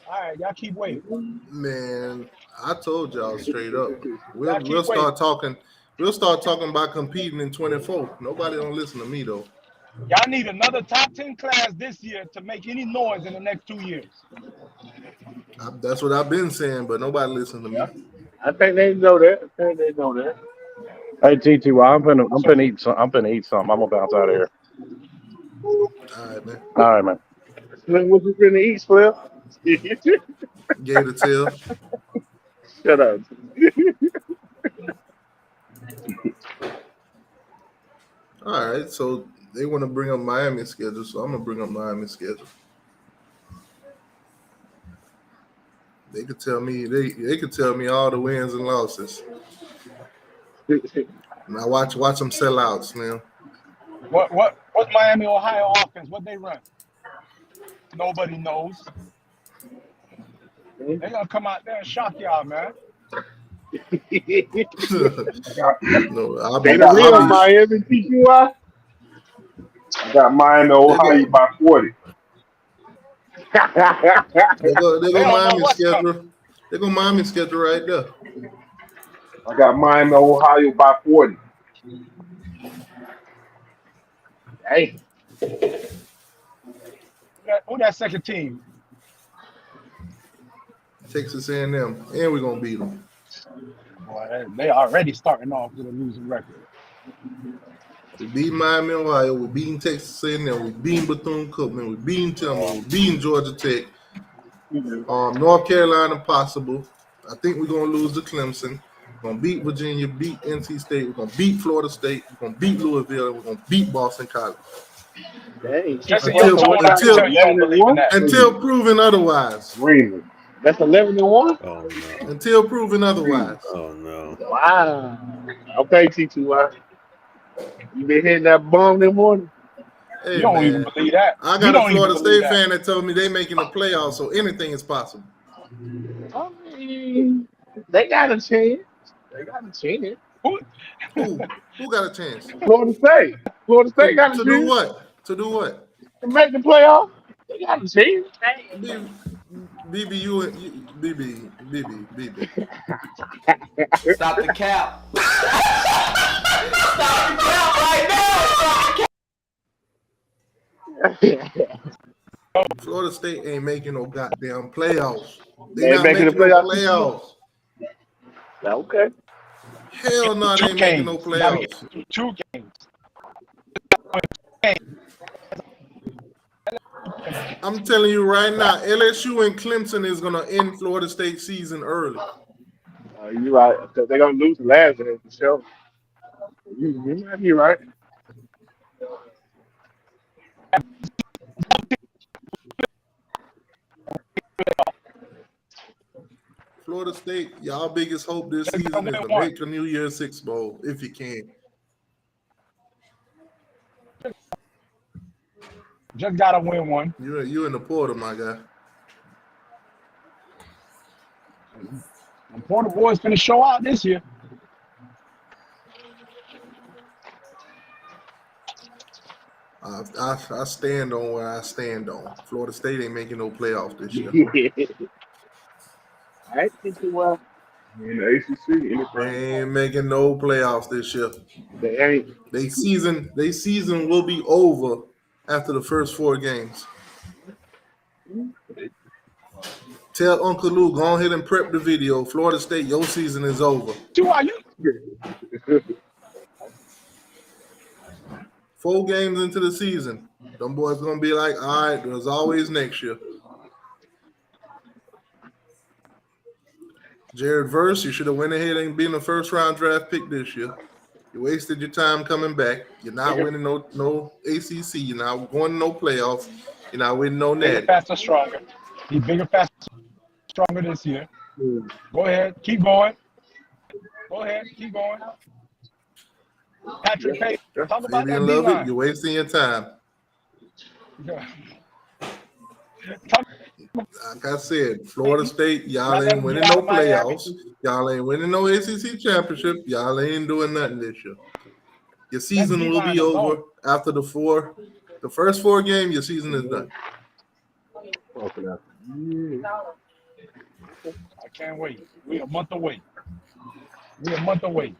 Speaker 16: All right, y'all keep waiting.
Speaker 1: Man, I told y'all straight up.
Speaker 16: Y'all keep
Speaker 1: We'll start talking. We'll start talking about competing in 24. Nobody don't listen to me though.
Speaker 16: Y'all need another top 10 class this year to make any noise in the next 2 years.
Speaker 1: That's what I've been saying, but nobody listen to me.
Speaker 17: I think they know that.
Speaker 12: Hey TTY, I'm finna eat some. I'm finna eat something. I'm gonna bounce out of here.
Speaker 1: All right, man.
Speaker 12: All right, man.
Speaker 17: Slim, what you finna eat, Slim?
Speaker 1: Gator tail.
Speaker 17: Shut up.
Speaker 1: All right, so they want to bring up Miami's schedule, so I'm gonna bring up Miami's schedule. They could tell me they could tell me all the wins and losses. Now watch them sell out, Slim.
Speaker 16: What's Miami, Ohio offense? What they run? Nobody knows. They gonna come out there and shock y'all, man.
Speaker 1: No, I'll
Speaker 17: They
Speaker 1: be
Speaker 17: the real Miami TQI.
Speaker 20: I got Miami, Ohio by 40.
Speaker 1: They go Miami schedule. They go Miami schedule right there.
Speaker 20: I got Miami, Ohio by 40.
Speaker 17: Hey.
Speaker 16: Who that second team?
Speaker 1: Texas A&M, and we're gonna beat them.
Speaker 16: Boy, they already starting off with a losing record.
Speaker 1: We beat Miami, Ohio. We beating Texas A&M. We beating Bethune-Cookman. We beating Tillman. We beating Georgia Tech. North Carolina possible. I think we're gonna lose to Clemson. We're gonna beat Virginia. Beat NC State. We're gonna beat Florida State. We're gonna beat Louisville. And we're gonna beat Boston College. Until proven otherwise.
Speaker 20: Really?
Speaker 17: That's 11-1.
Speaker 11: Oh no.
Speaker 1: Until proven otherwise.
Speaker 11: Oh no.
Speaker 17: Wow. Okay, TTY. You been hitting that bomb this morning?
Speaker 1: Hey,
Speaker 16: You don't
Speaker 1: man.
Speaker 16: even believe that.
Speaker 1: I
Speaker 16: You
Speaker 1: got a
Speaker 16: don't even
Speaker 1: Florida
Speaker 16: believe
Speaker 1: State
Speaker 16: that.
Speaker 1: fan that told me they making the playoffs, so anything is possible.
Speaker 17: I mean, they got a chance. They got a chance.
Speaker 1: Who got a chance?
Speaker 17: Florida State. Florida State got a
Speaker 1: To
Speaker 17: chance.
Speaker 1: do what? To do what?
Speaker 17: To make the playoff. They got a chance.
Speaker 1: BB.
Speaker 18: Stop the cap. Stop the cap right now. Stop the cap.
Speaker 1: Florida State ain't making no goddamn playoffs.
Speaker 17: They ain't
Speaker 1: not
Speaker 17: making the
Speaker 1: no
Speaker 17: playoffs. Okay.
Speaker 1: Hell no, they ain't making no playoffs.
Speaker 16: 2 games.
Speaker 1: I'm telling you right now, LSU and Clemson is gonna end Florida State season early.
Speaker 17: You're right. Because they're going to lose the last game for sure. You might be right.
Speaker 1: Florida State, y'all biggest hope this season is to make the New Year's Six Bowl if you can.
Speaker 16: Just gotta win one.
Speaker 1: You in the portal, my guy.
Speaker 16: The Porter boys finna show out this year.
Speaker 1: I stand on where I stand on. Florida State ain't making no playoffs this year.
Speaker 17: I think well. In the ACC,
Speaker 1: they ain't making no playoffs this year.
Speaker 17: They ain't.
Speaker 1: They season will be over after the first 4 games. Tell Uncle Lou, go ahead and prep the video. Florida State, your season is over. 4 games into the season, them boys gonna be like, all right, there's always next year. Jared Verse, you should have went ahead and been a first-round draft pick this year. You wasted your time coming back. You're not winning no ACC. You're not going no playoffs. You're not winning no
Speaker 16: Bigger,
Speaker 1: natty.
Speaker 16: faster, stronger. He's bigger, faster, stronger this year. Go ahead, keep going. Go ahead, keep going. Patrick Payton, talk about that
Speaker 1: Fabian Lovett,
Speaker 16: D-line.
Speaker 1: you're wasting your time. Like I said, Florida State, y'all ain't winning no playoffs. Y'all ain't winning no ACC championship. Y'all ain't doing nothing this year. Your season will be over after the first 4 games. Your season is done.
Speaker 16: I can't wait. We're a month away. We're a month away.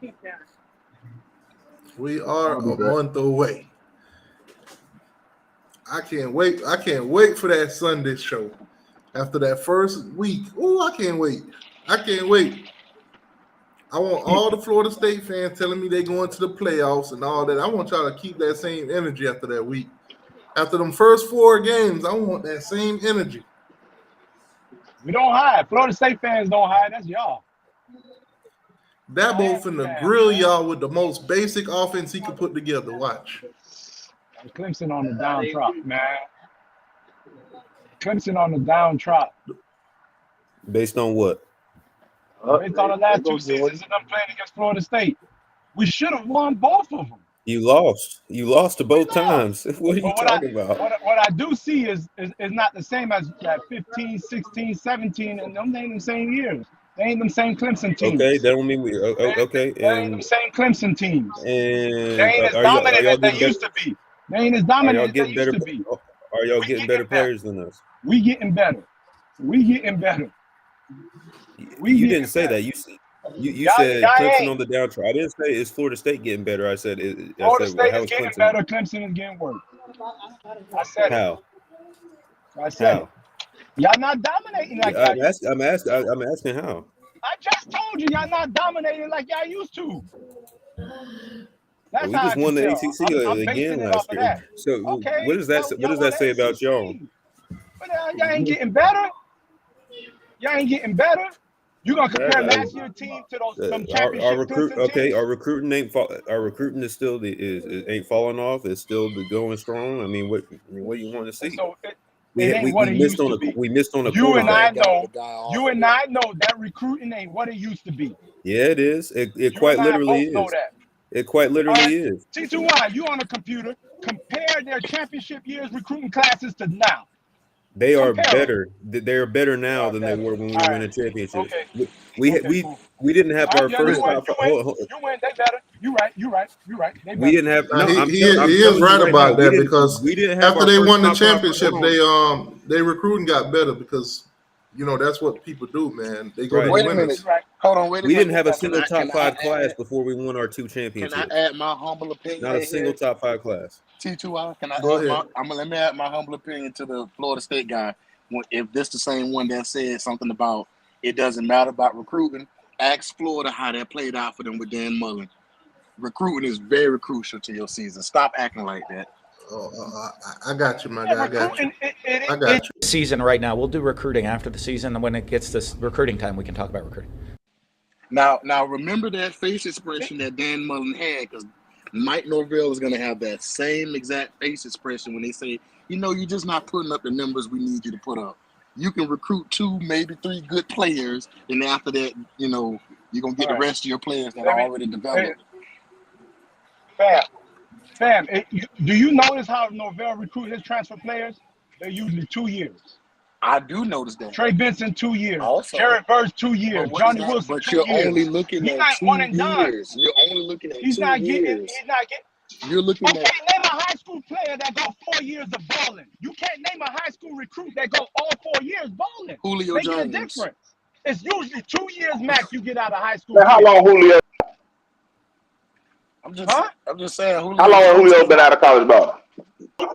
Speaker 1: We are a month away. I can't wait. I can't wait for that Sunday show. After that first week. Oh, I can't wait. I can't wait. I want all the Florida State fans telling me they're going to the playoffs and all that. I want y'all to keep that same energy after that week. After them first 4 games, I want that same energy.
Speaker 16: We don't hide. Florida State fans don't hide. That's y'all.
Speaker 1: Dabo finna grill y'all with the most basic offense he could put together. Watch.
Speaker 16: Clemson on the downtrot, man. Clemson on the downtrot.
Speaker 11: Based on what?
Speaker 16: Based on the last 2 seasons of them playing against Florida State. We should have won both of them.
Speaker 11: You lost. You lost to both times. What are you talking about?
Speaker 16: What I do see is not the same as that 15, 16, 17, and them ain't the same years. They ain't them same Clemson teams.
Speaker 11: Okay, that don't mean we. Okay,
Speaker 16: They ain't them same Clemson teams.
Speaker 11: And
Speaker 16: They ain't as dominant as they used to be. They ain't as dominant as they used to be.
Speaker 11: Are y'all getting better players than us?
Speaker 16: We getting better. We getting better.
Speaker 11: You didn't say that. You said Clemson on the downtrend. I didn't say it's Florida State getting better. I said
Speaker 16: Florida State
Speaker 11: how
Speaker 16: is getting
Speaker 11: Clemson?
Speaker 16: better. Clemson is getting worse. I said
Speaker 11: How?
Speaker 16: it. I said
Speaker 11: How?
Speaker 16: it. Y'all not dominating like that.
Speaker 11: I'm asking how.
Speaker 16: I just told you y'all not dominating like y'all used to. That's
Speaker 11: We
Speaker 16: how
Speaker 11: just
Speaker 16: I
Speaker 11: won the
Speaker 16: can
Speaker 11: ACC
Speaker 16: tell. I'm basing
Speaker 11: again
Speaker 16: it
Speaker 11: last
Speaker 16: off of
Speaker 11: year.
Speaker 16: that.
Speaker 11: So
Speaker 16: Okay,
Speaker 11: what does that
Speaker 16: y'all
Speaker 11: what does
Speaker 16: won
Speaker 11: that say
Speaker 16: the
Speaker 11: about y'all?
Speaker 16: But y'all ain't getting better. Y'all ain't getting better. You gonna compare last year's team to those them championship
Speaker 11: Our recruit
Speaker 16: Clemson
Speaker 11: okay,
Speaker 16: teams?
Speaker 11: our recruiting is still ain't falling off. It's still going strong. I mean, what do you want to see?
Speaker 16: So it
Speaker 11: We
Speaker 16: ain't what it used to be.
Speaker 11: we missed on a
Speaker 16: You and I
Speaker 11: quarterback.
Speaker 16: know. You and I know that recruiting ain't what it used to be.
Speaker 11: Yeah, it is. It
Speaker 16: You
Speaker 11: quite
Speaker 16: and I
Speaker 11: literally
Speaker 16: both know
Speaker 11: is.
Speaker 16: that.
Speaker 11: It quite literally is.
Speaker 16: T2Y, you on the computer. Compare their championship years recruiting classes to now.
Speaker 11: They are
Speaker 16: Compare 'em.
Speaker 11: better. They are better now than they were when we were winning championships.
Speaker 16: Okay.
Speaker 11: We didn't have our first top.
Speaker 16: You win. They better. You right. They
Speaker 11: We
Speaker 16: better.
Speaker 11: didn't have. No, I'm
Speaker 1: He
Speaker 11: telling
Speaker 1: is
Speaker 11: you
Speaker 1: right
Speaker 11: right
Speaker 1: about
Speaker 11: now,
Speaker 1: that because
Speaker 11: we didn't have
Speaker 1: after
Speaker 11: our
Speaker 1: they
Speaker 11: first
Speaker 1: won the
Speaker 11: top five.
Speaker 1: championship,
Speaker 11: Hold on.
Speaker 1: they recruiting got better because that's what people do, man. They go
Speaker 11: Right.
Speaker 1: to
Speaker 19: Wait
Speaker 1: the
Speaker 19: a
Speaker 1: winners.
Speaker 19: minute. Hold on. Wait a
Speaker 11: We
Speaker 19: minute.
Speaker 11: didn't have a
Speaker 19: Can
Speaker 11: single
Speaker 19: I-
Speaker 11: top
Speaker 19: can I
Speaker 11: five
Speaker 19: add-
Speaker 11: class before we won our 2
Speaker 19: Can I
Speaker 11: championships.
Speaker 19: add my humble opinion?
Speaker 11: Not a
Speaker 19: right
Speaker 11: single
Speaker 19: here?
Speaker 11: top 5 class.
Speaker 19: T2I, can I
Speaker 1: Go
Speaker 19: add
Speaker 1: ahead.
Speaker 19: let me add my humble opinion to the Florida State guy. If this the same one that said something about it doesn't matter about recruiting, ask Florida how that played out for them with Dan Mullen. Recruiting is very crucial to your season. Stop acting like that.
Speaker 1: I got you, my guy. I got you. I got you.
Speaker 21: Season right now. We'll do recruiting after the season, and when it gets this recruiting time, we can talk about recruiting.
Speaker 19: Now remember that face expression that Dan Mullen had, because Mike Norvell is going to have that same exact face expression when they say, you're just not putting up the numbers we need you to put up. You can recruit 2, maybe 3 good players, and after that, you're gonna get the rest of your players that are already developed.
Speaker 16: Fam, do you notice how Norvell recruit his transfer players? They're usually 2 years.
Speaker 19: I do notice that.
Speaker 16: Trey Benson 2 years.
Speaker 19: Also,
Speaker 16: Jared Verse 2 years. Johnny Wilson 2 years.
Speaker 19: But you're only looking
Speaker 16: He's
Speaker 19: at
Speaker 16: not
Speaker 19: 2
Speaker 16: one and done.
Speaker 19: years. You're only looking at
Speaker 16: He's
Speaker 19: 2
Speaker 16: not
Speaker 19: years.
Speaker 16: getting. He's not getting.
Speaker 19: You're looking
Speaker 16: Okay,
Speaker 19: at.
Speaker 16: name a high school player that go 4 years of balling. You can't name a high school recruit that go all 4 years balling.
Speaker 19: Julio
Speaker 16: Make it a
Speaker 19: Jones.
Speaker 16: difference. It's usually 2 years max you get out of high school.
Speaker 6: Man, how long Julio?
Speaker 19: I'm just saying. Julio
Speaker 6: How long
Speaker 19: Jones
Speaker 6: Julio
Speaker 19: is
Speaker 6: been out of college ball?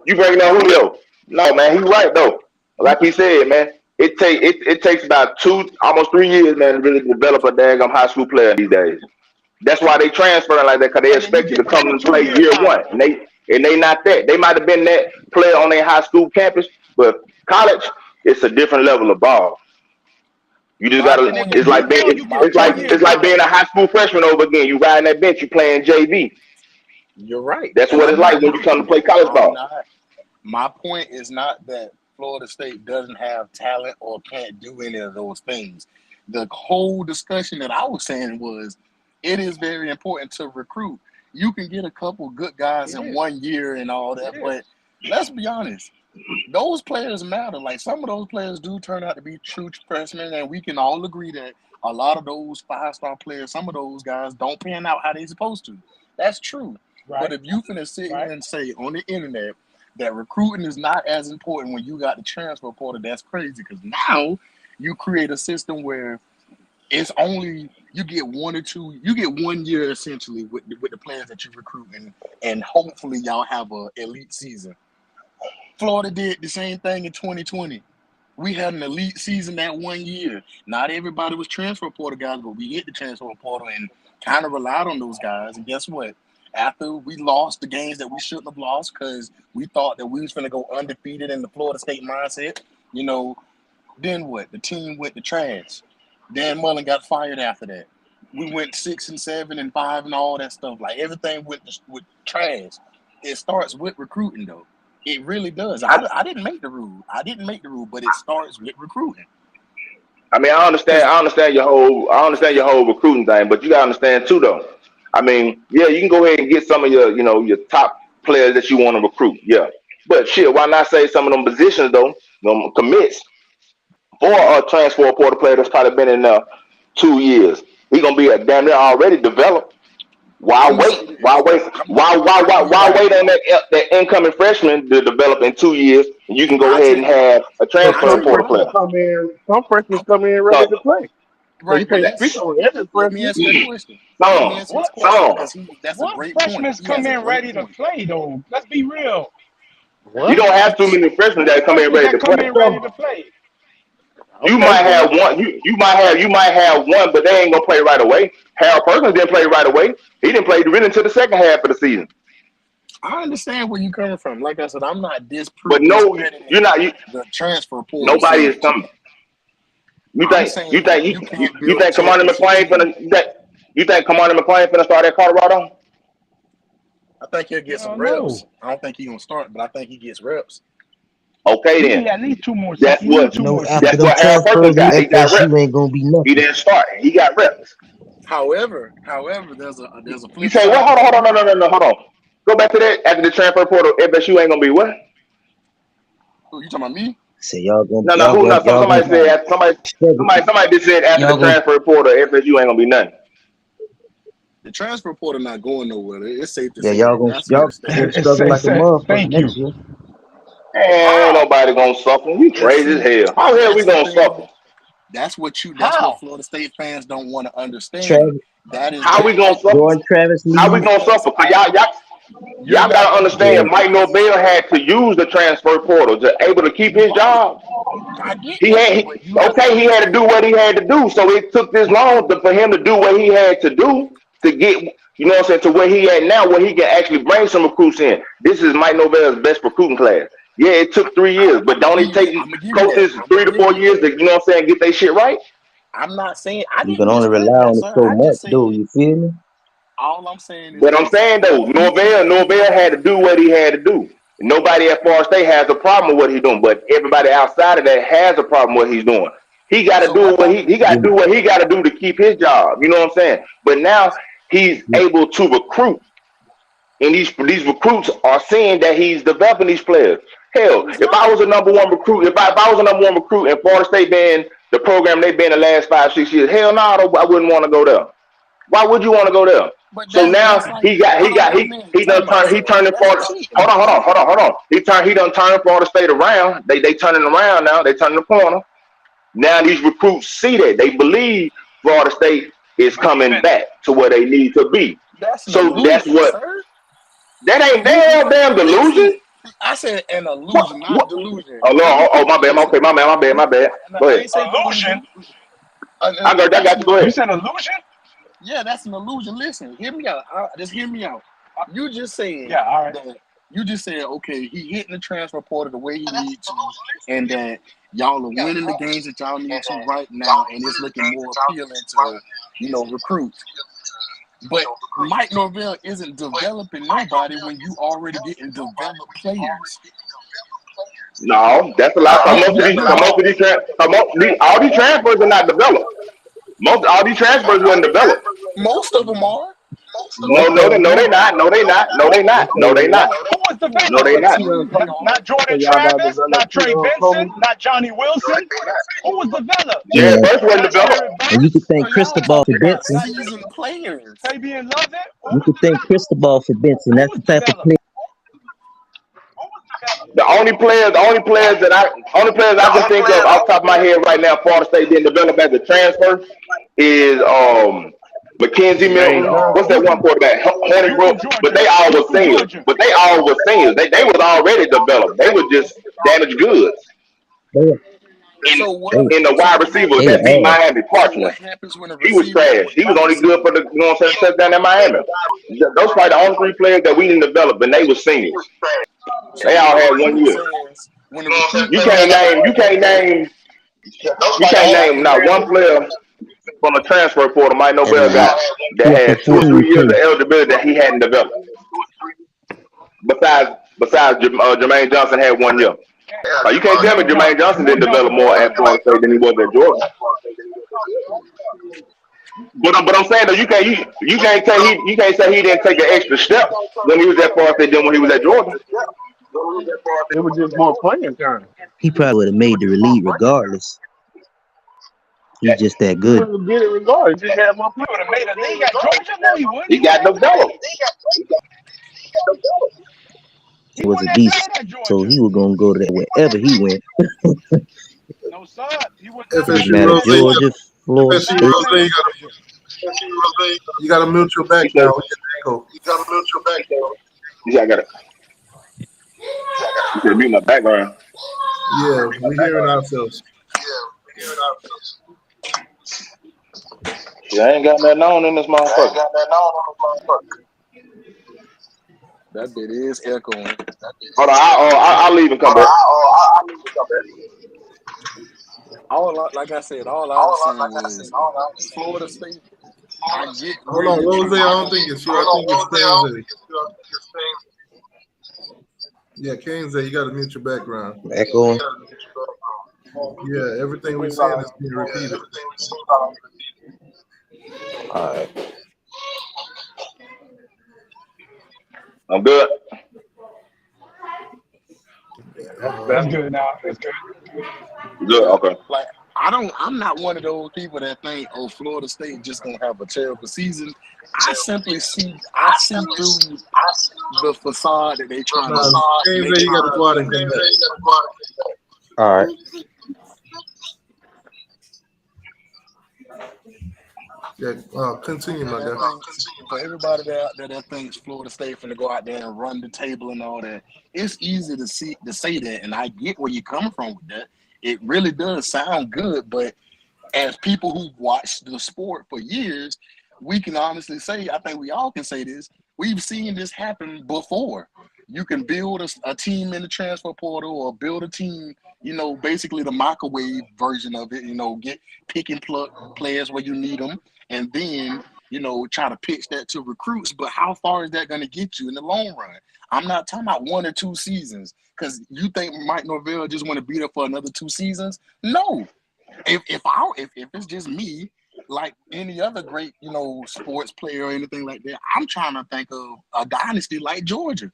Speaker 6: You breaking down Julio? No, man, he's right though. Like he said, man, it takes about 2, almost 3 years, man, to really develop a daggum high school player these days. That's why they transferring like that, because they expect you to come and play year one. And they not that. They might have been that player on their high school campus, but college, it's a different level of ball. You just gotta. It's like being a high school freshman over again. You riding that bench, you playing JV.
Speaker 19: You're right.
Speaker 6: That's what it's like when you come to play college ball.
Speaker 19: My point is not that Florida State doesn't have talent or can't do any of those things. The whole discussion that I was saying was, it is very important to recruit. You can get a couple good guys in 1 year and all that, but let's be honest. Those players matter. Like, some of those players do turn out to be true freshmen, and we can all agree that a lot of those 5-star players, some of those guys don't pan out how they're supposed to. That's true.
Speaker 16: Right.
Speaker 19: But if you finna sit here and say on the internet that recruiting is not as important when you got the transfer portal, that's crazy, because now you create a system where it's only you get 1 or 2, you get 1 year essentially with the players that you recruit, and hopefully y'all have a elite season. Florida did the same thing in 2020. We had an elite season that 1 year. Not everybody was transfer portal guys, but we hit the transfer portal and kind of relied on those guys. And guess what? After we lost the games that we shouldn't have lost because we thought that we was going to go undefeated in the Florida State mindset, then what? The team went to trash. Dan Mullen got fired after that. We went 6 and 7 and 5 and all that stuff. Like, everything went with trash. It starts with recruiting, though. It really does. I didn't make the rule. But it starts with recruiting.
Speaker 6: I mean, I understand your whole recruiting thing, but you gotta understand too, though. I mean, yeah, you can go ahead and get some of your, your top players that you want to recruit, yeah. But shit, why not say some of them positions though, commits for a transfer portal player that's probably been in there 2 years? He gonna be damn near already developed. Why wait? Why wait on that incoming freshman to develop in 2 years? And you can go ahead and have a transfer portal player.
Speaker 17: Some freshmen come in ready to play.
Speaker 19: Right.
Speaker 17: You can't speak on every
Speaker 19: Let me ask you a question. That's a great point.
Speaker 16: Freshmen come in ready to play, though. Let's be real.
Speaker 6: You don't have too many freshmen that come in ready to play. You might have one. You might have one, but they ain't gonna play right away. Harold Perkins didn't play right away. He didn't play really until the second half of the season.
Speaker 19: I understand where you're coming from. Like I said, I'm not disproving.
Speaker 6: But no, you're not.
Speaker 19: The transfer portal.
Speaker 6: Nobody is coming. You think Kamani McClain finna start at Colorado?
Speaker 19: I think he'll get some reps. I don't think he's gonna start, but I think he gets reps.
Speaker 6: Okay, then.
Speaker 16: At least 2 more.
Speaker 6: That's what Harold Perkins got. He got reps. Ain't gonna be nothing. He didn't start. He got reps.
Speaker 19: However, there's a flip
Speaker 6: You say what? Hold on. Go back to that. After the transfer portal, FSU ain't gonna be what?
Speaker 19: Who you talking about? Me?
Speaker 10: Say y'all gonna
Speaker 6: somebody just said after the transfer portal, FSU ain't gonna be nothing.
Speaker 19: The transfer portal not going nowhere. It's safe to say.
Speaker 10: Y'all struggle like a motherfucker next year.
Speaker 6: Ain't nobody gonna suffer. We crazy as hell. How the hell we gonna suffer?
Speaker 19: That's what Florida State fans don't want to understand. That is
Speaker 6: how we gonna suffer. How we gonna suffer? Y'all gotta understand. Mike Norvell had to use the transfer portal to able to keep his job. He had to do what he had to do. So it took this long for him to do what he had to do to get, to where he at now, where he can actually bring some recruits in. This is Mike Norvell's best recruiting class. Yeah, it took 3 years, but don't it take coaches 3 to 4 years to, get their shit right?
Speaker 19: I'm not saying
Speaker 10: you can only rely on it so much, dude. You feel me?
Speaker 19: All I'm saying is.
Speaker 6: But I'm saying though, Norvell had to do what he had to do. Nobody at Florida State has a problem with what he's doing, but everybody outside of that has a problem with what he's doing. He got to do what he got to do what he got to do to keep his job. You know what I'm saying? But now he's able to recruit, and these recruits are seeing that he's developing these players. Hell, if I was a number one recruit, if I was a number one recruit and Florida State been the program they've been the last 5-6 years, hell no, I wouldn't want to go there. Why would you want to go there? So now he turned Florida. Hold on. He done turned Florida State around. They turning around now. They turning the corner. Now these recruits see that. They believe Florida State is coming back to where they need to be. That's what. Sir. That ain't damn delusion.
Speaker 19: I said an illusion, not delusion.
Speaker 6: Oh no! Oh my bad. Okay, my bad. Go ahead.
Speaker 16: Illusion.
Speaker 6: I got you. Go ahead.
Speaker 16: You said illusion?
Speaker 19: Yeah, that's an illusion. Listen, hear me out. Just hear me out. You just said
Speaker 16: all right.
Speaker 19: that you just said, okay, he hitting the transfer portal the way he needs to, and that y'all are winning the games that y'all need to right now, and it's looking more appealing to, recruits. But Mike Norvell isn't developing nobody when you already getting developed players.
Speaker 6: No, that's a lot. All these transfers are not developed. All these transfers weren't developed.
Speaker 19: Most of them are.
Speaker 6: No, they're not. No, they not.
Speaker 16: Who was developed?
Speaker 6: No, they not.
Speaker 16: Not Jordan Travis, not Trey Benson, not Johnny Wilson. Who was developed?
Speaker 6: Yeah, first one developed.
Speaker 10: And you could thank Cristobal for Benson.
Speaker 19: Seasoned players.
Speaker 16: Fabian Lovett.
Speaker 10: You could thank Cristobal for Benson. That's the type of player.
Speaker 6: The only players that I can think of off the top of my head right now, Florida State didn't develop as a transfer is Mackenzie Milton. What's that one quarterback? Horny Brook. But they all were seniors. They was already developed. They were just damaged goods. In the wide receivers that beat Miami, Parchment. He was trash. He was only good for the touchdown in Miami. Those probably the only 3 players that we didn't develop, and they were seniors. They all had 1 year. You can't name not one player from a transfer portal Mike Norvell got that had 2 or 3 years of eligibility that he hadn't developed. Besides Jermaine Johnson had 1 year. You can't tell me Jermaine Johnson didn't develop more at Florida State than he was at Georgia. But I'm saying though, you can't say he didn't take an extra step when he was at Florida State than when he was at Georgia.
Speaker 17: It was just more playing time.
Speaker 10: He probably would have made the elite regardless. He's just that good.
Speaker 17: He did it regardless. Just had more playing.
Speaker 16: He would have made a league at Georgia. No, he wouldn't.
Speaker 6: He got developed.
Speaker 10: He was a beast, so he was gonna go to that wherever he went.
Speaker 16: No, sir. He was
Speaker 10: not Georgia, Florida State.
Speaker 1: You gotta mute your back now.
Speaker 6: Yeah, I got it. You can mute my background.
Speaker 1: Yeah, we're hearing ourselves.
Speaker 6: Yeah, I ain't got nothing on in this motherfucker.
Speaker 19: That bit is echoing.
Speaker 6: Hold on, I'll leave and come back.
Speaker 19: Like I said, all I was saying was Florida State. I get
Speaker 1: Hold on, Rose, I don't think it's you. I think it's Kansas. Yeah, Kansas, you gotta mute your background.
Speaker 10: Echoing.
Speaker 1: Yeah, everything we're saying is being repeated.
Speaker 10: All right.
Speaker 6: I'm good.
Speaker 16: That's good now. That's good.
Speaker 6: Good, okay.
Speaker 19: Like I'm not one of those people that think, oh, Florida State just gonna have a terrible season. I simply see through the facade that they trying to.
Speaker 1: Kansas, you gotta go out and come back.
Speaker 10: All right.
Speaker 1: Yeah, continue, my guy.
Speaker 19: For everybody that thinks Florida State finna go out there and run the table and all that, it's easy to say that, and I get where you're coming from with that. It really does sound good, but as people who've watched the sport for years, we can honestly say, I think we all can say this, we've seen this happen before. You can build a team in the transfer portal or build a team, basically the microwave version of it, get pick and pluck players where you need them. And then try to pitch that to recruits, but how far is that going to get you in the long run? I'm not talking about 1 or 2 seasons, because you think Mike Norvell just want to be there for another 2 seasons? No. If it's just me, like any other great, sports player or anything like that, I'm trying to think of a dynasty like Georgia.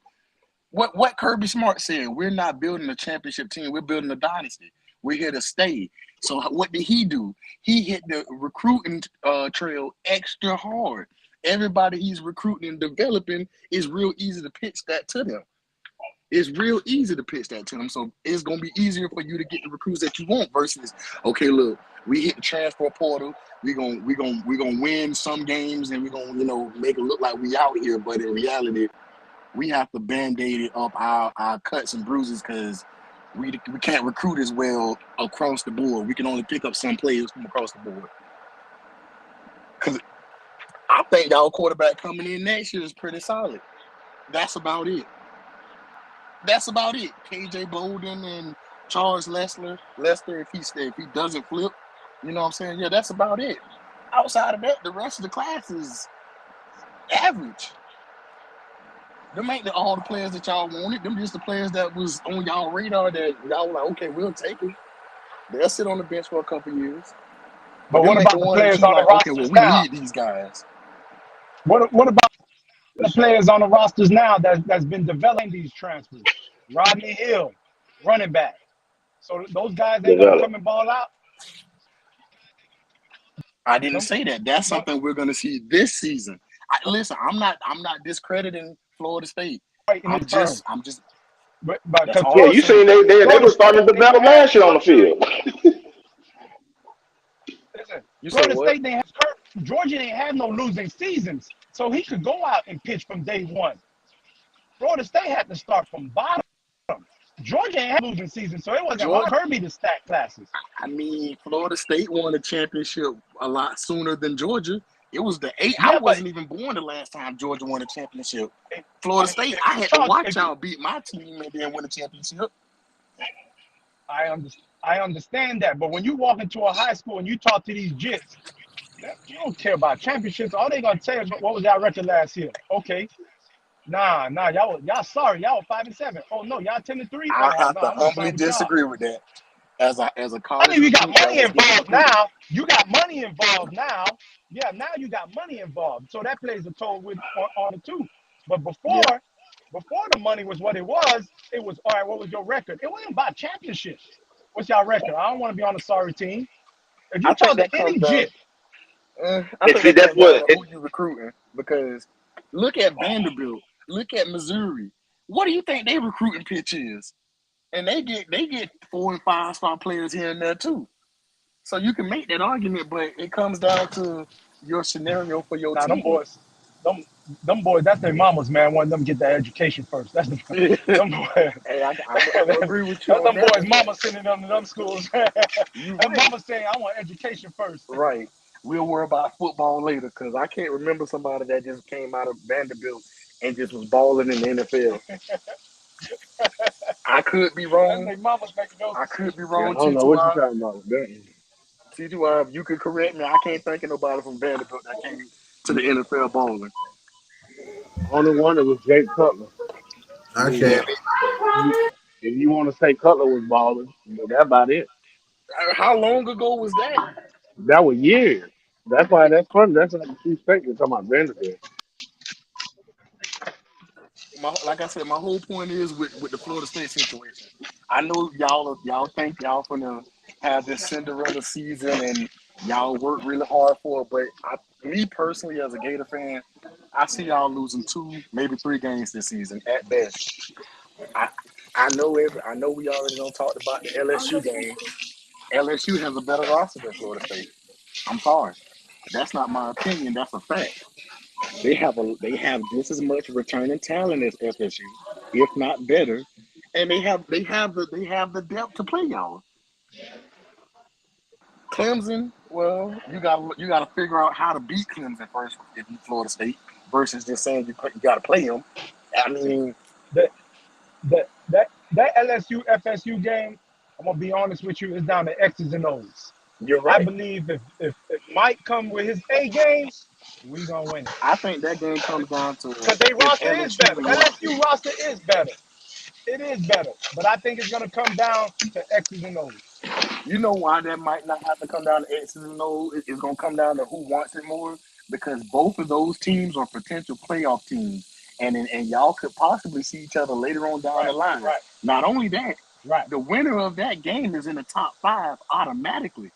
Speaker 19: What Kirby Smart said, we're not building a championship team, we're building a dynasty. We're here to stay. So what did he do? He hit the recruiting trail extra hard. Everybody he's recruiting and developing, is real easy to pitch that to them. It's real easy to pitch that to them. So it's going to be easier for you to get the recruits that you want versus, okay, look, we hit the transfer portal. We're gonna win some games and we're gonna, make it look like we out here. But in reality, we have to band-aid it up our cuts and bruises because we can't recruit as well across the board. We can only pick up some players from across the board. Because I think y'all quarterback coming in next year is pretty solid. That's about it. KJ Bolden and Charles Lester, if he doesn't flip, you know what I'm saying? Yeah, that's about it. Outside of that, the rest of the class is average. Them ain't all the players that y'all wanted. Them just the players that was on y'all radar that y'all were like, okay, we'll take it. They'll sit on the bench for a couple years.
Speaker 16: But what about the players on the rosters now?
Speaker 19: We need these guys.
Speaker 16: What about the players on the rosters now that's been developing these transfers? Rodney Hill, running back. So those guys ain't gonna come and ball out.
Speaker 19: I didn't say that. That's something we're gonna see this season. Listen, I'm not discrediting Florida State. I'm just.
Speaker 16: But
Speaker 6: yeah, you seen they were starting to develop last year on the field.
Speaker 16: Florida State didn't have Georgia didn't have no losing seasons, so he could go out and pitch from day one. Florida State had to start from bottom. Georgia ain't had losing season, so it wasn't on Kirby to stack classes.
Speaker 19: I mean, Florida State won a championship a lot sooner than Georgia. It was the 8. I wasn't even born the last time Georgia won a championship. Florida State, I had to watch y'all beat my team and then win a championship.
Speaker 16: I understand that, but when you walk into a high school and you talk to these jits, you don't care about championships. All they gonna tell you, what was our record last year? Okay. Nah, y'all sorry, y'all 5-7. Oh no, y'all 10-3.
Speaker 19: I have to humbly disagree with that. As a college,
Speaker 16: I mean, you got money involved now. You got money involved now. Yeah, now you got money involved, so that plays a toll on it too. But before the money was what it was all right. What was your record? It wasn't about championships. What's y'all record? I don't want to be on a sorry team. If you talk to any jit,
Speaker 19: I think that's what who you recruiting, because look at Vanderbilt, look at Missouri. What do you think their recruiting pitch is? And they get 4 and 5 star players here and there too. So you can make that argument, but it comes down to your scenario for your team.
Speaker 16: Them boys, that's their mamas, man. Wanting them to get that education first. That's them boys.
Speaker 19: Hey, I agree with you.
Speaker 16: That's them boys' mama sending them to them schools. Them mama saying, I want education first.
Speaker 19: Right. We'll worry about football later, because I can't remember somebody that just came out of Vanderbilt and just was balling in the NFL. I could be wrong. I could be wrong.
Speaker 17: I don't know what you're talking about.
Speaker 19: T2, you could correct me. I can't think of nobody from Vanderbilt that came to the NFL balling.
Speaker 17: Only one that was Jake Cutler.
Speaker 1: I can't.
Speaker 17: If you want to say Cutler was balling, but that's about it.
Speaker 19: How long ago was that?
Speaker 17: That was years. That's why that's funny. That's like the two states you're talking about Vanderbilt.
Speaker 19: Like I said, my whole point is with the Florida State situation. I know y'all think y'all gonna have this Cinderella season and y'all work really hard for it, but me personally, as a Gator fan, I see y'all losing 2, maybe 3 games this season at best. I know we already don't talk about the LSU game. LSU has a better roster than Florida State. I'm sorry. That's not my opinion. That's a fact. They have just as much returning talent as FSU, if not better, and they have the depth to play y'all. Clemson, well, you gotta figure out how to beat Clemson first if you Florida State versus just saying you gotta play them. I mean,
Speaker 16: that LSU FSU game, I'm gonna be honest with you, it's down to X's and O's.
Speaker 19: You're right.
Speaker 16: I believe if Mike come with his A game, We gonna win it.
Speaker 19: I think that game comes down to
Speaker 16: Because they
Speaker 19: if
Speaker 16: roster is
Speaker 19: LSU
Speaker 16: better.
Speaker 19: and North.
Speaker 16: LSU roster is better. It is better. But I think it's gonna come down to X's and O's.
Speaker 19: You know why that might not have to come down to X's and O's? It's going to come down to who wants it more, because both of those teams are potential playoff teams, and y'all could possibly see each other later on down the line.
Speaker 16: Right.
Speaker 19: Not only that,
Speaker 16: Right.
Speaker 19: the winner of that game is in the top 5 automatically,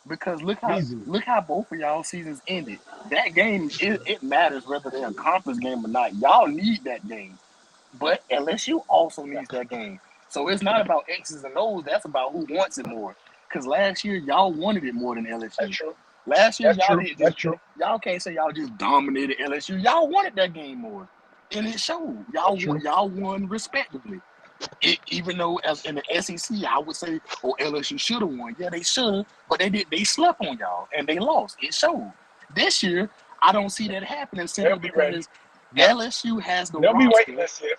Speaker 19: because look how both of y'all seasons ended. That game, it matters whether they're a conference game or not. Y'all need that game, but LSU also needs that game. So it's not about X's and O's. That's about who wants it more. Because last year, y'all wanted it more than LSU.
Speaker 16: That's true.
Speaker 19: Last year,
Speaker 16: That's
Speaker 19: y'all
Speaker 16: true.
Speaker 19: didn't
Speaker 16: That's
Speaker 19: just,
Speaker 16: true.
Speaker 19: y'all can't say y'all just dominated LSU. Y'all wanted that game more. And it showed. Y'all won respectively. Even though as in the SEC, I would say, oh, LSU should have won. Yeah, they should, but they slept on y'all and they lost. It showed. This year, I don't see that happening simply because LSU has the
Speaker 16: They'll be
Speaker 19: roster.
Speaker 16: waiting this year.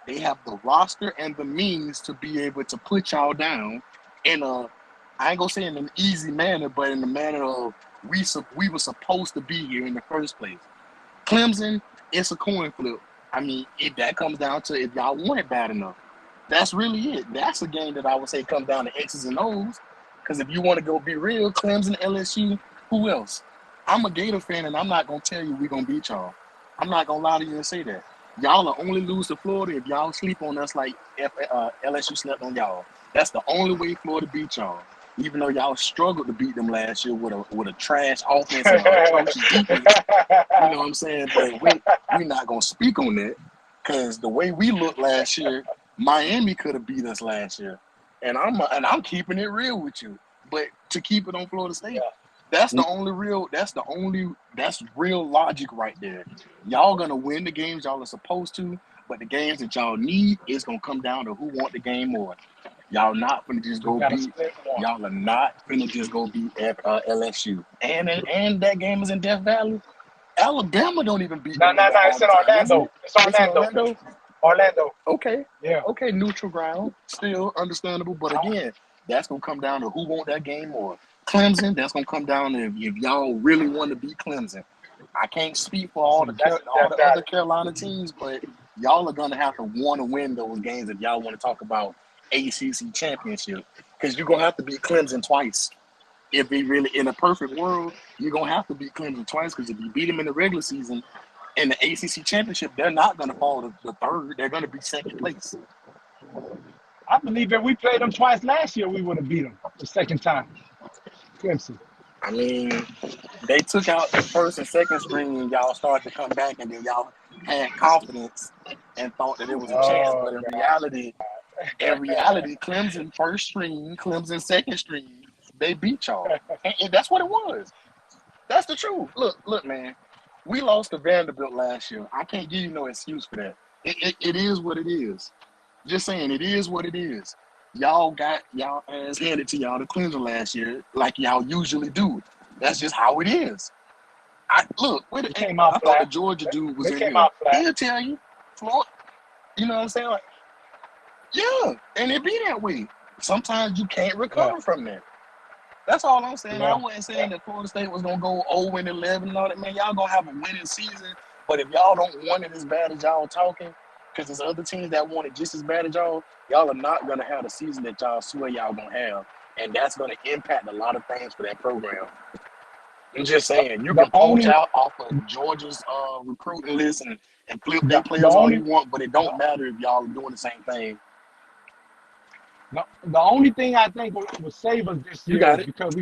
Speaker 19: They have the roster and the means to be able to put y'all down in a, I ain't gonna say in an easy manner, but in the manner of we were supposed to be here in the first place. Clemson, it's a coin flip. I mean, if that comes down to if y'all want it bad enough. That's really it. That's a game that I would say comes down to X's and O's. Because if you want to go be real, Clemson, LSU, who else? I'm a Gator fan, and I'm not gonna tell you we're gonna beat y'all. I'm not gonna lie to you and say that. Y'all will only lose to Florida if y'all sleep on us like LSU slept on y'all. That's the only way Florida beat y'all. Even though y'all struggled to beat them last year with a trash offense and atrocious defense. You know what I'm saying? But we're not gonna speak on that, because the way we looked last year, Miami could have beat us last year. And I'm keeping it real with you. But to keep it on Florida State, that's real logic right there. Y'all gonna win the games y'all are supposed to, but the games that y'all need is gonna come down to who want the game more. Y'all not gonna just go beat. Y'all are not gonna just go beat LSU. And that game is in Death Valley. Alabama don't even beat.
Speaker 16: No. It's in Orlando. It's Orlando. Orlando.
Speaker 19: Okay.
Speaker 16: Yeah.
Speaker 19: Okay. Neutral ground. Still understandable, but again, that's gonna come down to who want that game more. Clemson. That's gonna come down to if y'all really want to beat Clemson. I can't speak for all the other Carolina teams, but y'all are gonna have to want to win those games if y'all want to talk about ACC championship, because you're gonna have to beat Clemson twice. If we really in a perfect world, you're gonna have to beat Clemson twice, because if you beat them in the regular season, in the ACC championship, they're not gonna fall to the third. They're gonna be second place.
Speaker 16: I believe if we played them twice last year, we would have beat them the second time. Clemson.
Speaker 19: I mean, they took out the first and second string, and y'all started to come back, and then y'all had confidence and thought that it was a chance. But in reality, Clemson first string, Clemson second string, they beat y'all, and that's what it was. That's the truth. Look, man, we lost to Vanderbilt last year. I can't give you no excuse for that. It is what it is. Just saying, it is what it is. Y'all got y'all ass handed to y'all to Clemson last year, like y'all usually do. That's just how it is. I thought the Georgia dude was in here. He'll tell you, Florida. You know what I'm saying? Like, yeah, and it be that way. Sometimes you can't recover from that. That's all I'm saying. I wasn't saying that Florida State was gonna go 0-11 and all that. Man, y'all gonna have a winning season, but if y'all don't want it as bad as y'all talking, because there's other teams that want it just as bad as y'all are not gonna have the season that y'all swear y'all gonna have, and that's gonna impact a lot of things for that program. I'm just saying, you can poach out off of Georgia's recruiting list and flip their players all you want, but it don't matter if y'all are doing the same thing.
Speaker 16: The only thing I think will save us this year is because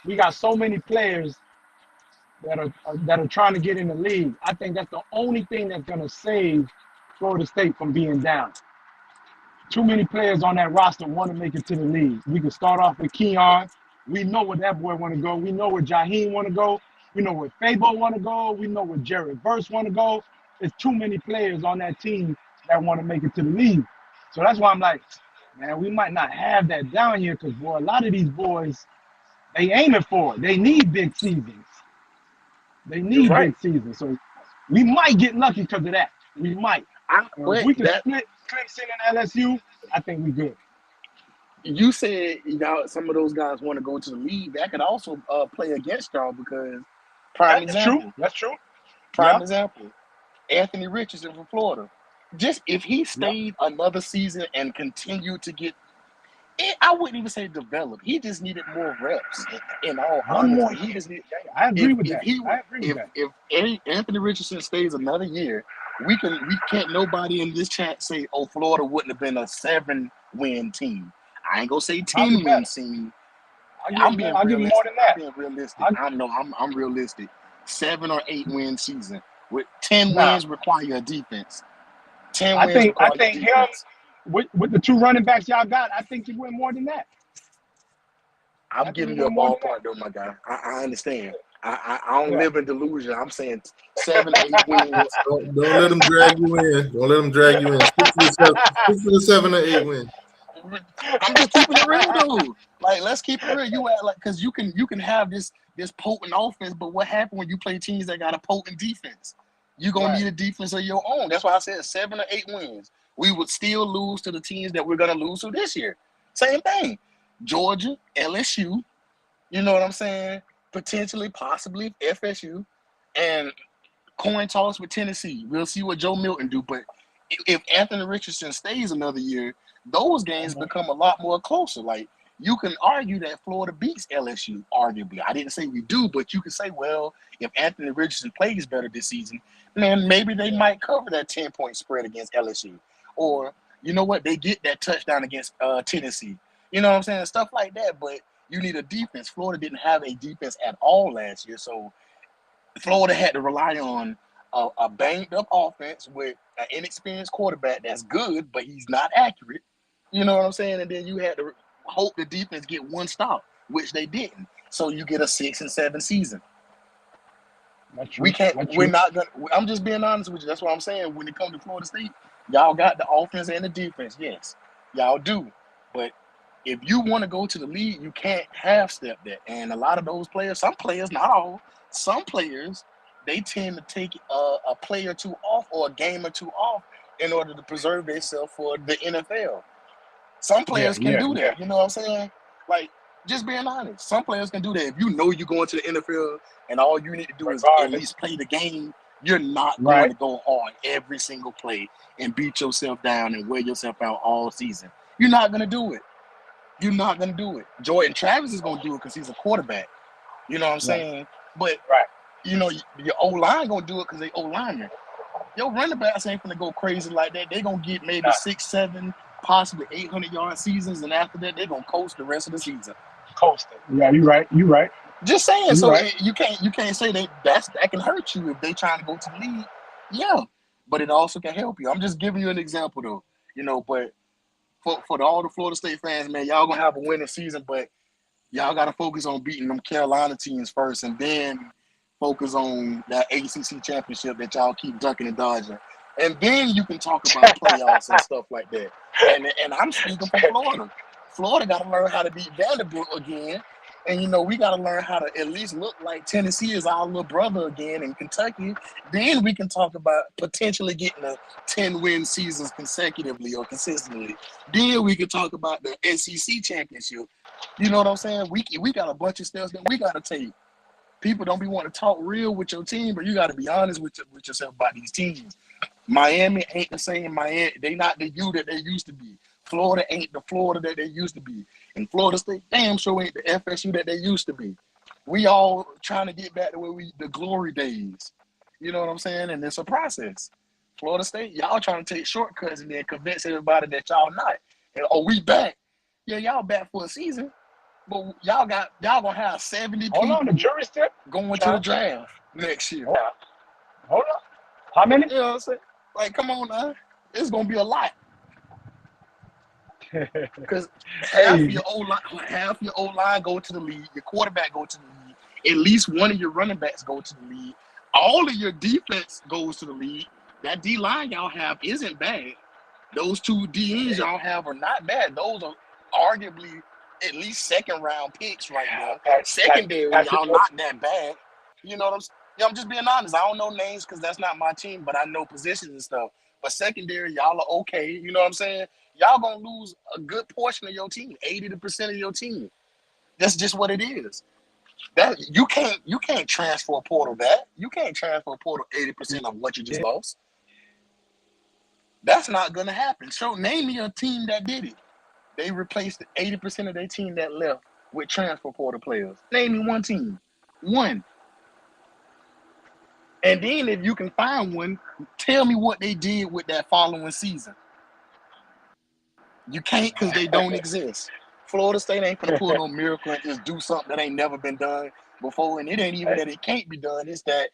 Speaker 16: we got so many players that are trying to get in the league. I think that's the only thing that's going to save Florida State from being down. Too many players on that roster want to make it to the league. We can start off with Keon. We know where that boy want to go. We know where Jaheim want to go. We know where Fabo want to go. We know where Jared Verse want to go. There's too many players on that team that want to make it to the league. So that's why I'm like, man, we might not have that down here, because, boy, a lot of these boys, they aiming for it. They need big seasons. Big seasons. So we might get lucky because of that. We might. If we can split Clemson and LSU, I think we good.
Speaker 19: You said some of those guys want to go to the league. That could also play against y'all, because Prime
Speaker 16: That's true.
Speaker 19: example.
Speaker 16: That's true.
Speaker 19: Prime
Speaker 16: Yep.
Speaker 19: example. Anthony Richardson from Florida. Just if he stayed another season and continued to get, I wouldn't even say develop. He just needed more reps. In all
Speaker 16: One more
Speaker 19: honesty, he
Speaker 16: year.
Speaker 19: just need.
Speaker 16: I agree with
Speaker 19: If
Speaker 16: that.
Speaker 19: he
Speaker 16: I agree with that.
Speaker 19: if Anthony Richardson stays another year, we can't nobody in this chat say, oh, Florida wouldn't have been a 7-win team. I ain't gonna say
Speaker 16: I'll be
Speaker 19: 10-win
Speaker 16: better.
Speaker 19: team.
Speaker 16: I'll give him more than that.
Speaker 19: I'm being realistic. I'm realistic. 7 or 8 win season with 10
Speaker 16: Nah.
Speaker 19: wins require a defense. 10
Speaker 16: I
Speaker 19: wins
Speaker 16: think
Speaker 19: require
Speaker 16: him
Speaker 19: defense.
Speaker 16: with the 2 running backs y'all got, I think you win more than that.
Speaker 19: I'm giving you a ballpark though, my guy. I understand. I don't live in delusion. I'm saying 7, 8 wins.
Speaker 1: Don't let them drag you in. Don't let them drag you in. Stick to the 7 or 8 win.
Speaker 19: I'm just keeping it real though. Like, let's keep it real. You at like, because you can have this potent offense, but what happened when you play teams that got a potent defense? You're gonna need a defense of your own. That's why I said 7 or 8 wins. We would still lose to the teams that we're gonna lose to this year. Same thing. Georgia, LSU, you know what I'm saying? Potentially, possibly FSU, and coin toss with Tennessee. We'll see what Joe Milton do. But if Anthony Richardson stays another year, those games become a lot more closer. Like, you can argue that Florida beats LSU, arguably. I didn't say we do, but you can say, well, if Anthony Richardson plays better this season, man, maybe they might cover that 10-point spread against LSU. Or, you know what, they get that touchdown against Tennessee. You know what I'm saying? Stuff like that, but you need a defense. Florida didn't have a defense at all last year, so Florida had to rely on a banged-up offense with an inexperienced quarterback that's good, but he's not accurate. You know what I'm saying? And then you had to hope the defense get one stop, which they didn't. So you get a 6-7 season. We can't. We're not gonna. I'm just being honest with you. That's what I'm saying. When it comes to Florida State, y'all got the offense and the defense. Yes, y'all do. But if you want to go to the league, you can't half-step that. And a lot of those players, some players, not all, some players, they tend to take a play or two off or a game or two off in order to preserve themselves for the NFL. Some players can do that. You know what I'm saying? Like, just being honest, some players can do that. If you know you're going to the NFL and all you need to do is at least play the game, you're not going to go hard every single play and beat yourself down and wear yourself out all season. You're not going to do it. You're not going to do it. Jordan Travis is going to do it because he's a quarterback. You know what I'm saying? But, you know, your O-line going to do it because they O-lineman. Your running backs ain't going to go crazy like that. They're going to get maybe 6, 7, possibly 800-yard seasons, and after that, they're going to coast the rest of the season.
Speaker 16: Coasting. Yeah, you're right. You're right.
Speaker 19: Just saying.
Speaker 16: You're
Speaker 19: So
Speaker 16: right.
Speaker 19: you can't say that can hurt you if they trying to go to the league. Yeah, but it also can help you. I'm just giving you an example, though. You know, but for all the Florida State fans, man, y'all gonna have a winning season, but y'all got to focus on beating them Carolina teams first, and then focus on that ACC championship that y'all keep ducking and dodging. And then you can talk about playoffs and stuff like that. And I'm speaking from Florida. Florida got to learn how to beat Vanderbilt again. And, you know, we got to learn how to at least look like Tennessee is our little brother again in Kentucky. Then we can talk about potentially getting a 10-win seasons consecutively or consistently. Then we can talk about the SEC championship. You know what I'm saying? We got a bunch of steps that we got to take. People don't be wanting to talk real with your team, but you got to be honest with yourself about these teams. Miami ain't the same Miami. They not the U that they used to be. Florida ain't the Florida that they used to be. And Florida State damn sure ain't the FSU that they used to be. We all trying to get back to where the glory days. You know what I'm saying? And it's a process. Florida State, y'all trying to take shortcuts and then convince everybody that y'all not. And, oh, we back. Yeah, y'all back for a season. But y'all gonna have 70 people
Speaker 16: Hold on, the jury's still
Speaker 19: going to the draft next year.
Speaker 16: Hold on. How many?
Speaker 19: You know what I'm saying? Like, come on now. It's gonna be a lot. Because half your O-line go to the league, your quarterback go to the league, at least one of your running backs go to the league, all of your defense goes to the league. That D-line y'all have isn't bad. Those 2 DNs y'all have are not bad. Those are arguably at least second-round picks right now. Secondary, y'all not that bad. You know what I'm saying? Yeah, I'm just being honest. I don't know names because that's not my team, but I know positions and stuff. But secondary, y'all are okay. You know what I'm saying? Y'all gonna lose a good portion of your team, 80% of your team. That's just what it is. That you can't transfer a portal that. You can't transfer a portal 80% of what you just lost. That's not gonna happen. So name me a team that did it. They replaced 80% of their team that left with transfer portal players. Name me one team. One. And then if you can find one, tell me what they did with that following season. You can't because they don't exist. Florida State ain't gonna pull no miracle and just do something that ain't never been done before. And it ain't even that it can't be done. It's that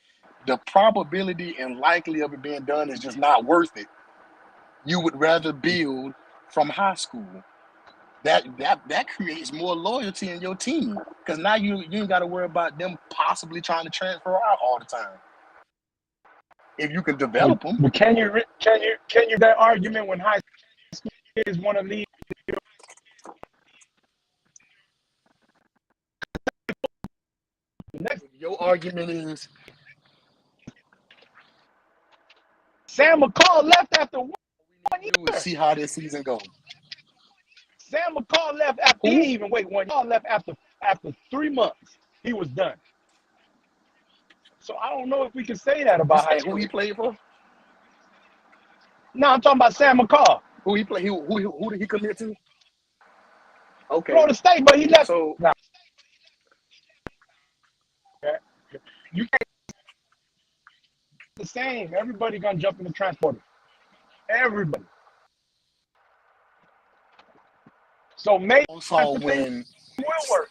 Speaker 19: the probability and likely of it being done is just not worth it. You would rather build from high school. That creates more loyalty in your team because now you ain't got to worry about them possibly trying to transfer out all the time. If you can develop them,
Speaker 16: But can you that argument when high school kids want to leave?
Speaker 19: Your argument is
Speaker 16: Sam McCall left after 1 year.
Speaker 19: you would see how this season goes.
Speaker 16: Sam McCall left after he didn't even wait 1 year. Left after 3 months. He was done. So I don't know if we can say that about high school.
Speaker 19: Who he played for?
Speaker 16: No, I'm talking about Sam McCall.
Speaker 19: Who he play? Who did he commit to? Okay.
Speaker 16: Florida State, but he left.
Speaker 19: So
Speaker 16: nah. You can't the same. Everybody gonna jump in the transporter. Everybody. So maybe
Speaker 19: also when
Speaker 16: will work.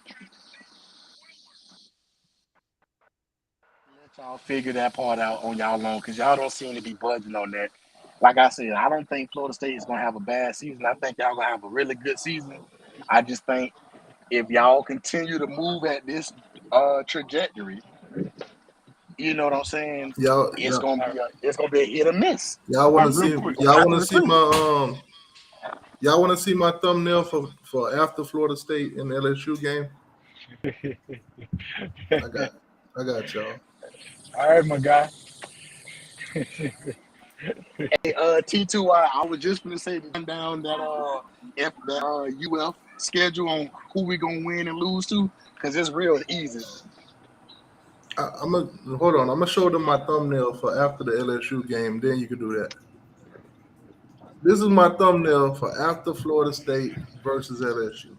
Speaker 19: Let y'all figure that part out on y'all own because y'all don't seem to be budging on that. Like I said, I don't think Florida State is gonna have a bad season. I think y'all gonna have a really good season. I just think if y'all continue to move at this trajectory, you know what I'm saying? It's gonna be a hit or miss.
Speaker 1: Y'all want to see? Y'all want to see my Y'all want to see my thumbnail for after Florida State and LSU game? I got y'all.
Speaker 16: All right, my guy.
Speaker 19: Hey, T2, I was just gonna say run down that UF schedule on who we gonna win and lose to, because it's real easy.
Speaker 1: Hold on. I'm gonna show them my thumbnail for after the LSU game. Then you can do that. This is my thumbnail for after Florida State versus LSU.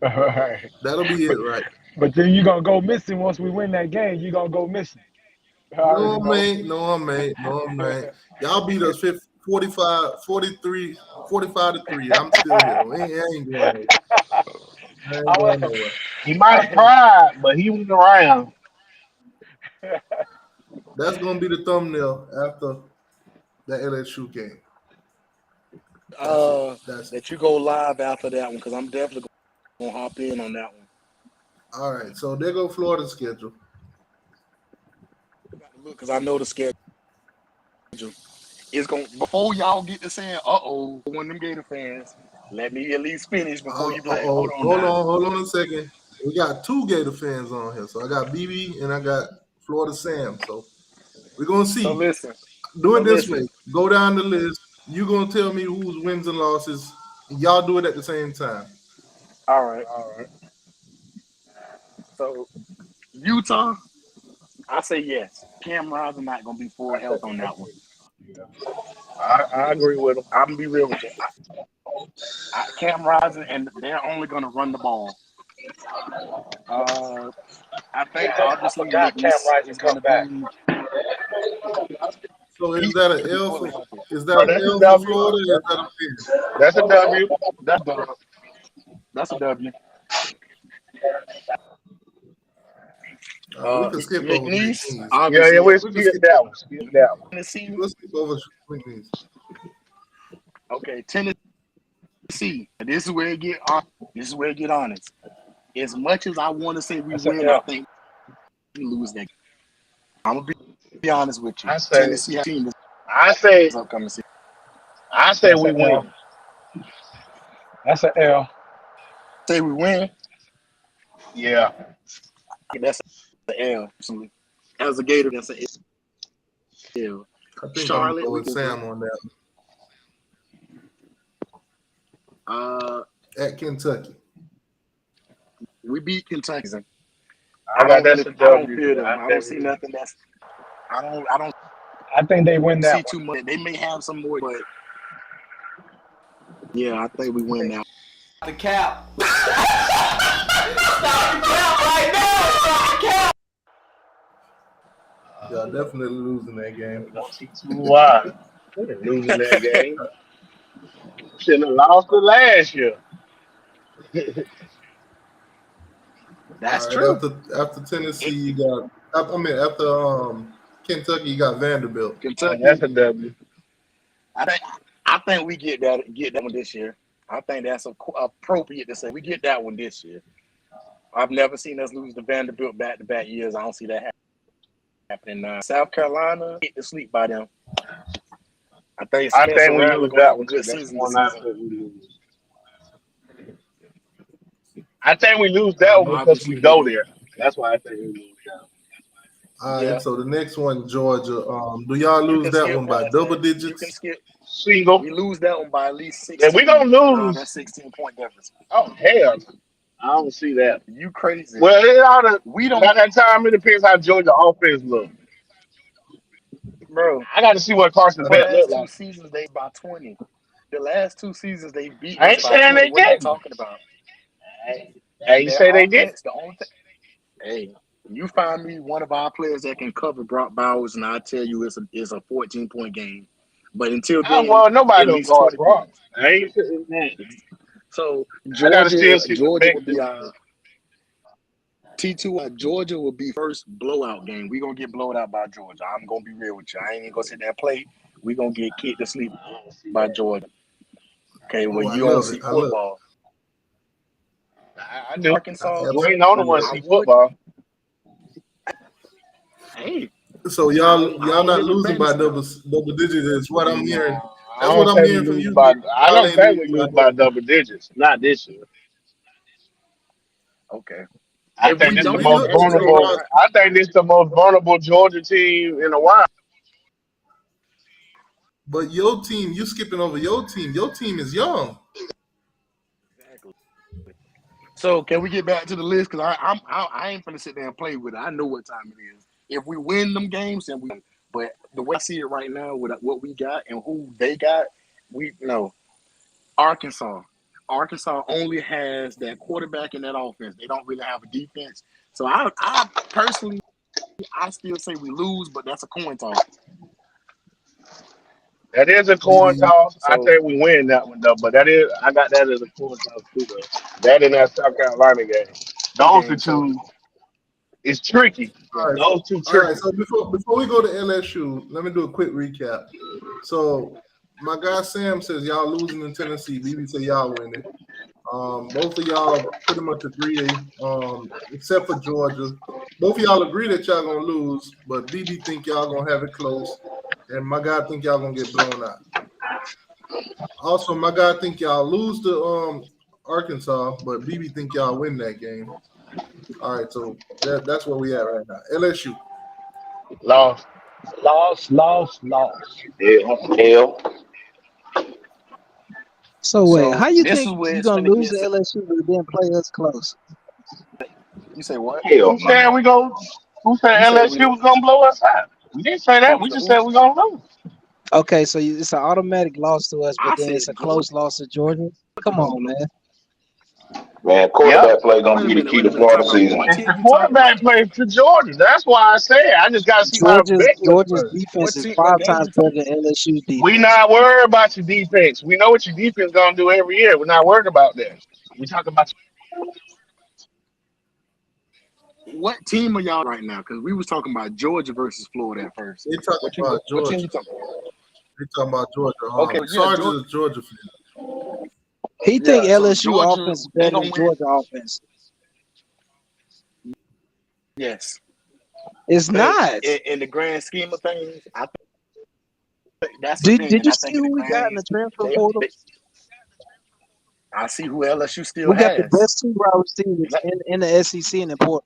Speaker 16: All right.
Speaker 1: That'll be it, right?
Speaker 16: But then you're gonna go missing once we win that game. You're gonna go missing.
Speaker 1: No, I'm ain't. Y'all beat us 45 to 3. I'm still here. I ain't going nowhere.
Speaker 17: He might have tried, but he was around.
Speaker 1: That's gonna be the thumbnail after the LSU game.
Speaker 19: That you go live after that one, because I'm definitely gonna hop in on that one.
Speaker 1: All right, so there go Florida's schedule.
Speaker 19: Because I know the schedule. It's gonna before y'all get to saying, one of them Gator fans. Let me at least finish before you play. Hold
Speaker 1: on a second. We got 2 Gator fans on here. So I got BB and I got Florida Sam. So we're gonna see.
Speaker 19: So listen.
Speaker 1: Do it this way. Go down the list. You're gonna tell me who's wins and losses. Y'all do it at the same time.
Speaker 19: All right. So Utah, I say yes. Cam Rising not gonna be full health on that one.
Speaker 17: I agree with him.
Speaker 19: I'm gonna be real with you. Cam Rising, and they're only gonna run the ball. I think obviously
Speaker 16: Cam Rising come back.
Speaker 1: So is that an L for Florida?
Speaker 17: That's a W.
Speaker 19: That's a W.
Speaker 1: We can skip over
Speaker 19: McNeese.
Speaker 17: Yeah, we skip that one.
Speaker 19: Tennessee.
Speaker 1: Let's skip over McNeese.
Speaker 19: Okay, Tennessee. This is where it get honest. As much as I want to say we win, I think we lose that game. I'm gonna be honest with you. Tennessee team.
Speaker 17: I say we win.
Speaker 16: That's an L.
Speaker 19: Say we win.
Speaker 17: Yeah.
Speaker 19: That's an L. As a Gator, that's an L.
Speaker 1: I think
Speaker 19: Charlotte
Speaker 1: I'm going with Sam on that. At Kentucky.
Speaker 19: We beat Kentucky.
Speaker 17: I got that's a
Speaker 19: I don't
Speaker 17: W.
Speaker 19: fear them. I don't see nothing that's. I don't
Speaker 16: I think they win
Speaker 19: see
Speaker 16: that
Speaker 19: too much. They may have some more, but yeah, I think we win now.
Speaker 18: The cap. Stop the cap right now. Stop the cap.
Speaker 1: Y'all definitely losing that game.
Speaker 17: Why? Losing that game. Shouldn't have lost it last year.
Speaker 19: That's
Speaker 1: All
Speaker 19: true.
Speaker 1: right, after Tennessee, you got. After Kentucky, you got Vanderbilt.
Speaker 19: Kentucky.
Speaker 17: That's a W.
Speaker 19: I think we get that one this year. I think that's appropriate to say we get that one this year. I've never seen us lose to Vanderbilt back-to-back years. I don't see that happening. South Carolina, get to sleep by them. I think
Speaker 17: we lose that one.
Speaker 19: Good
Speaker 17: That's
Speaker 19: season
Speaker 17: one
Speaker 19: this
Speaker 17: I
Speaker 19: season.
Speaker 17: think we lose. I think we lose that one because we go there. That's why I think we lose that one.
Speaker 1: All right,
Speaker 19: Yeah.
Speaker 1: so the next one, Georgia. Do y'all lose that one by double digits?
Speaker 19: You can skip.
Speaker 17: Single.
Speaker 19: We lose that one by at least 16.
Speaker 17: And we gonna lose.
Speaker 19: That 16-point difference.
Speaker 17: Oh hell, I don't see that.
Speaker 19: You crazy?
Speaker 17: Well,
Speaker 19: We don't.
Speaker 17: by that time it depends how Georgia offense look.
Speaker 19: Bro,
Speaker 17: I got to see what Carson
Speaker 19: the
Speaker 17: Beck look
Speaker 19: last two
Speaker 17: like.
Speaker 19: seasons they by 20. The last 2 seasons they beat
Speaker 17: I ain't
Speaker 19: us by
Speaker 17: saying
Speaker 19: 20.
Speaker 17: they
Speaker 19: What are you
Speaker 17: didn't.
Speaker 19: talking about?
Speaker 17: I ain't say they did.
Speaker 19: The only thing. Hey, you find me one of our players that can cover Brock Bowers, and I tell you it's a 14-point game. But until then,
Speaker 17: Well, nobody
Speaker 19: at
Speaker 17: don't
Speaker 19: least
Speaker 17: guard
Speaker 19: 20
Speaker 17: Brock.
Speaker 19: points.
Speaker 17: I ain't saying that.
Speaker 19: So
Speaker 17: I gotta still see
Speaker 19: Georgia
Speaker 17: the
Speaker 19: will be our T2. Georgia will be first blowout game. We're gonna get blown out by Georgia. I'm gonna be real with you. I ain't even gonna sit there and play. We're gonna get kicked to sleep by Georgia. Okay, well
Speaker 1: I
Speaker 19: you don't
Speaker 1: love
Speaker 19: see
Speaker 1: it. I love it.
Speaker 19: football.
Speaker 17: I do.
Speaker 19: Arkansas.
Speaker 17: You ain't the only one see football.
Speaker 19: Hey,
Speaker 1: So y'all not losing by double digits is what I'm hearing.
Speaker 17: I
Speaker 1: That's
Speaker 17: don't
Speaker 1: what I'm
Speaker 17: think
Speaker 1: hearing
Speaker 17: we
Speaker 1: from
Speaker 17: lose
Speaker 1: you.
Speaker 17: by. I
Speaker 1: Y'all
Speaker 17: don't
Speaker 1: ain't
Speaker 17: think we
Speaker 1: losing
Speaker 17: lose by double digits. Not this year.
Speaker 19: okay.
Speaker 17: I think this is the most vulnerable. I think this is the most vulnerable Georgia team in a while.
Speaker 1: But your team, you skipping over your team. Your team is young.
Speaker 19: Exactly. So can we get back to the list? Because I ain't finna sit there and play with it. I know what time it is. If we win them games, then we. But the way I see it right now, with what we got and who they got, we know Arkansas. Arkansas only has that quarterback and that offense. They don't really have a defense. So I personally, I still say we lose, but that's a coin toss.
Speaker 17: That is a coin toss. I
Speaker 19: So-
Speaker 17: think we win that one though. But that is, I got that as a coin toss too though. That in that South Carolina game. Those are two. It's tricky.
Speaker 1: All right,
Speaker 17: Those two
Speaker 1: all right,
Speaker 17: tricky.
Speaker 1: so before we go to LSU, let me do a quick recap. So my guy Sam says y'all losing in Tennessee. BB say y'all winning. Both of y'all pretty much agree, except for Georgia. Both of y'all agree that y'all gonna lose, but BB think y'all gonna have it close, and my guy think y'all gonna get blown out. Also, my guy think y'all lose to Arkansas, but BB think y'all win that game. All right, so that's where we at right now. LSU.
Speaker 17: Lost.
Speaker 6: Hell.
Speaker 13: So wait, how you
Speaker 19: this
Speaker 13: think
Speaker 19: is where
Speaker 13: you
Speaker 19: it's
Speaker 13: gonna
Speaker 19: finna
Speaker 13: lose
Speaker 19: get
Speaker 13: to LSU but then play us close?
Speaker 19: You say what?
Speaker 6: Hell,
Speaker 17: Who said we go? Who said
Speaker 19: You said
Speaker 17: LSU was gonna blow us out? We didn't say that. We just said we gonna lose.
Speaker 13: Okay, so it's an automatic loss to us, but
Speaker 19: I
Speaker 13: then
Speaker 19: said
Speaker 13: it's a close loss to Georgia. Come on, man.
Speaker 6: Man, quarterback play gonna be the key to Florida season.
Speaker 17: It's the quarterback play to Georgia. That's why I said I just gotta see how Beck looks
Speaker 13: Georgia's
Speaker 17: first.
Speaker 13: defense is 5 times better than LSU's defense.
Speaker 17: We not worried about your defense. We know what your defense gonna do every year. We're not worried about that. We talk about
Speaker 19: What team are y'all right now? Because we was talking about Georgia versus Florida at first.
Speaker 1: They talking about
Speaker 19: What team
Speaker 1: Georgia.
Speaker 19: you talking about?
Speaker 1: They talking about Georgia.
Speaker 19: Okay, yeah,
Speaker 1: Sarge
Speaker 19: Georgia.
Speaker 1: is a Georgia fan.
Speaker 13: He think
Speaker 19: Yeah, so
Speaker 13: LSU
Speaker 19: Georgia,
Speaker 13: offense is
Speaker 19: they
Speaker 13: better
Speaker 19: gonna
Speaker 13: than
Speaker 19: win.
Speaker 13: Georgia offense.
Speaker 19: Yes.
Speaker 13: It's
Speaker 19: But
Speaker 13: not.
Speaker 19: in the grand scheme of things, I think that's the
Speaker 13: Did
Speaker 19: thing.
Speaker 13: you
Speaker 19: I
Speaker 13: see
Speaker 19: think in
Speaker 13: who
Speaker 19: the
Speaker 13: we got in the
Speaker 19: grand,
Speaker 13: transfer portal?
Speaker 19: I see who LSU still
Speaker 13: We got the
Speaker 19: has.
Speaker 13: best 2 wide receivers in the SEC and in Port.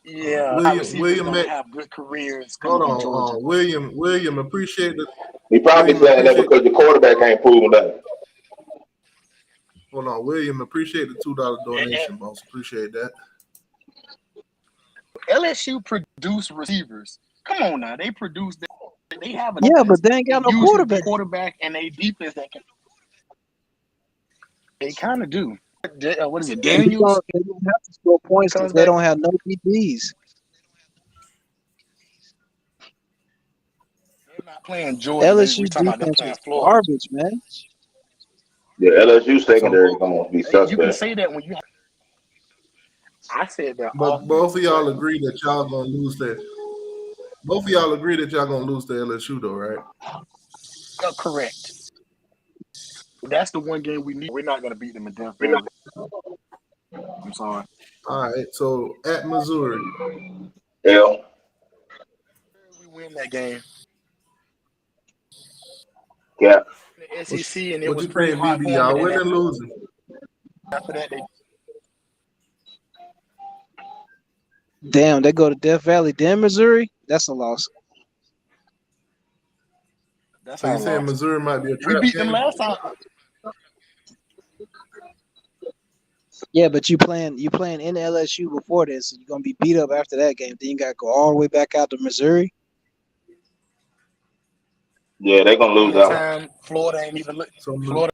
Speaker 19: Yeah,
Speaker 1: William
Speaker 19: receivers gonna
Speaker 1: Mack.
Speaker 19: have good careers
Speaker 1: Hold
Speaker 19: coming from Georgia.
Speaker 1: on, William. Appreciate it.
Speaker 6: He probably
Speaker 1: William,
Speaker 6: saying that
Speaker 1: appreciate.
Speaker 6: because the quarterback ain't proven that.
Speaker 1: Hold on, William. Appreciate the $2 donation, boss. Appreciate that.
Speaker 19: LSU produce receivers. Come on now, they produce. They have an
Speaker 13: Yeah, but
Speaker 19: offense.
Speaker 13: they ain't got no
Speaker 19: Usually
Speaker 13: quarterback.
Speaker 19: quarterback and a defense that can. They kind of do. What is it,
Speaker 13: And they
Speaker 19: Daniels?
Speaker 13: don't have to score points because
Speaker 19: Comes
Speaker 13: they
Speaker 19: back.
Speaker 13: don't have no DBs.
Speaker 19: They're not playing Georgia. We
Speaker 13: LSU
Speaker 19: talking about them
Speaker 13: defense
Speaker 19: playing
Speaker 13: is
Speaker 19: Florida.
Speaker 13: garbage, man.
Speaker 6: Yeah, LSU secondary is going to be
Speaker 19: You can
Speaker 6: suspect.
Speaker 19: say that when you. I said that.
Speaker 1: But both of y'all agree that y'all gonna lose that. Both of y'all agree that y'all gonna lose to LSU, though, right?
Speaker 19: Correct. That's the one game we need. We're not going to beat them in Death Valley. I'm sorry.
Speaker 1: All right. So at Missouri,
Speaker 6: Yeah.
Speaker 19: We win that game.
Speaker 6: Yeah.
Speaker 19: The SEC, and it
Speaker 1: what
Speaker 19: was
Speaker 1: you
Speaker 19: pretty
Speaker 1: think,
Speaker 19: hard
Speaker 1: BB?
Speaker 19: for
Speaker 1: Y'all
Speaker 19: them.
Speaker 1: winning, losing?
Speaker 19: After that, they
Speaker 13: Damn, they go to Death Valley, then Missouri. That's a loss.
Speaker 19: that's
Speaker 1: So
Speaker 19: our
Speaker 1: you saying
Speaker 19: loss.
Speaker 1: Missouri might be a
Speaker 19: We
Speaker 1: trap
Speaker 19: beat them
Speaker 1: game?
Speaker 19: last time.
Speaker 13: Yeah, but you playing in LSU before this, so you're gonna be beat up after that game. Then you gotta go all the way back out to Missouri.
Speaker 6: Yeah, they're going to lose that one.
Speaker 19: Time Florida ain't even look.
Speaker 1: So
Speaker 19: Florida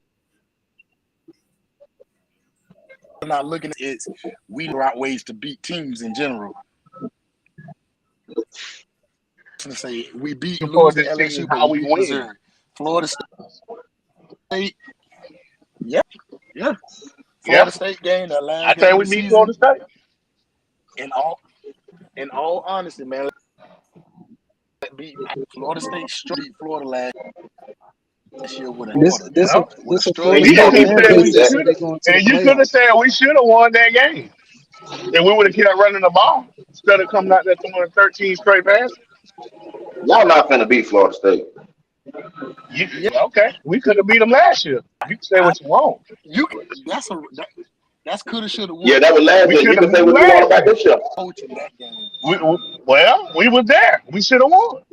Speaker 19: not looking at it. We know out ways to beat teams in general. To say we beat and
Speaker 17: For
Speaker 19: lose to
Speaker 17: this team,
Speaker 19: LSU, but
Speaker 17: how
Speaker 19: we
Speaker 17: we
Speaker 19: beat
Speaker 17: win.
Speaker 19: Missouri. Florida State. Yeah.
Speaker 17: Yeah.
Speaker 19: Florida State game, the
Speaker 17: I
Speaker 19: last
Speaker 17: think
Speaker 19: game
Speaker 17: we
Speaker 19: of the
Speaker 17: beat
Speaker 19: season.
Speaker 17: Florida State.
Speaker 19: In all honesty, man, beat Florida State straight beat Florida last year with a
Speaker 13: This
Speaker 19: Florida.
Speaker 13: this
Speaker 17: Yeah.
Speaker 13: a
Speaker 19: With a
Speaker 13: this a
Speaker 19: struggle.
Speaker 13: Florida
Speaker 17: And you
Speaker 6: They
Speaker 17: know,
Speaker 13: State
Speaker 6: gonna
Speaker 17: he
Speaker 6: keep
Speaker 13: fan
Speaker 17: said
Speaker 6: doing
Speaker 17: we
Speaker 13: base that
Speaker 6: that.
Speaker 13: said
Speaker 17: should
Speaker 13: they
Speaker 17: have,
Speaker 13: going to the
Speaker 17: and you could have
Speaker 13: playoffs.
Speaker 17: said we should have won that game. And we would have kept running the ball instead of coming out there throwing 13 straight passes.
Speaker 6: Y'all not finna beat Florida State.
Speaker 17: Okay, we could have beat them last year. You can say what you want.
Speaker 19: That's coulda, shoulda,
Speaker 6: Yeah,
Speaker 19: woulda.
Speaker 6: that was last
Speaker 17: We
Speaker 6: year. You
Speaker 17: could have
Speaker 6: can
Speaker 17: beat
Speaker 6: say
Speaker 17: them
Speaker 6: what you want
Speaker 17: last
Speaker 6: about
Speaker 17: year.
Speaker 6: this year.
Speaker 19: Coaching that game.
Speaker 17: We was there. We should have won.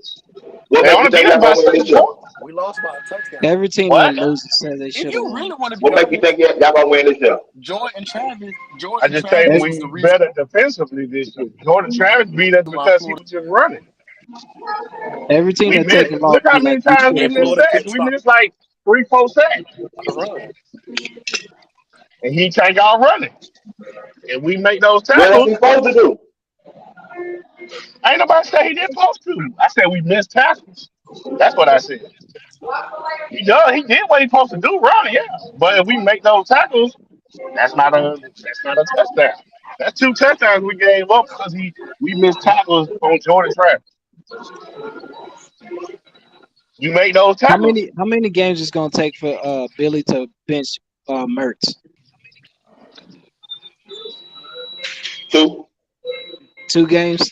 Speaker 6: What
Speaker 17: They
Speaker 6: make you
Speaker 17: only
Speaker 6: think
Speaker 17: beat us
Speaker 6: y'all
Speaker 17: by
Speaker 6: gonna win
Speaker 17: 6
Speaker 6: this year?
Speaker 17: points.
Speaker 19: We lost by a touchdown.
Speaker 13: Every team
Speaker 17: What?
Speaker 13: that loses says they
Speaker 19: If
Speaker 13: should have
Speaker 19: you
Speaker 13: won.
Speaker 19: really want to be
Speaker 6: What make you
Speaker 19: honest,
Speaker 6: think y'all gonna win this year?
Speaker 19: Jordan Travis
Speaker 17: I just think
Speaker 19: was
Speaker 17: we
Speaker 19: the reason
Speaker 17: better defensively this year. Jordan Travis beat us
Speaker 19: why
Speaker 17: because he
Speaker 19: Florida
Speaker 17: was just running.
Speaker 13: Every team
Speaker 17: We
Speaker 13: that
Speaker 17: missed.
Speaker 13: take a loss
Speaker 17: Look how
Speaker 13: be like,
Speaker 17: many
Speaker 13: we
Speaker 17: times
Speaker 13: should
Speaker 17: we
Speaker 13: have
Speaker 19: and
Speaker 17: missed
Speaker 13: won.
Speaker 19: Florida
Speaker 17: sacks.
Speaker 19: couldn't
Speaker 17: We
Speaker 19: stop
Speaker 17: missed like 3-4 sacks,
Speaker 19: the run.
Speaker 17: and he take out running, and we make those
Speaker 6: What else
Speaker 17: tackles.
Speaker 6: he supposed to do?
Speaker 17: Ain't nobody say he didn't supposed to. I said we missed tackles. That's what I said. He does. He did what he supposed to do, running, yeah. But if we make those tackles, that's not a touchdown. That's 2 touchdowns we gave up because we missed tackles on Jordan Travis. You make those
Speaker 13: How
Speaker 17: tackles.
Speaker 13: many games is gonna take for Billy to bench Mertz?
Speaker 6: 2.
Speaker 13: 2 games.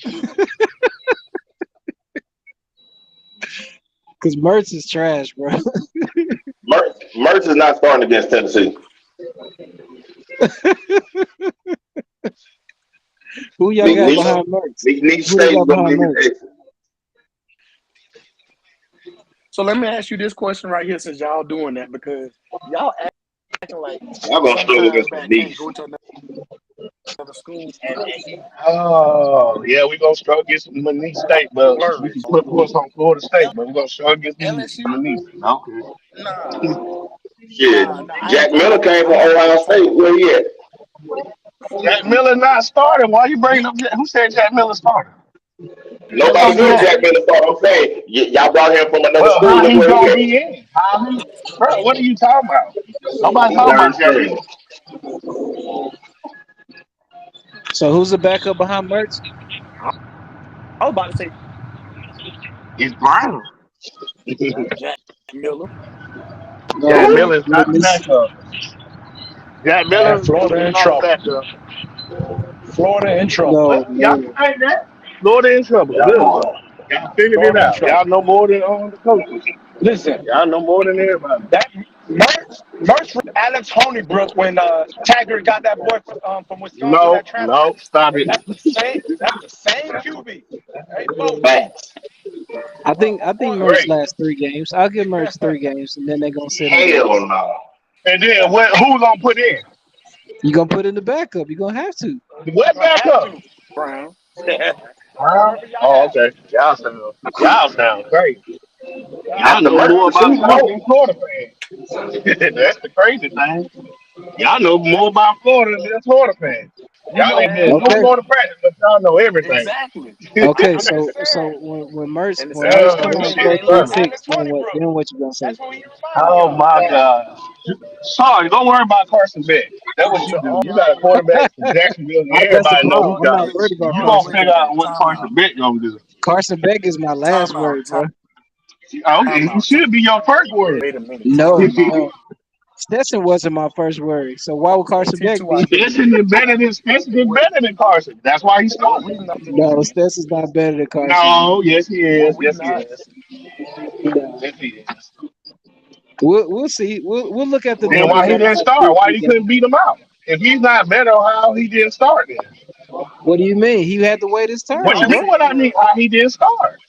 Speaker 13: Because Mertz is trash, bro.
Speaker 6: Mertz is not starting against Tennessee.
Speaker 13: Who y'all got behind Mertz?
Speaker 6: Nick
Speaker 13: Who they
Speaker 6: State
Speaker 13: got
Speaker 6: gonna be
Speaker 13: behind
Speaker 6: his
Speaker 13: Mertz?
Speaker 6: exit.
Speaker 19: So let me ask you this question right here, since y'all doing that, because y'all acting like
Speaker 6: Y'all gonna struggle
Speaker 19: sometimes
Speaker 6: against the
Speaker 19: back can't
Speaker 6: beast.
Speaker 19: go to another school and he
Speaker 17: Oh, yeah, we gonna struggle against Manique State, but we
Speaker 19: flourish.
Speaker 17: can put points on Florida State, but we're gonna struggle against
Speaker 19: LSU,
Speaker 17: Manique. Okay.
Speaker 19: nah.
Speaker 6: Shit, Jack Miller came from Ohio State. Where he at?
Speaker 17: Jack Miller not starting. Why you bringing up? Who said Jack Miller started?
Speaker 6: Nobody said Jack Miller started. I'm saying y'all brought him from another
Speaker 17: Well,
Speaker 6: school.
Speaker 17: how
Speaker 6: Look
Speaker 17: he
Speaker 6: where he
Speaker 17: gonna
Speaker 6: at.
Speaker 17: be in? Bro, what are you talking about? Nobody
Speaker 6: He
Speaker 17: talking
Speaker 6: learned
Speaker 17: about Jack
Speaker 6: trade.
Speaker 17: Miller.
Speaker 13: So who's the backup behind Mertz?
Speaker 19: I was about to say
Speaker 17: It's Brown.
Speaker 19: Jack Miller.
Speaker 17: Jack
Speaker 13: No,
Speaker 17: Miller's not the backup. Jack
Speaker 16: Man,
Speaker 17: Miller
Speaker 16: Florida
Speaker 17: is
Speaker 16: in
Speaker 17: not the
Speaker 16: trouble.
Speaker 17: backup.
Speaker 16: Florida in trouble.
Speaker 17: Well, y'all can think that. Florida in trouble. Good. Y'all figured it
Speaker 16: Florida in
Speaker 17: out. Y'all
Speaker 16: trouble.
Speaker 17: know more than the coaches.
Speaker 16: Listen,
Speaker 17: Y'all know more than everybody.
Speaker 16: that Mertz Alex Honeybrook when Taggart got that boy from Wisconsin that transferred.
Speaker 17: Stop it.
Speaker 16: That's the same QB. Hey, folks.
Speaker 6: Facts.
Speaker 13: I think Mertz
Speaker 17: Great.
Speaker 13: lasts 3 games. I'll give Mertz 3 games, and then they're gonna sit him down.
Speaker 6: Hell no.
Speaker 17: And then who's gonna put in?
Speaker 13: You gonna put in the backup? You gonna have to.
Speaker 17: What backup?
Speaker 19: Brown.
Speaker 17: Brown? Oh, okay. Y'all sound great. Y'all
Speaker 6: That's the
Speaker 17: know more
Speaker 6: emergency
Speaker 17: about Florida
Speaker 6: mode.
Speaker 17: than Florida fans. That's the crazy thing. Y'all know more about Florida than Florida fans.
Speaker 19: You
Speaker 17: Y'all
Speaker 19: know,
Speaker 17: ain't been
Speaker 19: man.
Speaker 17: no
Speaker 13: Okay.
Speaker 17: Florida practice, but y'all know everything.
Speaker 19: Exactly.
Speaker 13: Okay.
Speaker 19: I'm just
Speaker 13: So
Speaker 19: saying.
Speaker 13: when Mertz
Speaker 19: And the
Speaker 13: when Mertz
Speaker 19: same
Speaker 13: come
Speaker 17: Oh,
Speaker 19: thing
Speaker 13: on
Speaker 19: with
Speaker 13: play
Speaker 17: shit,
Speaker 19: Alex
Speaker 17: funny.
Speaker 13: six, then
Speaker 19: Tony
Speaker 13: what?
Speaker 19: Brook.
Speaker 13: Then what you gonna say?
Speaker 19: That's what he reminded me
Speaker 17: Oh
Speaker 19: of.
Speaker 17: my God. Sorry, don't worry about Carson Beck. That's what you
Speaker 19: To
Speaker 17: do.
Speaker 19: all
Speaker 17: You got a quarterback from Jacksonville, and
Speaker 13: That's the
Speaker 17: everybody know
Speaker 13: problem.
Speaker 17: he
Speaker 13: I'm
Speaker 17: got.
Speaker 13: not worried about
Speaker 17: You gonna
Speaker 13: Carson
Speaker 17: figure
Speaker 13: Beck.
Speaker 17: out what
Speaker 19: time
Speaker 17: Carson
Speaker 19: out.
Speaker 17: Beck gonna do.
Speaker 13: Carson Beck is my last
Speaker 19: Time out.
Speaker 13: word, bro.
Speaker 17: Okay, he should be your first word.
Speaker 19: Wait a minute.
Speaker 13: No,
Speaker 19: Time out.
Speaker 13: no. Stetson wasn't my first word. So why would Carson Beck
Speaker 19: T2
Speaker 13: be?
Speaker 19: out there.
Speaker 17: Stetson is better than Carson. That's why he
Speaker 19: What
Speaker 17: started.
Speaker 19: we not
Speaker 13: No, Stetson's not better than Carson.
Speaker 17: No, yes he is.
Speaker 19: what we
Speaker 17: Yes he
Speaker 19: not
Speaker 17: is.
Speaker 13: No.
Speaker 17: Yes he is.
Speaker 13: We'll see. We'll look at the
Speaker 19: what
Speaker 17: Then
Speaker 19: we
Speaker 17: why
Speaker 13: numbers
Speaker 17: he
Speaker 13: after
Speaker 17: didn't
Speaker 13: the
Speaker 17: start? Why
Speaker 13: preseason
Speaker 17: he couldn't
Speaker 13: game.
Speaker 17: beat him out? If he's not better, how he didn't start then?
Speaker 13: What do you mean? He had to wait his
Speaker 17: What
Speaker 13: turn,
Speaker 17: you
Speaker 19: I'm
Speaker 13: bro.
Speaker 17: mean?
Speaker 19: saying
Speaker 17: What I mean? How he didn't start?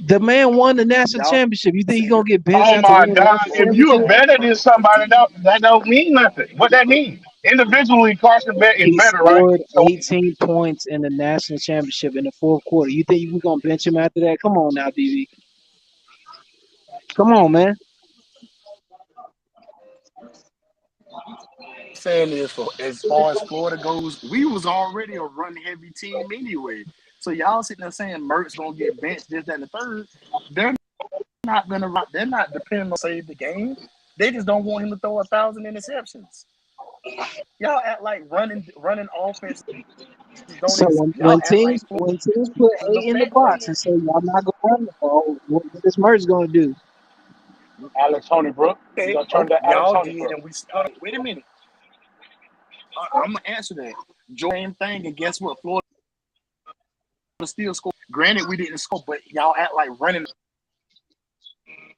Speaker 13: The man won the national
Speaker 19: y'all
Speaker 13: championship. You think he's
Speaker 19: saying
Speaker 13: gonna get benched
Speaker 17: Oh
Speaker 13: after
Speaker 17: my
Speaker 13: winning the
Speaker 17: God!
Speaker 13: national
Speaker 17: If you're
Speaker 13: championship?
Speaker 17: better than somebody, that don't mean nothing. What that mean? Individually, Carson Beck is
Speaker 13: He
Speaker 17: better, right?
Speaker 13: scored
Speaker 17: So
Speaker 13: 18 points in the national championship in the fourth quarter. You think we're gonna bench him after that? Come on now, DV. Come on, man.
Speaker 19: saying is for as far as Florida goes, we was already a run heavy team anyway. So y'all sitting there saying Mertz gonna get benched, this, that, and the third. They're not gonna. They're not depending on save the game. They just don't want him to throw 1,000 interceptions. Y'all act like running offense don't
Speaker 13: So
Speaker 19: exist.
Speaker 13: when,
Speaker 19: Y'all
Speaker 13: when
Speaker 19: act like
Speaker 13: teams
Speaker 19: Florida
Speaker 13: when teams put
Speaker 19: is
Speaker 13: eight in the
Speaker 19: effect right
Speaker 13: box
Speaker 19: now.
Speaker 13: and say y'all not gonna run the ball, what is Mertz gonna do?
Speaker 16: Alex Tony Brook. You
Speaker 19: Okay,
Speaker 16: gonna turn to Alex
Speaker 19: y'all
Speaker 16: Tony
Speaker 19: did,
Speaker 16: Brook.
Speaker 19: and we hold on, wait a minute. I'm gonna answer that. Same thing, and guess what? Florida still scored. Granted, we didn't score, but y'all act like running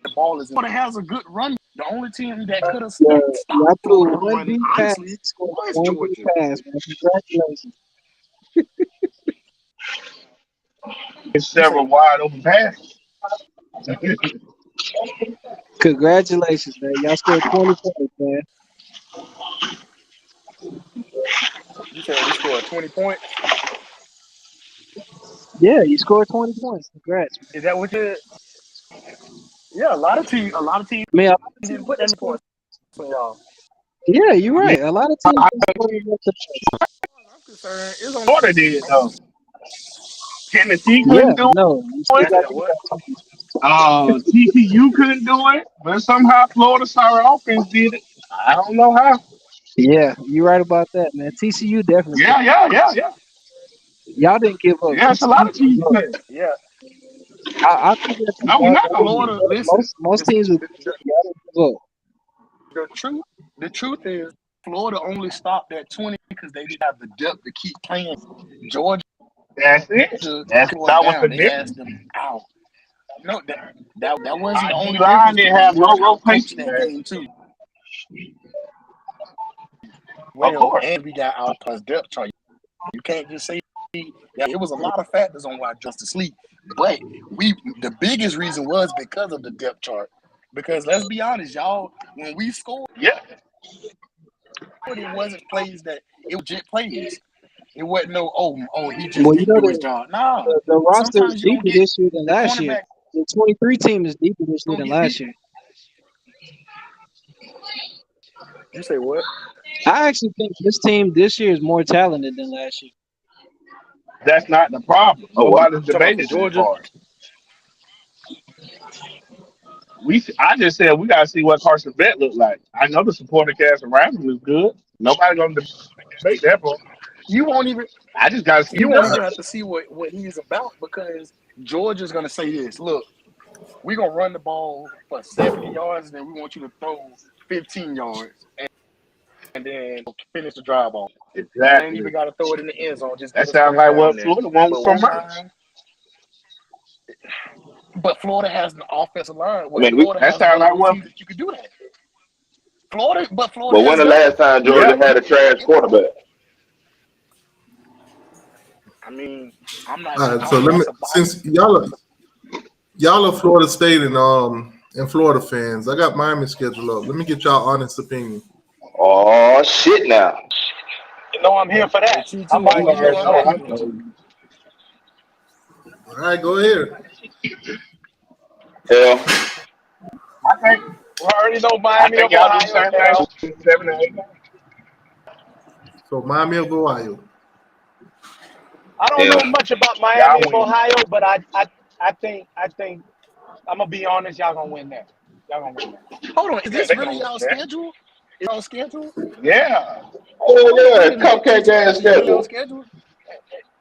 Speaker 19: the ball is. Florida has a good run. The only team that could have
Speaker 13: Y'all
Speaker 19: stopped
Speaker 13: threw
Speaker 19: Florida from
Speaker 13: one
Speaker 19: running,
Speaker 13: deep pass,
Speaker 19: honestly,
Speaker 13: scored
Speaker 19: was
Speaker 13: one deep
Speaker 19: Georgia.
Speaker 13: pass, man. Congratulations.
Speaker 17: it's
Speaker 19: You say
Speaker 17: several wide open passes.
Speaker 13: Congratulations, man. Y'all scored 20 points, man.
Speaker 19: you said we scored 20 points.
Speaker 13: Yeah, you scored 20 points. Congrats, man.
Speaker 19: Is that what you? Yeah, a lot of teams
Speaker 13: I mean, a lot of
Speaker 19: didn't
Speaker 13: teams
Speaker 19: put that
Speaker 13: didn't
Speaker 19: many
Speaker 13: score.
Speaker 19: points on y'all.
Speaker 13: Yeah, you're
Speaker 17: Yeah,
Speaker 13: right. A lot of teams didn't score enough to
Speaker 19: I'm concerned. It's only
Speaker 17: Florida did though. Tennessee
Speaker 13: Yeah,
Speaker 17: couldn't do
Speaker 13: no, you still
Speaker 19: you
Speaker 17: it.
Speaker 13: got
Speaker 19: said
Speaker 13: to
Speaker 19: what?
Speaker 13: beat that team.
Speaker 17: TCU couldn't do it, but somehow Florida Star offense did it. I don't know how.
Speaker 13: Yeah, you're right about that, man. TCU definitely could.
Speaker 17: Yeah.
Speaker 13: Y'all didn't give up.
Speaker 17: Yeah, it's a lot
Speaker 13: TCU
Speaker 17: of
Speaker 13: gave
Speaker 17: teams
Speaker 13: up.
Speaker 17: could.
Speaker 19: Yeah,
Speaker 13: I'll give that to
Speaker 17: No,
Speaker 13: y'all.
Speaker 17: not
Speaker 13: Y'all
Speaker 17: all
Speaker 13: didn't
Speaker 17: of
Speaker 13: give
Speaker 17: them.
Speaker 19: Florida.
Speaker 13: up.
Speaker 19: Listen,
Speaker 13: Most teams would
Speaker 19: the,
Speaker 13: beat
Speaker 19: the,
Speaker 13: you. Y'all didn't give up.
Speaker 19: the truth is Florida only stopped at 20 because they didn't have the depth to keep playing. Georgia
Speaker 17: That's it. That
Speaker 19: going
Speaker 17: was the
Speaker 19: down. They
Speaker 17: difference.
Speaker 19: asked them out. No, that wasn't the
Speaker 17: D
Speaker 19: only
Speaker 17: line
Speaker 19: difference
Speaker 17: didn't
Speaker 19: because
Speaker 17: have no
Speaker 19: Georgia outcoached
Speaker 17: rotation,
Speaker 19: that
Speaker 17: man.
Speaker 19: game too.
Speaker 17: Of
Speaker 19: Well,
Speaker 17: course.
Speaker 19: and we got out plus depth chart. You can't just say it was a lot of factors on why Justice Sleep, but the biggest reason was because of the depth chart. Because let's be honest, y'all, when we scored,
Speaker 17: Yeah.
Speaker 19: it wasn't plays it was jet plays. It wasn't he just
Speaker 13: Well, you
Speaker 19: didn't
Speaker 13: know
Speaker 19: do his job. Nah,
Speaker 13: the roster is
Speaker 19: sometimes you don't
Speaker 13: deeper
Speaker 19: get
Speaker 13: this year than
Speaker 19: the
Speaker 13: last year.
Speaker 19: cornerback
Speaker 13: The 23 team is deeper this year
Speaker 19: gonna
Speaker 13: than
Speaker 19: get
Speaker 13: last
Speaker 19: beat.
Speaker 13: year.
Speaker 19: You say what?
Speaker 13: I actually think this team this year is more talented than last year.
Speaker 17: That's not the problem.
Speaker 6: Oh, wow.
Speaker 17: Nobody's
Speaker 19: You talking about from
Speaker 17: debated that
Speaker 19: Georgia?
Speaker 17: part. I just said we gotta see what Carson Beck look like. I know the supporting cast around him is good. Nobody gonna debate that part.
Speaker 19: You won't even
Speaker 17: I just gotta see
Speaker 19: you
Speaker 17: it
Speaker 19: won't
Speaker 17: done.
Speaker 19: even have to see what he's about because Georgia's gonna say this. Look, we're gonna run the ball for 70 yards, and then we want you to throw 15 yards and then finish the drive off. You ain't
Speaker 17: Exactly.
Speaker 19: even gotta throw it in the end zone, just
Speaker 17: That
Speaker 19: get us
Speaker 17: sounds
Speaker 19: first
Speaker 17: like
Speaker 19: down
Speaker 17: what
Speaker 19: there.
Speaker 17: Florida wants
Speaker 19: But
Speaker 17: from
Speaker 19: one
Speaker 17: Mertz.
Speaker 19: time, but Florida has an offensive line.
Speaker 6: I
Speaker 19: Well,
Speaker 6: mean,
Speaker 19: Florida
Speaker 17: That
Speaker 19: has
Speaker 17: sounds
Speaker 19: one of
Speaker 17: like
Speaker 19: those
Speaker 17: what
Speaker 19: teams that you could do that. Florida
Speaker 6: but when
Speaker 19: has
Speaker 6: the
Speaker 19: done it.
Speaker 6: last time
Speaker 17: yeah.
Speaker 6: Georgia had a trash quarterback?
Speaker 19: I mean, I'm not.
Speaker 1: All right, so let me
Speaker 19: That's a bias.
Speaker 1: since y'all are Florida State and and Florida fans. I got Miami scheduled up. Let me get y'all honest opinion.
Speaker 6: Oh shit! Now
Speaker 16: You know I'm here for that. I'm always here for that.
Speaker 1: All right, go ahead.
Speaker 6: Yeah.
Speaker 17: I think
Speaker 16: We already know
Speaker 17: I
Speaker 16: Miami
Speaker 17: think
Speaker 16: of
Speaker 17: y'all do the
Speaker 16: Ohio.
Speaker 17: same thing. 7 and 8.
Speaker 1: So Miami of Ohio.
Speaker 16: I don't
Speaker 6: Yeah.
Speaker 16: know much about Miami
Speaker 17: Y'all
Speaker 16: of
Speaker 17: win.
Speaker 16: Ohio, but I think I'm gonna be honest. Y'all gonna win that. Y'all gonna win that.
Speaker 19: Hold on, is
Speaker 17: Yeah,
Speaker 19: this
Speaker 17: they
Speaker 19: really
Speaker 17: gonna
Speaker 19: y'all
Speaker 17: that.
Speaker 19: schedule? Is y'all schedule?
Speaker 17: Yeah.
Speaker 6: Oh
Speaker 19: Wait
Speaker 6: yeah,
Speaker 19: a minute,
Speaker 6: cupcake ass
Speaker 19: is really y'all
Speaker 6: schedule.
Speaker 19: schedule?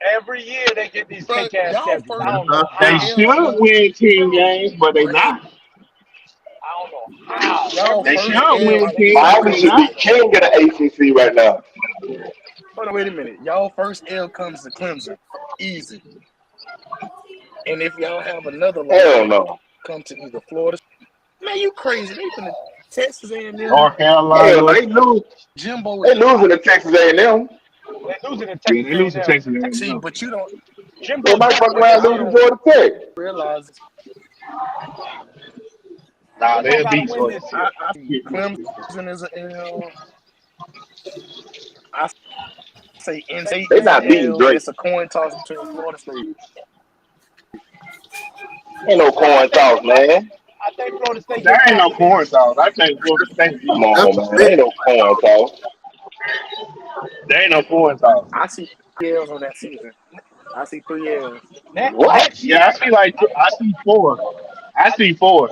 Speaker 16: Every year they get these
Speaker 19: But
Speaker 16: cake ass
Speaker 19: y'all
Speaker 16: schedules.
Speaker 19: first
Speaker 16: I don't know
Speaker 17: They
Speaker 16: how.
Speaker 17: should win 10 games, but they not.
Speaker 16: I don't know how.
Speaker 19: y'all
Speaker 17: They
Speaker 19: first
Speaker 17: should
Speaker 19: L
Speaker 17: win
Speaker 19: like
Speaker 17: 10, but
Speaker 6: Miami
Speaker 17: they
Speaker 6: should be
Speaker 17: not.
Speaker 6: king of the ACC right now.
Speaker 19: hold on, wait a minute. Y'all first L comes to Clemson. Easy. And if y'all have another loss,
Speaker 6: Hell
Speaker 19: it
Speaker 6: no.
Speaker 19: come to either Florida. Man, you crazy. They finna Texas A&M,
Speaker 17: North
Speaker 6: Hell
Speaker 17: Carolina.
Speaker 6: no, they lose.
Speaker 19: Jimbo.
Speaker 6: They losing to Texas A&M.
Speaker 16: They losing to
Speaker 17: Yeah,
Speaker 16: Texas
Speaker 17: they lose to
Speaker 16: A&M.
Speaker 17: Texas
Speaker 19: See,
Speaker 17: A&M.
Speaker 19: but you don't
Speaker 6: They
Speaker 16: Jimbo
Speaker 6: might fuck
Speaker 16: definitely
Speaker 19: but
Speaker 6: around
Speaker 16: Texas
Speaker 19: y'all
Speaker 6: losing to
Speaker 19: don't
Speaker 16: A&M.
Speaker 6: Georgia Tech.
Speaker 19: realize
Speaker 17: Nah,
Speaker 16: Jimbo
Speaker 17: they'll
Speaker 16: got to
Speaker 17: beat
Speaker 16: win
Speaker 17: Georgia.
Speaker 16: this year.
Speaker 17: I forget.
Speaker 19: Clemson is an L. I say NC
Speaker 6: They
Speaker 19: is an
Speaker 6: not beating
Speaker 19: L.
Speaker 6: Drake.
Speaker 19: It's a coin toss between Florida State.
Speaker 6: Ain't no coin toss, man.
Speaker 16: I think Florida State
Speaker 17: There
Speaker 16: get
Speaker 17: ain't no
Speaker 16: past them.
Speaker 17: corn toss. I think Florida State beat
Speaker 6: Come
Speaker 17: them.
Speaker 1: That's
Speaker 6: on,
Speaker 1: a
Speaker 6: man.
Speaker 1: big.
Speaker 6: Ain't no coin toss.
Speaker 17: There ain't no corn toss.
Speaker 19: I see 3 L's on that season. I see 3 L's.
Speaker 6: What?
Speaker 16: Next year,
Speaker 17: Yeah, I see 4. I see 4.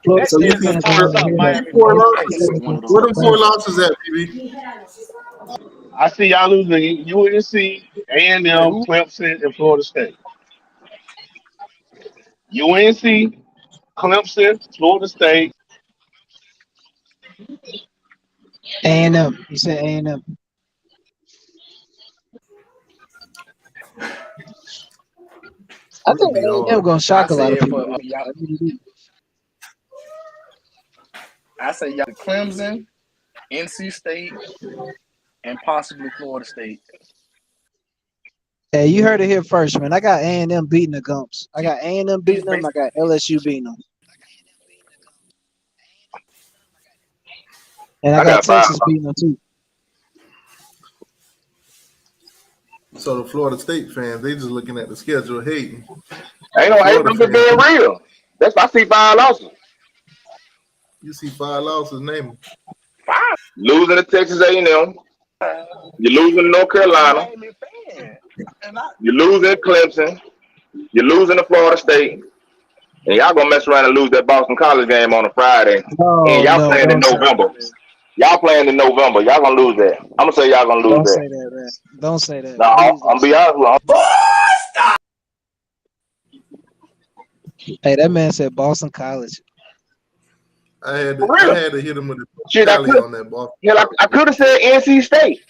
Speaker 13: Florida
Speaker 16: next
Speaker 1: So you
Speaker 16: year
Speaker 13: State
Speaker 16: is a
Speaker 1: think
Speaker 13: fans don't
Speaker 16: toss
Speaker 13: want to
Speaker 16: up.
Speaker 13: hear that.
Speaker 16: Miami,
Speaker 1: four
Speaker 13: Florida
Speaker 16: Florida
Speaker 13: State
Speaker 16: State.
Speaker 1: losses?
Speaker 19: Pick
Speaker 13: fans
Speaker 19: one
Speaker 13: are
Speaker 19: of
Speaker 1: Where
Speaker 19: those.
Speaker 1: them four
Speaker 13: disappointed.
Speaker 1: losses at, BB?
Speaker 17: I see y'all losing UNC,
Speaker 19: Wait,
Speaker 17: A&M,
Speaker 19: who?
Speaker 17: Clemson, and Florida State. UNC, Clemson, Florida State.
Speaker 13: A&M. You said A&M. I
Speaker 1: It'll
Speaker 13: think
Speaker 1: be
Speaker 13: A&M
Speaker 1: hard.
Speaker 13: gonna
Speaker 19: I
Speaker 13: shock a lot of
Speaker 19: said
Speaker 13: people.
Speaker 19: for y'all.
Speaker 13: I really do.
Speaker 19: I say y'all Clemson, NC State, and possibly Florida State.
Speaker 13: Hey, you heard it here first, man. I got A&M beating the Gumps. I got A&M beating them. I got LSU beating them, and I
Speaker 6: I
Speaker 13: got
Speaker 6: got 5.
Speaker 13: Texas beating them too.
Speaker 1: So the Florida State fans, they just looking at the schedule hating.
Speaker 6: Ain't
Speaker 1: The
Speaker 6: no hate.
Speaker 1: Florida
Speaker 6: I'm just
Speaker 1: fans,
Speaker 6: being real. That's why I see 5 losses.
Speaker 1: you see 5 losses, name them.
Speaker 6: Losing to Texas A&M. You're losing to North
Speaker 19: I'm a
Speaker 6: Carolina.
Speaker 19: Miami fan, and I
Speaker 6: You're losing to Clemson. You're losing to Florida State. And y'all gonna mess around and lose that Boston College game on a Friday. And
Speaker 13: No,
Speaker 6: y'all
Speaker 13: no,
Speaker 6: playing in
Speaker 13: don't say that,
Speaker 6: November.
Speaker 13: man.
Speaker 6: Y'all playing in November. Y'all gonna lose that. I'm gonna say y'all gonna lose
Speaker 13: Don't say
Speaker 6: that.
Speaker 13: that, man. Don't say that.
Speaker 6: No,
Speaker 13: Please
Speaker 6: I'm
Speaker 13: don't say
Speaker 6: be honest with you.
Speaker 13: that. Hey, that man said Boston College.
Speaker 1: I had
Speaker 6: For
Speaker 1: to, I
Speaker 6: real.
Speaker 1: had to hit him with a
Speaker 6: Shit, I
Speaker 1: tally
Speaker 6: could.
Speaker 1: on that Boston.
Speaker 6: Hell, I could have said NC State.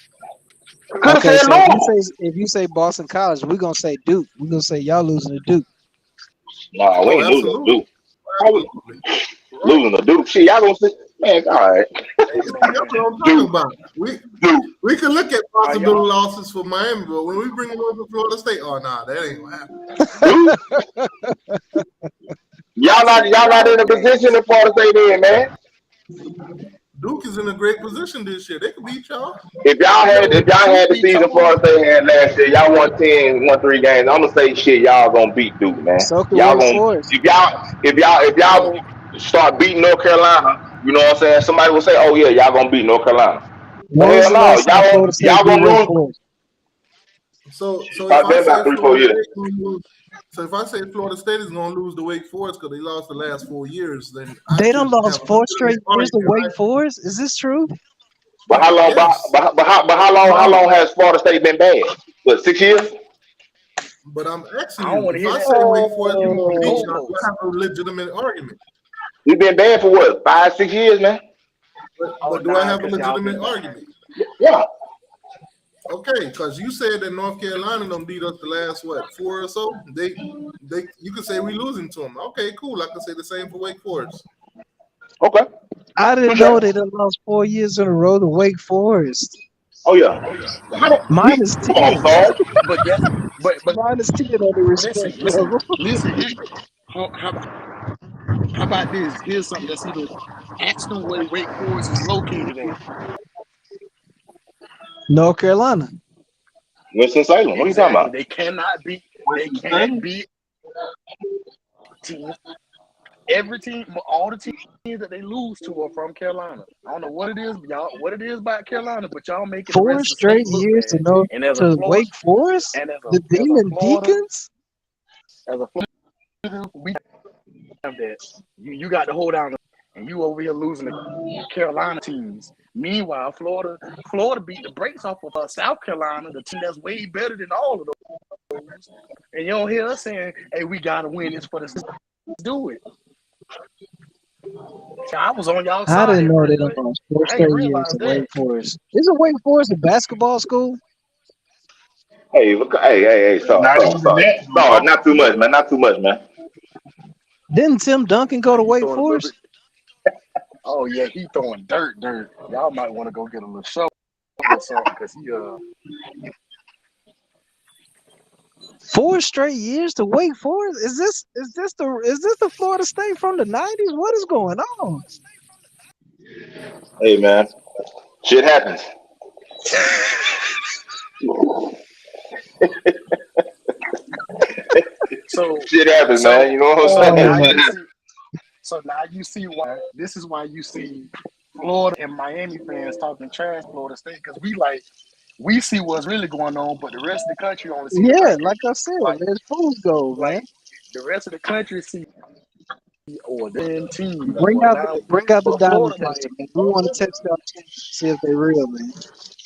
Speaker 6: I could have
Speaker 13: Okay,
Speaker 6: said
Speaker 13: so
Speaker 6: Louisville.
Speaker 13: if you say Boston College, we're gonna say Duke. We're gonna say y'all losing to Duke.
Speaker 6: Nah, we
Speaker 1: Oh,
Speaker 6: ain't losing to
Speaker 1: absolutely.
Speaker 6: Duke. How we
Speaker 1: Absolutely.
Speaker 6: losing to Duke? Shit, y'all gonna say, man, all right.
Speaker 16: Hey
Speaker 1: See,
Speaker 16: man,
Speaker 1: that's what I'm talking
Speaker 6: Duke,
Speaker 1: about.
Speaker 6: Duke.
Speaker 1: We can look at
Speaker 16: are
Speaker 1: possible
Speaker 16: y'all?
Speaker 1: losses for Miami, but when we bring them over to Florida State, oh nah, that ain't gonna happen.
Speaker 6: Duke. Y'all not in a position to Florida State in, man.
Speaker 1: Duke is in a great position this year. They could beat y'all.
Speaker 6: If y'all had
Speaker 19: Truth
Speaker 6: the
Speaker 19: be
Speaker 6: season
Speaker 19: told,
Speaker 6: Florida State had last year, y'all won 10, won 3 games. I'm gonna say shit, y'all gonna beat Duke, man.
Speaker 13: So could
Speaker 6: Y'all
Speaker 13: Wake
Speaker 6: gonna
Speaker 13: Forest.
Speaker 6: if y'all start beating North Carolina, you know what I'm saying? Somebody will say, oh yeah, y'all gonna beat North Carolina. But
Speaker 13: When was
Speaker 6: hell
Speaker 13: the
Speaker 6: no,
Speaker 13: last time Florida State
Speaker 6: y'all
Speaker 13: beat
Speaker 6: gonna
Speaker 13: Wake
Speaker 6: lose.
Speaker 13: Forest?
Speaker 1: So if
Speaker 6: Probably
Speaker 1: I
Speaker 6: been
Speaker 1: say
Speaker 6: about 3-4
Speaker 1: Florida
Speaker 6: years.
Speaker 1: State gonna lose, so if I say Florida State is gonna lose to Wake Forest because they lost the last 4 years, then I
Speaker 13: They
Speaker 1: should
Speaker 13: done
Speaker 1: have
Speaker 13: lost
Speaker 1: a
Speaker 13: 4
Speaker 1: legitimate
Speaker 13: straight years to
Speaker 1: argument,
Speaker 13: Wake
Speaker 1: right?
Speaker 13: Forest. Is this true?
Speaker 6: But how long?
Speaker 1: Yes.
Speaker 6: How long has Florida State been bad? What, 6 years?
Speaker 1: But I'm asking
Speaker 19: I don't
Speaker 1: you,
Speaker 19: want to
Speaker 1: if
Speaker 19: hear
Speaker 1: I
Speaker 19: that.
Speaker 1: say Wake Forest is
Speaker 19: Move
Speaker 1: gonna
Speaker 19: the
Speaker 1: beat
Speaker 13: Oh,
Speaker 1: y'all, do I
Speaker 19: goalposts.
Speaker 1: have a legitimate argument?
Speaker 6: We've been bad for what, 5-6 years, man?
Speaker 16: Oh
Speaker 1: But do I
Speaker 16: nah,
Speaker 1: have a
Speaker 16: cause y'all
Speaker 1: legitimate
Speaker 16: been bad.
Speaker 1: argument?
Speaker 6: Yeah.
Speaker 1: Okay, because you said that North Carolina done beat us the last 4 or so. You could say we losing to them. Okay, cool. I can say the same for Wake Forest.
Speaker 6: Okay.
Speaker 13: I
Speaker 6: For
Speaker 13: didn't know
Speaker 6: sure.
Speaker 13: they done lost 4 years in a row to Wake Forest.
Speaker 6: Oh yeah.
Speaker 13: Minus
Speaker 6: Come on,
Speaker 13: 10.
Speaker 6: Saul.
Speaker 19: But guess, but
Speaker 13: Minus 10 on the respect
Speaker 19: listen,
Speaker 13: level.
Speaker 19: listen. how about this? Here's something that's even ask them where Wake Forest is located at.
Speaker 13: North Carolina.
Speaker 6: Winston-Salem. What are you talking about?
Speaker 19: They cannot beat. They
Speaker 20: Winston
Speaker 19: can't
Speaker 20: Salem?
Speaker 19: beat every team. All the teams that they lose to are from Carolina. I don't know what it is, y'all. What it is about Carolina, but y'all making the
Speaker 13: 4
Speaker 19: rest of the
Speaker 13: straight
Speaker 19: state look
Speaker 13: years to
Speaker 19: bad.
Speaker 13: know
Speaker 19: And as a
Speaker 13: to
Speaker 19: Florida,
Speaker 13: Wake Forest,
Speaker 19: and
Speaker 13: the Demon
Speaker 19: Florida,
Speaker 13: Deacons.
Speaker 19: as a Florida, we have that. You got to hold down, and you over here losing the Carolina teams. Meanwhile, Florida beat the brakes off of South Carolina, the team that's way better than all of those. And you don't hear us saying, "Hey, we gotta win this for the season." Let's do it. So I was on y'all
Speaker 13: I
Speaker 19: side
Speaker 13: didn't
Speaker 19: at
Speaker 13: know they
Speaker 19: first,
Speaker 13: done
Speaker 19: but
Speaker 13: lost 4
Speaker 19: I ain't
Speaker 13: straight years
Speaker 19: realized
Speaker 13: to
Speaker 19: that.
Speaker 13: Wake Forest. Isn't Wake Forest a basketball school?
Speaker 6: Hey, look, hey, stop.
Speaker 17: Not even that,
Speaker 6: No,
Speaker 17: bro.
Speaker 6: not too much, man. Not too much, man.
Speaker 13: Didn't Tim Duncan go to
Speaker 19: He
Speaker 13: Wake
Speaker 19: throwing a little
Speaker 13: Forest?
Speaker 19: bit. Oh yeah, he throwing dirt. Y'all might want to go get a little shovel or something because he
Speaker 13: 4 straight years to Wake Forest? Is this the Florida State from the 90s? What is going on?
Speaker 6: Hey, man. Shit happens.
Speaker 19: so
Speaker 6: Shit happens,
Speaker 19: so
Speaker 6: man. You know what
Speaker 19: so
Speaker 6: I'm
Speaker 19: now
Speaker 6: saying?
Speaker 19: you see so now you see why this is why you see Florida and Miami fans talking trash Florida State because we see what's really going on, but the rest of the country only see the
Speaker 13: Yeah,
Speaker 19: highlights.
Speaker 13: like I said,
Speaker 19: Like
Speaker 13: there's food gold, man.
Speaker 19: the rest of the country see or then team.
Speaker 13: Bring
Speaker 19: Well
Speaker 13: out
Speaker 19: now,
Speaker 13: the
Speaker 19: but
Speaker 13: diamond
Speaker 19: Florida
Speaker 13: tester,
Speaker 19: might.
Speaker 13: man. We want to test our team, see if they're real, man.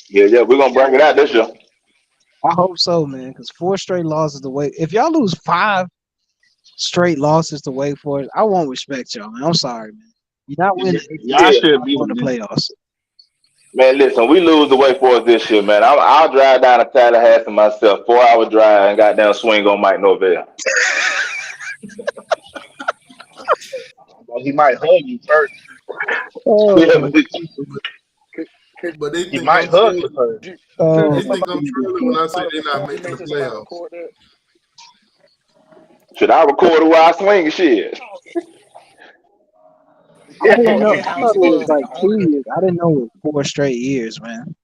Speaker 6: Yeah, we're gonna bring it out this year.
Speaker 13: I hope so, man. Because 4 straight losses to Wake. If y'all lose 5 straight losses to Wake Forest, I won't respect y'all, man. I'm sorry, man. You're not winning.
Speaker 17: Y'all
Speaker 6: Yeah.
Speaker 17: should be
Speaker 13: In the playoffs.
Speaker 6: Man, listen, we lose the Wake Forest this year, man. I'll drive down to Tallahassee myself, 4-hour drive, and got down swing on Mike Norvell.
Speaker 17: Well, he might hug you first.
Speaker 13: Oh,
Speaker 1: But they
Speaker 17: He
Speaker 1: think
Speaker 17: might
Speaker 1: I'm
Speaker 17: hug you
Speaker 1: trolling.
Speaker 17: first.
Speaker 13: oh,
Speaker 1: They think I'm trolling when I say they're not
Speaker 19: He
Speaker 1: making the
Speaker 19: mentioned somebody
Speaker 1: playoffs.
Speaker 19: record that.
Speaker 6: Should I record it while I swing and shit?
Speaker 13: I didn't know.
Speaker 19: His
Speaker 13: I
Speaker 19: house
Speaker 13: thought it was
Speaker 19: was
Speaker 13: like
Speaker 19: only
Speaker 13: 2 years. I didn't know it was 4 straight years, man.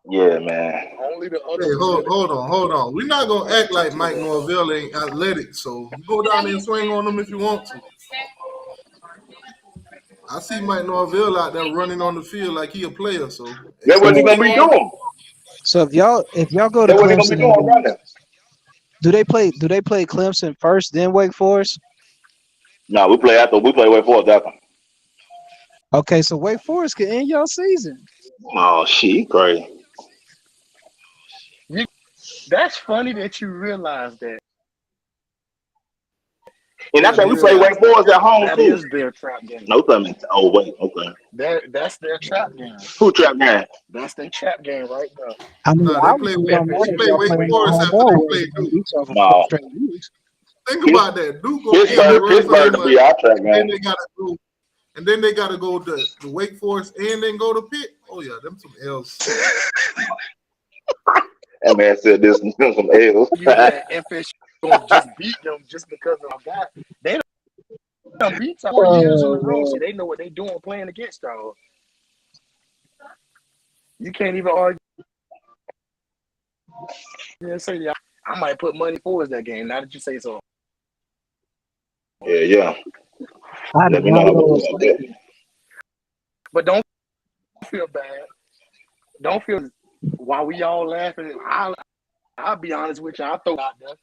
Speaker 6: Yeah, man.
Speaker 19: only the other
Speaker 1: Hey,
Speaker 19: facility.
Speaker 1: hold on. We're not gonna act like Mike Norvell ain't athletic, so you go down there and swing on him if you want to. I see Mike Norvell out there running on the field like he a player, so
Speaker 6: That's what he gonna be doing.
Speaker 13: So if y'all go to
Speaker 6: That's what he gonna be
Speaker 13: Clemson,
Speaker 6: doing, running.
Speaker 13: do they play Clemson first, then Wake Forest?
Speaker 6: No, we play Wake Forest after.
Speaker 13: Okay, so Wake Forest can end your season.
Speaker 6: Oh shit, crazy.
Speaker 19: That's funny that you realize that.
Speaker 6: And I think we play Wake Forest at home
Speaker 19: That
Speaker 6: too.
Speaker 19: is their trap game.
Speaker 6: No, oh wait, okay.
Speaker 19: That's their trap game.
Speaker 6: Who trap game?
Speaker 19: That's their trap game right there.
Speaker 13: I mean,
Speaker 1: No,
Speaker 13: I
Speaker 1: they
Speaker 13: would
Speaker 1: play
Speaker 13: be on that if y'all
Speaker 1: Wake
Speaker 13: playing
Speaker 1: Forest
Speaker 13: on
Speaker 1: after
Speaker 13: home
Speaker 1: they play
Speaker 13: and
Speaker 1: Duke.
Speaker 13: beat y'all for
Speaker 6: No.
Speaker 13: 4 straight years.
Speaker 1: Think about that. Duke gonna get the rest of
Speaker 6: Pittsburgh
Speaker 1: their
Speaker 6: to be
Speaker 1: money,
Speaker 6: our trap
Speaker 1: and then
Speaker 6: game.
Speaker 1: they gotta go to Wake Forest and then go to Pitt. Oh yeah, them some L's.
Speaker 6: That man said this some L's.
Speaker 19: You that FSU gonna just beat them just because of that. They done beat y'all 4 years in a row, so they know what they doing playing against y'all. You can't even argue. Say I might put money towards that game. Now that you say so.
Speaker 6: Yeah.
Speaker 13: I
Speaker 6: Let
Speaker 13: did
Speaker 6: me
Speaker 13: not
Speaker 6: know
Speaker 13: know
Speaker 6: about
Speaker 13: it.
Speaker 6: that.
Speaker 19: But don't feel bad. Don't feel while we all laughing. I'll be honest with you. I'll throw it out there.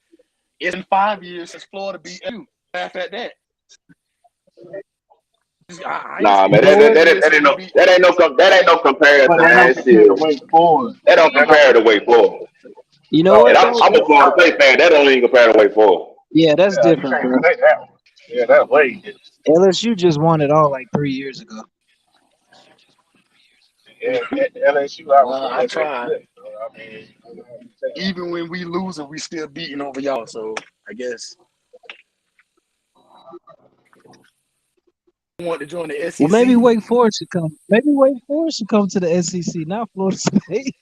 Speaker 19: It's been 5 years since Florida beat you. Laugh at that.
Speaker 6: Nah, man, that ain't no comparison,
Speaker 17: But that
Speaker 6: man.
Speaker 17: don't compare to Wake Forest.
Speaker 6: That don't compare to Wake Forest.
Speaker 13: You know what?
Speaker 6: And I'm a Florida State fan. That don't even compare to Wake Forest.
Speaker 13: Yeah, that's
Speaker 17: Yeah, you
Speaker 13: different,
Speaker 17: can't
Speaker 13: bro.
Speaker 17: connect that one. Yeah, that's way different.
Speaker 13: LSU just won it all like 3 years ago.
Speaker 17: Yeah, LSU, I was
Speaker 19: I tried. Even when we losing, we still beating over y'all. So I guess I want to join the SEC.
Speaker 13: Well, maybe Wake Forest should come. Maybe Wake Forest should come to the SEC, not Florida State.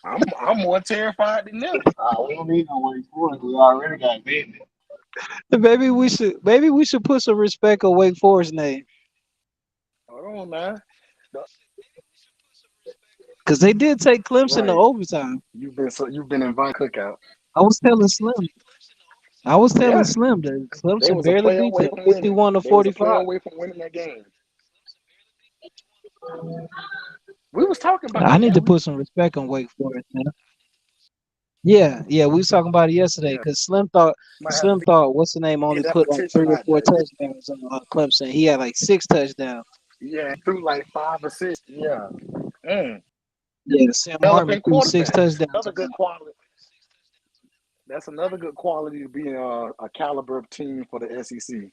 Speaker 19: I'm more terrified than them.
Speaker 17: We don't need no Wake Forest. We already got beaten.
Speaker 13: Maybe we should put some respect on Wake Forest name
Speaker 19: Hold on, man.
Speaker 13: because they did take Clemson to
Speaker 19: Right.
Speaker 13: overtime.
Speaker 19: You've been invited cookout.
Speaker 13: I was telling Slim
Speaker 19: Yeah.
Speaker 13: that
Speaker 19: They
Speaker 13: Clemson
Speaker 19: was a
Speaker 13: barely
Speaker 19: play
Speaker 13: beat
Speaker 19: away
Speaker 13: them,
Speaker 19: from winning.
Speaker 13: 51 to
Speaker 19: They was a play
Speaker 13: 45.
Speaker 19: away from winning that game. We was talking about
Speaker 13: I
Speaker 19: it,
Speaker 13: need to
Speaker 19: man.
Speaker 13: put some respect on Wake Forest, man. Yeah, we was talking about it yesterday because Slim thought what's the name only
Speaker 19: Get that
Speaker 13: put like
Speaker 19: potential
Speaker 13: 3 or
Speaker 19: out
Speaker 13: 4
Speaker 19: there.
Speaker 13: touchdowns on Clemson. He had like 6 touchdowns.
Speaker 19: Yeah, threw like 5 or 6. Yeah.
Speaker 13: Yeah, Sam Hartman
Speaker 19: Developing
Speaker 13: threw 6
Speaker 19: quarterbacks.
Speaker 13: touchdowns.
Speaker 19: Another good quality. That's another good quality to be a caliber of team for the SEC.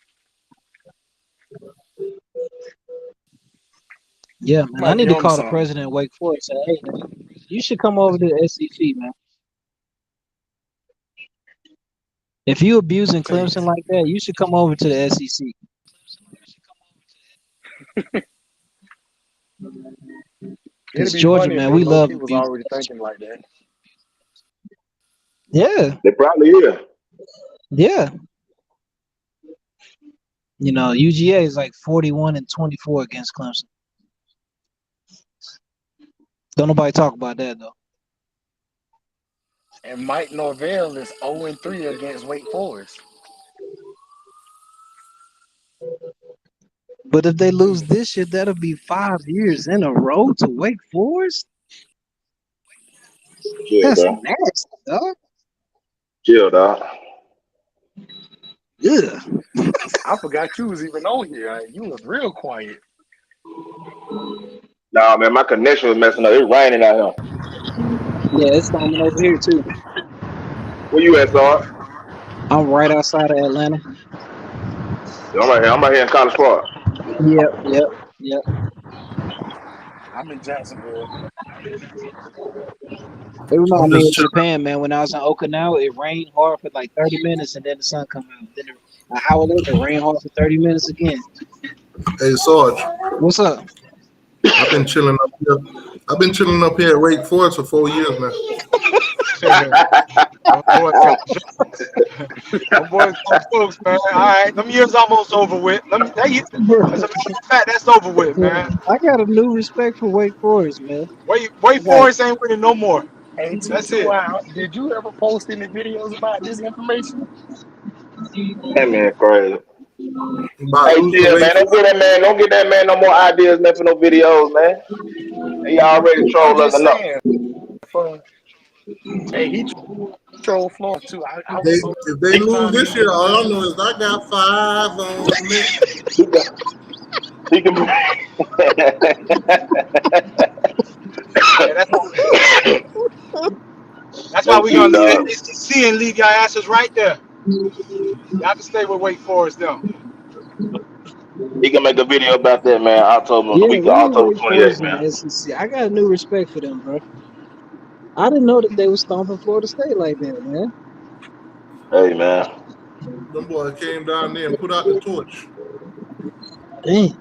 Speaker 13: Yeah, man. I
Speaker 19: Might
Speaker 13: need
Speaker 19: be
Speaker 13: to
Speaker 19: on
Speaker 13: call the
Speaker 19: something.
Speaker 13: president of Wake Forest and say, hey, man, you should come over to the SEC, man. If you abusing Clemson like that, you should come over to the SEC. Because
Speaker 19: It'd be
Speaker 13: Georgia,
Speaker 19: funny if
Speaker 13: man,
Speaker 19: they
Speaker 13: we love
Speaker 19: low-key was
Speaker 13: abusing.
Speaker 19: already thinking like that.
Speaker 13: Yeah,
Speaker 6: They probably is.
Speaker 13: yeah. You know, UGA is like 41 and 24 against Clemson. Don't nobody talk about that though.
Speaker 19: And Mike Norvell is 0-3 against Wake Forest.
Speaker 13: But if they lose this year, that'll be 5 years in a row to Wake Forest.
Speaker 6: Chill,
Speaker 13: That's
Speaker 6: bro.
Speaker 13: nasty, dog.
Speaker 6: Chill, dog.
Speaker 13: Yeah.
Speaker 19: I forgot you was even on here. You was real quiet.
Speaker 6: Nah, man, my connection was messing up. It's raining out here.
Speaker 13: Yeah, it's storming over here too.
Speaker 6: Where you at, Sarge?
Speaker 13: I'm right outside of Atlanta.
Speaker 6: Yeah, I'm right here in College Park.
Speaker 13: Yep.
Speaker 19: I'm in Jacksonville.
Speaker 13: It reminds
Speaker 1: I'm
Speaker 13: me
Speaker 1: just
Speaker 13: of
Speaker 1: chilling.
Speaker 13: Japan, man. When I was in Okinawa, it rained hard for like 30 minutes and then the sun come out. Then an hour later, it rained hard for 30 minutes again.
Speaker 1: Hey, Sarge,
Speaker 13: What's up?
Speaker 1: I've been chilling up here. I've been chilling up here at Wake Forest for 4 years now.
Speaker 8: Them boys, folks, man. All right, them years almost over with. As a matter of fact, that's over with, man.
Speaker 13: I got a new respect for Wake Forest, man.
Speaker 8: Wake Forest ain't winning no more.
Speaker 19: Hey,
Speaker 8: That's it.
Speaker 19: Wow. Did you ever post any videos about this information?
Speaker 6: That man crazy.
Speaker 1: About
Speaker 6: Hey,
Speaker 1: losing
Speaker 6: chill,
Speaker 1: Wake
Speaker 6: man. Don't get that man no more ideas, man, for no videos, man. He already
Speaker 19: I'm
Speaker 6: trolled us
Speaker 19: just
Speaker 6: enough.
Speaker 19: saying. Hey, he trolled Florida too. I
Speaker 1: They,
Speaker 19: was so
Speaker 1: if they lose this year, all I know is I got 5 on me.
Speaker 6: He can.
Speaker 8: That's why we gonna leave SEC and leave y'all asses right there. Y'all can stay with Wake Forest though.
Speaker 6: He can make a video about that, man. October
Speaker 13: Yeah, we need
Speaker 6: October
Speaker 13: Wake
Speaker 6: 28th,
Speaker 13: Forest in
Speaker 6: man.
Speaker 13: the SEC. I got a new respect for them, bro. I didn't know that they was stomping Florida State like that, man.
Speaker 6: Hey, man.
Speaker 1: Them boys came down there and put out the torch.
Speaker 13: Dang.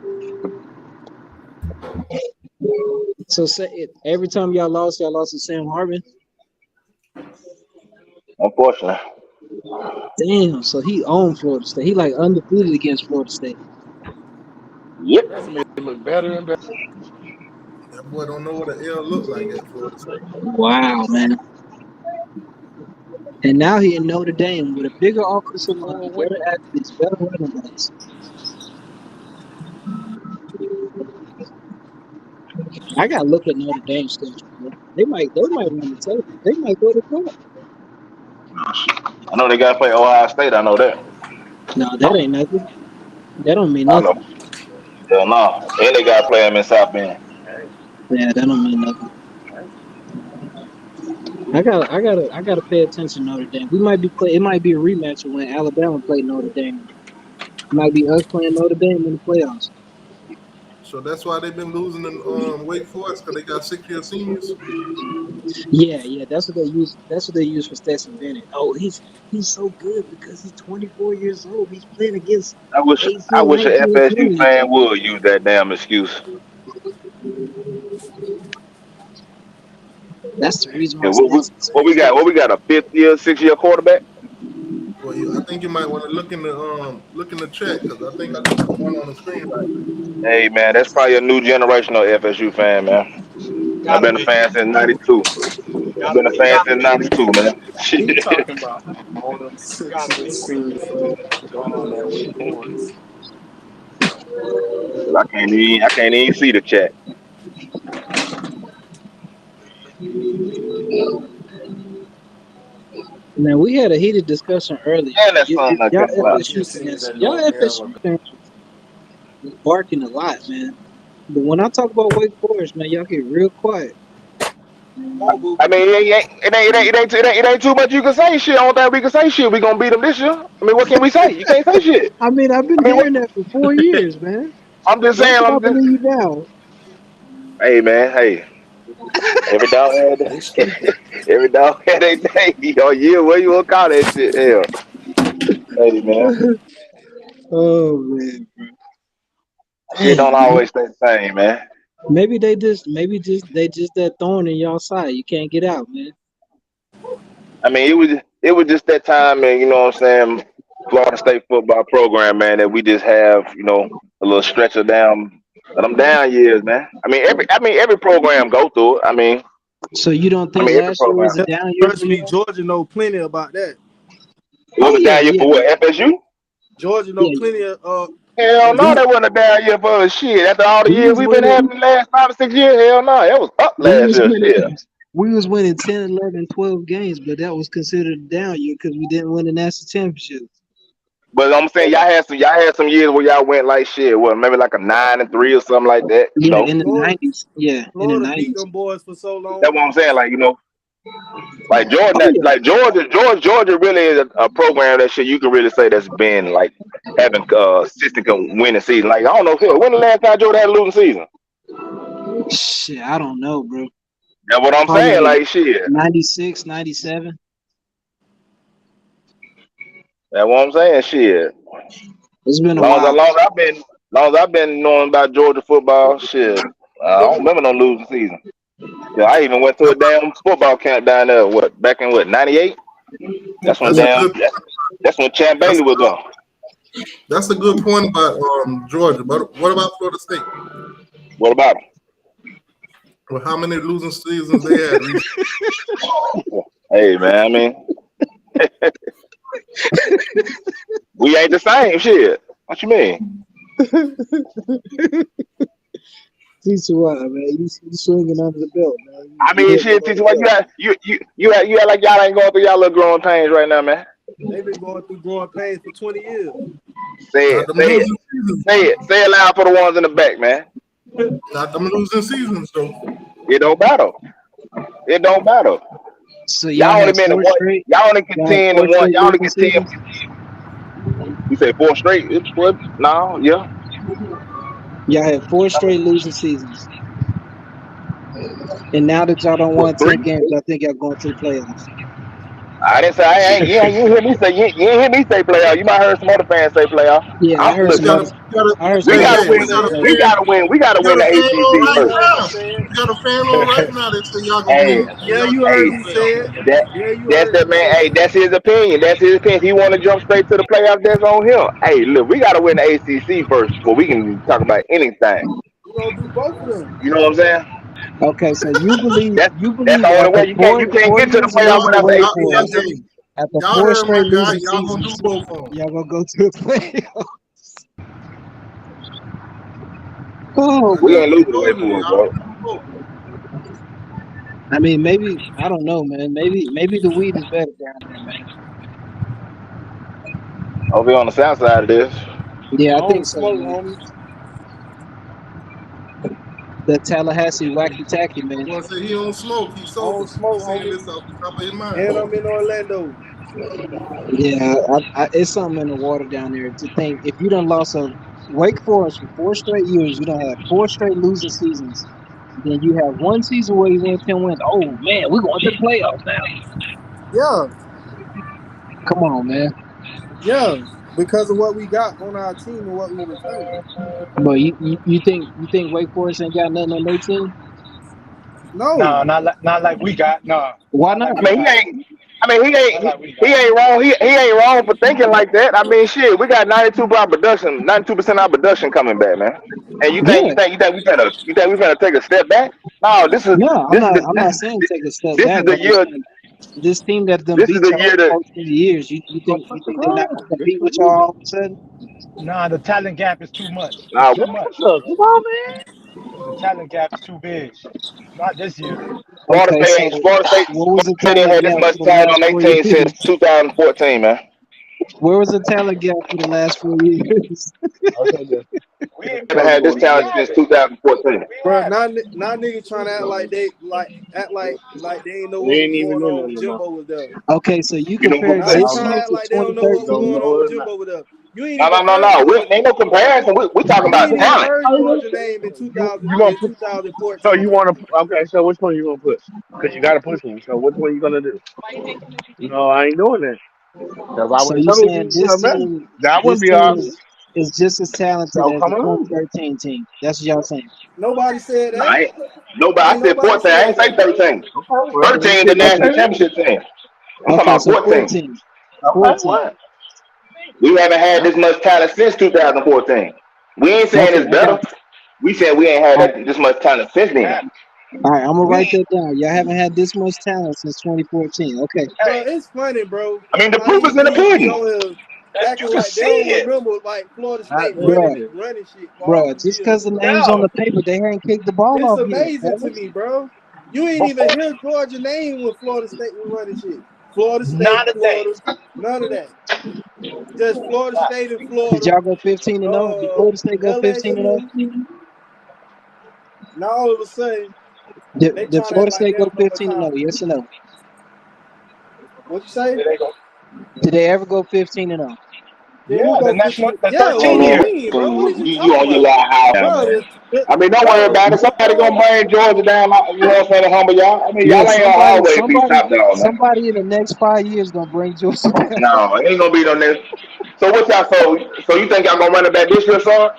Speaker 13: So every time y'all lost to Sam Hartman?
Speaker 6: Unfortunately.
Speaker 13: Damn, so he owned Florida State. He like undefeated against Florida State.
Speaker 6: Yep.
Speaker 19: That's made it look better and better.
Speaker 1: That boy don't know what an L look like at Florida State.
Speaker 13: Wow, man. And now he in Notre Dame with a bigger offensive line, better athletes, better running backs. I gotta look at Notre Dame's schedule, bro. They might run the table. They might go to court.
Speaker 6: I know they got to play Ohio State. I know that.
Speaker 13: No, that ain't nothing. That don't mean
Speaker 6: I
Speaker 13: nothing.
Speaker 6: know. Hell no. And they got to play them in South Bend.
Speaker 13: Yeah, that don't mean nothing. I gotta pay attention to Notre Dame. We might be it might be a rematch of when Alabama played Notre Dame. It might be us playing Notre Dame in the playoffs.
Speaker 1: So that's why they've been losing in Wake Forest, because they got 6-year seniors.
Speaker 13: Yeah, that's what they use. That's what they use for Stetson Bennett. Oh, he's so good because he's 24 years old. He's playing against.
Speaker 6: I wish
Speaker 13: 18,
Speaker 6: an
Speaker 13: 19,
Speaker 6: FSU
Speaker 13: 20.
Speaker 6: fan would use that damn excuse.
Speaker 13: That's the reason why.
Speaker 6: Yeah, what we got? What we got? A 5th year, 6-year quarterback?
Speaker 1: Well, I think you might want to look in the chat because I think I just put one on the screen right now.
Speaker 6: Hey man, that's probably a new generation of FSU fan, man. I've been a fan since '92. I've been a fan since '92, man.
Speaker 4: What you talking about?
Speaker 19: All them six scenes from gone at Wake Forest.
Speaker 6: I can't even see the chat.
Speaker 13: Man, we had a heated discussion earlier.
Speaker 6: And that song I
Speaker 13: Y'all
Speaker 6: guess well.
Speaker 13: FSU fans barking a lot, man. But when I talk about Wake Forest, man, y'all get real quiet.
Speaker 6: I mean, it ain't too much you can say. Shit, on that we can say shit. We gonna beat them this year. I mean, what can we say? You can't say shit.
Speaker 13: I mean, I've been hearing that for 4 years, man.
Speaker 6: I'm just saying.
Speaker 13: I believe now.
Speaker 6: Hey, man. Hey, every dog had a day. Yo, yeah, what you gonna call that shit? Hell, hey, man.
Speaker 13: Oh man,
Speaker 6: Shit don't always stay the same, man.
Speaker 13: Maybe they just that thorn in y'all side. You can't get out, man.
Speaker 6: I mean, it was just that time, and you know what I'm saying. Florida State football program, man, that we just have, you know, a little stretch of them down years, man. I mean, every program go through it. I mean,
Speaker 13: so you don't think
Speaker 6: every
Speaker 13: last year was a
Speaker 6: program.
Speaker 13: down year?
Speaker 4: Trust me, Georgia know plenty about that.
Speaker 6: It was a down year for what? FSU?
Speaker 4: Georgia know plenty of.
Speaker 6: Hell no, that wasn't a down year for us. Shit, after all the years we've been having the last 5 or 6 years, hell no, it was up last year.
Speaker 13: We was winning 10, 11, 12 games, but that was considered a down year because we didn't win the national championship.
Speaker 6: But I'm saying y'all had some years where y'all went like shit. What, maybe like a 9-3 or something like that. You know?
Speaker 13: In the 90s. Yeah,
Speaker 4: Florida
Speaker 13: in the 90s.
Speaker 4: beat them boys for so long.
Speaker 6: That's what I'm saying. Like, you know, like Jordan, Georgia really is a program that shit you can really say that's been like having consistent winning season. Like, I don't know, Phil, when the last time Georgia had a losing season?
Speaker 13: Shit, I don't know, bro.
Speaker 6: That's what I'm saying. Like, shit.
Speaker 13: 96, 97.
Speaker 6: That's what I'm saying. Shit.
Speaker 13: It's been a
Speaker 6: long
Speaker 13: while.
Speaker 6: as I've been knowing about Georgia football, shit. I don't remember no losing season. Yeah, I even went to a damn football camp down there. Back in 98? That's when that's when Champ Bailey was on.
Speaker 1: That's a good point about Georgia. But what about Florida State?
Speaker 6: What about them?
Speaker 1: Well, how many losing seasons they had?
Speaker 6: Hey man, I mean, we ain't the same shit. What you mean?
Speaker 13: T2Y, man, you swinging under the belt, man.
Speaker 6: I mean, shit, T2Y, you act like y'all ain't going through y'all little growing pains right now, man.
Speaker 4: They've been going through growing pains for 20 years.
Speaker 6: Say it loud for the ones in the back, man.
Speaker 1: Not them losing seasons, though.
Speaker 6: It don't matter. It don't matter.
Speaker 13: So
Speaker 6: y'all only been one. Y'all only get 10 and one. Y'all only get 10. You say 4 straight? It's what? No, yeah.
Speaker 13: Y'all had 4 straight losing seasons. And now that y'all don't want 10 games, I think y'all going to the playoffs.
Speaker 6: I didn't say you didn't hear me say playoff. You might heard some other fans say playoff.
Speaker 13: Yeah, I heard some.
Speaker 6: We gotta win. We gotta win the ACC first.
Speaker 1: You got a fan on right now that say y'all gonna win.
Speaker 4: Yeah, you heard me say it.
Speaker 6: That's that man. Hey, that's his opinion. That's his opinion. If he want to jump straight to the playoffs, that's on him. Hey, look, we gotta win the ACC first before we can talk about anything.
Speaker 4: We're gonna do both of them.
Speaker 6: You know what I'm saying?
Speaker 13: Okay, so you believe
Speaker 6: that's the only way you can't get to the playoffs without the ACC.
Speaker 13: After 4 straight losing seasons, y'all gonna go to the playoffs. Oh,
Speaker 6: we ain't losing the way for it, bro.
Speaker 13: I mean, maybe I don't know, man. Maybe the weed is better down there, man.
Speaker 6: Over on the south side of this.
Speaker 13: Yeah, I think so. The Tallahassee wacky tacky, man.
Speaker 1: You want to say he don't smoke? He sober. Saying this off the top of his mind.
Speaker 4: And I'm in Orlando.
Speaker 13: Yeah, it's something in the water down there to think. If you done lost a Wake Forest for 4 straight years, you done had 4 straight losing seasons. Then you have 1 season where you win 10 wins. Oh man, we're going to the playoffs now.
Speaker 4: Yeah.
Speaker 13: Come on, man.
Speaker 4: Yeah, because of what we got on our team and what we were playing.
Speaker 13: But you think Wake Forest ain't got nothing on their team?
Speaker 4: No,
Speaker 16: not like we got. No.
Speaker 13: Why not?
Speaker 6: I I mean, he ain't wrong. He ain't wrong for thinking like that. I mean, shit, we got 92% of our production coming back, man. And you think
Speaker 13: Yeah.
Speaker 6: we finna take a step back? No, this is
Speaker 13: No,
Speaker 6: this is
Speaker 13: I'm not saying take a step
Speaker 6: this is
Speaker 13: back.
Speaker 6: the
Speaker 13: I'm just
Speaker 6: year.
Speaker 13: saying this team that done
Speaker 6: This is
Speaker 13: beat
Speaker 6: the
Speaker 13: y'all
Speaker 6: year that
Speaker 13: for 20 years. You think they're not gonna compete with y'all all of a sudden?
Speaker 16: Nah, the talent gap is too much. It's
Speaker 6: nah,
Speaker 16: too much.
Speaker 17: Look, come on, man.
Speaker 16: The talent gap is too big. Not this year.
Speaker 13: Okay, so
Speaker 6: Florida
Speaker 13: what was the
Speaker 6: State ain't
Speaker 13: talent
Speaker 6: had this
Speaker 13: gap
Speaker 6: much
Speaker 13: for the
Speaker 6: talent
Speaker 13: last
Speaker 6: on their
Speaker 13: 4
Speaker 6: team since
Speaker 13: years?
Speaker 6: 2014, man.
Speaker 13: Where was the talent gap for the last 4 years?
Speaker 17: I'll say this.
Speaker 16: We
Speaker 6: Haven't had this
Speaker 16: we
Speaker 6: talent
Speaker 16: have
Speaker 6: since
Speaker 16: it.
Speaker 6: 2014.
Speaker 16: We
Speaker 5: Bro,
Speaker 16: have it.
Speaker 5: now niggas trying to act like they ain't know
Speaker 17: We
Speaker 5: what
Speaker 17: ain't
Speaker 5: was
Speaker 17: even
Speaker 5: going
Speaker 17: in
Speaker 5: on
Speaker 17: there
Speaker 5: when
Speaker 17: no more.
Speaker 5: Jimbo was there.
Speaker 13: Okay, so you
Speaker 6: You know
Speaker 13: compare
Speaker 5: Now they
Speaker 13: this
Speaker 5: trying
Speaker 13: year
Speaker 5: to act
Speaker 13: to
Speaker 5: like they don't know what was
Speaker 13: 2013.
Speaker 5: going on
Speaker 17: No,
Speaker 5: when
Speaker 17: it's not.
Speaker 5: Jimbo was there. You ain't
Speaker 6: No,
Speaker 5: even
Speaker 6: no, no,
Speaker 5: heard
Speaker 6: no.
Speaker 5: Georgia.
Speaker 6: Ain't no comparison. We talking
Speaker 5: You
Speaker 6: about
Speaker 5: ain't even
Speaker 6: talent.
Speaker 5: heard Georgia name in
Speaker 17: You gonna put? So
Speaker 5: 2014.
Speaker 17: you want to? Okay. So which one you gonna put? Because you got to push one. So which one you gonna do? No, I ain't doing that. Because I
Speaker 13: So
Speaker 17: would have
Speaker 13: you
Speaker 17: told
Speaker 13: saying
Speaker 17: you something better. That
Speaker 13: this
Speaker 17: wouldn't be
Speaker 13: team
Speaker 17: obvious.
Speaker 13: is just as talented
Speaker 17: So
Speaker 13: as
Speaker 17: come
Speaker 13: the
Speaker 17: on.
Speaker 13: 2013 team? That's what y'all saying.
Speaker 5: Nobody said
Speaker 6: No,
Speaker 5: that.
Speaker 6: nobody. I
Speaker 5: Ain't
Speaker 6: said
Speaker 5: nobody
Speaker 6: 14. I ain't
Speaker 5: said
Speaker 6: say
Speaker 5: that.
Speaker 6: 13.
Speaker 17: Okay. Well, then
Speaker 6: 13
Speaker 17: you
Speaker 6: is the
Speaker 17: said
Speaker 13: Okay.
Speaker 6: national
Speaker 17: 13.
Speaker 6: championship team. I'm talking
Speaker 13: Okay,
Speaker 6: about
Speaker 13: so
Speaker 6: 14.
Speaker 13: 14.
Speaker 17: Okay.
Speaker 13: 14.
Speaker 17: What?
Speaker 6: We haven't had this much talent since 2014. We ain't saying
Speaker 13: Okay,
Speaker 6: it's
Speaker 13: I got
Speaker 6: better.
Speaker 13: you.
Speaker 6: We said we ain't had
Speaker 13: All right,
Speaker 6: this much talent since
Speaker 16: We have
Speaker 6: then.
Speaker 16: it.
Speaker 13: all right, I'm gonna write
Speaker 16: We
Speaker 13: that down. Y'all haven't had this much talent since 2014. Okay.
Speaker 5: Bro,
Speaker 16: hey,
Speaker 5: it's funny, bro,
Speaker 6: I mean, the
Speaker 5: how
Speaker 6: proof is
Speaker 5: these
Speaker 6: in the
Speaker 5: dudes be
Speaker 6: pudding.
Speaker 5: on here acting
Speaker 16: you can
Speaker 5: like they
Speaker 16: see
Speaker 5: don't
Speaker 16: it.
Speaker 5: remember like Florida
Speaker 17: Not
Speaker 5: State
Speaker 17: there.
Speaker 5: running shit for all
Speaker 13: Bruh,
Speaker 5: them
Speaker 13: just
Speaker 5: years,
Speaker 13: because the
Speaker 5: bro.
Speaker 13: name's on
Speaker 16: No.
Speaker 13: the paper, they ain't kicked the ball
Speaker 5: It's
Speaker 13: off yet,
Speaker 5: amazing to
Speaker 13: fellas.
Speaker 5: me, bro. You ain't even
Speaker 16: Before
Speaker 5: hear Georgia name when Florida State was running shit. Florida State,
Speaker 16: not a day.
Speaker 5: Florida, none of that. Just Florida
Speaker 16: Right.
Speaker 5: State and
Speaker 13: Did
Speaker 5: Florida,
Speaker 13: y'all go 15-0? Did Florida State go 15-0?
Speaker 5: LSU. Now all of a sudden they
Speaker 13: Did
Speaker 5: trying to act
Speaker 13: Florida
Speaker 5: like
Speaker 13: State
Speaker 5: they
Speaker 13: go
Speaker 5: don't know what
Speaker 13: 15-0?
Speaker 5: time.
Speaker 13: Yes or no?
Speaker 5: What you say?
Speaker 16: There they go.
Speaker 13: Did they ever go 15-0?
Speaker 5: Did who
Speaker 16: Yeah, the
Speaker 5: go
Speaker 16: national,
Speaker 5: 15?
Speaker 16: the
Speaker 5: Yeah,
Speaker 6: Oh,
Speaker 16: 13
Speaker 5: what you
Speaker 16: year.
Speaker 6: Lord.
Speaker 5: mean, bro? What
Speaker 6: You,
Speaker 5: is you
Speaker 6: you
Speaker 5: talking
Speaker 6: on your
Speaker 5: about,
Speaker 6: little house now,
Speaker 5: bro?
Speaker 6: man. I mean, don't worry
Speaker 5: Bro,
Speaker 6: about it. Somebody gonna bring Georgia down. You know what I'm saying? To humble y'all. I mean,
Speaker 13: Yeah,
Speaker 6: y'all ain't gonna always be
Speaker 13: somebody
Speaker 6: top dog, man.
Speaker 13: in the next 5 years gonna bring Georgia down.
Speaker 6: No, it ain't gonna be no next. So what y'all? So you think y'all gonna run it back this year, son?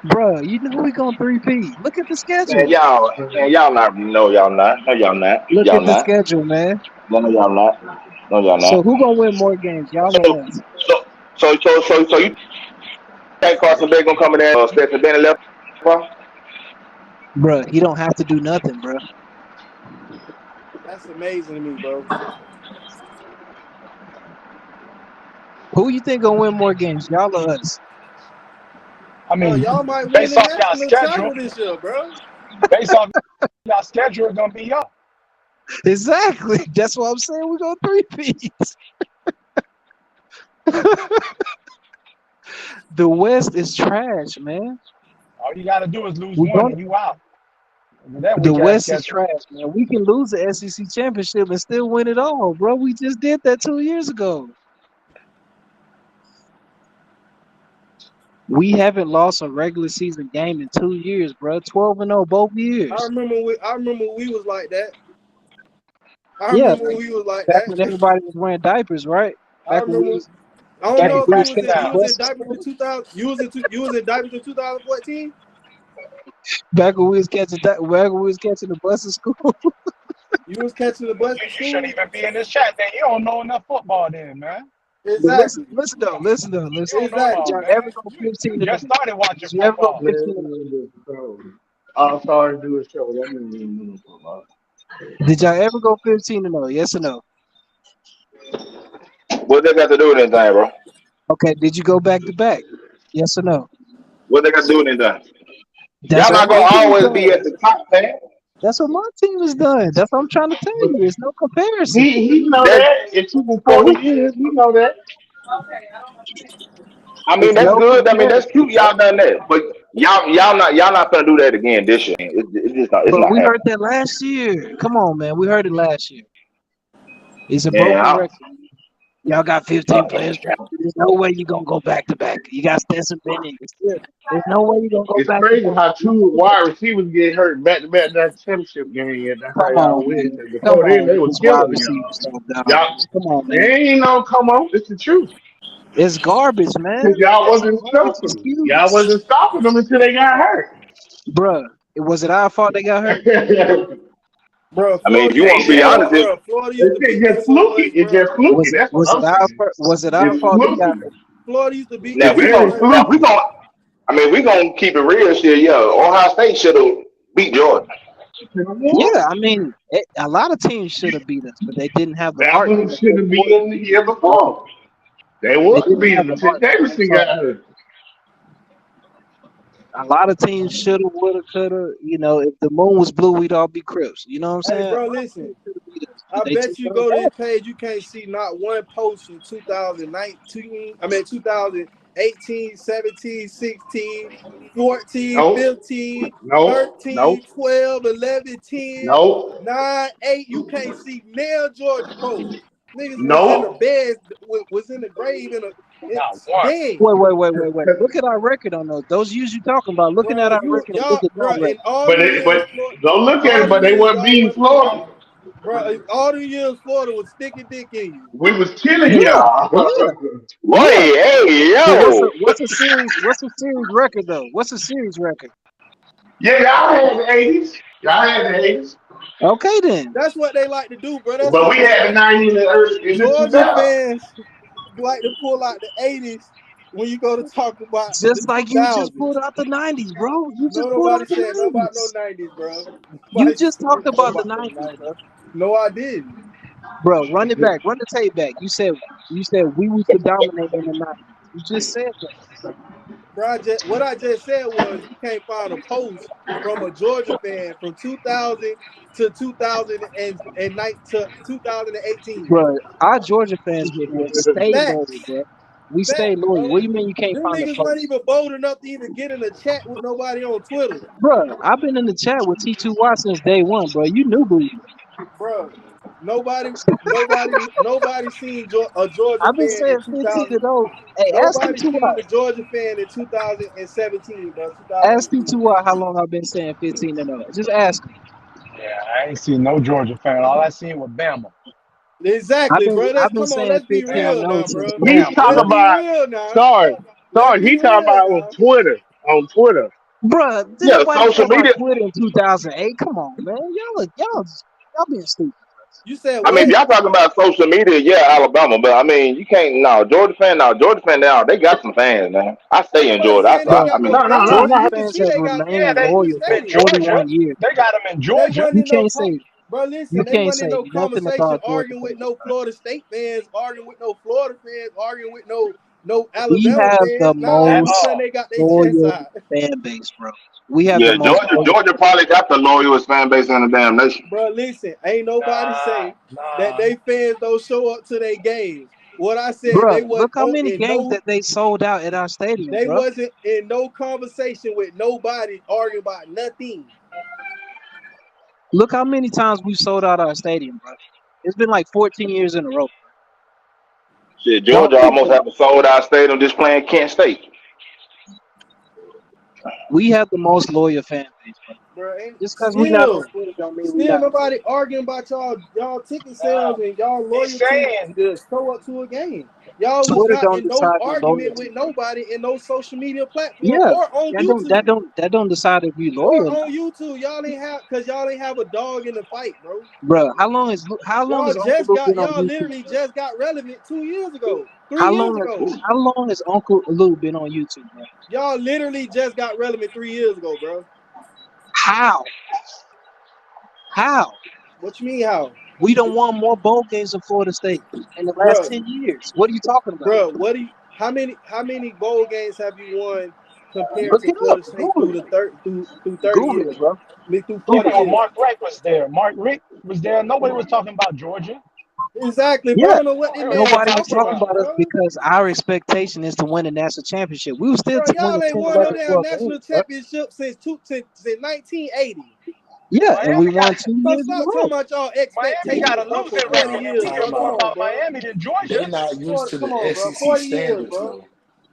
Speaker 13: Bruh, you know we gonna 3P. Look at the
Speaker 6: Man,
Speaker 13: schedule.
Speaker 6: y'all not. No, y'all not. No, y'all not.
Speaker 13: Look
Speaker 6: Y'all
Speaker 13: at the
Speaker 6: not.
Speaker 13: schedule, man.
Speaker 6: No, y'all not. No, y'all
Speaker 13: So
Speaker 6: not.
Speaker 13: who gonna win more games, y'all
Speaker 6: So,
Speaker 13: or us?
Speaker 6: so you think Carson Bay gonna come in there? Stetson Bennett left. Bro?
Speaker 13: Bruh, he don't have to do nothing, bruh.
Speaker 5: that's amazing to me, bro.
Speaker 13: Who you think gonna win more games, y'all or us?
Speaker 16: I
Speaker 5: Bro,
Speaker 16: mean,
Speaker 5: y'all might win
Speaker 16: based
Speaker 5: the
Speaker 16: off y'all
Speaker 5: national
Speaker 16: schedule,
Speaker 5: title this year, bro.
Speaker 16: based off y'all schedule, it's gonna be y'all.
Speaker 13: Exactly. That's what I'm saying. We go 3P. The West is trash, man.
Speaker 16: All you gotta do is lose
Speaker 13: We
Speaker 16: one
Speaker 13: going
Speaker 16: and you out. With that
Speaker 13: the
Speaker 16: weak ass
Speaker 13: West is
Speaker 16: schedule.
Speaker 13: trash, man. We can lose the SEC championship and still win it all, bro. We just did that 2 years ago. We haven't lost a regular season game in 2 years, bro. 12-0 both years.
Speaker 5: I remember we was like that. I
Speaker 13: Yeah,
Speaker 5: remember we was like
Speaker 13: back
Speaker 5: that.
Speaker 13: when everybody was wearing diapers, right?
Speaker 5: I
Speaker 13: Back when we
Speaker 5: remember.
Speaker 13: was
Speaker 5: I don't
Speaker 13: back
Speaker 5: know
Speaker 13: when
Speaker 5: if
Speaker 13: we
Speaker 5: you
Speaker 13: was
Speaker 5: was
Speaker 16: Cracking
Speaker 5: in
Speaker 13: catching
Speaker 5: you
Speaker 16: down.
Speaker 5: was in
Speaker 13: buses.
Speaker 5: diapers in 2000. You was in diapers in 2014.
Speaker 13: Back when we was catching the bus to school.
Speaker 5: You was catching the bus to
Speaker 16: You shouldn't
Speaker 5: school.
Speaker 16: even be in this chat then. You don't know enough football then, man.
Speaker 13: But
Speaker 5: Exactly.
Speaker 13: listen though.
Speaker 16: You don't know it
Speaker 13: Did
Speaker 16: all,
Speaker 5: Exactly.
Speaker 13: y'all
Speaker 16: man.
Speaker 13: ever go
Speaker 16: You
Speaker 13: 15-0?
Speaker 16: just started watching
Speaker 13: Did you ever go
Speaker 16: football.
Speaker 13: 15-0?
Speaker 17: All stars do a show. That means you know football.
Speaker 13: Did y'all ever go 15-0? Yes or no?
Speaker 6: What they got to do with anything, bro?
Speaker 13: Okay, did you go back to back? Yes or no?
Speaker 6: What they got to do with anything?
Speaker 13: That's
Speaker 6: Y'all
Speaker 13: what
Speaker 6: not
Speaker 13: my
Speaker 6: gonna
Speaker 13: team
Speaker 6: always be at
Speaker 13: does.
Speaker 6: the top, man.
Speaker 13: That's what my team has done. That's what I'm trying to tell you. It's no comparison.
Speaker 17: He know
Speaker 6: That
Speaker 17: that. It's even
Speaker 6: so
Speaker 17: 40 years. He know that.
Speaker 6: I mean
Speaker 13: It's
Speaker 6: that's
Speaker 13: no
Speaker 6: good. I mean that's
Speaker 13: comparison.
Speaker 6: cute. Y'all done that, but y'all not gonna do that again this year. It's just not. It's
Speaker 13: But
Speaker 6: not
Speaker 13: we heard
Speaker 6: happening.
Speaker 13: that last year. Come on, man. We heard it last year. It's a
Speaker 6: Yeah,
Speaker 13: broken record. Y'all got 15 players.
Speaker 6: I,
Speaker 13: There's no way you're going to go back to back. You got Stetson Bennett. There's no way you're going to go
Speaker 17: It's
Speaker 13: back to
Speaker 17: crazy
Speaker 13: back.
Speaker 17: how two wide receivers get hurt back to back that championship game. Yeah, that's how
Speaker 13: Come
Speaker 17: y'all
Speaker 13: on,
Speaker 17: win.
Speaker 13: man. Come
Speaker 17: Before then,
Speaker 13: on
Speaker 17: they
Speaker 13: with
Speaker 17: was
Speaker 13: this wide
Speaker 17: killing
Speaker 13: receiver
Speaker 17: y'all.
Speaker 13: stuff, dog.
Speaker 17: Y'all,
Speaker 13: Come on, man.
Speaker 17: it ain't no come on. It's the truth.
Speaker 13: It's garbage, man.
Speaker 17: Cause y'all wasn't
Speaker 13: Garbage
Speaker 17: stopping them. Y'all
Speaker 13: excuse.
Speaker 17: wasn't stopping them until they got hurt.
Speaker 13: Bruh, was it our fault they got hurt?
Speaker 4: Bro,
Speaker 6: I mean, if
Speaker 4: Florida
Speaker 6: you
Speaker 4: used
Speaker 6: want
Speaker 4: to
Speaker 6: to be
Speaker 4: beat us,
Speaker 6: honest,
Speaker 4: bro. Florida used to
Speaker 17: It's
Speaker 4: beat us
Speaker 17: just
Speaker 4: so
Speaker 17: fluky.
Speaker 4: much,
Speaker 17: It's
Speaker 4: bro.
Speaker 17: just fluky. That's what I'm saying.
Speaker 13: Was it our
Speaker 17: It's
Speaker 13: fault they got?
Speaker 17: fluky.
Speaker 4: Florida used to beat
Speaker 6: now
Speaker 4: us
Speaker 6: we
Speaker 4: so
Speaker 17: Very
Speaker 6: gonna
Speaker 4: much.
Speaker 6: now we
Speaker 17: fluky.
Speaker 6: gonna. I mean, we gonna keep it real shit. Yeah, Ohio State should have beat Georgia.
Speaker 13: Yeah, I mean, a lot of teams should have beat us, but they didn't have the heart in
Speaker 17: Bama
Speaker 13: the
Speaker 17: should
Speaker 13: fourth
Speaker 17: have
Speaker 13: quarter.
Speaker 17: been the year before. They
Speaker 13: They
Speaker 17: was
Speaker 13: didn't
Speaker 17: beating
Speaker 13: have
Speaker 17: them
Speaker 13: the
Speaker 17: until
Speaker 13: heart.
Speaker 17: Davidson
Speaker 13: That's all.
Speaker 17: got hurt.
Speaker 13: A lot of teams should have, would have, could have. You know, if the moon was blue, we'd all be Crips. You know what I'm
Speaker 4: Hey,
Speaker 13: saying? A
Speaker 4: bro,
Speaker 13: lot of
Speaker 4: listen.
Speaker 13: teams should have beat us,
Speaker 4: I
Speaker 13: but they
Speaker 4: bet
Speaker 13: took
Speaker 4: you
Speaker 13: us
Speaker 4: go to this
Speaker 13: back.
Speaker 4: page, you can't see not one post from 2019. I mean, 2018, 17, 16, 14,
Speaker 17: Nope.
Speaker 4: 15,
Speaker 17: Nope.
Speaker 4: 13,
Speaker 17: Nope.
Speaker 4: 12, 11, 10,
Speaker 17: Nope.
Speaker 4: 9, 8. You can't see nail Georgia post. Niggas was in the
Speaker 17: Nope.
Speaker 4: bed, was in the grave, it's dead.
Speaker 13: Wait. Look at our record on those. Those years you talking about. Looking at
Speaker 4: Bro,
Speaker 13: our record and look
Speaker 4: y'all,
Speaker 13: at
Speaker 4: bro,
Speaker 13: that
Speaker 4: in
Speaker 13: record.
Speaker 4: all
Speaker 17: But
Speaker 4: the years,
Speaker 17: go look at
Speaker 4: all
Speaker 17: it.
Speaker 4: the
Speaker 17: But they
Speaker 4: years
Speaker 17: weren't
Speaker 4: y'all
Speaker 17: beating
Speaker 4: wasn't playing,
Speaker 17: Florida.
Speaker 4: bro, in all the years Florida was sticking dick in you.
Speaker 17: We was killing
Speaker 13: Yeah,
Speaker 17: y'all.
Speaker 13: yeah.
Speaker 6: Wait, hey,
Speaker 13: But
Speaker 6: yo.
Speaker 13: what's a series? What's a series record though? What's a series record?
Speaker 17: Yeah, y'all had the 80s. Y'all had the 80s.
Speaker 13: Okay then.
Speaker 4: That's what they like to do, bro. That's
Speaker 17: But
Speaker 4: what
Speaker 17: we had the 90s and the early in the
Speaker 4: Georgia
Speaker 17: 2000s.
Speaker 4: fans like to pull out the 80s when you go to talk about the
Speaker 13: Just like you just
Speaker 4: 2000s.
Speaker 13: pulled out the 90s, bro. You
Speaker 4: No,
Speaker 13: just pulled
Speaker 4: nobody
Speaker 13: out the
Speaker 4: said nothing about no
Speaker 13: 90s.
Speaker 4: 90s, bro.
Speaker 13: You
Speaker 4: Nobody
Speaker 13: just
Speaker 4: said
Speaker 13: talked
Speaker 4: nothing
Speaker 13: about the
Speaker 4: about no
Speaker 13: 90s,
Speaker 4: 90s.
Speaker 13: bro.
Speaker 4: No, I didn't.
Speaker 13: Bro, run it back. Run the tape back. You said we was the dominate in the 90s. You just said that.
Speaker 4: Bro, what I just said was you can't find a post from a Georgia fan from 2000 to 2018.
Speaker 13: Bro, our Georgia fans stay
Speaker 4: Facts.
Speaker 13: loyal, bro. We
Speaker 4: Facts,
Speaker 13: stay loyal.
Speaker 4: bro.
Speaker 13: What do you mean you can't
Speaker 4: Them
Speaker 13: find a
Speaker 4: niggas
Speaker 13: post?
Speaker 4: weren't even bold enough to even get in a chat with nobody on Twitter.
Speaker 13: Bro, I've been in the chat with T2Y since day one, bro. You knew Booty.
Speaker 4: Bro, nobody seen a Georgia
Speaker 13: I've been
Speaker 4: fan in
Speaker 13: saying 15 to
Speaker 4: 2000.
Speaker 13: those. Hey, ask
Speaker 4: Nobody
Speaker 13: T2Y.
Speaker 4: seen the Georgia fan in 2017, bro.
Speaker 13: Ask
Speaker 4: 2018.
Speaker 13: T2Y how long I've been saying 15 to 0. Just ask him.
Speaker 16: Yeah, I ain't seen no Georgia fan. All I seen was Bama.
Speaker 4: Exactly, bro.
Speaker 13: I've been
Speaker 4: Come on,
Speaker 13: saying
Speaker 4: let's be
Speaker 13: 15 to
Speaker 4: real
Speaker 13: 0
Speaker 4: now,
Speaker 13: since
Speaker 4: bro.
Speaker 13: day
Speaker 17: He's
Speaker 13: one,
Speaker 17: talking
Speaker 13: bro.
Speaker 4: Let's be
Speaker 17: about
Speaker 4: real now.
Speaker 17: sorry.
Speaker 4: Let's
Speaker 17: He
Speaker 4: be
Speaker 17: talking
Speaker 4: real
Speaker 17: about
Speaker 4: now.
Speaker 17: on Twitter.
Speaker 13: Bruh, did
Speaker 6: Yeah,
Speaker 13: nobody
Speaker 6: social
Speaker 13: talk about
Speaker 6: media.
Speaker 13: Twitter in 2008? Come on, man. Y'all being stupid.
Speaker 4: You said
Speaker 6: I mean, if
Speaker 4: what?
Speaker 6: y'all talking about social media, yeah, Alabama, but I mean, you can't. No, Georgia fan now. They got some fans, man. I stay in
Speaker 4: Nobody
Speaker 6: Georgia.
Speaker 4: saying they
Speaker 6: I
Speaker 4: got
Speaker 6: mean,
Speaker 4: no fans.
Speaker 13: Georgia
Speaker 4: You can
Speaker 13: fans
Speaker 4: see
Speaker 13: have
Speaker 4: they got
Speaker 16: Yeah,
Speaker 13: remained
Speaker 4: fans
Speaker 16: they
Speaker 4: in the
Speaker 13: loyal for
Speaker 16: in
Speaker 4: stadium.
Speaker 16: Georgia.
Speaker 13: 41 years.
Speaker 16: They got them in
Speaker 4: They
Speaker 16: Georgia.
Speaker 4: wasn't
Speaker 13: You
Speaker 4: in no
Speaker 13: can't say
Speaker 4: bro. Listen, they wasn't in no
Speaker 13: nothing
Speaker 4: conversation
Speaker 13: about Georgia
Speaker 4: arguing with
Speaker 13: fans.
Speaker 4: no Florida State fans, arguing with no Florida fans, arguing with no
Speaker 13: We
Speaker 4: Alabama
Speaker 13: have the
Speaker 4: fans. Now all
Speaker 16: At
Speaker 4: of a
Speaker 13: most
Speaker 4: sudden
Speaker 16: all.
Speaker 4: they got their chest
Speaker 13: loyal
Speaker 4: out.
Speaker 13: fan base, bro. We have the
Speaker 6: yeah,
Speaker 13: most loyal.
Speaker 6: Georgia probably got the loyalest fan base in the damn nation.
Speaker 4: Bro, listen, ain't nobody say that they fans don't show up to their games. What I said,
Speaker 13: Bro,
Speaker 4: they
Speaker 13: look
Speaker 4: wasn't
Speaker 13: how many
Speaker 4: in
Speaker 13: games
Speaker 4: no,
Speaker 13: that they sold out at our stadium,
Speaker 4: they
Speaker 13: bro.
Speaker 4: wasn't in no conversation with nobody arguing about nothing.
Speaker 13: Look how many times we sold out our stadium, bro. It's been like 14 years in a row.
Speaker 6: Shit,
Speaker 13: Y'all
Speaker 6: Georgia
Speaker 13: think
Speaker 6: almost
Speaker 13: that
Speaker 6: have a sold out stadium just playing Kent State.
Speaker 13: we have the most loyal fan base, bro.
Speaker 4: Bro,
Speaker 13: Just because we not on
Speaker 4: still
Speaker 13: Twitter don't mean we not.
Speaker 4: nobody arguing about y'all ticket sales and y'all
Speaker 16: He's
Speaker 4: loyalty
Speaker 16: saying
Speaker 4: to show up to a game. Y'all was
Speaker 13: Twitter
Speaker 4: not
Speaker 13: don't
Speaker 4: in no
Speaker 13: decide your
Speaker 4: argument
Speaker 13: loyalty.
Speaker 4: with nobody in no social media platform
Speaker 13: Yeah,
Speaker 4: or on YouTube.
Speaker 13: that don't decide if you
Speaker 4: Or
Speaker 13: loyal or not.
Speaker 4: on YouTube. Y'all ain't have a dog in the fight, bro.
Speaker 13: Bro, how long has Uncle Luke been on
Speaker 4: Y'all
Speaker 13: YouTube?
Speaker 4: literally just got relevant 2 years ago, 3
Speaker 13: How
Speaker 4: years
Speaker 13: long
Speaker 4: ago.
Speaker 13: has Uncle Luke been on YouTube, bro?
Speaker 4: Y'all literally just got relevant 3 years ago, bro.
Speaker 13: How?
Speaker 4: What you mean how?
Speaker 13: We don't won more bowl games than Florida State in the last
Speaker 4: Bro,
Speaker 13: 10 years. What are you talking about?
Speaker 4: bro, how many bowl games have you won compared
Speaker 13: Look
Speaker 4: to
Speaker 13: it up.
Speaker 4: Florida State
Speaker 13: Google it.
Speaker 4: through 30
Speaker 13: Google
Speaker 4: years?
Speaker 13: it, bro.
Speaker 4: Through
Speaker 16: you
Speaker 4: 40
Speaker 16: know
Speaker 4: years.
Speaker 16: Mark Richt was there. Mark Richt was there. Nobody was talking about Georgia.
Speaker 4: Exactly, bro. I
Speaker 13: Yeah.
Speaker 4: don't know what this man
Speaker 13: Nobody was
Speaker 4: talking
Speaker 13: talking
Speaker 4: about,
Speaker 13: about us
Speaker 4: bro.
Speaker 13: because our expectation is to win a national championship. We were still
Speaker 4: Bro,
Speaker 13: winning
Speaker 4: y'all ain't
Speaker 13: 10,
Speaker 4: won no
Speaker 13: 11,
Speaker 4: damn
Speaker 13: 12
Speaker 4: national
Speaker 13: games, bro.
Speaker 4: championship since 1980.
Speaker 13: Yeah, and we
Speaker 16: Miami
Speaker 13: won
Speaker 16: got
Speaker 13: 2
Speaker 4: So
Speaker 13: years in a
Speaker 4: stop talking
Speaker 13: row.
Speaker 4: about y'all
Speaker 16: Miami got
Speaker 4: expectations,
Speaker 16: a
Speaker 4: bro, for
Speaker 16: losing
Speaker 4: 40
Speaker 16: record.
Speaker 4: years,
Speaker 16: We
Speaker 4: bro.
Speaker 16: hear
Speaker 4: Come
Speaker 16: more
Speaker 4: on,
Speaker 16: about
Speaker 4: bro.
Speaker 16: Miami than Georgia.
Speaker 4: Come on, bro. 40 years, bro.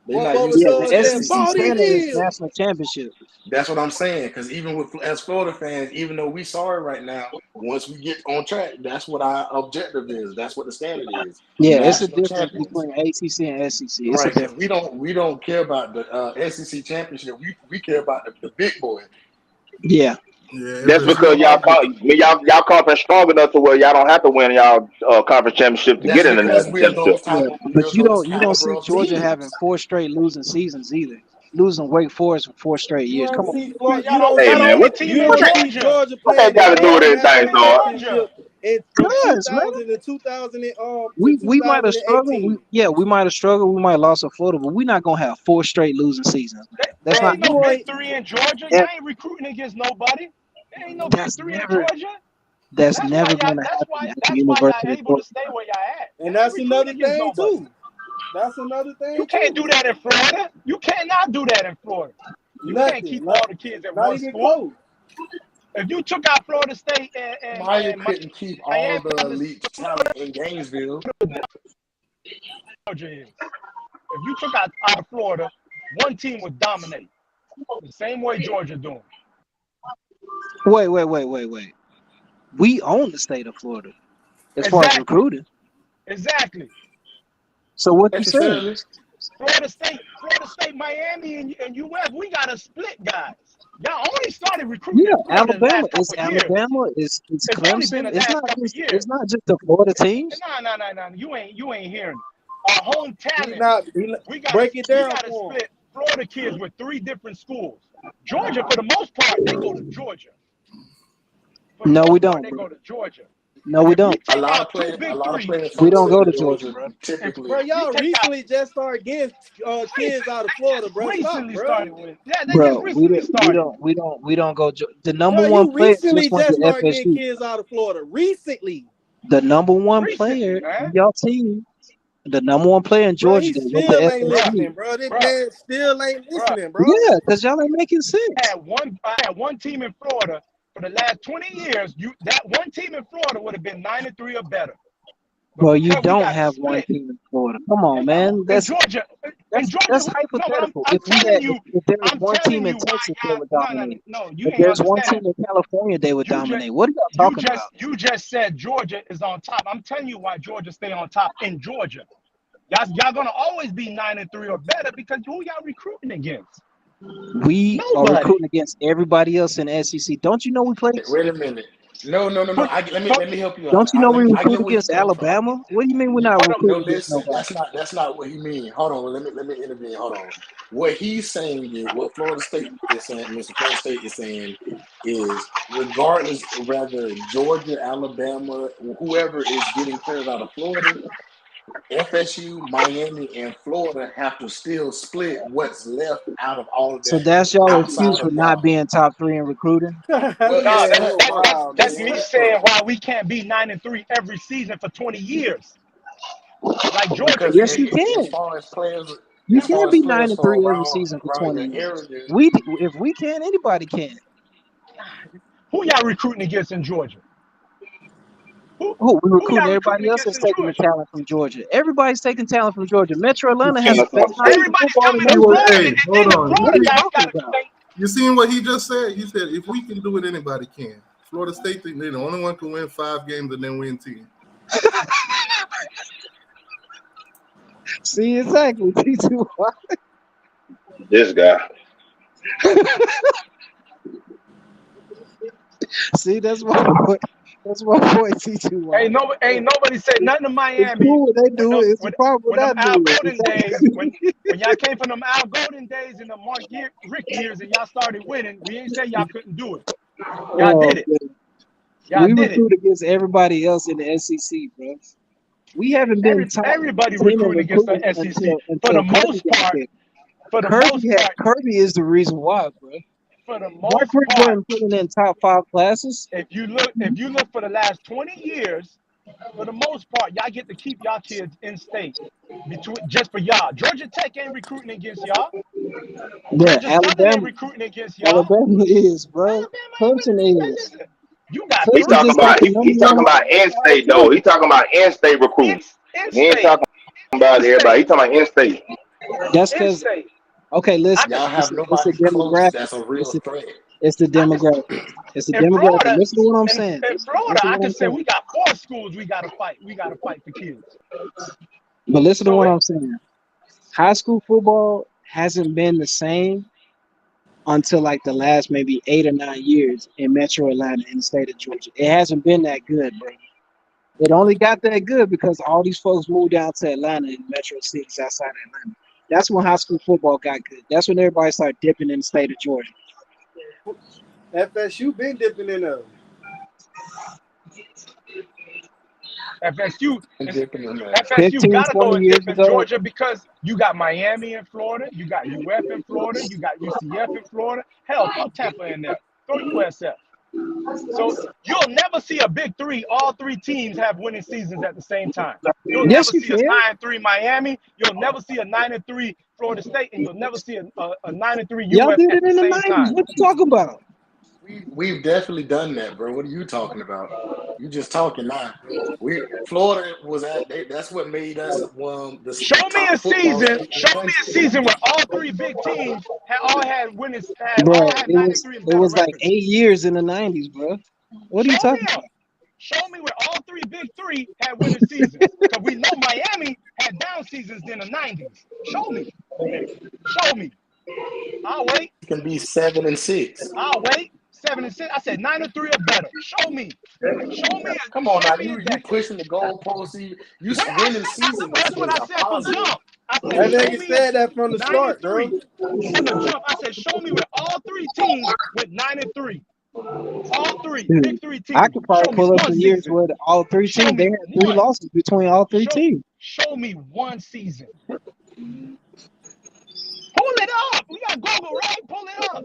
Speaker 4: What
Speaker 13: Yeah,
Speaker 4: Bubba
Speaker 13: the
Speaker 4: said,
Speaker 13: SEC
Speaker 4: 40
Speaker 13: standard is
Speaker 4: years.
Speaker 13: national championship.
Speaker 19: That's what I'm saying. Because even with as Florida fans, even though we sorry right now, once we get on track, that's what our objective is. That's what the standard is.
Speaker 13: Yeah, it's a
Speaker 19: National
Speaker 13: difference
Speaker 19: champions.
Speaker 13: between ACC and SEC. It's a
Speaker 19: Right, because
Speaker 13: difference.
Speaker 19: we don't care about the SEC championship. We care about the big boy.
Speaker 13: Yeah.
Speaker 1: Yeah,
Speaker 6: That's because y'all conference strong enough to where y'all don't have to win y'all conference championship to
Speaker 9: That's
Speaker 6: get in the
Speaker 9: because
Speaker 6: national
Speaker 9: we're those
Speaker 6: championship.
Speaker 9: type
Speaker 13: Yeah,
Speaker 9: of
Speaker 13: but
Speaker 9: we're those
Speaker 13: you don't
Speaker 9: caliber
Speaker 13: see
Speaker 9: of
Speaker 13: Georgia
Speaker 9: teams.
Speaker 13: having 4 straight losing seasons either. Losing Wake Forest for 4 straight
Speaker 5: You
Speaker 13: years. Come
Speaker 5: don't
Speaker 13: on.
Speaker 5: see
Speaker 16: But
Speaker 5: you
Speaker 16: y'all
Speaker 5: don't
Speaker 6: Hey
Speaker 16: y'all the
Speaker 5: see
Speaker 6: man,
Speaker 16: only
Speaker 6: what
Speaker 16: team
Speaker 5: you
Speaker 16: in
Speaker 5: don't see
Speaker 16: Georgia.
Speaker 5: Georgia
Speaker 6: what
Speaker 5: playing
Speaker 6: that
Speaker 5: the
Speaker 6: got to do with
Speaker 5: national
Speaker 6: anything, dog?
Speaker 16: Georgia.
Speaker 5: championship from
Speaker 13: Cuz, man,
Speaker 5: 2000 to 2000 to
Speaker 13: we might have struggled.
Speaker 5: 2018.
Speaker 13: We might have struggled. We might have lost to Florida, but we're not gonna have 4 straight losing seasons, man. That's
Speaker 16: There
Speaker 5: Bro,
Speaker 13: not
Speaker 16: ain't no
Speaker 5: you
Speaker 13: gonna
Speaker 16: big
Speaker 5: ain't
Speaker 16: three in Georgia. Y'all
Speaker 13: that,
Speaker 16: ain't recruiting against nobody. There ain't no big
Speaker 13: that's
Speaker 16: three in
Speaker 13: never
Speaker 16: Georgia.
Speaker 13: that's
Speaker 16: That's why
Speaker 13: never
Speaker 16: y'all.
Speaker 13: gonna happen at the
Speaker 16: That's why
Speaker 13: University
Speaker 16: y'all
Speaker 13: of
Speaker 16: able to
Speaker 13: Georgia.
Speaker 16: stay where y'all at.
Speaker 5: and
Speaker 16: Y'all ain't
Speaker 5: that's
Speaker 16: recruiting
Speaker 5: another
Speaker 16: against
Speaker 5: thing
Speaker 16: nobody.
Speaker 5: too. That's another
Speaker 16: You
Speaker 5: thing
Speaker 16: can't
Speaker 5: too.
Speaker 16: do that in Florida. You cannot do that in Florida. You can't
Speaker 5: Nothing.
Speaker 16: keep all the kids at
Speaker 5: Not
Speaker 16: one
Speaker 5: even
Speaker 16: school.
Speaker 5: close.
Speaker 16: If you took out Florida State
Speaker 9: Maya
Speaker 16: and
Speaker 9: couldn't keep all
Speaker 16: Miami
Speaker 9: the
Speaker 16: out of
Speaker 9: elite talent in Gainesville.
Speaker 16: Georgia is. If you took out of Florida, one team would dominate. The same way Georgia doing.
Speaker 13: Wait. We own the state of Florida as far as
Speaker 16: Exactly.
Speaker 13: recruiting.
Speaker 16: Exactly.
Speaker 13: So what you saying?
Speaker 9: Necessarily.
Speaker 16: Florida State, Miami, and UF, we got to split guys. Y'all only started recruiting
Speaker 13: Yeah,
Speaker 16: in Florida the
Speaker 13: Alabama.
Speaker 16: last
Speaker 13: It's
Speaker 16: couple of years.
Speaker 13: Alabama. It's
Speaker 16: It's only been
Speaker 13: Clemson.
Speaker 16: the last couple of years.
Speaker 13: It's not just the Florida teams.
Speaker 16: No. You ain't hearing. Our home talent. We
Speaker 5: Break it down
Speaker 16: gotta
Speaker 5: for him.
Speaker 16: split Florida kids with 3 different schools. Georgia, for the most part, they go to Georgia. For the
Speaker 13: No, we
Speaker 16: most part,
Speaker 13: don't,
Speaker 16: they
Speaker 13: bro.
Speaker 16: go to Georgia.
Speaker 13: No,
Speaker 16: And
Speaker 13: we
Speaker 16: if we
Speaker 13: don't.
Speaker 9: A
Speaker 16: take
Speaker 9: lot of
Speaker 16: out 2
Speaker 9: players,
Speaker 16: big
Speaker 9: a lot of
Speaker 16: threes,
Speaker 9: players
Speaker 13: We
Speaker 9: from the
Speaker 13: don't
Speaker 9: state
Speaker 13: go
Speaker 9: of
Speaker 13: to Georgia,
Speaker 9: Georgia
Speaker 13: bro.
Speaker 9: typically.
Speaker 5: Bro,
Speaker 16: we
Speaker 5: y'all
Speaker 16: take out
Speaker 5: recently just started getting kids out of Florida, bro. Stop,
Speaker 16: recently
Speaker 5: bro.
Speaker 16: started with. Yeah, they just
Speaker 13: Bro,
Speaker 16: recently started.
Speaker 13: we don't go. The number
Speaker 5: Bro,
Speaker 13: one
Speaker 5: you
Speaker 13: player
Speaker 5: recently
Speaker 13: just went
Speaker 5: just
Speaker 13: to
Speaker 5: started getting
Speaker 13: FSU.
Speaker 5: kids out of Florida. Recently.
Speaker 13: The number one
Speaker 16: Recently,
Speaker 13: player
Speaker 16: man.
Speaker 13: in y'all team, the number one player in
Speaker 5: Bro,
Speaker 13: Georgia
Speaker 5: he
Speaker 13: that went to
Speaker 5: still ain't
Speaker 16: Bruh,
Speaker 13: FSU.
Speaker 5: listening, bro. This
Speaker 16: bruh,
Speaker 5: man still ain't
Speaker 16: bruh.
Speaker 5: listening, bro.
Speaker 13: Yeah, because y'all ain't making sense.
Speaker 16: I had one team in Florida for the last 20 years. That one team in Florida would have been 9-3 or better. But
Speaker 13: Well, you
Speaker 16: because we
Speaker 13: don't
Speaker 16: got
Speaker 13: have one
Speaker 16: split
Speaker 13: team in Florida. Come on, man.
Speaker 16: in
Speaker 13: That's
Speaker 16: Georgia,
Speaker 13: that's that's
Speaker 16: no, but
Speaker 13: hypothetical.
Speaker 16: I'm telling you,
Speaker 13: If there was
Speaker 16: I'm
Speaker 13: one
Speaker 16: telling
Speaker 13: team in
Speaker 16: you why
Speaker 13: Texas, they would
Speaker 16: y'all.
Speaker 13: dominate.
Speaker 16: No, you
Speaker 13: If
Speaker 16: ain't
Speaker 13: there's one team
Speaker 16: understanding.
Speaker 13: in California, they would
Speaker 16: You just,
Speaker 13: dominate. What are y'all talking about?
Speaker 16: you just said Georgia is on top. I'm telling you why Georgia stay on top in Georgia. Y'all gonna always be 9-3 or better because who y'all recruiting against?
Speaker 13: We are
Speaker 16: Nobody.
Speaker 13: recruiting against everybody else in the SEC. Don't you know we play?
Speaker 9: Wait a minute. No.
Speaker 16: But,
Speaker 9: Let me help you
Speaker 13: Don't
Speaker 9: out.
Speaker 13: you know we
Speaker 9: I get
Speaker 13: recruit
Speaker 9: where you
Speaker 13: against
Speaker 9: come from.
Speaker 13: Alabama? What do you mean we're not
Speaker 16: but
Speaker 9: No,
Speaker 13: recruiting against
Speaker 9: listen,
Speaker 13: nobody?
Speaker 9: that's not what he mean. Hold on, let me intervene. Hold on. What he's saying is what Florida State is saying, Mr. Florida State is saying is regardless of whether Georgia, Alabama, whoever is getting players out of Florida, FSU, Miami, and Florida have to still split what's left out of all of
Speaker 13: So
Speaker 9: that
Speaker 13: that's y'all excuse
Speaker 9: outside
Speaker 13: for
Speaker 9: of
Speaker 13: not
Speaker 9: y'all.
Speaker 13: being top 3 in recruiting?
Speaker 9: Well,
Speaker 16: no,
Speaker 9: it's
Speaker 16: that's me saying why we can't be 9-3 every season for 20 years, like Georgia
Speaker 9: because
Speaker 13: Yes,
Speaker 16: did.
Speaker 13: you
Speaker 9: as
Speaker 13: can.
Speaker 9: far as players,
Speaker 13: You
Speaker 9: as far
Speaker 13: can
Speaker 9: as
Speaker 13: be
Speaker 9: players from
Speaker 13: 9-3 every season for
Speaker 9: around
Speaker 13: 20
Speaker 9: your
Speaker 13: years.
Speaker 9: area,
Speaker 13: If we can, anybody can.
Speaker 16: Who y'all recruiting against in Georgia?
Speaker 13: Oh, we're
Speaker 16: Who
Speaker 13: recruiting
Speaker 16: y'all recruiting
Speaker 13: everybody else
Speaker 16: against
Speaker 13: that's
Speaker 16: in
Speaker 13: taking the
Speaker 16: Georgia?
Speaker 13: talent from Georgia. Everybody's taking talent from Georgia. Metro Atlanta has
Speaker 6: And
Speaker 13: the best high school
Speaker 16: Everybody's
Speaker 13: football in
Speaker 16: coming to
Speaker 1: Anyway,
Speaker 16: Florida,
Speaker 13: everything.
Speaker 1: hey,
Speaker 16: and
Speaker 1: hold
Speaker 16: then the
Speaker 1: on.
Speaker 13: What
Speaker 16: Florida
Speaker 13: are you
Speaker 16: guys
Speaker 13: talking
Speaker 16: got
Speaker 13: about?
Speaker 16: to.
Speaker 1: You seen what he just said? He said, if we can do it, anybody can. Florida State think they're the only one can win 5 games and then win 10.
Speaker 13: See, exactly. T2.
Speaker 6: this guy.
Speaker 13: See, that's my boy. That's my boy T2.
Speaker 16: Ain't nobody said nothing to
Speaker 13: It's
Speaker 16: Miami
Speaker 13: cool when they
Speaker 16: when
Speaker 13: do
Speaker 16: them
Speaker 13: it. It's a problem when
Speaker 16: when them
Speaker 13: I
Speaker 16: Al
Speaker 13: do it.
Speaker 16: Golden days when y'all came from them Al Golden days and the Rick years and y'all started winning. We ain't say y'all couldn't do it. Y'all
Speaker 13: Oh,
Speaker 16: did it.
Speaker 13: man.
Speaker 16: Y'all
Speaker 13: We
Speaker 16: did it.
Speaker 13: recruit against everybody else in the SEC, bro. We haven't been top
Speaker 16: Everybody
Speaker 13: 10 in
Speaker 16: recruiting against the
Speaker 13: recruiting
Speaker 16: SEC for
Speaker 13: until
Speaker 16: the
Speaker 13: Kirby
Speaker 16: most
Speaker 13: got
Speaker 16: part.
Speaker 13: there.
Speaker 16: For the most part.
Speaker 13: Kirby is the reason why, bro.
Speaker 16: For the
Speaker 13: Mark
Speaker 16: most
Speaker 13: Richt
Speaker 16: part.
Speaker 13: wasn't putting in top 5 classes.
Speaker 16: If you look for the last 20 years, for the most part, y'all get to keep y'all kids in state just for y'all. Georgia Tech ain't recruiting against y'all.
Speaker 13: Yeah,
Speaker 16: Georgia Southern ain't
Speaker 13: Alabama.
Speaker 16: recruiting against y'all.
Speaker 13: Alabama is, bro. Clemson
Speaker 16: Man,
Speaker 13: is.
Speaker 16: listen, you got
Speaker 6: He
Speaker 13: Clemson
Speaker 6: talking
Speaker 13: just
Speaker 16: Purdue
Speaker 6: about
Speaker 13: got the
Speaker 6: he
Speaker 13: number
Speaker 6: talking
Speaker 13: 1
Speaker 6: about in
Speaker 13: out of
Speaker 6: state though. He
Speaker 13: Florida.
Speaker 6: talking about in state recruiting.
Speaker 16: in
Speaker 6: He ain't
Speaker 16: state.
Speaker 6: talking about everybody. He talking about in state.
Speaker 13: That's
Speaker 16: In
Speaker 13: because,
Speaker 16: state.
Speaker 13: okay, listen.
Speaker 9: y'all have
Speaker 13: It's a
Speaker 9: nobody close
Speaker 13: demographic.
Speaker 9: that's a real threat.
Speaker 13: It's the demographic. It's the
Speaker 16: In
Speaker 13: demographic.
Speaker 16: Florida,
Speaker 13: Listen to what I'm saying.
Speaker 16: in Florida,
Speaker 13: Listen to
Speaker 16: I
Speaker 13: what
Speaker 16: can
Speaker 13: I'm
Speaker 16: say
Speaker 13: saying.
Speaker 16: we got 4 schools we gotta fight. We gotta fight for kids.
Speaker 13: But listen to
Speaker 16: So
Speaker 13: what I'm saying. High school football hasn't been the same until like the last maybe 8 or 9 years in Metro Atlanta in the state of Georgia. It hasn't been that good, bro. It only got that good because all these folks moved down to Atlanta and metro cities outside Atlanta. That's when high school football got good. That's when everybody started dipping in the state of Georgia.
Speaker 5: FSU been dipping in there.
Speaker 16: FSU,
Speaker 5: Dipping in there.
Speaker 16: FSU
Speaker 13: 15,
Speaker 16: gotta go
Speaker 13: 20
Speaker 16: and
Speaker 13: years
Speaker 16: dip in
Speaker 13: ago.
Speaker 16: Georgia because you got Miami in Florida, you got UF in Florida, you got UCF in Florida. Hell, throw Tampa in there. Throw USF. So you'll never see a big three. All three teams have winning seasons at the same time. You'll
Speaker 13: Yes,
Speaker 16: never
Speaker 13: you
Speaker 16: see a
Speaker 13: can.
Speaker 16: 9-3 Miami. You'll never see a 9-3 Florida State, and you'll never see a 9-3
Speaker 13: Y'all
Speaker 16: UF
Speaker 13: did
Speaker 16: at
Speaker 13: it
Speaker 16: the
Speaker 13: in the
Speaker 16: same
Speaker 13: 90s.
Speaker 16: time.
Speaker 13: What you talking about?
Speaker 19: We've definitely done that, bro. What are you talking about? You just talking now. Florida was that's what made us the
Speaker 16: Show me
Speaker 19: top
Speaker 16: a
Speaker 19: football
Speaker 16: season.
Speaker 19: state in
Speaker 16: Show
Speaker 19: the
Speaker 16: me a
Speaker 19: country.
Speaker 16: season where all three big teams had winners,
Speaker 13: Bro,
Speaker 16: had
Speaker 13: it was
Speaker 16: 9-3 and
Speaker 13: it
Speaker 16: better
Speaker 13: was like
Speaker 16: records.
Speaker 13: 8 years in the 90s, bro. What are you talking about?
Speaker 16: Show me where all three big three had winning seasons. Because we know Miami had down seasons in the 90s. Show me. Show me. I'll wait.
Speaker 19: It can be 7-6.
Speaker 16: I'll wait. 7-6. I said 9-3 or better. Show me. Show me.
Speaker 19: Come on
Speaker 16: show
Speaker 19: now,
Speaker 16: me a
Speaker 19: you
Speaker 16: decade.
Speaker 19: pushing the goalposts. You
Speaker 16: Wait,
Speaker 19: winning season
Speaker 16: that's what I
Speaker 19: is a
Speaker 16: said from
Speaker 19: positive.
Speaker 16: jump. I
Speaker 5: That
Speaker 16: said, show
Speaker 5: nigga
Speaker 16: me
Speaker 5: said that from the start, bro.
Speaker 16: 9-3. From the jump, I said, show me where all three teams went 9-3. All three,
Speaker 13: Dude,
Speaker 16: big three teams.
Speaker 13: I could probably
Speaker 16: Show me
Speaker 13: pull up
Speaker 16: one
Speaker 13: the years
Speaker 16: season.
Speaker 13: where all three
Speaker 16: Show
Speaker 13: teams, they
Speaker 16: me
Speaker 13: had 3
Speaker 16: one.
Speaker 13: losses between all three teams.
Speaker 16: Show me one season. Pull it up. We got Google, right? Pull it up.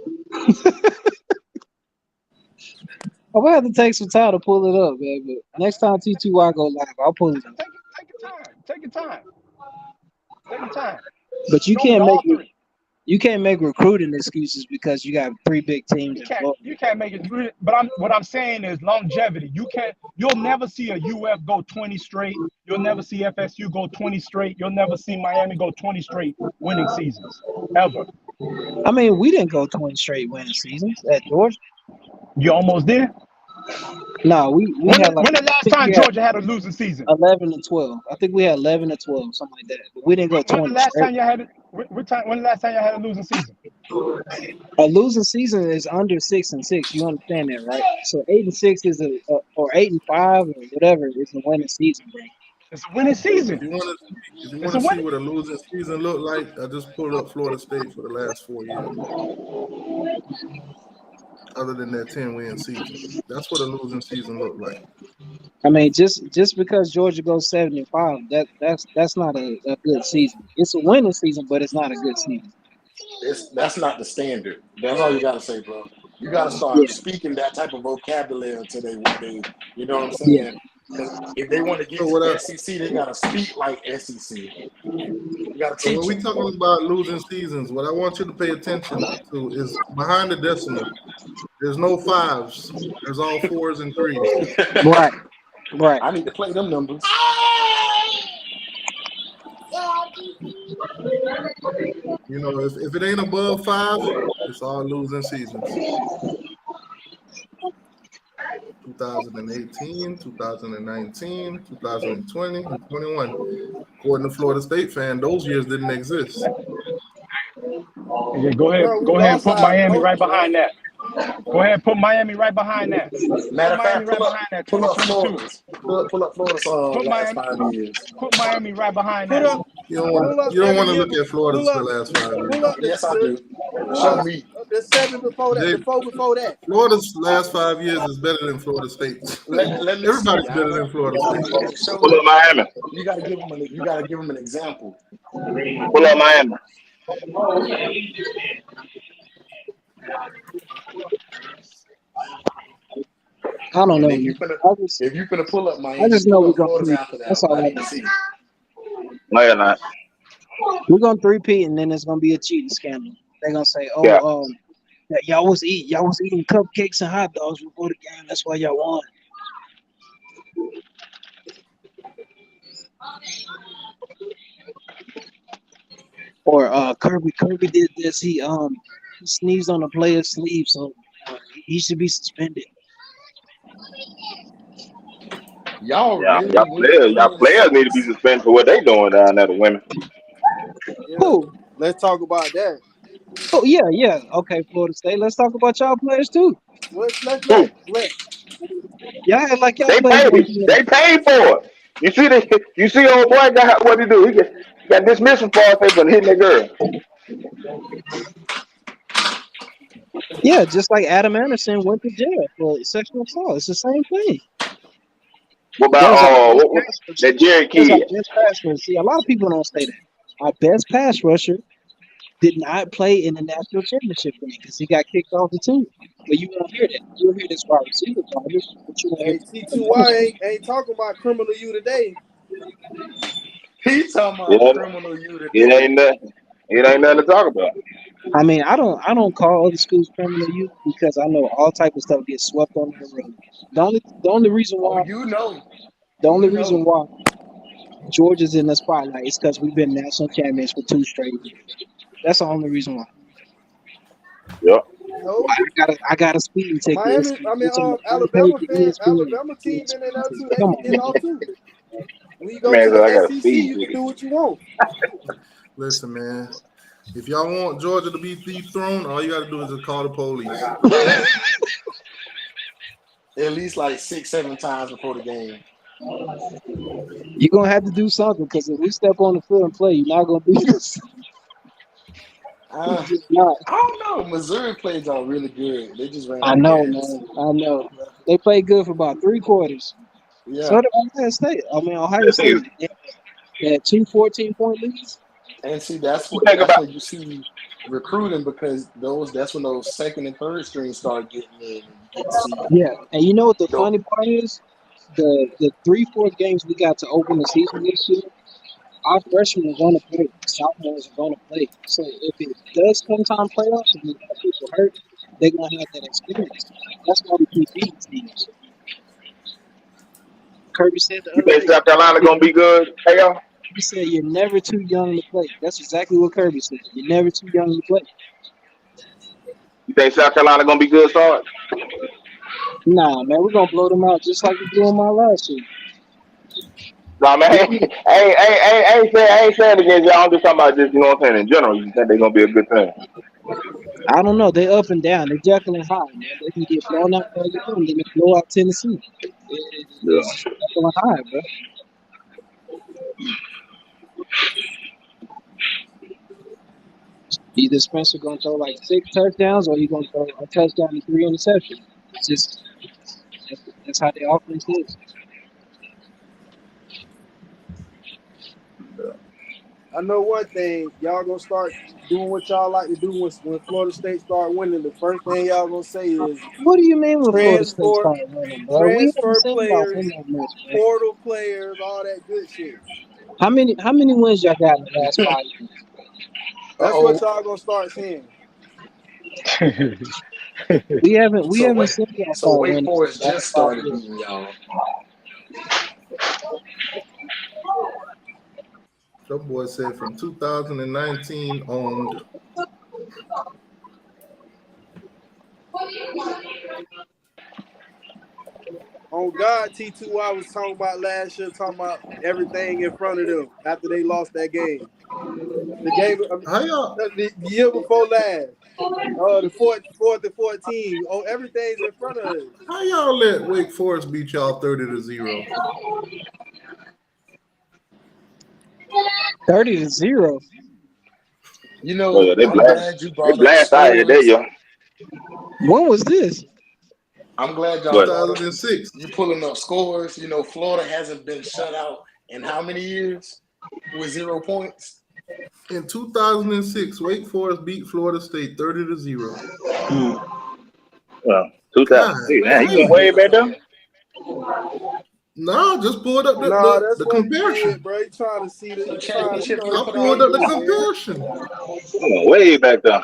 Speaker 13: I'm gonna have to take some time to pull it up, man. But next time T2Y go live, I'll pull it up.
Speaker 16: Take your time. Take your time. Take your time.
Speaker 13: But you
Speaker 16: Show me
Speaker 13: can't
Speaker 16: all
Speaker 13: make
Speaker 16: three.
Speaker 13: you can't make recruiting excuses because you got 3 big teams in Florida.
Speaker 16: You can't make it. But what I'm saying is longevity. You'll never see a UF go 20 straight. You'll never see FSU go 20 straight. You'll never see Miami go 20 straight winning seasons ever.
Speaker 13: I mean, we didn't go 20 straight winning seasons at Georgia.
Speaker 16: You almost did.
Speaker 13: No, we had like
Speaker 16: When the last time Georgia had a losing season?
Speaker 13: 11 and 12. I think we had 11 and 12, something like that. But we didn't go 20
Speaker 16: When the last
Speaker 13: straight.
Speaker 16: time you had it? When the last time you had a losing season?
Speaker 13: A losing season is under 6-6. You understand that, right? So 8-6 is or 8-5 or whatever is a winning season, bro.
Speaker 16: It's a winning season.
Speaker 1: If you want to see what a losing season look like, I just pulled up Florida State for the last 4 years. Other than that 10-win season, that's what a losing season looked like.
Speaker 13: I mean, just because Georgia goes 7-5, that's not a good season. It's a winning season, but it's not a good season.
Speaker 19: That's not the standard. That's all you gotta say, bro. You gotta start speaking that type of vocabulary until they, you know what I'm saying? Because if they want to get to the SEC, they gotta speak like SEC. You gotta
Speaker 1: So
Speaker 19: teach
Speaker 1: when we
Speaker 19: them.
Speaker 1: talking about losing seasons, what I want you to pay attention to is behind the decimal. There's no 5s. There's all 4s and 3s.
Speaker 13: Right.
Speaker 19: I need to play them numbers.
Speaker 1: You know, if it ain't above 5, it's all losing seasons. 2018, 2019, 2020, and 21. According to Florida State fan, those years didn't exist.
Speaker 16: Yeah, go ahead and put Miami right behind that. Go ahead and put Miami right behind that.
Speaker 19: Matter of fact,
Speaker 16: Pull up
Speaker 19: Florida's. Pull up Florida's last 5 years.
Speaker 16: Put Miami right behind that.
Speaker 1: You don't want to look at Florida's the last 5 years.
Speaker 19: Yes, I do. Show me.
Speaker 5: The 7 before that. Before that.
Speaker 1: Florida's last 5 years is better than Florida State. Everybody's better than Florida State.
Speaker 6: Pull up Miami.
Speaker 19: You gotta give them an example.
Speaker 6: Pull up Miami.
Speaker 13: I don't know.
Speaker 19: If you're gonna pull up Miami,
Speaker 13: I just know we're
Speaker 19: Florida's
Speaker 13: going
Speaker 19: after
Speaker 13: to.
Speaker 19: that.
Speaker 13: That's all I
Speaker 19: need
Speaker 13: know.
Speaker 19: to see.
Speaker 6: No, you're not.
Speaker 13: We're gonna 3-peat, and then it's gonna be a cheating scandal. They're gonna say, "Oh,
Speaker 6: Yeah.
Speaker 13: that y'all was eating cupcakes and hot dogs before the game. That's why y'all won." Or Kirby did this. He sneezed on a player's sleeve, so he should be suspended.
Speaker 19: Y'all
Speaker 6: players need to be suspended for what they doing down there to women.
Speaker 5: Who? Let's talk about that.
Speaker 13: Oh yeah. Okay, Florida State. Let's talk about y'all players too.
Speaker 5: Let's
Speaker 6: Who?
Speaker 13: Y'all act like y'all
Speaker 6: They
Speaker 13: players
Speaker 6: paid.
Speaker 13: don't do
Speaker 6: They paid for it. You see old boy got what he do? He got dismissed from Florida State for hitting that girl.
Speaker 13: Yeah, just like Adam Anderson went to jail for sexual assault. It's the same thing.
Speaker 6: What
Speaker 13: That was our
Speaker 6: about
Speaker 13: best pass rusher.
Speaker 6: that Jared
Speaker 13: That was our
Speaker 6: kid?
Speaker 13: best pass rusher. See, a lot of people don't say that. Our best pass rusher did not play in the national championship game because he got kicked off the team. But you won't hear that. You'll hear this wide receiver garbage, but you won't hear
Speaker 5: Hey, T2Y ain't talking about criminal you today.
Speaker 19: He talking about
Speaker 6: Yeah,
Speaker 19: criminal you
Speaker 6: it
Speaker 19: today.
Speaker 6: ain't nothing. It ain't nothing to talk about.
Speaker 13: I mean, I don't call other schools criminal youth because I know all type of stuff gets swept under the rug. The only reason
Speaker 19: Oh,
Speaker 13: why
Speaker 19: you know.
Speaker 13: the only reason why Georgia's in the spotlight is because we've been national champions for 2 straight years. That's the only reason why.
Speaker 6: Yep.
Speaker 5: No.
Speaker 13: I got a speeding ticket.
Speaker 5: Miami, I mean, Alabama team been in there too. They
Speaker 13: Come
Speaker 5: can get
Speaker 13: on.
Speaker 5: off too. When you
Speaker 6: That
Speaker 5: go
Speaker 6: man
Speaker 5: to
Speaker 6: said I got
Speaker 5: the
Speaker 6: a
Speaker 5: SEC,
Speaker 6: speed
Speaker 5: you can
Speaker 6: ticket.
Speaker 5: do what you want.
Speaker 1: Listen, man. If y'all want Georgia to be dethroned, all you got to do is just call the police.
Speaker 19: At least like 6-7 times before the game.
Speaker 13: You're gonna have to do something because if we step on the field and play, you're not gonna beat us. Just not.
Speaker 19: I don't know. Missouri played y'all really good. They just ran
Speaker 13: I
Speaker 19: out of
Speaker 13: know,
Speaker 19: gas.
Speaker 13: man. I know. They played good for about 3 quarters.
Speaker 19: Yeah.
Speaker 13: So did Ohio State. Ohio State had 2 14-point leads.
Speaker 19: And see, that's
Speaker 6: Think about
Speaker 19: what you see recruiting because that's when those second and third strings start getting in. And you get to see
Speaker 13: Yeah, and you know what the
Speaker 19: the
Speaker 13: funny part is? The 3/4 games we got to open the season this year, our freshmen are going to play. Sophomores are going to play. So if it does come time playoffs and we have people hurt, they're going to have that experience. That's why we keep beating teams. Kirby said the
Speaker 6: you
Speaker 13: other
Speaker 6: think
Speaker 13: day,
Speaker 6: South Carolina gonna be good? Hey y'all.
Speaker 13: he said you're never too young to play. That's exactly what Kirby said. You're never too young to play.
Speaker 6: You think South Carolina gonna be good, Sarge?
Speaker 13: Nah, man, we're going to blow them out just like we blew them out last year.
Speaker 6: Nah, man, I ain't saying against y'all. I'm just talking about just, you know what I'm saying, in general. You think they're going to be a good team?
Speaker 13: I don't know. They up and down. They're Jekyll and Hyde, man. They can get blown out by you, and then they blow out Tennessee. It's Jekyll and Hyde, bro. Either Spencer gonna throw like 6 touchdowns, or he's gonna throw a touchdown and 3 interceptions. It's just that's how the offense is.
Speaker 5: I know one thing, y'all gonna start doing what y'all like to do when Florida State start winning. The first thing y'all gonna say is,
Speaker 13: What do you mean when Florida State
Speaker 5: transfer,
Speaker 13: started winning, bro? We haven't seen y'all win that much, man.
Speaker 5: portal players, all that good shit.
Speaker 13: How many wins y'all got in the last 5 years?
Speaker 5: That's what y'all gonna start seeing.
Speaker 13: We haven't seen y'all
Speaker 19: So
Speaker 13: start
Speaker 19: Wake
Speaker 13: winning.
Speaker 19: Forest
Speaker 13: in the
Speaker 19: just
Speaker 13: last 5
Speaker 19: started
Speaker 13: years.
Speaker 19: beating y'all.
Speaker 1: Your boy said from 2019 owned.
Speaker 5: On God, T2I was talking about last year, talking about everything in front of them after they lost that game. The game, the year before last, the fourth and 14. Oh, everything's in front of us.
Speaker 1: How y'all let Wake Forest beat y'all 30-0?
Speaker 13: 30-0.
Speaker 19: You know,
Speaker 6: Oh, yeah, they
Speaker 19: I'm
Speaker 6: blast.
Speaker 19: glad you
Speaker 6: They
Speaker 19: brought up
Speaker 6: blast out here, there,
Speaker 19: scores.
Speaker 6: yo.
Speaker 13: When was this?
Speaker 19: I'm glad y'all
Speaker 6: What?
Speaker 19: brought up
Speaker 1: 2006.
Speaker 19: you pulling up scores. You know, Florida hasn't been shut out in how many years with 0 points?
Speaker 1: In 2006, Wake Forest beat Florida State 30-0.
Speaker 6: Well, 2006. Man, you
Speaker 1: God
Speaker 6: went way back there?
Speaker 1: No, just pulled up
Speaker 5: No, that's
Speaker 1: the
Speaker 5: what he
Speaker 1: comparison.
Speaker 5: did, bro. He trying to see the
Speaker 19: championship.
Speaker 1: I pulled up the comparison.
Speaker 6: You went way back there.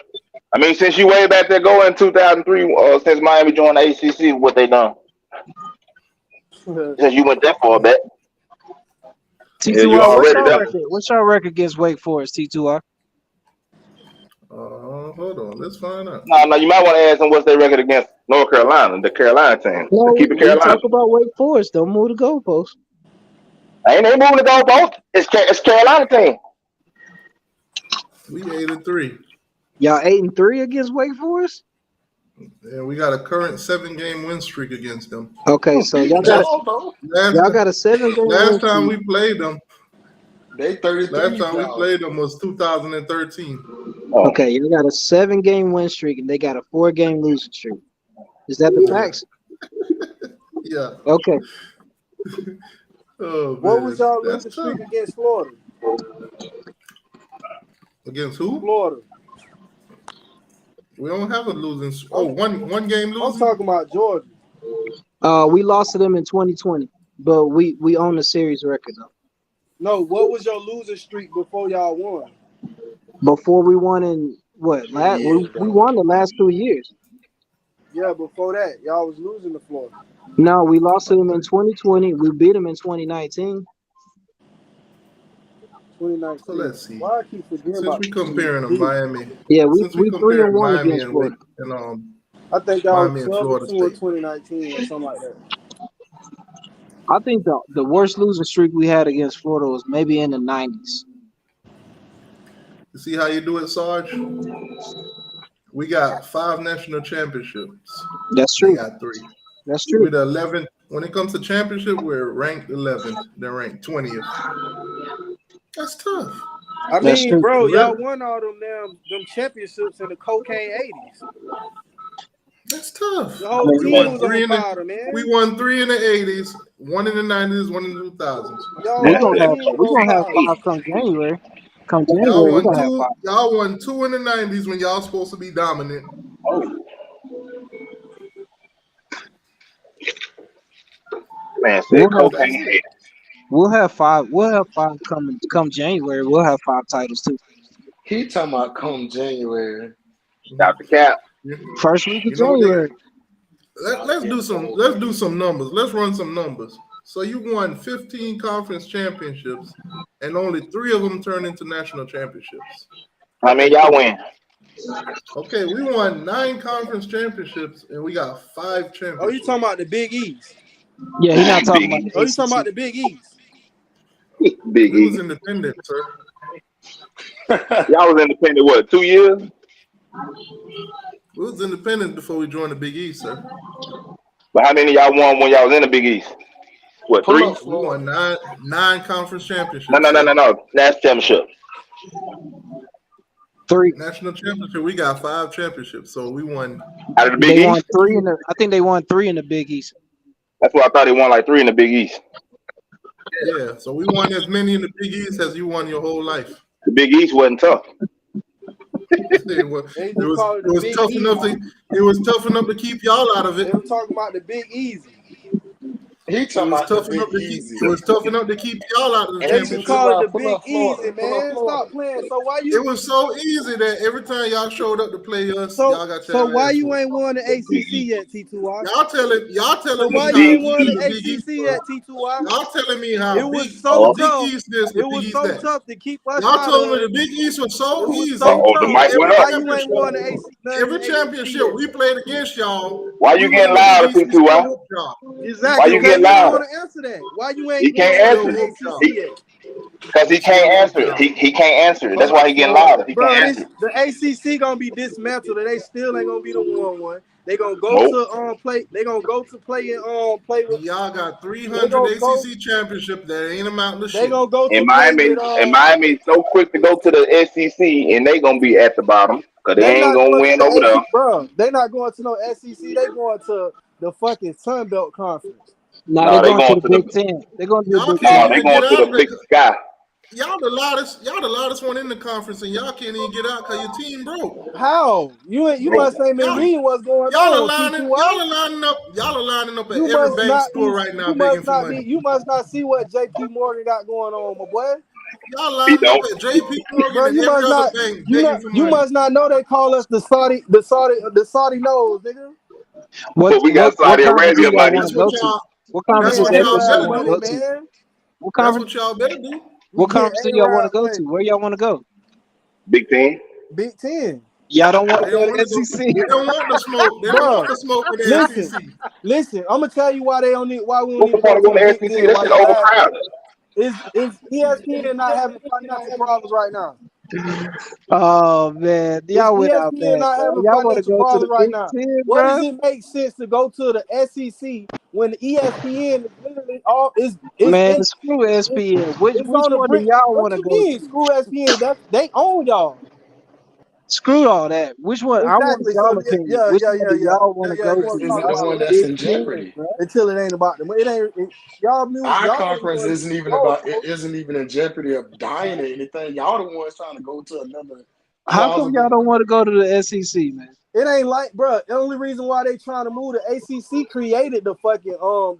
Speaker 6: I mean, since you way back there going 2003, since Miami joined the ACC, what they done? Since you went that far back.
Speaker 13: T2R,
Speaker 6: Yeah, you
Speaker 13: what's
Speaker 6: already
Speaker 13: your
Speaker 6: there.
Speaker 13: record? What's your record against Wake Forest, T2R?
Speaker 1: Hold on, let's find out.
Speaker 6: No, you might want to ask them what's their record against North Carolina, the Carolina team.
Speaker 13: No,
Speaker 6: Keep it
Speaker 13: we
Speaker 6: Carolina.
Speaker 13: talk about Wake Forest. Don't move the goalposts.
Speaker 6: Ain't they moving the goalpost? It's Carolina team.
Speaker 1: We 8-3.
Speaker 13: Y'all 8-3 against Wake Forest.
Speaker 1: And we got a current 7-game win streak against them.
Speaker 13: Okay, so y'all got a 7-game
Speaker 1: Last
Speaker 13: win
Speaker 1: time
Speaker 13: streak.
Speaker 1: we played them,
Speaker 9: They 33.
Speaker 1: last time we played them was 2013.
Speaker 13: Okay, you got a 7-game win streak and they got a 4-game losing streak. Is that the facts?
Speaker 1: Yeah.
Speaker 13: Okay.
Speaker 1: Oh,
Speaker 4: What
Speaker 1: man,
Speaker 4: was y'all
Speaker 1: that's
Speaker 4: losing
Speaker 1: tough.
Speaker 4: streak against Florida?
Speaker 1: Against who?
Speaker 4: Florida.
Speaker 1: We don't have a losing. One game losing.
Speaker 4: I'm talking about Georgia.
Speaker 13: We lost to them in 2020, but we own the series record though.
Speaker 4: No, what was your losing streak before y'all won?
Speaker 13: Before we won in what? We won the last 2 years.
Speaker 4: Yeah, before that, y'all was losing to Florida.
Speaker 13: No, we lost to them in 2020. We beat them in 2019.
Speaker 4: 2019.
Speaker 1: So let's see.
Speaker 4: Why I keep forgetting
Speaker 1: Since
Speaker 4: about
Speaker 1: we comparing them, Miami.
Speaker 13: Yeah, we
Speaker 1: Since we
Speaker 13: 3-1
Speaker 1: comparing
Speaker 13: against
Speaker 1: Miami
Speaker 13: Florida.
Speaker 1: and
Speaker 4: I think y'all
Speaker 1: Miami
Speaker 4: was
Speaker 1: and
Speaker 4: 12
Speaker 1: Florida
Speaker 4: 2 in
Speaker 1: State.
Speaker 4: 2019 or something like that.
Speaker 13: I think the worst losing streak we had against Florida was maybe in the 90s.
Speaker 1: You see how you do it, Sarge? We got 5 national championships.
Speaker 13: That's
Speaker 1: They
Speaker 13: true.
Speaker 1: got 3.
Speaker 13: That's true.
Speaker 1: We're the 11th. When it comes to championship, we're ranked 11th. They're ranked 20th. That's tough.
Speaker 4: I
Speaker 13: That's
Speaker 4: mean,
Speaker 13: true.
Speaker 4: bro, y'all won all them championships in the cocaine 80s.
Speaker 1: That's tough.
Speaker 4: The whole
Speaker 1: We
Speaker 4: team
Speaker 1: won
Speaker 4: was
Speaker 1: 3
Speaker 4: on
Speaker 1: in the
Speaker 4: fire, man.
Speaker 1: we won 3 in the 80s, 1 in the 90s, 1 in the 2000s.
Speaker 4: Y'all
Speaker 13: We're
Speaker 4: whole
Speaker 13: gonna have
Speaker 4: team
Speaker 13: we're
Speaker 4: was on
Speaker 13: gonna have
Speaker 4: fire.
Speaker 13: 5 come January. Come
Speaker 1: Y'all
Speaker 13: January, we're
Speaker 1: won
Speaker 13: gonna have
Speaker 1: 2.
Speaker 13: 5.
Speaker 1: Y'all won 2 in the 90s when y'all supposed to be dominant.
Speaker 6: Man
Speaker 13: We'll
Speaker 6: said
Speaker 13: have,
Speaker 6: cocaine.
Speaker 13: we'll have 5. We'll have 5 come January. We'll have 5 titles too.
Speaker 9: He talking about come January.
Speaker 6: Stop the cap.
Speaker 13: First week of
Speaker 1: You know what
Speaker 13: January.
Speaker 1: Let's do some numbers. Let's run some numbers. So you won 15 conference championships, and only 3 of them turned into national championships.
Speaker 6: I mean, y'all win.
Speaker 1: Okay, we won 9 conference championships, and we got 5 championships.
Speaker 4: Oh, you talking about the Big East?
Speaker 13: Yeah, he's not talking about.
Speaker 4: Oh, you talking about the Big East?
Speaker 6: Big
Speaker 1: We was
Speaker 6: E.
Speaker 1: independent, sir.
Speaker 6: Y'all was independent, what, 2 years?
Speaker 1: We was independent before we joined the Big East, sir.
Speaker 6: But how many y'all won when y'all was in the Big East? What, 3?
Speaker 1: We won 9 conference championships.
Speaker 6: No. National championship.
Speaker 13: 3.
Speaker 1: National championship. We got 5 championships, so we won.
Speaker 6: Out of the Big
Speaker 13: They
Speaker 6: East?
Speaker 13: won 3 in the. I think they won 3 in the Big East.
Speaker 6: That's why I thought they won like 3 in the Big East.
Speaker 1: Yeah, so we won as many in the Big East as you won your whole life.
Speaker 6: The Big East wasn't tough.
Speaker 1: It was tough enough to keep y'all out of it.
Speaker 4: They were talking about the Big Easy.
Speaker 9: He talking about the Big Easy.
Speaker 1: It was tough enough to keep y'all out of the
Speaker 4: They just
Speaker 1: championship.
Speaker 4: call it the Big Easy, man. Stop playing. So why you?
Speaker 1: It was so easy that every time y'all showed up to play us, y'all got your
Speaker 4: So
Speaker 1: ass
Speaker 4: why you
Speaker 1: whooped.
Speaker 4: ain't won the ACC yet, T2I?
Speaker 1: Y'all telling
Speaker 4: So
Speaker 1: me
Speaker 4: why
Speaker 1: how
Speaker 4: you ain't won
Speaker 1: easy
Speaker 4: the
Speaker 1: the Big East
Speaker 4: ACC
Speaker 1: was.
Speaker 4: yet, T2I?
Speaker 1: Y'all telling me how
Speaker 4: It was
Speaker 1: big
Speaker 4: so
Speaker 1: the
Speaker 4: tough.
Speaker 1: Big East this, the
Speaker 4: It
Speaker 1: Big
Speaker 4: was
Speaker 1: East
Speaker 4: so
Speaker 1: that.
Speaker 4: tough to keep us
Speaker 1: Y'all
Speaker 4: out
Speaker 1: told me
Speaker 4: of.
Speaker 1: the Big East was so
Speaker 4: It was
Speaker 1: easy.
Speaker 4: so
Speaker 6: Oh, the
Speaker 4: tough.
Speaker 6: mic went
Speaker 4: Why
Speaker 6: up.
Speaker 4: you ain't won the ACC?
Speaker 1: Every championship we played against y'all.
Speaker 6: Why
Speaker 1: we
Speaker 6: you
Speaker 1: was
Speaker 6: getting
Speaker 1: in the
Speaker 6: loud,
Speaker 1: Big East, we
Speaker 6: T2I?
Speaker 1: still whooped y'all.
Speaker 4: Exactly.
Speaker 6: Why you
Speaker 4: Because
Speaker 6: getting
Speaker 4: you don't
Speaker 6: loud?
Speaker 4: want to answer that. Why you ain't
Speaker 6: He can't
Speaker 4: won
Speaker 6: answer
Speaker 4: the
Speaker 6: it.
Speaker 4: ACC yet?
Speaker 6: Because he can't answer it. He can't answer it. That's why he getting
Speaker 4: So,
Speaker 6: louder. He
Speaker 4: bro,
Speaker 6: can't answer it.
Speaker 4: the ACC gonna be dismantled, and they still ain't gonna be the one. They gonna go
Speaker 6: Nope.
Speaker 4: to play. They gonna go to play and play with.
Speaker 1: Y'all got
Speaker 4: They
Speaker 1: 300
Speaker 4: gonna go.
Speaker 1: ACC championship that ain't amounting to
Speaker 4: They
Speaker 1: shit.
Speaker 4: gonna go
Speaker 6: And
Speaker 4: to play with.
Speaker 6: Miami's so quick to go to the SEC, and they gonna be at the bottom because they
Speaker 4: They
Speaker 6: ain't
Speaker 4: not
Speaker 6: gonna
Speaker 4: going to
Speaker 6: win
Speaker 4: the
Speaker 6: over there.
Speaker 4: ACC, bro. They not going to no SEC. They going to the fucking Sun Belt Conference.
Speaker 13: No,
Speaker 6: No,
Speaker 13: they're
Speaker 6: they
Speaker 13: going to
Speaker 6: going
Speaker 13: the
Speaker 6: to
Speaker 13: Big
Speaker 6: the
Speaker 13: Ten. They're going to the
Speaker 1: Y'all
Speaker 13: Big
Speaker 1: can't
Speaker 6: no,
Speaker 13: Ten.
Speaker 6: they
Speaker 1: even
Speaker 6: going
Speaker 1: get
Speaker 6: to
Speaker 1: out
Speaker 6: the
Speaker 1: of
Speaker 6: Big
Speaker 1: the.
Speaker 6: Sky.
Speaker 1: Y'all the loudest one in the conference, and y'all can't even get out because your team broke.
Speaker 4: How? You
Speaker 6: Bro,
Speaker 4: must ain't been reading what's going
Speaker 1: Y'all are
Speaker 4: on,
Speaker 1: lining
Speaker 4: T2I.
Speaker 1: up at
Speaker 4: You
Speaker 1: every
Speaker 4: must
Speaker 1: bank
Speaker 4: not be.
Speaker 1: store right now
Speaker 4: You
Speaker 1: begging
Speaker 4: must
Speaker 1: for
Speaker 4: not be.
Speaker 1: money.
Speaker 4: You must not see what JP Morgan got going on, my boy.
Speaker 1: Y'all
Speaker 6: He
Speaker 1: lining up
Speaker 6: don't.
Speaker 1: at JP Morgan
Speaker 4: Bro,
Speaker 1: and
Speaker 4: you
Speaker 1: every
Speaker 4: must
Speaker 1: other
Speaker 4: not.
Speaker 1: bank begging for
Speaker 4: You
Speaker 1: money.
Speaker 4: must not know they call us the Saudi nose, nigga.
Speaker 6: But we got
Speaker 13: What
Speaker 6: Saudi
Speaker 13: conference do
Speaker 6: Arabia
Speaker 13: y'all
Speaker 6: money.
Speaker 13: want
Speaker 1: That's
Speaker 13: to go
Speaker 1: what
Speaker 13: to?
Speaker 1: y'all.
Speaker 13: What
Speaker 4: We
Speaker 13: conference
Speaker 1: That's
Speaker 13: does
Speaker 1: what
Speaker 4: getting
Speaker 1: y'all
Speaker 13: SEC
Speaker 1: better
Speaker 4: A-Rod
Speaker 13: want to
Speaker 4: money,
Speaker 13: go
Speaker 1: do.
Speaker 13: to?
Speaker 4: man.
Speaker 13: What
Speaker 1: That's
Speaker 13: conference?
Speaker 1: what y'all better do.
Speaker 4: We
Speaker 13: What
Speaker 4: getting
Speaker 13: conference do y'all want to
Speaker 4: A-Rod
Speaker 13: go
Speaker 4: money.
Speaker 13: to? Where y'all want to go?
Speaker 6: Big Ten.
Speaker 4: Big Ten.
Speaker 13: Y'all don't want
Speaker 1: They
Speaker 13: to go
Speaker 1: don't want
Speaker 13: to
Speaker 1: to go.
Speaker 13: SEC.
Speaker 1: They don't want the smoke. They don't
Speaker 4: Bro,
Speaker 1: want the smoke with the SEC.
Speaker 4: listen. I'm gonna tell you why we don't
Speaker 6: What's
Speaker 4: need
Speaker 6: the
Speaker 4: to go
Speaker 6: point of
Speaker 4: to
Speaker 6: going
Speaker 4: the
Speaker 6: to
Speaker 4: Big
Speaker 6: SEC?
Speaker 4: Ten.
Speaker 6: That
Speaker 4: Why
Speaker 6: shit
Speaker 4: you laughing?
Speaker 6: overcrowded.
Speaker 4: Is ESPN not having financial problems right now?
Speaker 13: Oh man,
Speaker 4: Is
Speaker 13: y'all went out
Speaker 4: ESPN
Speaker 13: bad,
Speaker 4: not
Speaker 13: bro.
Speaker 4: having
Speaker 13: Y'all want to
Speaker 4: financial
Speaker 13: go to the
Speaker 4: problems right
Speaker 13: Big
Speaker 4: now?
Speaker 13: Ten,
Speaker 4: What does
Speaker 13: bro?
Speaker 4: it make sense to go to the SEC when the ESPN is literally all is
Speaker 13: Man,
Speaker 4: in
Speaker 13: screw SPN. Which
Speaker 4: it's
Speaker 13: which
Speaker 4: on the
Speaker 13: one do
Speaker 4: brink?
Speaker 13: y'all
Speaker 4: What
Speaker 13: want to
Speaker 4: you
Speaker 13: go
Speaker 4: mean?
Speaker 13: to?
Speaker 4: School ESPN? That they own y'all.
Speaker 13: Screw all that. Which one? I want
Speaker 4: Exactly.
Speaker 13: y'all
Speaker 4: So
Speaker 13: opinion.
Speaker 4: yeah,
Speaker 13: Which
Speaker 4: yeah,
Speaker 13: one
Speaker 4: yeah,
Speaker 13: do
Speaker 4: yeah,
Speaker 13: y'all
Speaker 4: yeah,
Speaker 13: want to
Speaker 4: yeah.
Speaker 13: go
Speaker 4: You
Speaker 13: to?
Speaker 4: want to
Speaker 3: Isn't
Speaker 4: talk
Speaker 3: it the
Speaker 13: Y'all
Speaker 4: about
Speaker 3: one
Speaker 13: the
Speaker 4: that
Speaker 3: that's
Speaker 13: Big
Speaker 3: in
Speaker 13: Ten,
Speaker 3: jeopardy?
Speaker 13: bro.
Speaker 4: until it ain't about them. It ain't. Y'all
Speaker 3: Our
Speaker 4: y'all don't
Speaker 3: conference
Speaker 4: even
Speaker 3: isn't even
Speaker 4: know,
Speaker 3: about. It
Speaker 4: bro.
Speaker 3: isn't even in jeopardy of dying or anything. Y'all the ones trying to go to another
Speaker 13: How come y'all
Speaker 3: plausible.
Speaker 13: don't want to go to the SEC, man?
Speaker 4: It ain't like, bro. The only reason why they trying to move the ACC created the fucking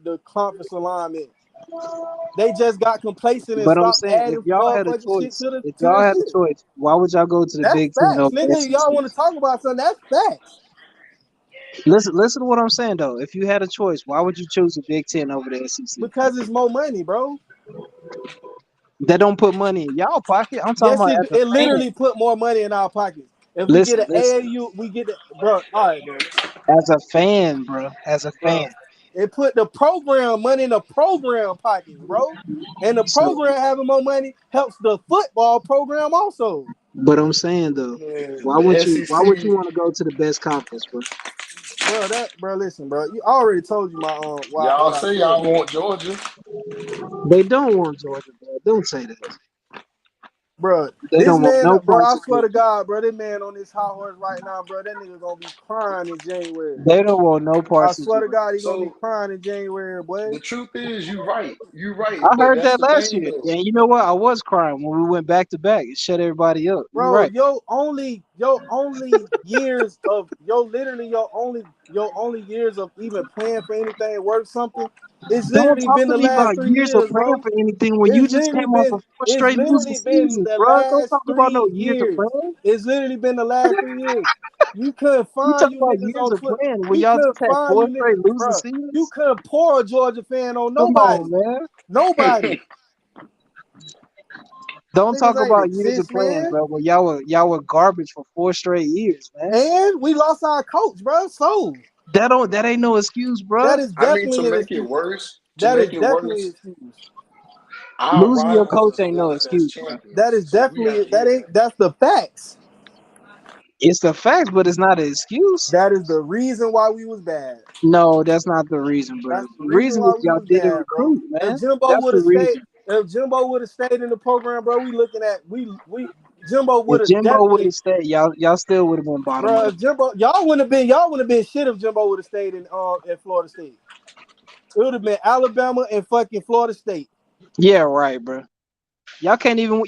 Speaker 4: the conference alignment. They just got complacent and
Speaker 13: But I'm
Speaker 4: stopped
Speaker 13: saying, if
Speaker 4: adding
Speaker 13: y'all had a
Speaker 4: motherfucking shit
Speaker 13: choice,
Speaker 4: to
Speaker 13: if
Speaker 4: the
Speaker 13: y'all had a
Speaker 4: shit.
Speaker 13: choice, why would y'all go to the
Speaker 4: That's
Speaker 13: Big Ten
Speaker 4: facts,
Speaker 13: over the
Speaker 4: nigga. Y'all
Speaker 13: SEC?
Speaker 4: want to talk about something? That's facts.
Speaker 13: Listen to what I'm saying though. If you had a choice, why would you choose the Big Ten over the SEC?
Speaker 4: Because it's more money, bro.
Speaker 13: That don't put money in y'all pocket. I'm talking
Speaker 4: Yes,
Speaker 13: about as a
Speaker 4: it
Speaker 13: fan.
Speaker 4: literally put more money in our pockets. If we get
Speaker 13: Listen,
Speaker 4: an AAU, we get the bro. All right, bro.
Speaker 13: as a fan, bro. As a
Speaker 4: Bro,
Speaker 13: fan.
Speaker 4: it put the program money in the program pockets, bro. And the
Speaker 13: So,
Speaker 4: program having more money helps the football program also.
Speaker 13: but I'm saying though,
Speaker 3: Man,
Speaker 13: why
Speaker 3: the
Speaker 13: would you
Speaker 3: SEC.
Speaker 13: want to go to the best conference, bro?
Speaker 4: Bro, listen, bro. You I already told you my
Speaker 3: Y'all
Speaker 4: what I
Speaker 3: say
Speaker 4: said,
Speaker 3: y'all
Speaker 4: bro.
Speaker 3: want Georgia.
Speaker 13: They don't want Georgia, bro. Don't say that.
Speaker 4: Bro,
Speaker 13: They
Speaker 4: this
Speaker 13: don't want
Speaker 4: man,
Speaker 13: no
Speaker 4: bro,
Speaker 13: parts
Speaker 4: I
Speaker 13: of
Speaker 4: swear to
Speaker 13: Georgia.
Speaker 4: God, bro, this man on this hot horse right now, bro, that nigga gonna be crying in January.
Speaker 13: They don't want no
Speaker 4: I
Speaker 13: parts of
Speaker 4: swear to
Speaker 13: Georgia.
Speaker 4: God, he gonna be
Speaker 3: So
Speaker 4: crying in January, boy.
Speaker 3: the truth is, you right. You right.
Speaker 13: I
Speaker 3: But
Speaker 13: heard
Speaker 3: that's
Speaker 13: that
Speaker 3: the
Speaker 13: last
Speaker 3: thing,
Speaker 13: year,
Speaker 3: though.
Speaker 13: and you know what? I was crying when we went back to back. It shut everybody up. You're
Speaker 4: Bro,
Speaker 13: right.
Speaker 4: your only years of your only years of even playing for anything worth something. It's
Speaker 13: Don't
Speaker 4: literally
Speaker 13: talk
Speaker 4: been
Speaker 13: to
Speaker 4: the
Speaker 13: me
Speaker 4: last
Speaker 13: about
Speaker 4: 3
Speaker 13: years of
Speaker 4: years,
Speaker 13: playing
Speaker 4: bro.
Speaker 13: for anything when you just came off of four
Speaker 4: It's
Speaker 13: straight losing
Speaker 4: literally been
Speaker 13: seasons,
Speaker 4: the
Speaker 13: bro. Don't
Speaker 4: last
Speaker 13: talk about no
Speaker 4: 3
Speaker 13: years of
Speaker 4: years.
Speaker 13: playing.
Speaker 4: It's literally been the last 3 years. You couldn't
Speaker 13: You
Speaker 4: find
Speaker 13: talk
Speaker 4: you
Speaker 13: about
Speaker 4: niggas
Speaker 13: years
Speaker 4: on
Speaker 13: of
Speaker 4: Twitter.
Speaker 13: playing when
Speaker 4: You
Speaker 13: y'all
Speaker 4: couldn't
Speaker 13: just had
Speaker 4: find
Speaker 13: four
Speaker 4: you
Speaker 13: straight
Speaker 4: niggas,
Speaker 13: losing
Speaker 4: bro. You
Speaker 13: seasons.
Speaker 4: couldn't pour a Georgia fan on
Speaker 13: Come on,
Speaker 4: nobody.
Speaker 13: man.
Speaker 4: Nobody.
Speaker 13: Don't talk
Speaker 4: Niggas ain't
Speaker 13: about years of
Speaker 4: exist,
Speaker 13: playing,
Speaker 4: man.
Speaker 13: bro. When y'all were garbage for 4 straight years, man.
Speaker 4: And we lost our coach, bro. So
Speaker 13: That ain't no excuse, bro.
Speaker 4: that is
Speaker 3: I mean, to
Speaker 4: definitely an
Speaker 3: make it
Speaker 4: excuse.
Speaker 3: worse,
Speaker 4: That is definitely an excuse.
Speaker 3: our
Speaker 13: Losing your coach
Speaker 3: rivals
Speaker 13: ain't no
Speaker 3: left as
Speaker 13: excuse, bro.
Speaker 4: That
Speaker 3: champions.
Speaker 4: is
Speaker 3: So we have
Speaker 4: definitely
Speaker 3: to hear that.
Speaker 4: that's the facts.
Speaker 13: It's the facts, but it's not an excuse.
Speaker 4: That is the reason why we was bad.
Speaker 13: No, that's not the reason, bro.
Speaker 4: That's
Speaker 13: The
Speaker 4: the reason
Speaker 13: reason
Speaker 4: why
Speaker 13: is
Speaker 4: we
Speaker 13: y'all
Speaker 4: was
Speaker 13: didn't
Speaker 4: bad, bro.
Speaker 13: recruit, man.
Speaker 4: If Jimbo
Speaker 13: That's
Speaker 4: would
Speaker 13: the
Speaker 4: have stayed,
Speaker 13: reason.
Speaker 4: in the program, bro, we looking at Jimbo would
Speaker 13: If
Speaker 4: have
Speaker 13: Jimbo would
Speaker 4: definitely,
Speaker 13: have stayed, y'all still would have been bottom
Speaker 4: bro.
Speaker 13: of the.
Speaker 4: If Jimbo, y'all wouldn't have been shit if Jimbo would have stayed in Florida State. It would have been Alabama and fucking Florida State.
Speaker 13: Yeah, right, bro. Y'all can't even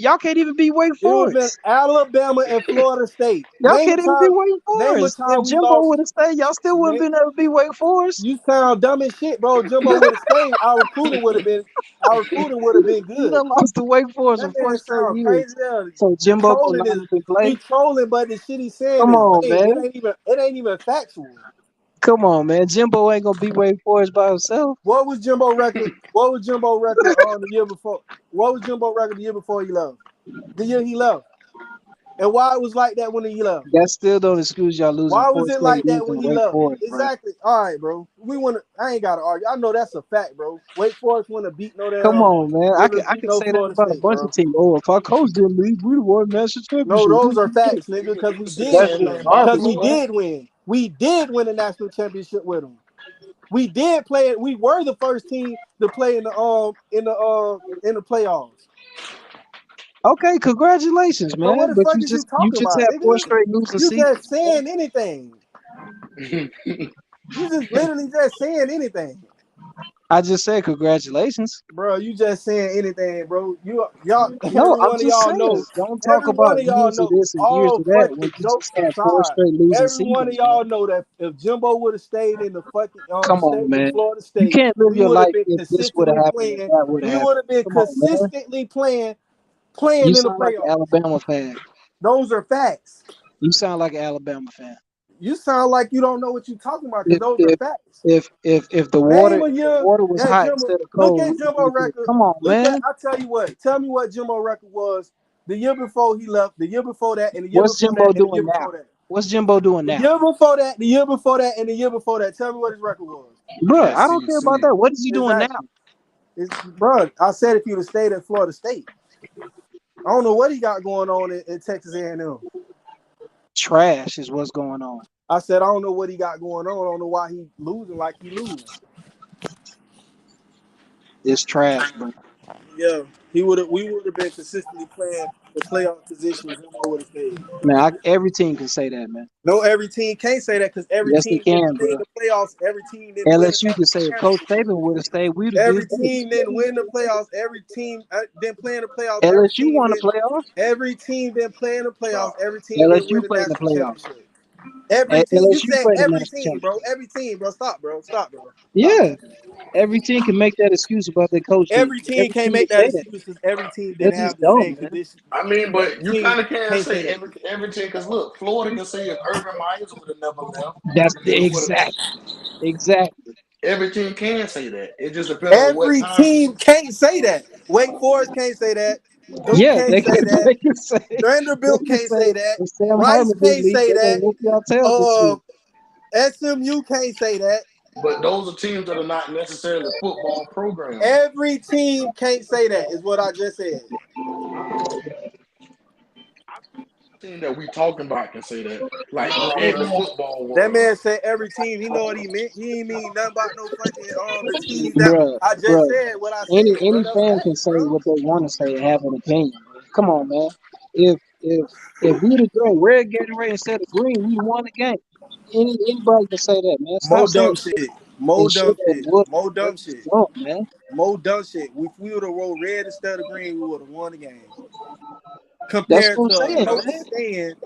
Speaker 13: beat Wake
Speaker 4: It would have been
Speaker 13: Forest.
Speaker 4: Alabama and Florida State.
Speaker 13: Y'all can't even beat Wake
Speaker 4: Name a
Speaker 13: Forest. If
Speaker 4: time we
Speaker 13: Jimbo
Speaker 4: lost.
Speaker 13: would have stayed, y'all still wouldn't been able to beat Wake Forest.
Speaker 4: You sound dumb as shit, bro. If Jimbo would have stayed, our recruiting would have been
Speaker 13: You
Speaker 4: good.
Speaker 13: done lost to Wake Forest
Speaker 4: That
Speaker 13: in 4
Speaker 4: man
Speaker 13: straight
Speaker 4: sound
Speaker 13: years.
Speaker 4: crazy. There.
Speaker 13: So
Speaker 4: The
Speaker 13: Jimbo gonna
Speaker 4: trolling
Speaker 13: line
Speaker 4: is
Speaker 13: up and play.
Speaker 4: he trolling, but the shit he's saying
Speaker 13: Come
Speaker 4: is
Speaker 13: on,
Speaker 4: lame.
Speaker 13: man.
Speaker 4: It ain't even factual.
Speaker 13: Come on, man. Jimbo ain't gonna beat Wake Forest by himself.
Speaker 4: What was Jimbo record? What was Jimbo record on the year before? What was Jimbo record the year before he left? The year he left. And why it was like that when he left?
Speaker 13: That still don't excuse y'all losing
Speaker 4: Why
Speaker 13: 4
Speaker 4: was it
Speaker 13: straight
Speaker 4: like
Speaker 13: years
Speaker 4: that
Speaker 13: in
Speaker 4: when he
Speaker 13: Wake
Speaker 4: left?
Speaker 13: Forest, bro.
Speaker 4: Exactly. All right, bro. I ain't gotta argue. I know that's a fact, bro. Wake Forest wouldn't have beat
Speaker 13: Come on, man.
Speaker 4: wouldn't have
Speaker 13: I
Speaker 4: beat
Speaker 13: can
Speaker 4: no
Speaker 13: say that
Speaker 4: Florida
Speaker 13: about a
Speaker 4: State,
Speaker 13: bunch of
Speaker 4: bro.
Speaker 13: teams. Oh, if our coach didn't leave, we'd have won national
Speaker 4: No,
Speaker 13: championship.
Speaker 4: those are facts, nigga, because we
Speaker 3: It's the
Speaker 4: did
Speaker 13: That
Speaker 3: same
Speaker 13: shit
Speaker 3: thing
Speaker 4: win.
Speaker 3: about
Speaker 4: Because
Speaker 13: garbage,
Speaker 4: we
Speaker 13: bro.
Speaker 3: Florida.
Speaker 4: did win. We did win a national championship with them. We did play it. We were the first team to play in the playoffs.
Speaker 13: Okay, congratulations,
Speaker 4: So what
Speaker 13: man.
Speaker 4: the
Speaker 13: But
Speaker 4: fuck is you
Speaker 13: you
Speaker 4: talking
Speaker 13: just
Speaker 4: about,
Speaker 13: had 4
Speaker 4: nigga?
Speaker 13: straight losing
Speaker 4: You just
Speaker 13: seasons, man.
Speaker 4: saying anything. You just literally just saying anything.
Speaker 13: I just said congratulations.
Speaker 4: Bro, you just saying anything, bro. Y'all,
Speaker 13: No,
Speaker 4: every
Speaker 13: I'm
Speaker 4: one of
Speaker 13: just
Speaker 4: y'all
Speaker 13: saying.
Speaker 4: know.
Speaker 13: Don't talk
Speaker 4: Every one
Speaker 13: about
Speaker 4: of y'all
Speaker 13: years of
Speaker 4: know.
Speaker 13: this and years
Speaker 4: All
Speaker 13: of that when
Speaker 4: fucking
Speaker 13: you just
Speaker 4: jokes
Speaker 13: had 4
Speaker 4: aside,
Speaker 13: straight losing
Speaker 4: every one of
Speaker 13: seasons, man.
Speaker 4: y'all know that if Jimbo would have stayed in the fucking
Speaker 13: Come on,
Speaker 4: stayed in
Speaker 13: man.
Speaker 4: Florida
Speaker 13: You
Speaker 4: State,
Speaker 13: can't live
Speaker 4: we
Speaker 13: your
Speaker 4: would have
Speaker 13: life
Speaker 4: been
Speaker 13: if this would have
Speaker 4: consistently
Speaker 13: happened and
Speaker 4: playing.
Speaker 13: that would have
Speaker 4: We would
Speaker 13: happened.
Speaker 4: have been
Speaker 13: Come on, man.
Speaker 4: consistently playing
Speaker 13: You
Speaker 4: in the
Speaker 13: sound like an
Speaker 4: playoffs.
Speaker 13: Alabama fan.
Speaker 4: Those are facts.
Speaker 13: You sound like an Alabama fan.
Speaker 4: You sound like you don't know what you're talking about because
Speaker 13: If
Speaker 4: those are
Speaker 13: if
Speaker 4: facts.
Speaker 13: if the
Speaker 4: Name
Speaker 13: water
Speaker 4: a year
Speaker 13: was
Speaker 4: that
Speaker 13: hot
Speaker 4: Jimbo.
Speaker 13: instead of
Speaker 4: Look
Speaker 13: cold,
Speaker 4: at
Speaker 13: we'd
Speaker 4: Jimbo
Speaker 13: be good.
Speaker 4: record.
Speaker 13: Come on, man.
Speaker 4: I tell you what. Tell me what Jimbo record was the year before he left, the year before that, and the year
Speaker 13: What's
Speaker 4: before
Speaker 13: Jimbo
Speaker 4: that, and the year
Speaker 13: doing now?
Speaker 4: before that.
Speaker 13: What's Jimbo doing
Speaker 4: The
Speaker 13: now?
Speaker 4: year before that, the year before that, and the year before that. Tell me what his record was.
Speaker 13: Bruh, I don't care about
Speaker 3: SEC.
Speaker 13: that. What is he doing now?
Speaker 4: Exactly. Bro, I said if you'd have stayed at Florida State. I don't know what he got going on in Texas A&M.
Speaker 13: Trash is what's going on.
Speaker 4: I said I don't know what he got going on. I don't know why he losing like he losing.
Speaker 13: It's trash, bro.
Speaker 4: Yeah, we would have been consistently playing the playoff positions. Would have stayed.
Speaker 13: Man, every team can say that, man.
Speaker 4: No, every team can't say that because every
Speaker 13: Yes,
Speaker 4: team
Speaker 13: they can,
Speaker 4: didn't play
Speaker 13: bro.
Speaker 4: the playoffs. Every team didn't
Speaker 13: LSU can say if Coach Saban would have stayed, we'd have
Speaker 4: every
Speaker 13: did
Speaker 4: team didn't win the playoffs. Every team didn't play in the playoffs.
Speaker 13: LSU won the playoffs.
Speaker 4: Every team didn't play in the playoffs. Every team didn't win
Speaker 13: LSU
Speaker 4: the
Speaker 13: played in the
Speaker 4: national
Speaker 13: playoffs.
Speaker 4: championship. Every team. You
Speaker 13: LSU
Speaker 4: said
Speaker 13: played in the
Speaker 4: every
Speaker 13: national
Speaker 4: team, bro.
Speaker 13: championship.
Speaker 4: Every team, bro. Stop, bro. Stop, bro.
Speaker 13: Yeah, every team can make that excuse about their coach.
Speaker 4: Every team can't make that excuse because every team didn't
Speaker 13: That's
Speaker 4: have
Speaker 13: just
Speaker 4: the
Speaker 13: dumb,
Speaker 4: same
Speaker 13: man.
Speaker 4: conditions.
Speaker 3: I mean, but you kind of can't say
Speaker 4: that.
Speaker 3: every team because look, Florida can say if Urban Myers would have never left.
Speaker 13: That's exactly.
Speaker 3: Every team can say that. It just depends on what
Speaker 4: Every
Speaker 3: time.
Speaker 4: team can't say that. Wake Forest can't say that. Duke
Speaker 13: Yeah,
Speaker 4: can't say that.
Speaker 13: They can say.
Speaker 4: Vanderbilt can't say that.
Speaker 13: If Sam
Speaker 4: Rice
Speaker 13: Hartman didn't
Speaker 4: can't
Speaker 13: leave,
Speaker 4: say
Speaker 13: they gonna whoop y'all tail this year.
Speaker 4: SMU can't say that.
Speaker 3: But those are teams that are not necessarily football programs.
Speaker 4: Every team can't say that, is what I just said.
Speaker 3: Team that we talking about can say that. Like in the football world.
Speaker 4: That man said every team. He know what he meant. He ain't mean nothing about no fucking the teams that I just said what I said.
Speaker 13: Any fan can say what they want to say and have an opinion. Come on, man. If we'd have thrown red Gatorade instead of green, we'd won the game. Anybody can say that, man.
Speaker 4: More
Speaker 13: Stop
Speaker 4: dumb
Speaker 13: saying
Speaker 4: shit. More dumb shit. More dumb
Speaker 13: That's
Speaker 4: shit.
Speaker 13: dumb, man.
Speaker 4: More dumb shit. If we would have rolled red instead of green, we would have won the game.
Speaker 13: That's
Speaker 4: Compared
Speaker 13: what
Speaker 4: to
Speaker 13: I'm
Speaker 4: a
Speaker 13: saying,
Speaker 4: coach
Speaker 13: man.
Speaker 4: stand,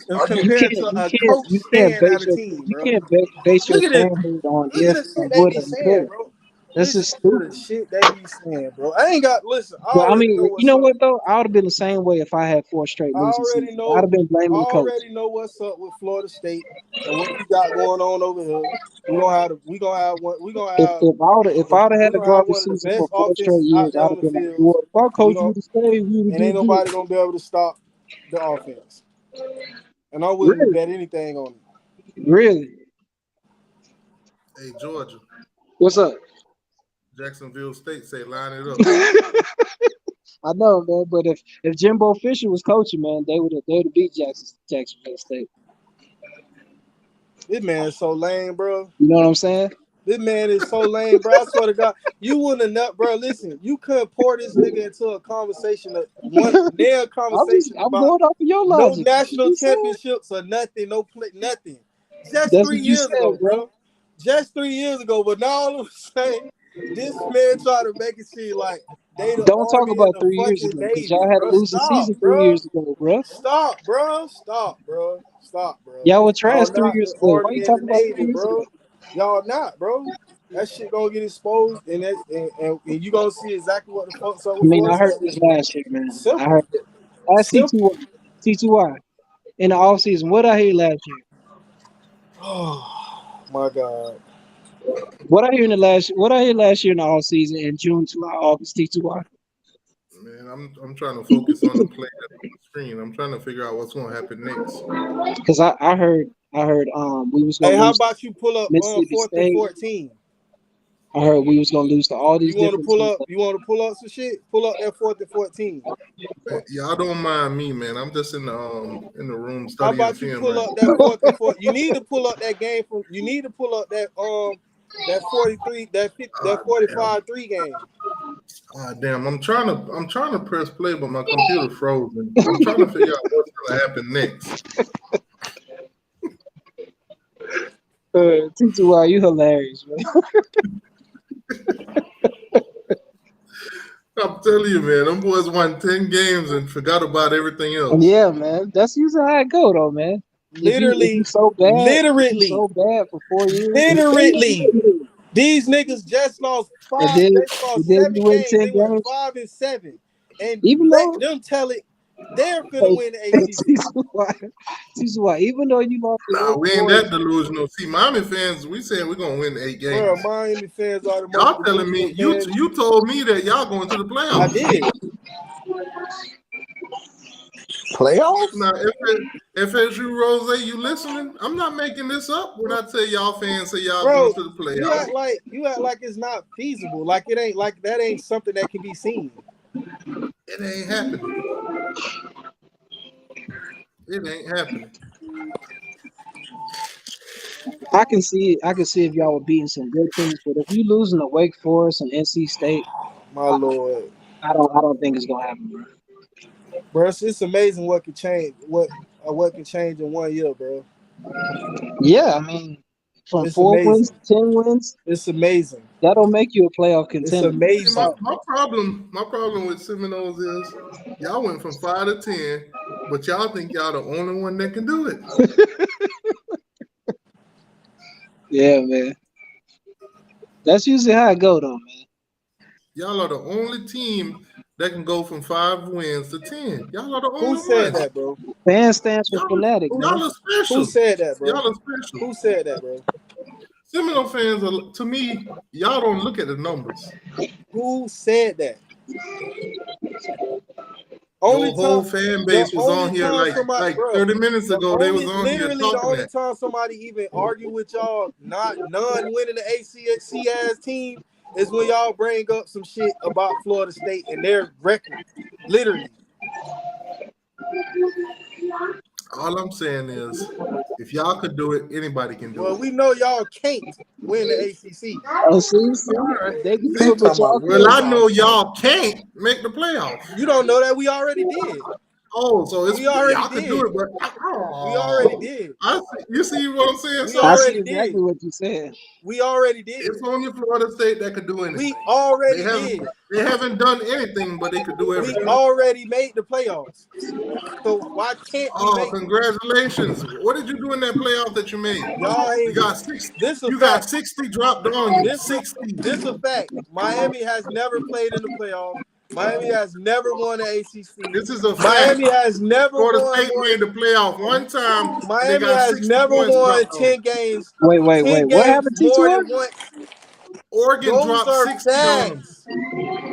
Speaker 4: compared to a coach
Speaker 13: You can't
Speaker 4: stand out
Speaker 13: base
Speaker 4: of team,
Speaker 13: you
Speaker 4: bro.
Speaker 13: can't base your
Speaker 4: Look at it.
Speaker 13: fanhood on
Speaker 4: Look
Speaker 13: if
Speaker 4: at the shit
Speaker 13: and
Speaker 4: they
Speaker 13: would
Speaker 4: be
Speaker 13: and
Speaker 4: saying,
Speaker 13: could.
Speaker 4: bro.
Speaker 13: That's just
Speaker 4: Listen to
Speaker 13: stupid.
Speaker 4: the shit they be saying, bro. I ain't got listen. I
Speaker 13: But I
Speaker 4: already
Speaker 13: mean,
Speaker 4: know what's
Speaker 13: you know
Speaker 4: up.
Speaker 13: what though? I would have been the same way if I had 4 straight
Speaker 4: I
Speaker 13: losing
Speaker 4: already
Speaker 13: seasons.
Speaker 4: know.
Speaker 13: I'd have been
Speaker 4: I
Speaker 13: blaming the coach.
Speaker 4: already know what's up with Florida State and what we got going on over here. We gonna have one. We gonna have.
Speaker 13: If I would have had
Speaker 4: We
Speaker 13: a
Speaker 4: gonna have
Speaker 13: garbage
Speaker 4: one of the
Speaker 13: season
Speaker 4: best
Speaker 13: for 4 straight
Speaker 4: offenses out
Speaker 13: years,
Speaker 4: there
Speaker 13: I'd
Speaker 4: on
Speaker 13: have
Speaker 4: the
Speaker 13: been like,
Speaker 4: field.
Speaker 13: well, if our coach
Speaker 4: We
Speaker 13: would have stayed, we would
Speaker 4: and
Speaker 13: have
Speaker 4: ain't
Speaker 13: did
Speaker 4: nobody
Speaker 13: good.
Speaker 4: gonna be able to stop the offense. And I'm willing to
Speaker 13: Really?
Speaker 4: bet anything on it.
Speaker 13: Really?
Speaker 1: Hey, Georgia.
Speaker 13: What's up?
Speaker 1: Jacksonville State say line it up.
Speaker 13: I know, man, but if Jimbo Fisher was coaching, man, they would have beat Jacksonville State.
Speaker 4: This man is so lame, bro.
Speaker 13: You know what I'm saying?
Speaker 4: This man is so lame, bro. I swear to God, you wouldn't have nut, bro. Listen, you couldn't pour this nigga into a conversation, their conversation
Speaker 13: I'm
Speaker 4: about
Speaker 13: going off of your
Speaker 4: no
Speaker 13: logic.
Speaker 4: national
Speaker 13: You said.
Speaker 4: championships or nothing, no play, nothing. Just
Speaker 13: That's
Speaker 4: 3
Speaker 13: what you
Speaker 4: years
Speaker 13: said,
Speaker 4: ago,
Speaker 13: bro.
Speaker 4: Just 3 years ago, but now all of a sudden, this man try to make it seem like they the
Speaker 13: Don't talk
Speaker 4: Army
Speaker 13: about
Speaker 4: and the
Speaker 13: 3 years
Speaker 4: fucking
Speaker 13: ago because
Speaker 4: Navy,
Speaker 13: y'all had a
Speaker 4: bro.
Speaker 13: losing
Speaker 4: Stop,
Speaker 13: season 3
Speaker 4: bro.
Speaker 13: years ago, bro.
Speaker 4: Stop, bro. Stop, bro. Stop, bro.
Speaker 13: Y'all were trash
Speaker 4: Y'all
Speaker 13: 3
Speaker 4: not
Speaker 13: years
Speaker 4: the
Speaker 13: ago. Why
Speaker 4: Army
Speaker 13: you
Speaker 4: and
Speaker 13: talking
Speaker 4: the
Speaker 13: about 3
Speaker 4: Navy,
Speaker 13: years
Speaker 4: bro.
Speaker 13: ago?
Speaker 4: Y'all not, bro. That shit gonna get exposed, and you gonna see exactly what the fuck's up
Speaker 13: I
Speaker 4: with
Speaker 13: mean, I
Speaker 4: Florida
Speaker 13: heard
Speaker 4: State
Speaker 13: this
Speaker 4: this year.
Speaker 13: last year, man. I
Speaker 4: Simple.
Speaker 13: heard it. Ask
Speaker 4: Simple.
Speaker 13: T2Y in the offseason. What I hear last year?
Speaker 4: Oh my God.
Speaker 13: What I hear last year in the offseason in June, July, August, T2Y.
Speaker 1: Man, I'm trying to focus on the play that's on the screen. I'm trying to figure out what's going to happen next.
Speaker 13: Because I heard we was gonna
Speaker 4: Hey, how
Speaker 13: lose
Speaker 4: about you pull up
Speaker 13: Mississippi
Speaker 4: 4th and
Speaker 13: State.
Speaker 4: 14?
Speaker 13: I heard we was gonna lose to all these
Speaker 4: You want to
Speaker 13: different
Speaker 4: pull
Speaker 13: teams.
Speaker 4: up? You want to pull up some shit? Pull up that 4th and 14.
Speaker 1: Y'all don't mind me, man. I'm just in the room
Speaker 4: How
Speaker 1: studying
Speaker 4: about you
Speaker 1: film.
Speaker 4: pull up that 4th and 14? You need to pull up that game from. You need to pull up that 43 that 45-3 game.
Speaker 1: Damn, I'm trying to press play, but my computer frozen. I'm trying to figure out what's gonna happen next.
Speaker 13: T2Y, you hilarious, man.
Speaker 1: I'm telling you, man, them boys won 10 games and forgot about everything else.
Speaker 13: Yeah, man. That's usually how it go, though, man.
Speaker 4: Literally,
Speaker 13: if you so bad for 4 years.
Speaker 4: Literally. These niggas just lost 5.
Speaker 13: They
Speaker 4: lost 7
Speaker 13: you win
Speaker 4: games.
Speaker 13: 10
Speaker 4: They went
Speaker 13: games.
Speaker 4: 5-7, and
Speaker 13: Even
Speaker 4: let them tell it. They're gonna win the ACC.
Speaker 13: T2Y, even though you lost,
Speaker 1: We ain't that delusional. See, Miami fans, we saying we're gonna win 8 games.
Speaker 4: Bro, Miami fans are the
Speaker 1: Y'all
Speaker 4: most
Speaker 1: telling me you told me that y'all going to the playoffs.
Speaker 4: I did.
Speaker 9: Playoffs?
Speaker 1: Now, FSU Rose, you listening? I'm not making this up when I tell y'all fans say y'all going to the playoffs.
Speaker 4: You act like it's not feasible. Like it ain't like that ain't something that can be seen.
Speaker 1: It ain't happening. It ain't happening.
Speaker 13: I can see if y'all were beating some good teams, but if you losing to Wake Forest and NC State,
Speaker 5: My lord,
Speaker 13: I don't think it's gonna happen, bro.
Speaker 5: bro, it's amazing what can change. What can change in 1 year, bro.
Speaker 13: Yeah, I mean, from
Speaker 5: It's
Speaker 13: 4 wins
Speaker 5: amazing.
Speaker 13: to 10 wins,
Speaker 5: It's amazing.
Speaker 13: that'll make you a playoff
Speaker 5: It's
Speaker 13: contender.
Speaker 5: amazing.
Speaker 1: My problem with Seminoles is y'all went from 5 to 10, but y'all think y'all the only one that can do it.
Speaker 13: Yeah, man. That's usually how it go, though, man.
Speaker 1: Y'all are the only team that can go from 5 wins to 10. Y'all are the only
Speaker 5: Who said
Speaker 1: ones.
Speaker 5: that, bro?
Speaker 13: Fan stands for fanatic, man.
Speaker 1: Y'all are special.
Speaker 5: Who said that, bro?
Speaker 1: Y'all are special.
Speaker 5: Who said that, bro?
Speaker 1: Seminole fans are, to me, y'all don't look at the numbers.
Speaker 5: Who said that?
Speaker 1: Your whole fan base was on here like 30 minutes ago. They was on here
Speaker 5: literally the
Speaker 1: talking
Speaker 5: only
Speaker 1: that.
Speaker 5: time somebody even argue with y'all none winning the ACC ass team is when y'all bring up some shit about Florida State and their record. Literally.
Speaker 1: All I'm saying is, if y'all could do it, anybody can do
Speaker 5: Well,
Speaker 1: it.
Speaker 5: we know y'all can't win the ACC.
Speaker 13: Oh, see, they can do it, but y'all
Speaker 1: Well, I
Speaker 13: can't.
Speaker 1: know y'all can't make the playoffs.
Speaker 5: You don't know that we already did.
Speaker 1: Oh, so it's
Speaker 5: We already
Speaker 1: y'all can
Speaker 5: did.
Speaker 1: do it, but
Speaker 5: We already did.
Speaker 1: you see what I'm saying?
Speaker 5: We
Speaker 1: So
Speaker 13: I see
Speaker 5: already
Speaker 13: exactly
Speaker 5: did.
Speaker 13: what you said.
Speaker 5: We already did.
Speaker 1: it's only Florida State that could do anything.
Speaker 5: We already did.
Speaker 1: They haven't done anything, but they could do
Speaker 5: We
Speaker 1: everything.
Speaker 5: already made the playoffs. So why can't we
Speaker 1: Oh,
Speaker 5: make?
Speaker 1: congratulations! What did you do in that playoff that you made?
Speaker 5: Y'all ain't.
Speaker 1: You got 60.
Speaker 5: This a
Speaker 1: You
Speaker 5: fact.
Speaker 1: got 60 dropped on you.
Speaker 5: This
Speaker 1: 60.
Speaker 5: a fact. Miami has never played in the playoffs. Miami has never won the ACC.
Speaker 1: This is a
Speaker 5: Miami
Speaker 1: fact.
Speaker 5: has never
Speaker 1: Florida
Speaker 5: won
Speaker 1: State
Speaker 5: more.
Speaker 1: made the playoff one time. And they
Speaker 5: Miami
Speaker 1: got
Speaker 5: has
Speaker 1: 60
Speaker 5: never
Speaker 1: points
Speaker 5: won
Speaker 1: dropped on
Speaker 5: 10
Speaker 1: them.
Speaker 5: games.
Speaker 13: Wait.
Speaker 5: 10
Speaker 13: What
Speaker 5: games
Speaker 13: happened,
Speaker 5: more
Speaker 13: T2R?
Speaker 5: than once.
Speaker 1: Oregon
Speaker 5: Those
Speaker 1: dropped
Speaker 5: are
Speaker 1: 60 on them.
Speaker 5: facts.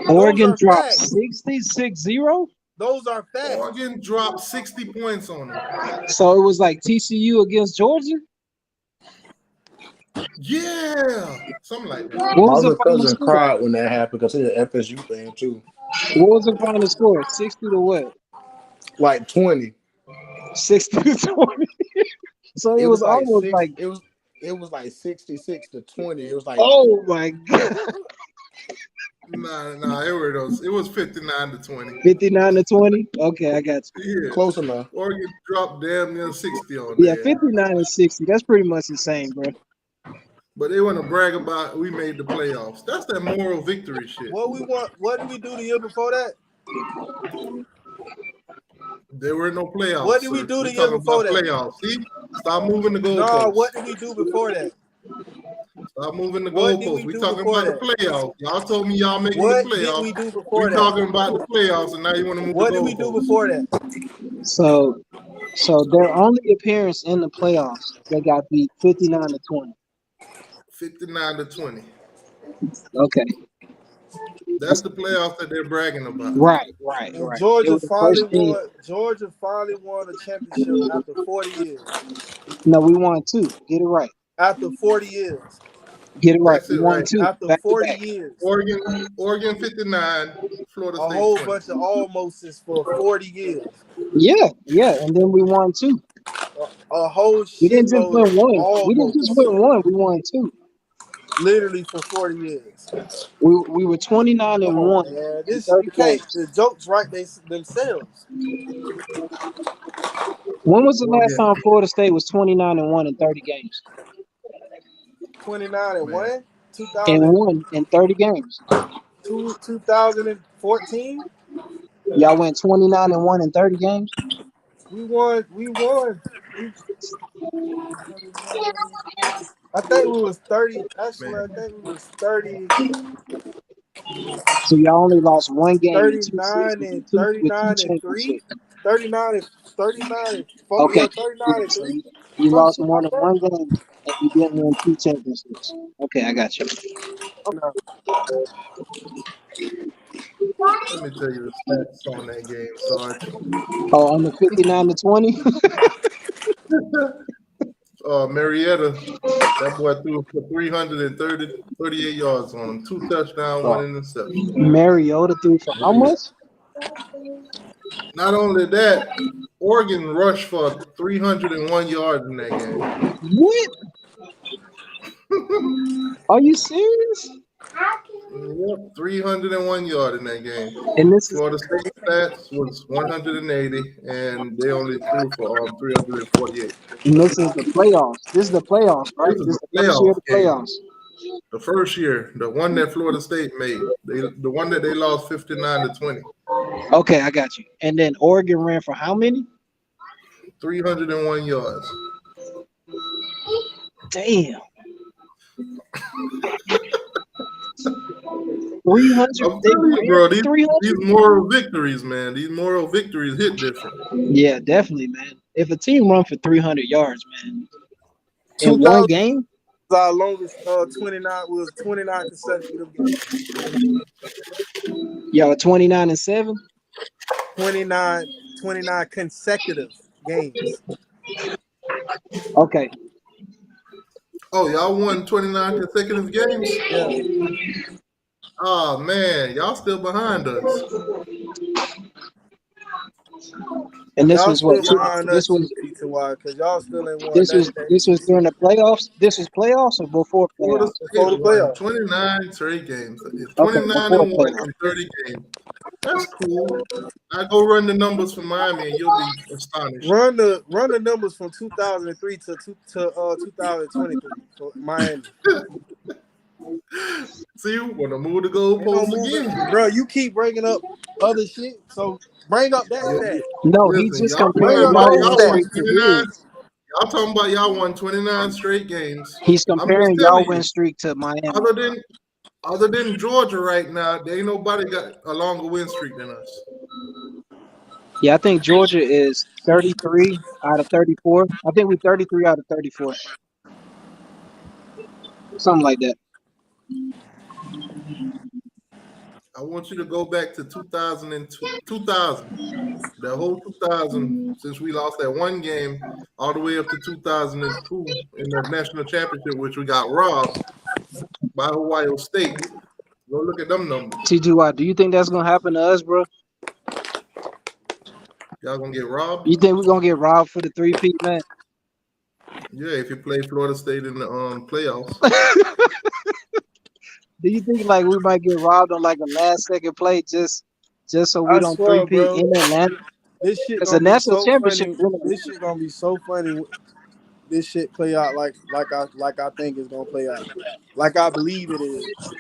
Speaker 13: Oregon
Speaker 5: Those are
Speaker 13: dropped
Speaker 5: facts.
Speaker 13: 60-6-0?
Speaker 5: Those are facts.
Speaker 1: Oregon dropped 60 points on them.
Speaker 13: So it was like TCU against Georgia?
Speaker 1: Yeah, something like that.
Speaker 13: What was
Speaker 7: My
Speaker 13: the
Speaker 7: other
Speaker 13: final
Speaker 7: cousin
Speaker 13: score?
Speaker 7: cried when that happened because he's an FSU fan too.
Speaker 13: What was the final score? 60 to what?
Speaker 7: Like 20.
Speaker 13: 60 to 20. So it was
Speaker 7: like
Speaker 13: almost like,
Speaker 7: it was like 66 to 20. It was like
Speaker 13: oh my God.
Speaker 1: Nah, it was 59 to 20.
Speaker 13: 59 to 20? Okay, I got you.
Speaker 1: Yeah,
Speaker 7: close enough.
Speaker 1: Oregon dropped damn near 60 on
Speaker 13: Yeah,
Speaker 1: there.
Speaker 13: 59 and 60. That's pretty much the same, bro.
Speaker 1: But they want to brag about we made the playoffs. That's that moral victory shit.
Speaker 5: What did we do the year before that?
Speaker 1: There were no playoffs.
Speaker 5: What did we do the year before that?
Speaker 1: Playoffs. See? Stop moving the goalposts.
Speaker 5: No, what did we do before that?
Speaker 1: Stop moving the
Speaker 5: What did
Speaker 1: goalposts.
Speaker 5: we
Speaker 1: We
Speaker 5: do
Speaker 1: talking
Speaker 5: before
Speaker 1: about the
Speaker 5: that?
Speaker 1: playoffs. Y'all told me y'all making
Speaker 5: What
Speaker 1: the
Speaker 5: did
Speaker 1: playoffs.
Speaker 5: we do before
Speaker 1: We
Speaker 5: that?
Speaker 1: talking about the playoffs, and now you want to move
Speaker 5: What
Speaker 1: the
Speaker 5: did we do
Speaker 1: goalposts.
Speaker 5: before that?
Speaker 13: So their only appearance in the playoffs, they got beat 59 to 20.
Speaker 1: 59 to 20.
Speaker 13: Okay.
Speaker 1: That's the playoffs that they're bragging about.
Speaker 13: Right.
Speaker 5: And
Speaker 13: They
Speaker 5: Georgia
Speaker 13: were the first team.
Speaker 5: finally won a championship after 40 years.
Speaker 13: No, we won 2. Get it right.
Speaker 5: After 40 years.
Speaker 13: Get it right.
Speaker 1: That's
Speaker 13: We
Speaker 1: it,
Speaker 13: won
Speaker 1: right?
Speaker 13: 2.
Speaker 5: After
Speaker 13: Back to
Speaker 5: 40
Speaker 13: back.
Speaker 5: years.
Speaker 1: Oregon 59, Florida
Speaker 5: A
Speaker 1: State
Speaker 5: whole
Speaker 1: 20.
Speaker 5: bunch of almostes for 40 years.
Speaker 13: Yeah. And then we won 2.
Speaker 5: A whole
Speaker 13: We didn't just
Speaker 5: shitload
Speaker 13: win
Speaker 5: of
Speaker 13: 1. We didn't just
Speaker 5: almost.
Speaker 13: win 1. We won 2.
Speaker 5: Literally for 40 years.
Speaker 13: We were 29 and
Speaker 5: Come
Speaker 13: 1
Speaker 5: on, man.
Speaker 13: in 30 games.
Speaker 5: The jokes write themselves.
Speaker 13: When was the last
Speaker 1: Oregon.
Speaker 13: time Florida State was 29 and 1 in 30 games?
Speaker 5: 29 and 1?
Speaker 13: And 1 in 30 games.
Speaker 5: 2014?
Speaker 13: Y'all went 29 and 1 in 30 games?
Speaker 5: We won. I think we was 30. Actually, I think we was 30.
Speaker 13: So y'all only lost 1 game in 2
Speaker 5: 39
Speaker 13: seasons
Speaker 5: and
Speaker 13: with
Speaker 5: 39
Speaker 13: 2
Speaker 5: and 3.
Speaker 13: championships.
Speaker 5: 39 and 4.
Speaker 13: Okay.
Speaker 5: Yeah, 39 and
Speaker 13: So
Speaker 5: 3.
Speaker 13: you
Speaker 5: Some
Speaker 13: lost
Speaker 5: shit
Speaker 13: more
Speaker 5: like
Speaker 13: than
Speaker 5: that.
Speaker 13: 1 game and you didn't win 2 championships. Okay, I got you.
Speaker 1: Let me tell you the stats on that game, Sarge.
Speaker 13: Oh, on the 59 to 20?
Speaker 1: Marietta, that boy threw for 38 yards on him. 2 touchdowns, 1 interception.
Speaker 13: Mariota threw for how much?
Speaker 1: Not only that, Oregon rushed for 301 yards in that game.
Speaker 13: What? Are you serious?
Speaker 1: Yep, 301 yards in that game.
Speaker 13: And this is
Speaker 1: Florida State stats was 180, and they only threw for 348.
Speaker 13: and this is the playoffs. This is the playoffs, right?
Speaker 1: This is
Speaker 13: This is
Speaker 1: the
Speaker 13: the first year of
Speaker 1: playoff
Speaker 13: the
Speaker 1: game.
Speaker 13: playoffs.
Speaker 1: The first year, the one that Florida State made, the one that they lost 59-20.
Speaker 13: Okay, I got you. And then Oregon ran for how many?
Speaker 1: 301 yards.
Speaker 13: Damn. 300.
Speaker 1: I'm telling you, bro, these
Speaker 13: 300.
Speaker 1: moral victories, man. These moral victories hit different.
Speaker 13: Yeah, definitely, man. If a team run for 300 yards, man, in one
Speaker 5: 2000
Speaker 13: game,
Speaker 5: our longest 29 consecutive games.
Speaker 13: y'all 29-7.
Speaker 5: 29 consecutive games.
Speaker 13: Okay.
Speaker 1: Oh, y'all won 29 consecutive games?
Speaker 5: Yeah.
Speaker 1: Oh, man, y'all still behind us.
Speaker 13: And this
Speaker 5: Y'all
Speaker 13: was what?
Speaker 5: still behind us
Speaker 13: This was
Speaker 5: P2Y because y'all still ain't won
Speaker 13: this was
Speaker 5: that.
Speaker 13: this was during the playoffs. This was playoffs or before
Speaker 1: Florida
Speaker 13: playoffs?
Speaker 1: State
Speaker 5: Before the
Speaker 1: won
Speaker 5: playoffs.
Speaker 1: 29 straight games. It's
Speaker 13: Okay,
Speaker 1: 29
Speaker 13: before
Speaker 1: and 1
Speaker 13: playoffs.
Speaker 1: in 30 games. That's cool. I go run the numbers for Miami and you'll be astonished.
Speaker 5: Run the numbers from 2003 to 2023 for Miami.
Speaker 1: See, when I move the
Speaker 5: Ain't no
Speaker 1: goalposts
Speaker 5: moving,
Speaker 1: again.
Speaker 5: bro. You keep bringing up other shit, so bring up that stat.
Speaker 13: No, he
Speaker 1: Listen,
Speaker 13: just
Speaker 1: y'all
Speaker 5: Bring
Speaker 13: comparing
Speaker 5: up
Speaker 1: talking about
Speaker 13: y'all
Speaker 5: those
Speaker 13: win
Speaker 1: y'all won
Speaker 5: stats.
Speaker 13: streak to
Speaker 1: 29.
Speaker 13: his.
Speaker 1: Y'all talking about y'all won 29 straight games.
Speaker 13: He's
Speaker 1: I'm just
Speaker 13: comparing
Speaker 1: telling
Speaker 13: y'all
Speaker 1: you,
Speaker 13: win streak to Miami.
Speaker 1: other than Georgia right now, there ain't nobody got a longer win streak than us.
Speaker 13: Yeah, I think Georgia is 33 out of 34. I think we're 33 out of 34. Something like that.
Speaker 1: I want you to go back to 2000. The whole 2000, since we lost that one game, all the way up to 2002 in the national championship, which we got robbed by Ohio State. Go look at them numbers.
Speaker 13: T2Y, do you think that's gonna happen to us, bro?
Speaker 1: Y'all gonna get robbed?
Speaker 13: You think we're gonna get robbed for the 3-peat, man?
Speaker 1: Yeah, if you play Florida State in the playoffs.
Speaker 13: Do you think like we might get robbed on like a last second play just so we
Speaker 5: I
Speaker 13: don't
Speaker 5: swear,
Speaker 13: 3-peat
Speaker 5: bro.
Speaker 13: in Atlanta?
Speaker 5: This shit
Speaker 13: Because the
Speaker 5: gonna be
Speaker 13: national
Speaker 5: so
Speaker 13: championship.
Speaker 5: funny. This shit gonna be so funny. This shit play out like I think it's gonna play out. Like I believe it is.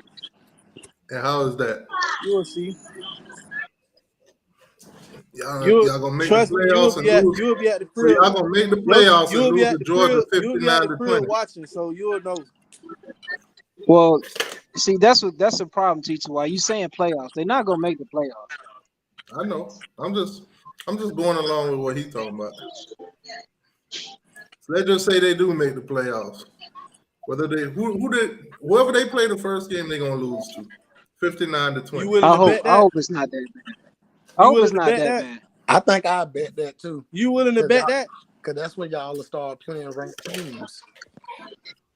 Speaker 1: And how is that?
Speaker 5: You will see.
Speaker 1: Y'all gonna make the
Speaker 5: Trust me.
Speaker 1: playoffs and lose.
Speaker 5: You'll be at the
Speaker 1: So
Speaker 5: crib.
Speaker 1: y'all gonna make the playoffs
Speaker 5: You'll
Speaker 1: and
Speaker 5: be
Speaker 1: lose
Speaker 5: at
Speaker 1: to
Speaker 5: the
Speaker 1: Georgia
Speaker 5: crib. You'll be at the
Speaker 1: 59-20.
Speaker 5: crib watching, so you'll know.
Speaker 13: Well, see, that's the problem, T2Y. You saying playoffs? They're not gonna make the playoffs.
Speaker 1: I know. I'm just going along with what he's talking about. So let's just say they do make the playoffs. Whether they whoever they play the first game, they're gonna lose to 59-20.
Speaker 13: I hope it's not that bad. I hope it's not that bad.
Speaker 7: I think I bet that too.
Speaker 5: You willing to bet that?
Speaker 7: Because that's when y'all will start playing ranked teams.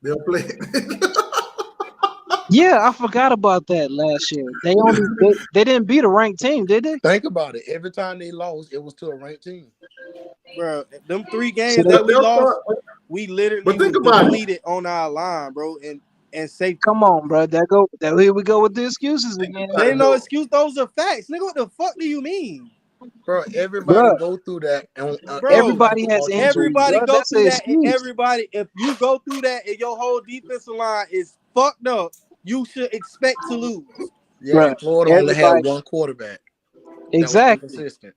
Speaker 1: They'll play.
Speaker 13: Yeah, I forgot about that last year. They didn't beat a ranked team, did they?
Speaker 7: Think about it. Every time they lost, it was to a ranked team.
Speaker 5: Bro, them 3 games
Speaker 13: So
Speaker 5: that we lost, we literally
Speaker 1: But think about it.
Speaker 5: deleted on our line, bro, and safety.
Speaker 13: Come on, bro. Here we go with the excuses again.
Speaker 5: There ain't no excuse. Those are facts, nigga. What the fuck do you mean?
Speaker 7: Bro, everybody go through that. And,
Speaker 5: Bro,
Speaker 13: everybody has injuries.
Speaker 5: Everybody
Speaker 13: Bro,
Speaker 5: go
Speaker 13: that's
Speaker 5: through
Speaker 13: an
Speaker 5: that.
Speaker 13: excuse.
Speaker 5: And everybody, if you go through that and your whole defensive line is fucked up, you should expect to lose.
Speaker 7: Yeah,
Speaker 13: Bruh,
Speaker 7: Florida only had
Speaker 13: everybody-
Speaker 7: one quarterback.
Speaker 13: Exactly.
Speaker 7: Consistent.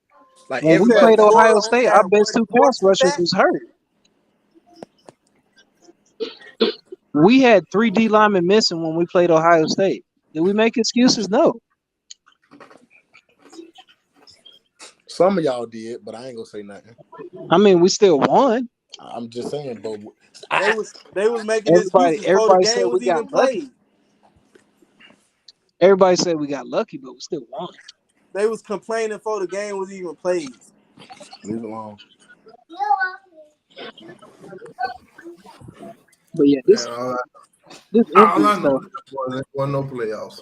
Speaker 7: Like
Speaker 13: When we
Speaker 7: everybody,
Speaker 13: played Ohio State, our best 2 pass rushers was hurt. We had 3 D linemen missing when we played Ohio State. Did we make excuses? No.
Speaker 7: some of y'all did, but I ain't gonna say nothing.
Speaker 13: I mean, we still won.
Speaker 7: I'm just saying, but
Speaker 5: They was making
Speaker 13: Everybody
Speaker 5: excuses before the
Speaker 13: said
Speaker 5: game was
Speaker 13: we got
Speaker 5: even
Speaker 13: lucky.
Speaker 5: played.
Speaker 13: Everybody said we got lucky, but we still won.
Speaker 5: They was complaining before the game was even played.
Speaker 7: Leave it alone.
Speaker 13: But yeah, this
Speaker 1: all
Speaker 13: injury
Speaker 1: I know
Speaker 13: stuff.
Speaker 1: wasn't no playoffs.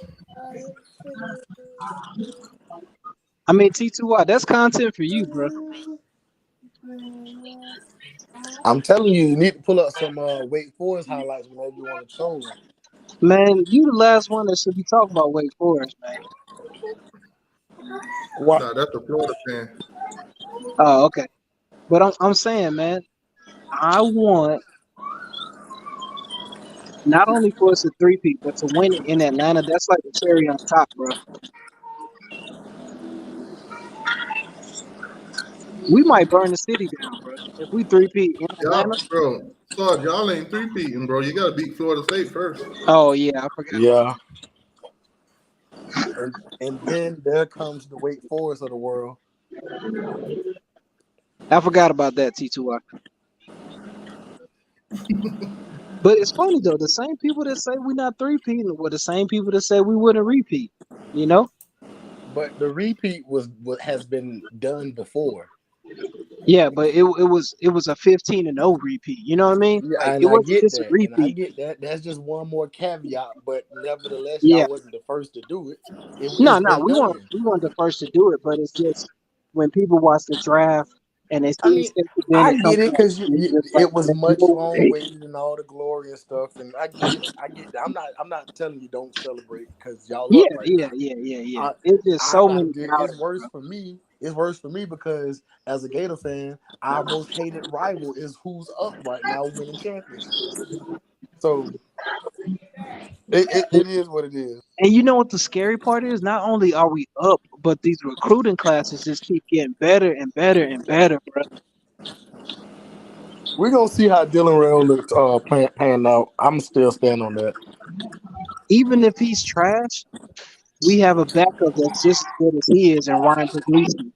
Speaker 13: I mean, T2Y, that's content for you, bro.
Speaker 5: I'm telling you, you need to pull up some Wake Forest highlights whenever you want to troll them.
Speaker 13: Man, you the last one that should be talking about Wake Forest, man.
Speaker 5: What?
Speaker 1: Nah, that's a Florida fan.
Speaker 13: Oh, okay. But I'm saying, man, I want not only for us to three-peat, but to win it in Atlanta. That's like the cherry on top, bro. We might burn the city down, bro. If we three-peat in Atlanta.
Speaker 1: Bro, Sarge, y'all ain't three-peating, bro. You got to beat Florida State first.
Speaker 13: Oh, yeah, I forgot.
Speaker 5: Yeah. And then there comes the Wake Forest of the world.
Speaker 13: I forgot about that, T2Y. But it's funny though, the same people that say we're not three-peating were the same people that say we wouldn't repeat. You know?
Speaker 5: But the repeat was what has been done before.
Speaker 13: Yeah, but it was a 15-0 repeat. You know what I mean?
Speaker 5: Yeah,
Speaker 13: Like,
Speaker 5: and
Speaker 13: it
Speaker 5: I
Speaker 13: wasn't
Speaker 5: get
Speaker 13: just a
Speaker 5: that. And I
Speaker 13: repeat.
Speaker 5: get that. That's just one more caveat. But nevertheless,
Speaker 13: Yeah.
Speaker 5: y'all wasn't the first to do it.
Speaker 13: No,
Speaker 5: It's been
Speaker 13: we
Speaker 5: done.
Speaker 13: weren't the first to do it, but it's just when people watch the draft and they
Speaker 5: I
Speaker 13: see
Speaker 5: mean,
Speaker 13: Spencer
Speaker 5: I
Speaker 13: Bennett come
Speaker 5: get it
Speaker 13: back,
Speaker 5: because
Speaker 13: it's just like,
Speaker 5: it was much
Speaker 13: no,
Speaker 5: long waited and all the glory and stuff, and I get it. I get that. I'm not telling you don't celebrate because y'all
Speaker 13: yeah,
Speaker 5: up right now.
Speaker 13: yeah. It's just
Speaker 5: I
Speaker 13: so
Speaker 5: gotta
Speaker 13: many
Speaker 5: get.
Speaker 13: dollars.
Speaker 5: It's worse for me. It's worse for me because as a Gator fan, our most hated rival is who's up right now winning championships. So it is what it is.
Speaker 13: And you know what the scary part is? Not only are we up, but these recruiting classes just keep getting better and better and better, bro.
Speaker 5: We're gonna see how Dylan Rail looks pan out. I'm still standing on that.
Speaker 13: Even if he's trash, we have a backup that's just as good as he is, and Ryan Puglisi.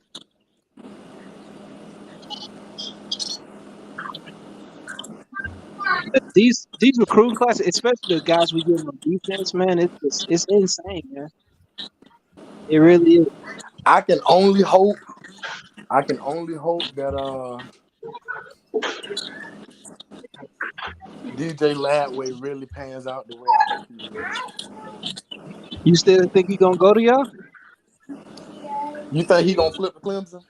Speaker 13: These recruiting classes, especially the guys we get on defense, man, it's insane, man. It really is.
Speaker 5: I can only hope that DJ Ladway really pans out the way I hope he will.
Speaker 13: You still think he gonna go to y'all?
Speaker 5: You think he gonna flip to Clemson?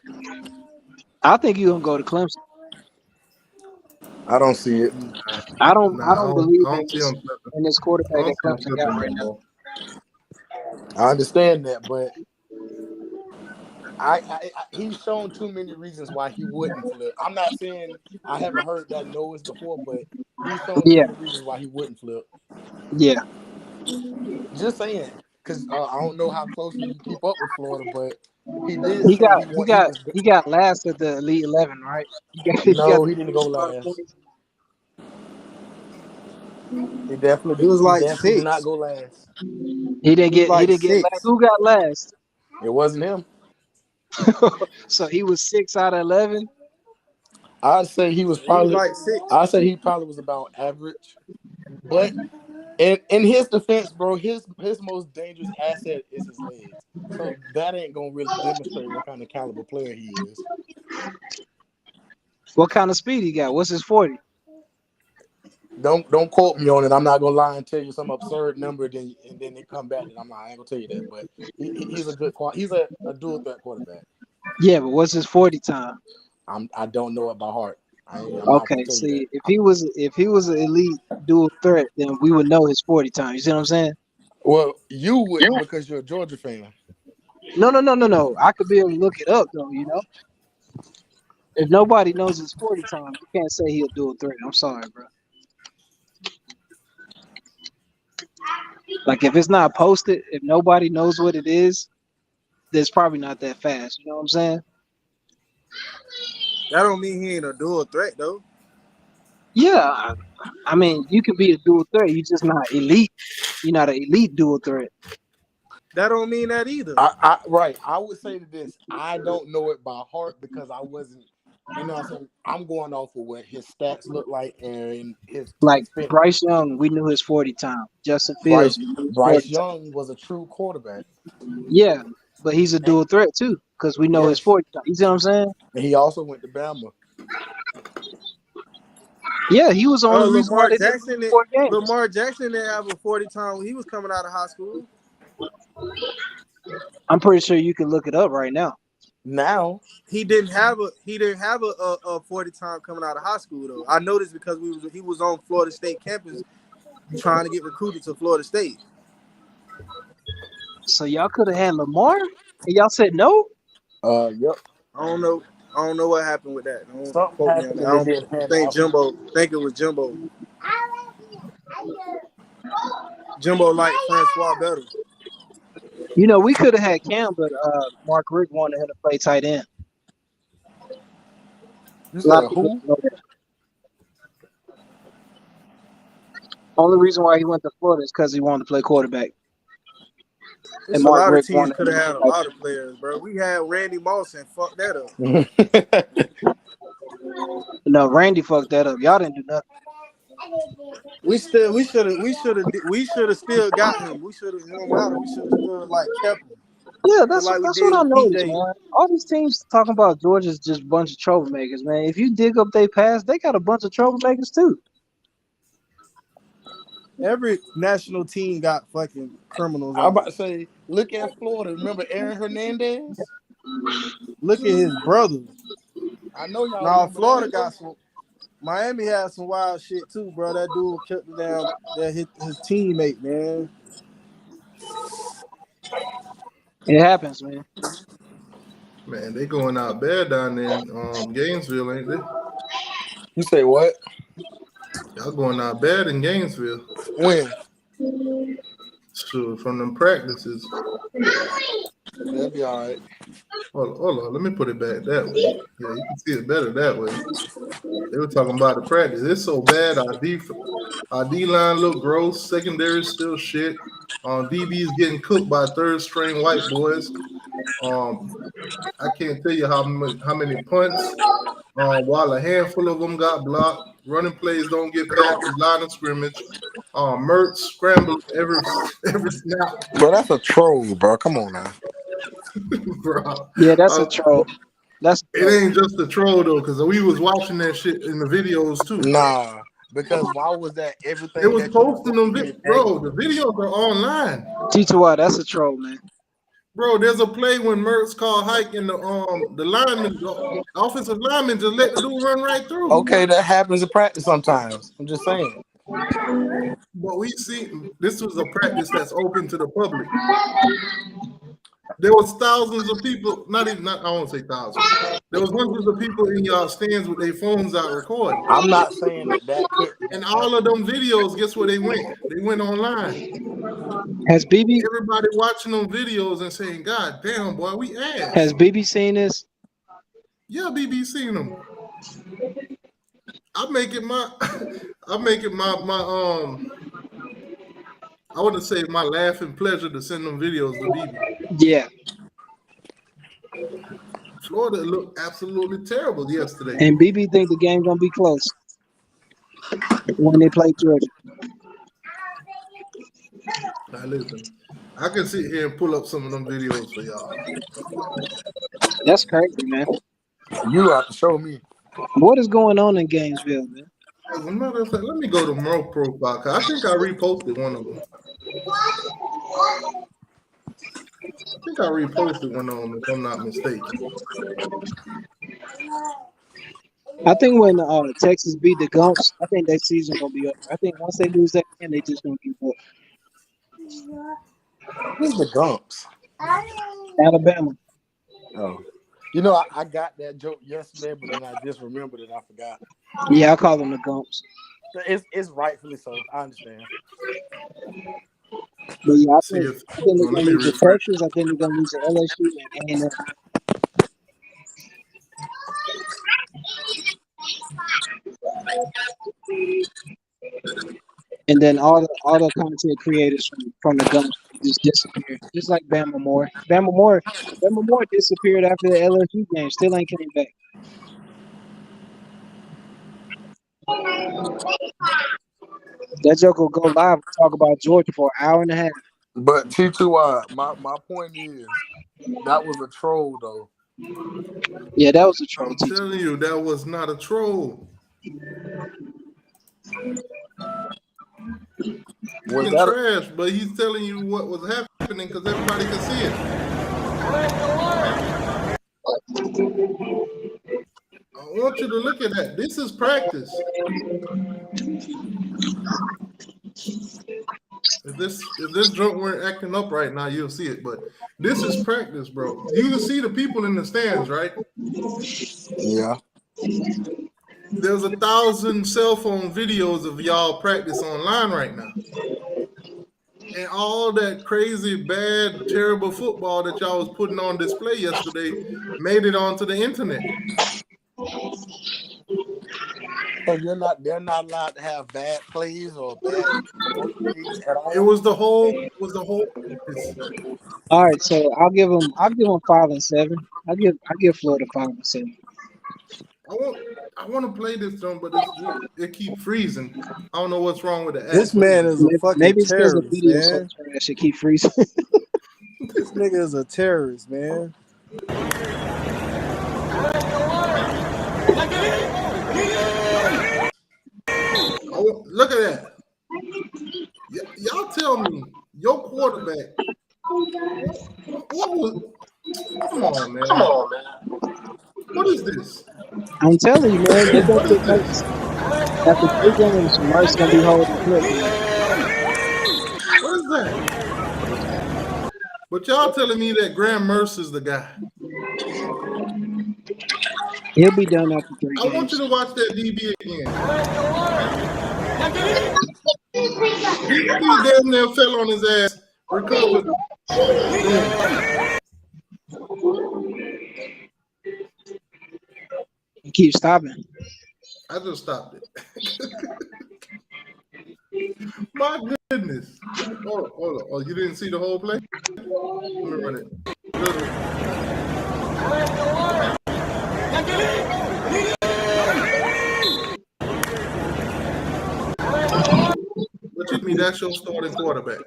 Speaker 13: I think he gonna go to Clemson.
Speaker 5: I don't see it.
Speaker 13: I don't believe
Speaker 1: I don't see him.
Speaker 13: in this quarterback that Clemson got right now.
Speaker 5: I understand that, but he's shown too many reasons why he wouldn't flip. I'm not saying I haven't heard that noise before, but he's shown too many reasons why he wouldn't flip.
Speaker 13: Yeah.
Speaker 5: Just saying, because I don't know how closely you keep up with Florida, but he did
Speaker 13: He
Speaker 5: say
Speaker 13: got last at the Elite 11, right?
Speaker 5: he didn't go last. He definitely did not go last.
Speaker 13: He didn't get last. Who got last?
Speaker 5: It wasn't him.
Speaker 13: So he was 6 out of 11.
Speaker 5: I'd say he was probably
Speaker 4: like 6.
Speaker 5: I'd say he probably was about average. But in his defense, bro, his most dangerous asset is his legs. So that ain't gonna really demonstrate what kind of caliber player he is.
Speaker 13: What kind of speed he got? What's his 40?
Speaker 5: Don't quote me on it. I'm not gonna lie and tell you some absurd number, and then they come back and I ain't gonna tell you that. But he's a good he's a dual threat quarterback.
Speaker 13: Yeah, but what's his 40 time?
Speaker 5: I don't know it by heart.
Speaker 13: Okay, see, if he was an elite dual threat, then we would know his 40 time. You see what I'm saying?
Speaker 5: Well, you would because you're a Georgia fan.
Speaker 13: No. I could be able to look it up though, you know. If nobody knows his 40 time, you can't say he'll dual threat. I'm sorry, bro. Like if it's not posted, if nobody knows what it is, it's probably not that fast. You know what I'm saying?
Speaker 4: That don't mean he ain't a dual threat though.
Speaker 13: Yeah, I mean you can be a dual threat. You're just not elite. You're not an elite dual threat.
Speaker 4: That don't mean that either.
Speaker 5: Right. I would say to this, I don't know it by heart because I wasn't. You know what I'm saying? I'm going off of what his stats look like and his
Speaker 13: like Bryce Young, we knew his 40 time. Justin Fields,
Speaker 5: Bryce Young was a true quarterback.
Speaker 13: Yeah, but he's a dual threat too because we know his 40 time. You see what I'm saying?
Speaker 5: And he also went to Bama.
Speaker 13: Yeah, he was on the reason why they didn't win 4 games.
Speaker 4: Lamar Jackson didn't have a 40 time when he was coming out of high school.
Speaker 13: I'm pretty sure you can look it up right now.
Speaker 5: Now he didn't have a 40 time coming out of high school though. I noticed because he was on Florida State campus trying to get recruited to Florida State.
Speaker 13: So y'all could have had Lamar, and y'all said no.
Speaker 5: Yep. I don't know what happened with that. Something happened. I don't think Jimbo. Think it was Jimbo. Jimbo liked Francois better.
Speaker 13: You know, we could have had Cam, but Mark Rick wanted him to play tight end.
Speaker 5: You said who?
Speaker 13: Only reason why he went to Florida is because he wanted to play quarterback.
Speaker 5: And a lot of teams could have had a lot of players, bro. We had Randy Moss and fucked that up.
Speaker 13: No, Randy fucked that up. Y'all didn't do nothing.
Speaker 5: We should have still got him. We should have still like kept him.
Speaker 13: Yeah, that's
Speaker 5: like
Speaker 13: what
Speaker 5: did
Speaker 13: I
Speaker 5: with
Speaker 13: noticed,
Speaker 5: PJ.
Speaker 13: man. All these teams talking about Georgia's just a bunch of troublemakers, man. If you dig up their past, they got a bunch of troublemakers too.
Speaker 5: Every national team got fucking criminals.
Speaker 19: I'm about to say, look at Florida. Remember Aaron Hernandez?
Speaker 5: Look at his brother.
Speaker 19: I know y'all.
Speaker 5: Now
Speaker 19: remember
Speaker 5: Florida
Speaker 19: that.
Speaker 5: got some. Miami had some wild shit too, bro. That dude kept it down. That his teammate, man.
Speaker 13: It happens, man.
Speaker 1: Man, they going out bad down there in Gainesville, ain't they?
Speaker 5: You say what?
Speaker 1: Y'all going out bad in Gainesville.
Speaker 5: When?
Speaker 1: Sure, from them practices.
Speaker 5: That'll be all right.
Speaker 1: Hold on, let me put it back that way. Yeah, you can see it better that way. They were talking about the practice. It's so bad. Our D line look gross. Secondary still shit. DB's getting cooked by third string white boys. I can't tell you how many punts. While a handful of them got blocked. Running plays don't get past the line of scrimmage. Mertz scrambled every snap.
Speaker 19: Bro, that's a troll, bro. Come on now.
Speaker 1: Bro.
Speaker 13: Yeah, that's a troll.
Speaker 1: It ain't just a troll though, because we was watching that shit in the videos too.
Speaker 19: Nah, because why was that everything?
Speaker 1: It was posting them, bro. The videos are online.
Speaker 13: T2Y, that's a troll, man.
Speaker 1: Bro, there's a play when Mertz called hike and the lineman, the offensive lineman just let the dude run right through.
Speaker 19: Okay, that happens in practice sometimes. I'm just saying.
Speaker 1: But we see this was a practice that's open to the public. There was thousands of people, I won't say thousands. There was hundreds of people in y'all stands with their phones out recording.
Speaker 19: I'm not saying that.
Speaker 1: And all of them videos, guess where they went? They went online.
Speaker 13: Has BB?
Speaker 1: Everybody watching them videos and saying, "God damn, boy, we ass."
Speaker 13: Has BB seen this?
Speaker 1: Yeah, BB seen them. I make it my I want to say my laughing pleasure to send them videos to BB.
Speaker 13: Yeah.
Speaker 1: Florida looked absolutely terrible yesterday.
Speaker 13: And BB think the game gonna be close when they play Georgia.
Speaker 1: Now listen, I can sit here and pull up some of them videos for y'all.
Speaker 13: That's crazy, man.
Speaker 19: You have to show me.
Speaker 13: What is going on in Gainesville, man?
Speaker 1: As a matter of fact, let me go to Mo profile, because I think I reposted one of them. I think I reposted one of them, if I'm not mistaken.
Speaker 13: I think when Texas beat the Gumps, I think that season gonna be over. I think once they lose that game, they just gonna keep up.
Speaker 19: Who's the Gumps?
Speaker 13: Alabama.
Speaker 19: Oh. You know, I got that joke yesterday, but then I just remembered it. I forgot.
Speaker 13: Yeah, I call them the Gumps.
Speaker 19: It's rightfully so. I understand.
Speaker 13: But yeah, I think they're gonna lose to Texas. I think they're gonna lose to LSU and A&M. And then all the content creators from the Gumps just disappeared, just like Bama Moore. Bama Moore disappeared after the LSU game. Still ain't coming back. That joke will go live and talk about Georgia for an hour and a half.
Speaker 19: But T2Y, my point is that was a troll though.
Speaker 13: Yeah, that was a troll.
Speaker 1: I'm telling you, that was not a troll.
Speaker 19: Was
Speaker 1: He's
Speaker 19: that
Speaker 1: trash, but he's telling you what was happening because everybody can see it. want you to look at that. This is practice. If this drunk weren't acting up right now, you'll see it. But this is practice, bro. You can see the people in the stands, right?
Speaker 9: Yeah.
Speaker 1: There's 1,000 cell phone videos of y'all practice online right now. And all that crazy, bad, terrible football that y'all was putting on display yesterday made it onto the internet.
Speaker 9: So they're not allowed to have bad plays or bad plays at all.
Speaker 1: It was the whole
Speaker 13: All right, so I'll give them 5 and 7. I give Florida 5 and 7.
Speaker 1: I want to play this drum, but it keep freezing. I don't know what's wrong with the app.
Speaker 5: This man is a fucking
Speaker 13: Maybe it's because the
Speaker 5: terrorist,
Speaker 13: video so
Speaker 5: man.
Speaker 13: trash it keep freezing.
Speaker 5: This nigga is a terrorist, man.
Speaker 1: Look at that. Y'all tell me, your quarterback. Come on, man. What is this?
Speaker 13: I'm telling you, man. They're gonna get Mertz. After 3 games, Mertz gonna be holding the clip.
Speaker 1: What is that? But y'all telling me that Graham Mertz is the guy.
Speaker 13: He'll be done after 3 games.
Speaker 1: I want you to watch that DB again. He damn near fell on his ass, recovered.
Speaker 13: Keep stopping.
Speaker 1: I just stopped it. My goodness. Hold on. Oh, you didn't see the whole play? Let me run it. But you mean that's your starting quarterback?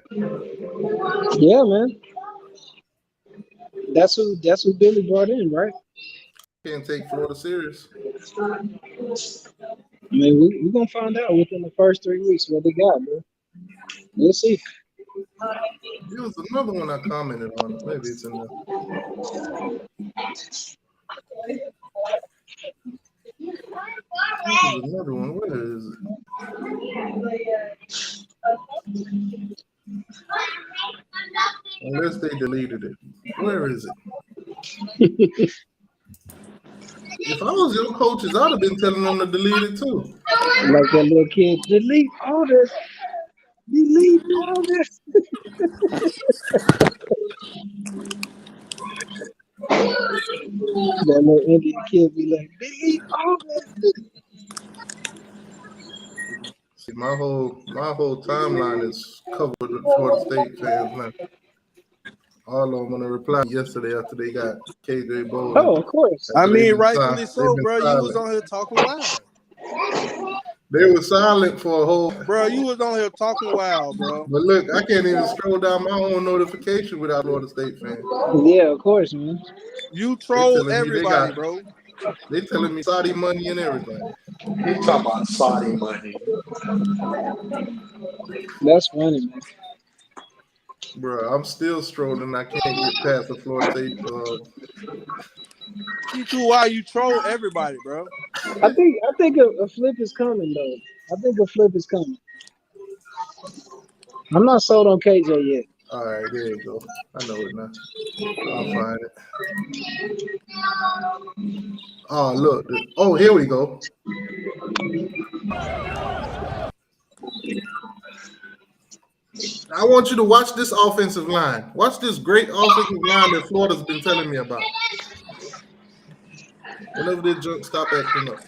Speaker 13: Yeah, man. That's who Billy brought in, right?
Speaker 1: Can't take Florida serious.
Speaker 13: I mean, we're gonna find out within the first 3 weeks what they got, bro. We'll see.
Speaker 1: There was another one I commented on. Maybe it's in there. There's another one. Where is it? Unless they deleted it. Where is it? If I was your coaches, I'd have been telling them to delete it too.
Speaker 13: Like that little kid, delete all this. Delete all this. That little Indian kid be like, delete all this.
Speaker 1: See, my whole timeline is covered with Florida State fans now. All of them gonna reply yesterday after they got KJ Bolden.
Speaker 13: Oh, of course.
Speaker 5: I mean, rightfully so, bro. You was on here talking wild.
Speaker 1: They were silent for a whole.
Speaker 5: Bro, you was on here talking wild, bro.
Speaker 1: But look, I can't even scroll down my own notification without Florida State fans.
Speaker 13: Yeah, of course, man.
Speaker 5: You troll everybody, bro.
Speaker 1: They telling me Saudi money and everything.
Speaker 3: He talking about Saudi money.
Speaker 13: That's funny, man.
Speaker 1: Bro, I'm still strolling. I can't get past the Florida State.
Speaker 5: Why you troll everybody, bro?
Speaker 13: I think a flip is coming though. I think a flip is coming. I'm not sold on KJ yet.
Speaker 1: All right, there you go. I know it now. I'll find it. Oh, look. Oh, here we go. I want you to watch this offensive line. Watch this great offensive line that Florida's been telling me about. Whenever they junk, stop acting up.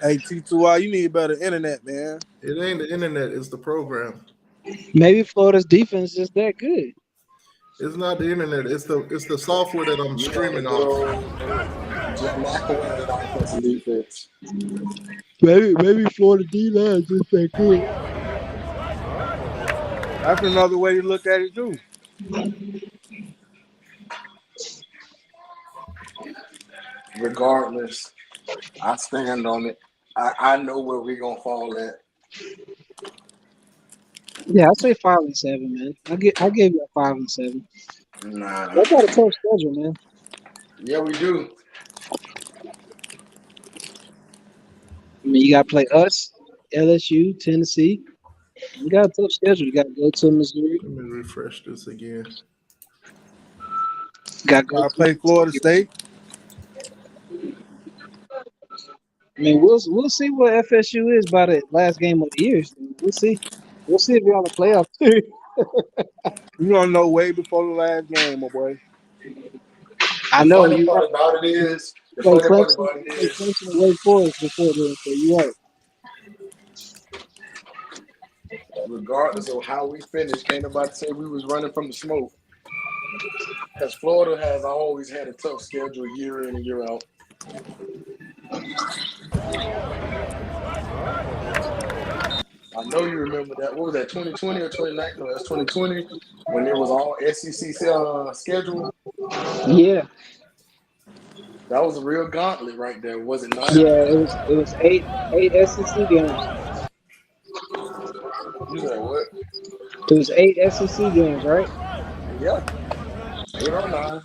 Speaker 5: Hey, T2Y, you need better internet, man.
Speaker 1: It ain't the internet, it's the program.
Speaker 13: Maybe Florida's defense is that good.
Speaker 1: It's not the internet, it's the software that I'm streaming off.
Speaker 13: Maybe Florida D-line is just that good.
Speaker 5: That's another way to look at it too.
Speaker 3: Regardless, I stand on it. I know where we're gonna fall at.
Speaker 13: Yeah, I'd say 5 and 7, man. I give you a 5 and 7.
Speaker 3: Nah.
Speaker 13: They got a tough schedule, man.
Speaker 3: Yeah, we do.
Speaker 13: I mean, you got to play us, LSU, Tennessee. You got a tough schedule. You got to go to Missouri.
Speaker 1: Let me refresh this again.
Speaker 13: Got to go
Speaker 5: Gotta play Florida State.
Speaker 13: I mean, we'll see what FSU is by the last game of the year. So we'll see. We'll see if you're on the playoff too.
Speaker 5: You don't know way before the last game, my boy.
Speaker 13: I
Speaker 3: The
Speaker 13: know
Speaker 3: funny
Speaker 13: you
Speaker 3: part
Speaker 13: right.
Speaker 3: about it is, the
Speaker 13: Play
Speaker 3: funny part
Speaker 13: Clemson,
Speaker 3: about it
Speaker 13: play
Speaker 3: is,
Speaker 13: Clemson and Wake Forest before then. So you're right.
Speaker 3: regardless of how we finished, can't nobody say we was running from the smoke. Because Florida has always had a tough schedule year in and year out. I know you remember that. What was that, 2020 or 2019? No, that's 2020 when it was all SEC schedule.
Speaker 13: Yeah.
Speaker 3: That was a real gauntlet right there, was it not?
Speaker 13: Yeah, it was eight SEC games.
Speaker 3: You said what?
Speaker 13: It was 8 SEC games, right?
Speaker 3: Yeah. 8 or 9.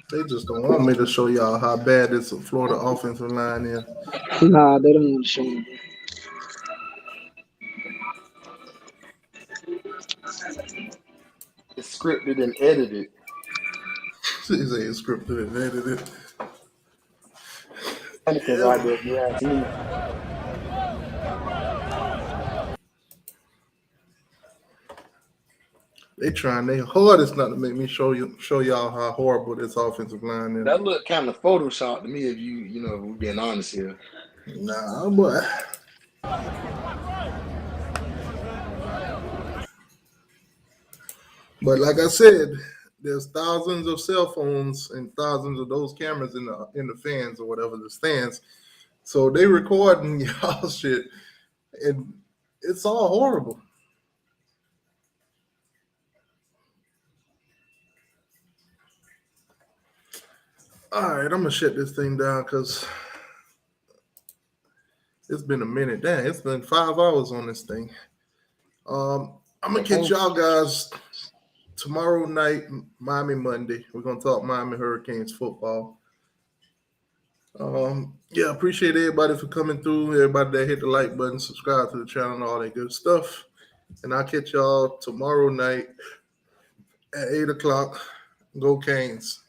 Speaker 1: They just don't want me to show y'all how bad this Florida offensive line is.
Speaker 13: Nah, they don't want to show me.
Speaker 3: It's scripted and edited.
Speaker 1: They say it's scripted and edited.
Speaker 3: Because I did, you ask me.
Speaker 1: They trying their hardest not to make me show y'all how horrible this offensive line is.
Speaker 3: That looked kind of Photoshop to me, if you know, if we're being honest here.
Speaker 1: Nah, boy. But like I said, there's thousands of cell phones and thousands of those cameras in the fans or whatever, the stands. So they recording y'all shit, and it's all horrible. All right, I'm gonna shut this thing down because it's been a minute. Damn, it's been 5 hours on this thing. I'm gonna catch y'all guys tomorrow night, Miami Monday. We're gonna talk Miami Hurricanes football. Yeah, appreciate everybody for coming through. Everybody that hit the like button, subscribe to the channel, and all that good stuff. And I'll catch y'all tomorrow night at 8 o'clock. Go Canes.